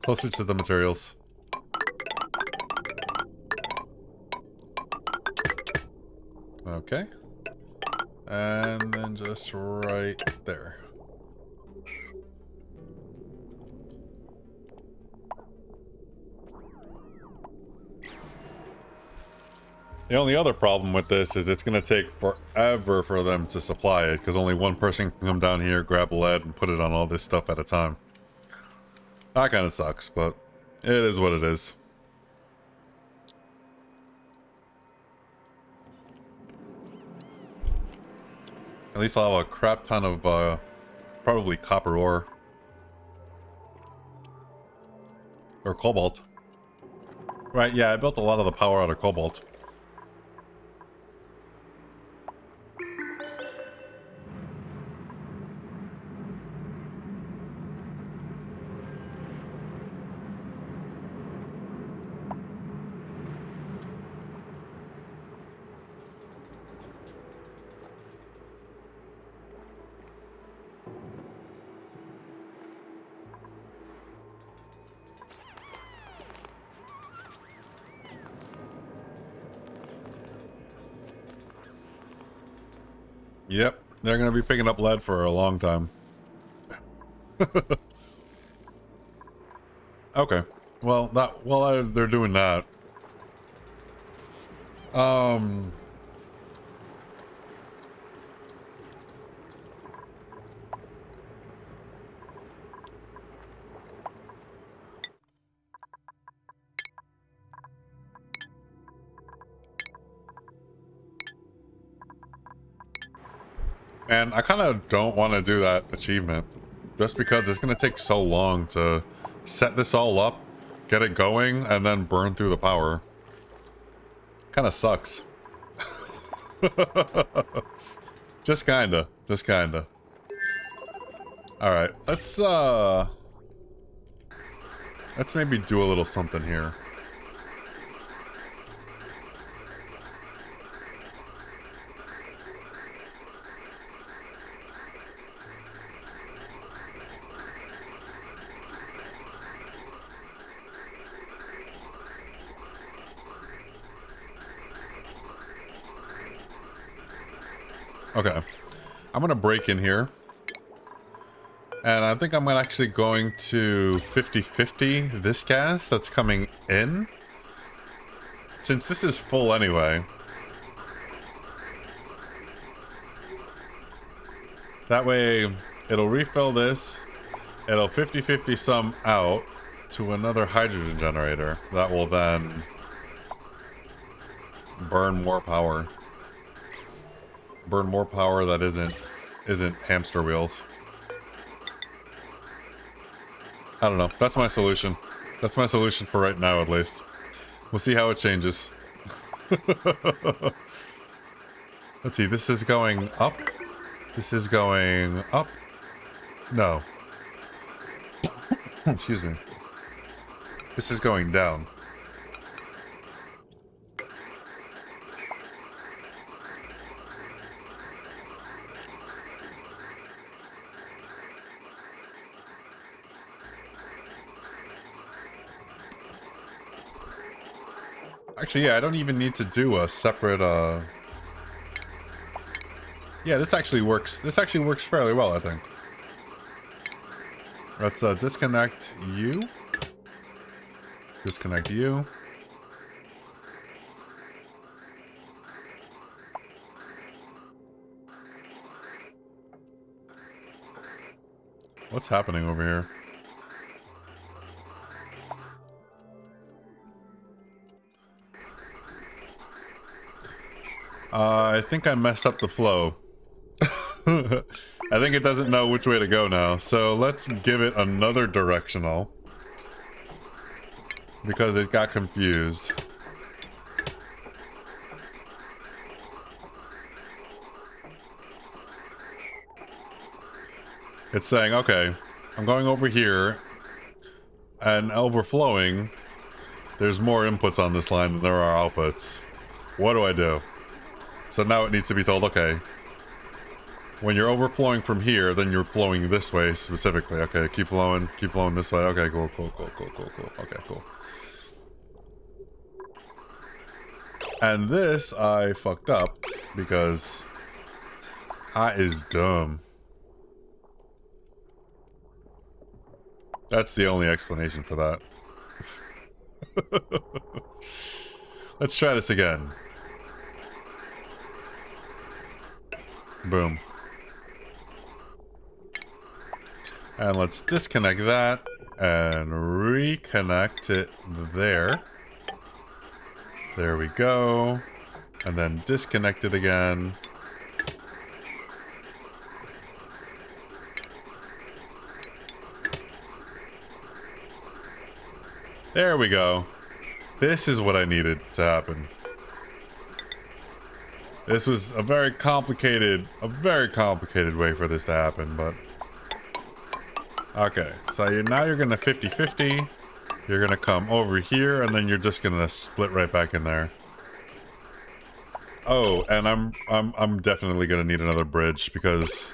Closer to the materials. Okay. And then just right there. The only other problem with this is it's going to take forever for them to supply it, because only one person can come down here, grab lead, and put it on all this stuff at a time. That kind of sucks, but it is what it is. At least I'll have a crap ton of, probably copper ore. Or cobalt. Right, yeah, I built a lot of the power out of cobalt. Yep, they're going to be picking up lead for a long time. Okay, well, while they're doing that, and I kind of don't want to do that achievement, just because it's going to take so long to set this all up, get it going, and then burn through the power. Kind of sucks. Just kinda. Alright, let's maybe do a little something here. Okay. I'm gonna break in here. And I think I'm actually going to 50-50 this gas that's coming in. Since this is full anyway. That way, it'll refill this. It'll 50-50 some out to another hydrogen generator. That will then burn more power. Burn more power that isn't hamster wheels. I don't know. That's my solution. That's my solution for right now, at least. We'll see how it changes. Let's see. This is going up. This is going up. No. Excuse me. This is going down. Actually, yeah, I don't even need to do a separate, Yeah, this actually works. This actually works fairly well, I think. Let's, disconnect you. Disconnect you. What's happening over here? I think I messed up the flow. I think it doesn't know which way to go now, so let's give it another directional. Because it got confused. It's saying, okay, I'm going over here, and overflowing, there's more inputs on this line than there are outputs. What do I do? So now it needs to be told, okay, when you're overflowing from here, then you're flowing this way specifically. Okay, keep flowing this way. Okay, cool. Okay, cool. And this, I fucked up, because I is dumb. That's the only explanation for that. Let's try this again. Boom. And let's disconnect that and reconnect it there. There we go. And then disconnect it again. There we go. This is what I needed to happen. This was a very complicated way for this to happen, but... Okay, so now you're gonna 50-50. You're gonna come over here, and then you're just gonna split right back in there. Oh, and I'm definitely gonna need another bridge, because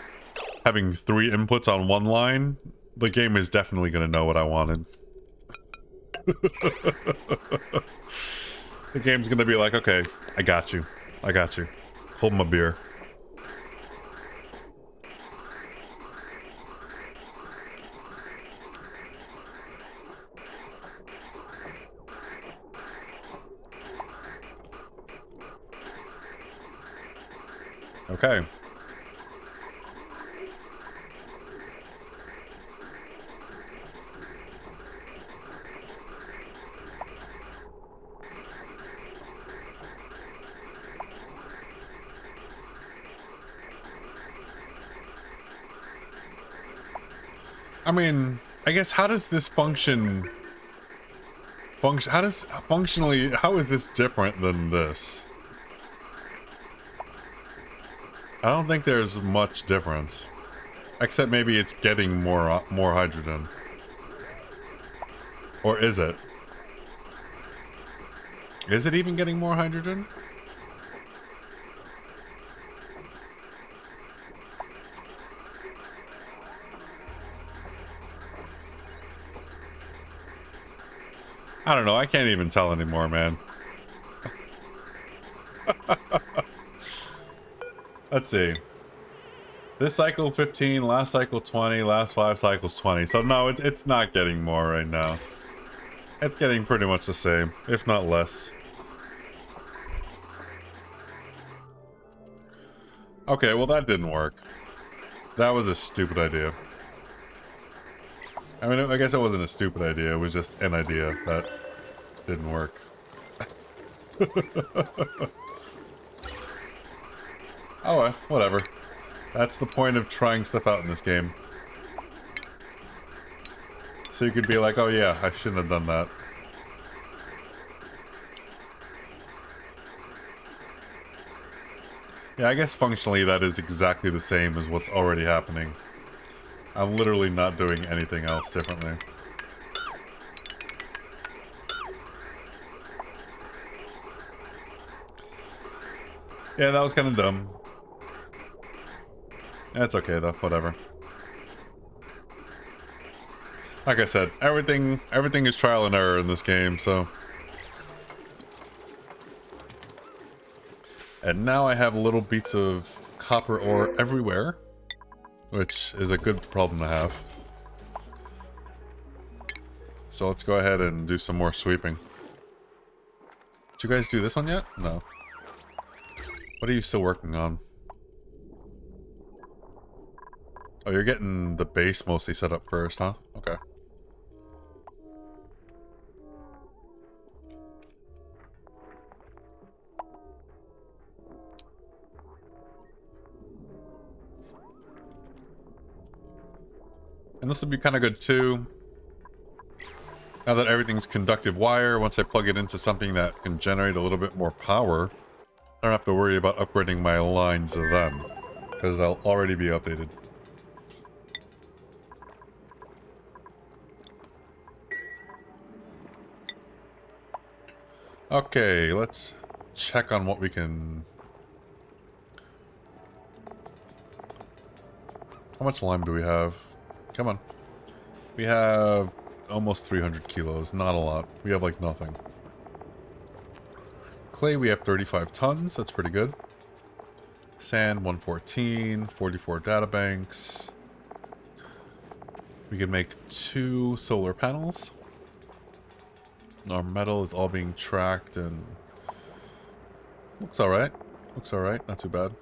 having 3 inputs on one line, the game is definitely gonna know what I wanted. The game's gonna be like, okay, I got you. Hold my beer. Okay. I mean, I guess how does this function... how is this different than this? I don't think there's much difference. Except maybe it's getting more hydrogen. Or is it? Is it even getting more hydrogen? I don't know, I can't even tell anymore, man. Let's see. This cycle 15, last cycle 20, last 5 cycles 20. So no, it's not getting more right now. It's getting pretty much the same, if not less. Okay, well that didn't work. That was a stupid idea. I mean, I guess it wasn't a stupid idea, it was just an idea that didn't work. Oh well, whatever. That's the point of trying stuff out in this game. So you could be like, oh yeah, I shouldn't have done that. Yeah, I guess functionally that is exactly the same as what's already happening. I'm literally not doing anything else differently. Yeah, that was kind of dumb. That's okay though, whatever. Like I said, everything is trial and error in this game, so. And now I have little beats of copper ore everywhere, which is a good problem to have. So let's go ahead and do some more sweeping. Did you guys do this one yet? No. What are you still working on? Oh, you're getting the base mostly set up first, huh? Okay. And this would be kind of good too. Now that everything's conductive wire, once I plug it into something that can generate a little bit more power, I don't have to worry about upgrading my lines then, because they'll already be updated. Okay, let's check on what we can... How much lime do we have? Come on. We have almost 300 kilos, not a lot. We have like nothing. Clay, we have 35 tons, that's pretty good. Sand, 114, 44 data banks. We can make 2 solar panels. Our metal is all being tracked and... Looks alright. Looks alright, not too bad.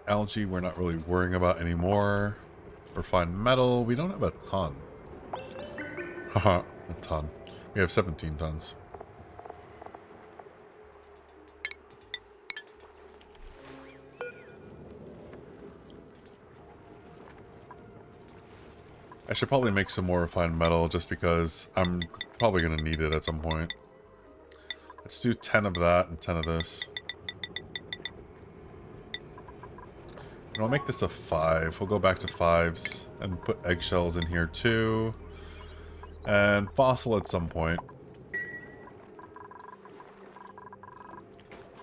Algae, we're not really worrying about anymore. Refined metal, we don't have a ton. Haha, a ton. We have 17 tons. I should probably make some more refined metal just because I'm probably going to need it at some point. Let's do 10 of that and 10 of this. And I'll make this a 5. We'll go back to 5s and put eggshells in here too. And fossil at some point.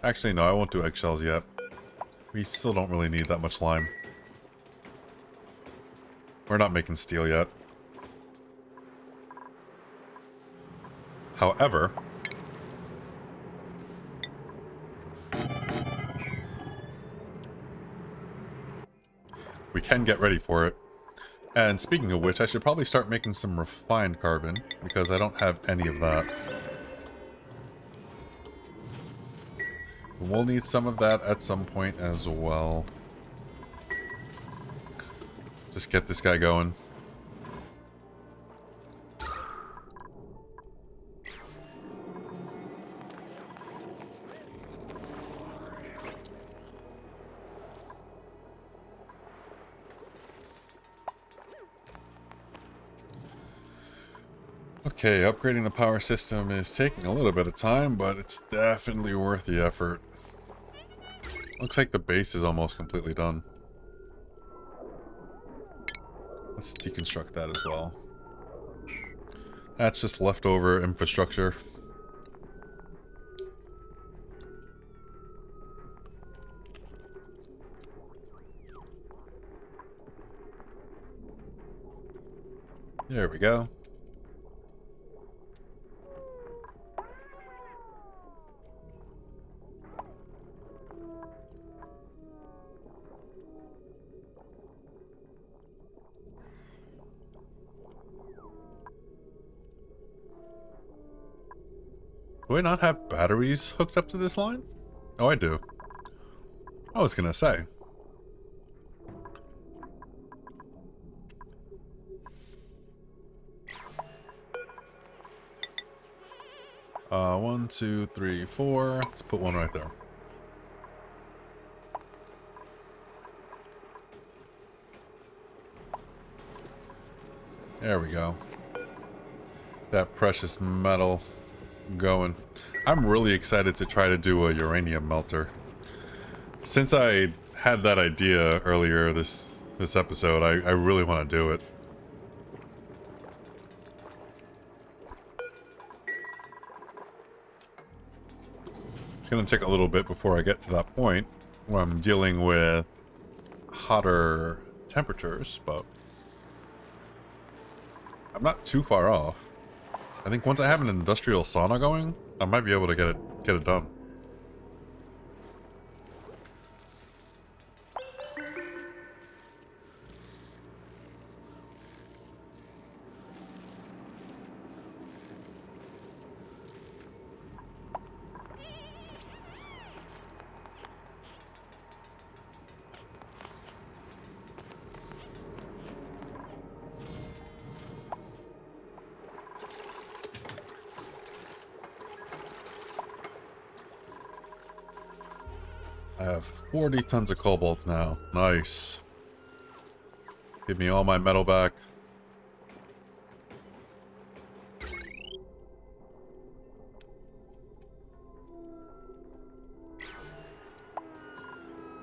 Actually, no, I won't do eggshells yet. We still don't really need that much lime. We're not making steel yet. However... we can get ready for it. And speaking of which, I should probably start making some refined carbon, because I don't have any of that. We'll need some of that at some point as well. Just get this guy going. Okay, upgrading the power system is taking a little bit of time, but it's definitely worth the effort. Looks like the base is almost completely done. Let's deconstruct that as well. That's just leftover infrastructure. There we go. Do I not have batteries hooked up to this line? Oh, I do. I was gonna say. One, two, three, four. Let's put one right there. There we go. That precious metal going. I'm really excited to try to do a uranium melter. Since I had that idea earlier this episode, I really want to do it. It's going to take a little bit before I get to that point where I'm dealing with hotter temperatures, but I'm not too far off. I think once I have an industrial sauna going, I might be able to get it done. I have 40 tons of cobalt now. Nice. Give me all my metal back.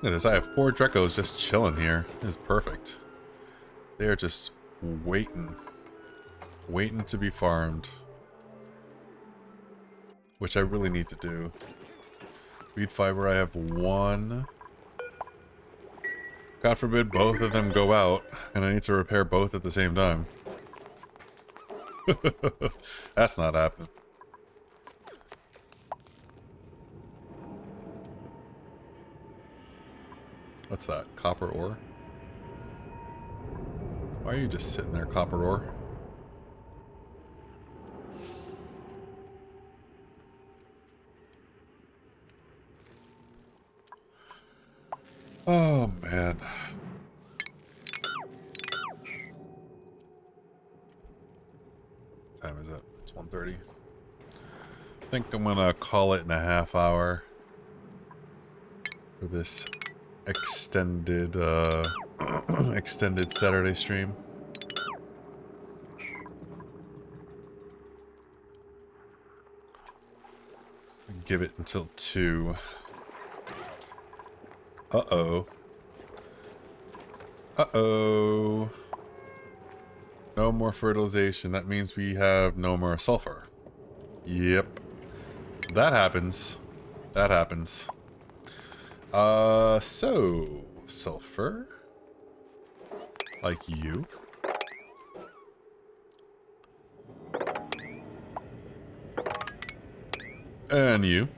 Look at this. I have 4 Drecos just chilling here. This is perfect. They're just waiting. Waiting to be farmed. Which I really need to do. Weed fiber, I have 1. God forbid both of them go out, and I need to repair both at the same time. That's not happening. What's that? Copper ore? Why are you just sitting there, copper ore? Oh, man. What time is it? It's 1:30. I think I'm gonna call it in a half hour for this extended, extended Saturday stream. Give it until 2. Uh-oh. Uh-oh. No more fertilization. That means we have no more sulfur. Yep. That happens. That happens. So... sulfur? Like you? And you.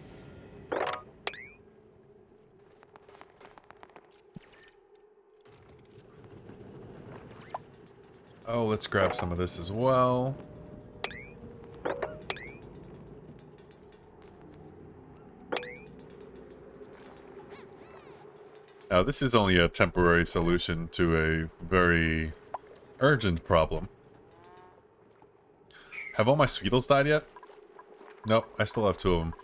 Oh, let's grab some of this as well. Now, this is only a temporary solution to a very urgent problem. Have all my Sweetles died yet? Nope, I still have 2 of them.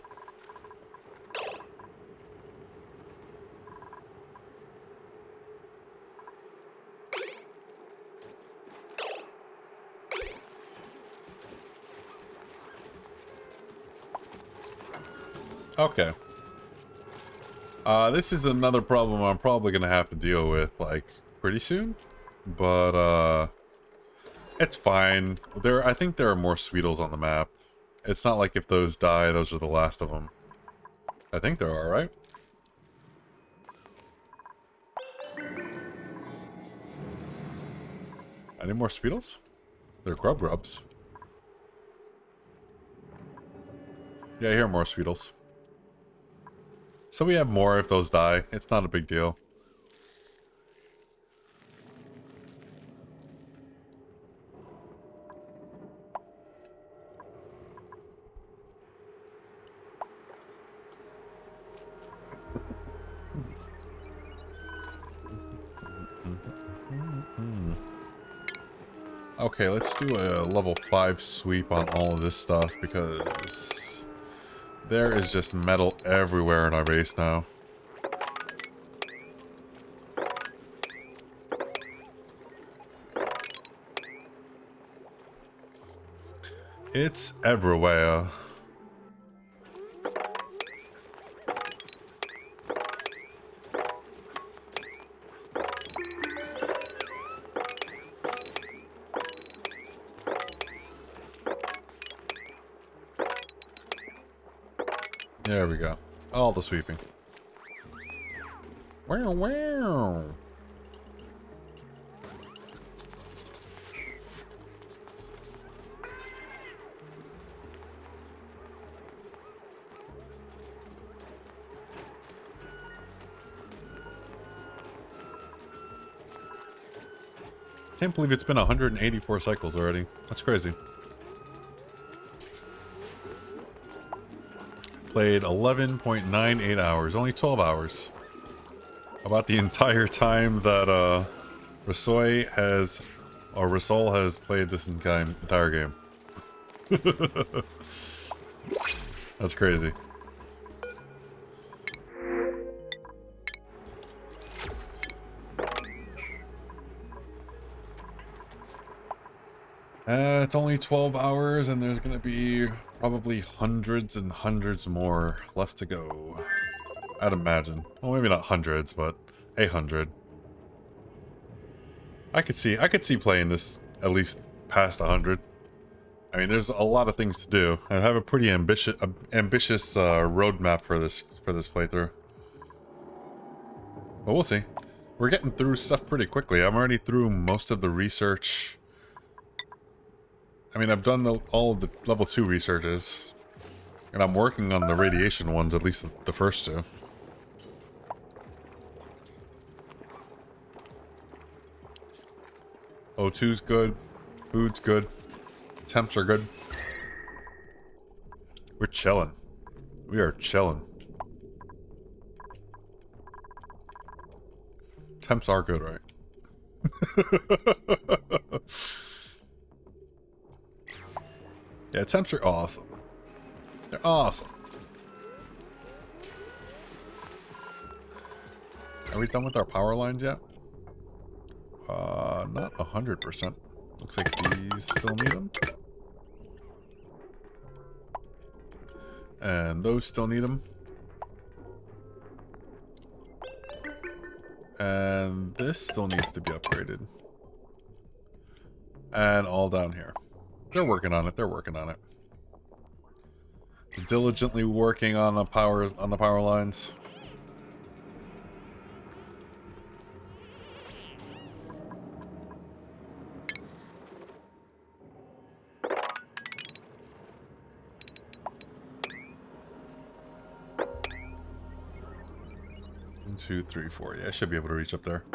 Okay. This is another problem I'm probably gonna have to deal with, like, pretty soon. But, it's fine. I think there are more Sweetles on the map. It's not like if those die, those are the last of them. I think there are, right? Any more Sweetles? They're grubs. Yeah, I hear more Sweetles. So we have more if those die. It's not a big deal. Okay, let's do a level 5 sweep on all of this stuff because there is just metal everywhere in our base now. It's everywhere. There we go. All the sweeping. Wow, wow. Can't believe it's been 184 cycles already. That's crazy. Played 11.98 hours. Only 12 hours. About the entire time that Rasol has played this entire game. That's crazy. It's only 12 hours, and there's gonna be probably hundreds and hundreds more left to go. I'd imagine. Well, maybe not hundreds, but 800. I could see playing this at least past 100. I mean, there's a lot of things to do. I have a pretty ambitious roadmap for this playthrough. But we'll see. We're getting through stuff pretty quickly. I'm already through most of the research. I mean, I've done all of the level 2 researches. And I'm working on the radiation ones, at least the first two. O2's good. Food's good. Temps are good. We're chilling. We are chilling. Temps are good, right? Yeah, temps are awesome. They're awesome. Are we done with our power lines yet? Not 100%. Looks like these still need them. And those still need them. And this still needs to be upgraded. And all down here. They're working on it. They're working on it. Diligently working on the power lines. One, 2, 3, 4. Yeah, I should be able to reach up there.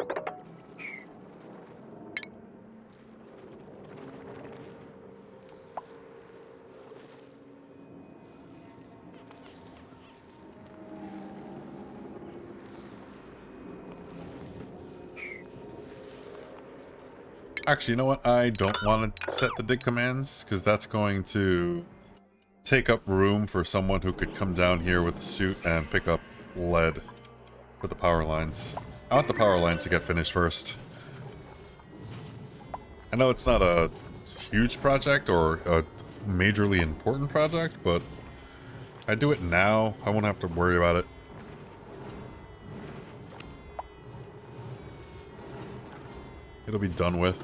Actually, you know what? I don't want to set the dig commands, because that's going to take up room for someone who could come down here with a suit and pick up lead for the power lines. I want the power lines to get finished first. I know it's not a huge project or a majorly important project, but I do it now. I won't have to worry about it. It'll be done with.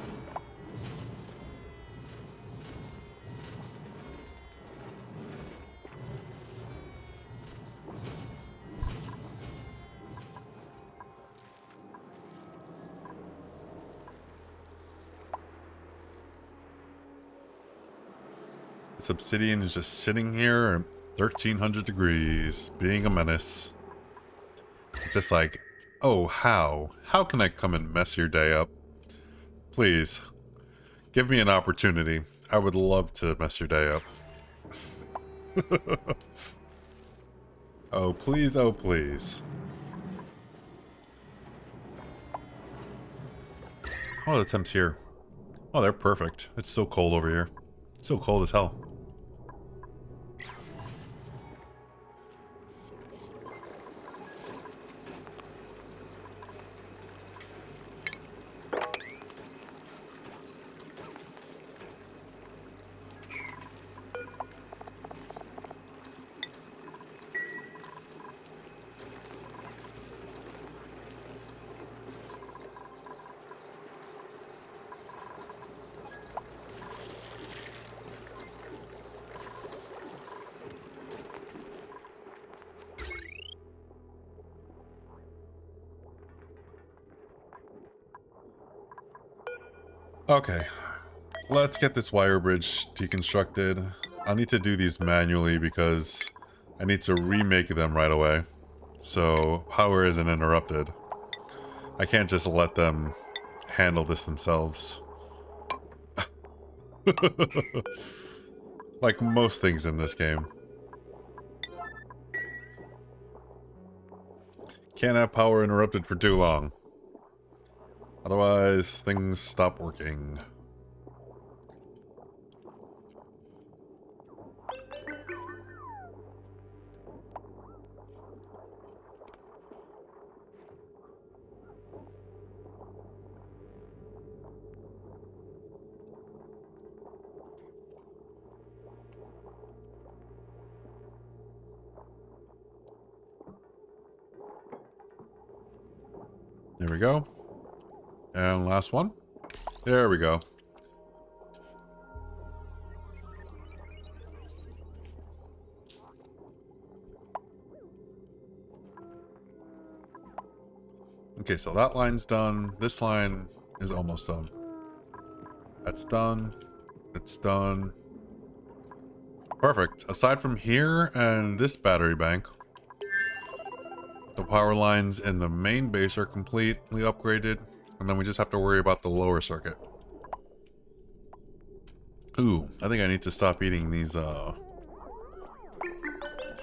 This obsidian is just sitting here at 1300 degrees, being a menace. It's just like, oh, how? How can I come and mess your day up? Please, give me an opportunity. I would love to mess your day up. Oh, please, oh, please. Oh, the temp's here. Oh, they're perfect. It's so cold over here. So cold as hell. Okay, let's get this wire bridge deconstructed. I'll need to do these manually because I need to remake them right away, so power isn't interrupted. I can't just let them handle this themselves. Like most things in this game. Can't have power interrupted for too long. Otherwise, things stop working. There we go. And last one. There we go. Okay, so that line's done. This line is almost done. That's done. It's done. Perfect. Aside from here and this battery bank, the power lines in the main base are completely upgraded, and then we just have to worry about the lower circuit. Ooh, I think I need to stop eating these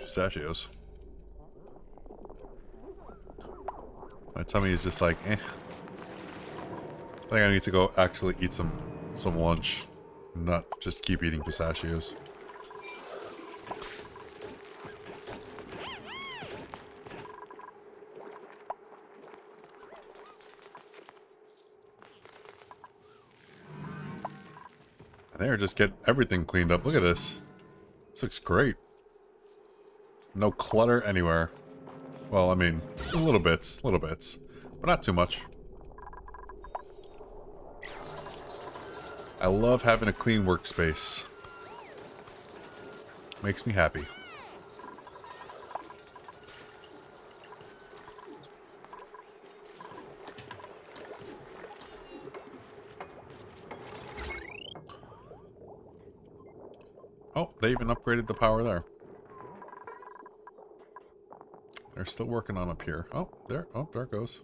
pistachios. My tummy is just like, eh. I think I need to go actually eat some lunch, not just keep eating pistachios. There, just get everything cleaned up. Look at this. This looks great. No clutter anywhere. Well, I mean, little bits, but not too much. I love having a clean workspace. Makes me happy. Oh, they even upgraded the power there. They're still working on up here. Oh, there it goes.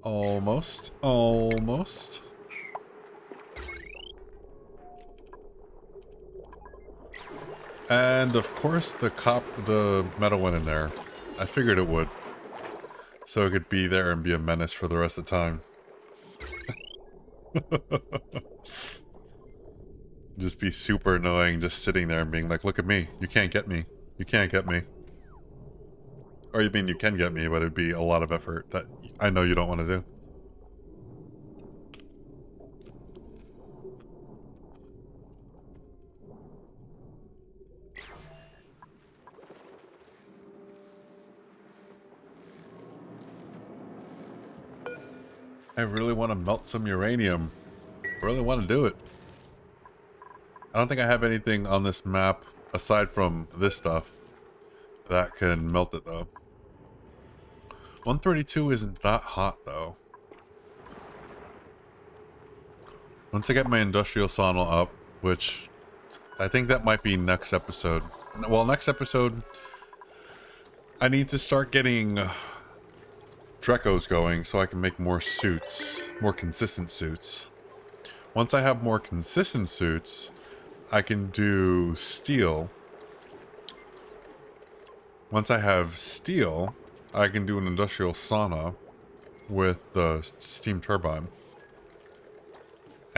Almost. Almost. And of course the metal went in there. I figured it would. So it could be there and be a menace for the rest of the time. Just be super annoying, just sitting there and being like, look at me, you can't get me. You can't get me. Or you mean you can get me, but it'd be a lot of effort that I know you don't want to do. I really want to melt some uranium. I really want to do it. I don't think I have anything on this map aside from this stuff that can melt it though. 132 isn't that hot though. Once I get my industrial sauna up, which I think that might be next episode. Well, next episode, I need to start getting Drecos going so I can make more suits, more consistent suits. Once I have more consistent suits, I can do steel. Once I have steel, I can do an industrial sauna with the steam turbine.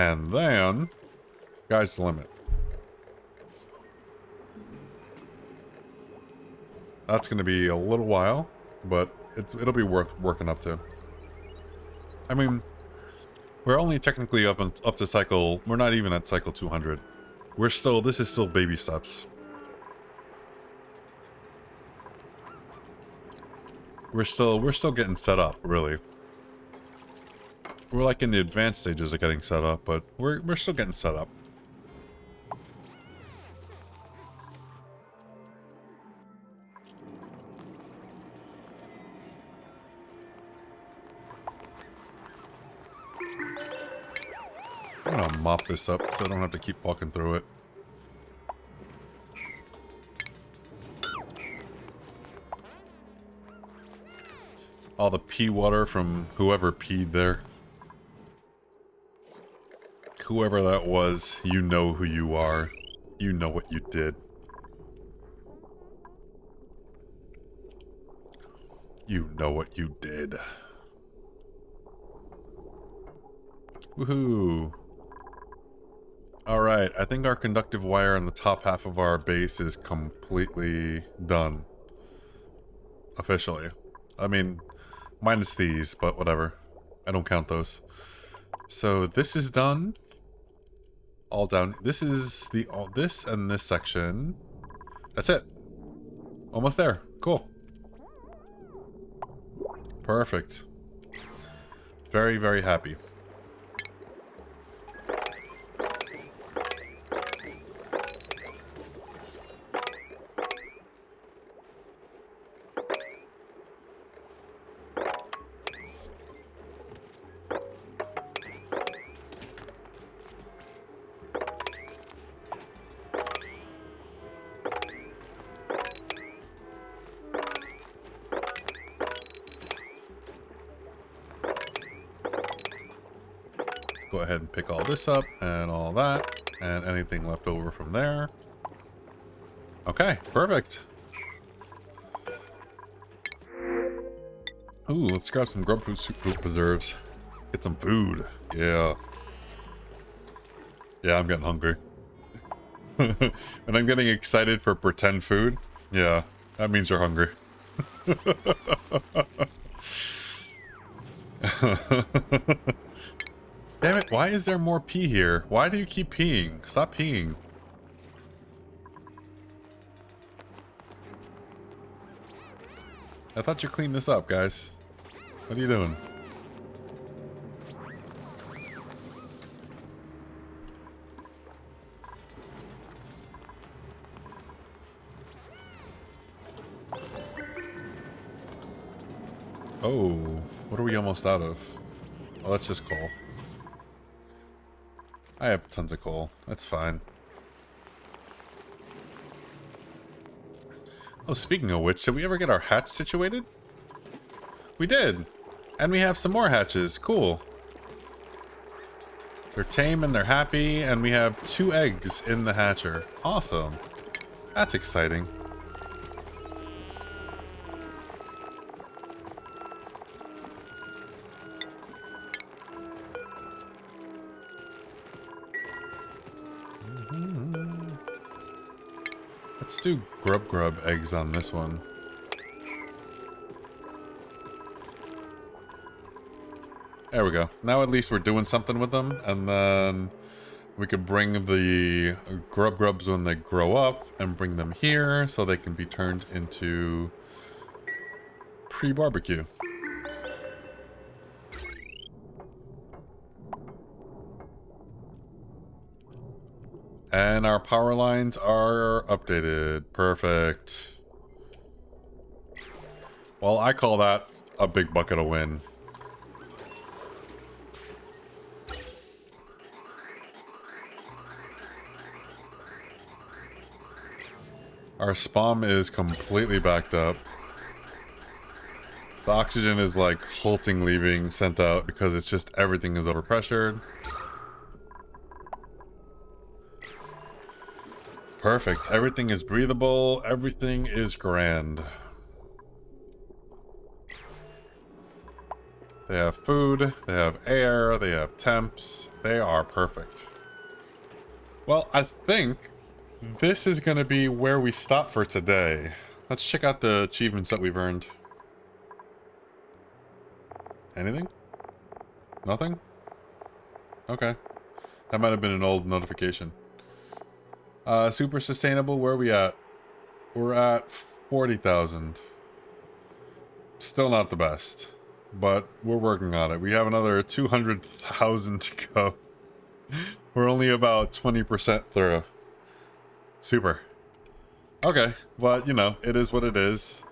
And then, sky's the limit. That's going to be a little while, but it'll be worth working up to. I mean, we're only technically up to cycle. We're not even at cycle 200. This is still baby steps. We're still getting set up, really. We're like in the advanced stages of getting set up, but we're still getting set up. I'm gonna mop this up so I don't have to keep walking through it. All the pee water from whoever peed there. Whoever that was, you know who you are. You know what you did. You know what you did. Woohoo. Alright, I think our conductive wire in the top half of our base is completely done. Officially. I mean, minus these, but whatever. I don't count those. So this is done. All down. This is this and this section. That's it. Almost there. Cool. Perfect. Very, very happy. Go ahead and pick all this up and all that and anything left over from there. Okay, perfect. Ooh, let's grab some grub fruit preserves. Get some food. Yeah. Yeah, I'm getting hungry. When I'm getting excited for pretend food, yeah, that means you're hungry. Damn it, why is there more pee here? Why do you keep peeing? Stop peeing. I thought you cleaned this up, guys. What are you doing? Oh, what are we almost out of? Oh, that's just coal. I have tons of coal. That's fine. Oh, speaking of which, did we ever get our hatch situated? We did! And we have some more hatches. Cool. They're tame and they're happy, and we have 2 eggs in the hatcher. Awesome. That's exciting. Let's do grub eggs on this one. There we go. Now at least we're doing something with them, and then we could bring the grubs when they grow up and bring them here so they can be turned into pre-barbecue. And our power lines are updated. Perfect. Well, I call that a big bucket of win. Our spam is completely backed up. The oxygen is like haltingly being sent out because it's just everything is overpressured. Perfect. Everything is breathable. Everything is grand. They have food, they have air, they have temps. They are perfect. Well, I think this is going to be where we stop for today. Let's check out the achievements that we've earned. Anything? Nothing? Okay. That might have been an old notification. Super sustainable, where are we at? We're at 40,000. Still not the best, but we're working on it. We have another 200,000 to go. We're only about 20% through. Super. Okay, but you know, it is what it is.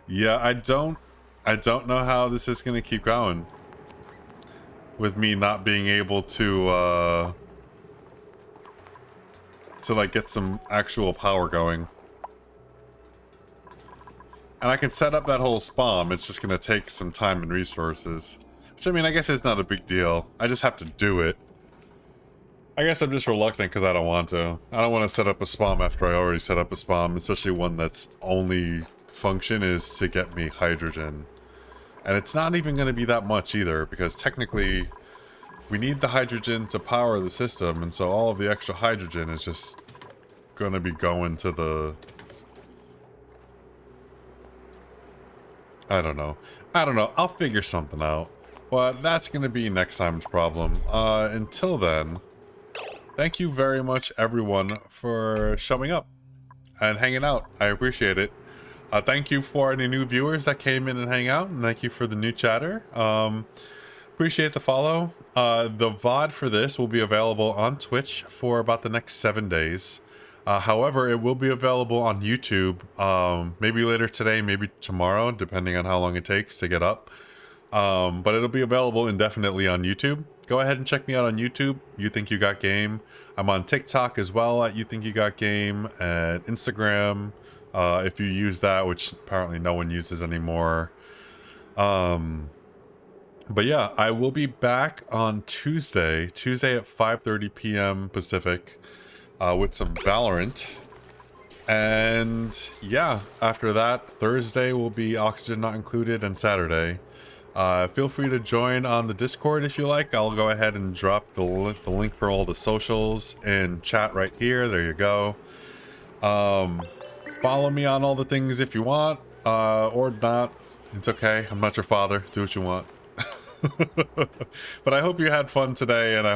Yeah, I don't know how this is gonna keep going. With me not being able to like get some actual power going. And I can set up that whole spawn, it's just gonna take some time and resources. Which, I mean, I guess it's not a big deal. I just have to do it. I guess I'm just reluctant because I don't want to. I don't want to set up a spawn after I already set up a spawn, especially one that's only function is to get me hydrogen. And it's not even going to be that much either, because technically we need the hydrogen to power the system, and so all of the extra hydrogen is just going to be going to the... I don't know. I'll figure something out. But that's going to be next time's problem. Until then, thank you very much, everyone, for showing up and hanging out. I appreciate it. Thank you for any new viewers that came in and hang out, and thank you for the new chatter. Appreciate the follow. The VOD for this will be available on Twitch for about the next 7 days. However, it will be available on YouTube maybe later today, maybe tomorrow, depending on how long it takes to get up. But it'll be available indefinitely on YouTube. Go ahead and check me out on YouTube, YouThinkYouGotGame. I'm on TikTok as well at YouThinkYouGotGame, and Instagram, if you use that, which apparently no one uses anymore. But yeah, I will be back on Tuesday at 5:30 p.m. Pacific with some Valorant. And yeah, after that, Thursday will be Oxygen Not Included, and Saturday. Feel free to join on the Discord if you like. I'll go ahead and drop the link for all the socials in chat right here. There you go. Follow me on all the things if you want, or not. It's okay. I'm not your father. Do what you want. But I hope you had fun today, and I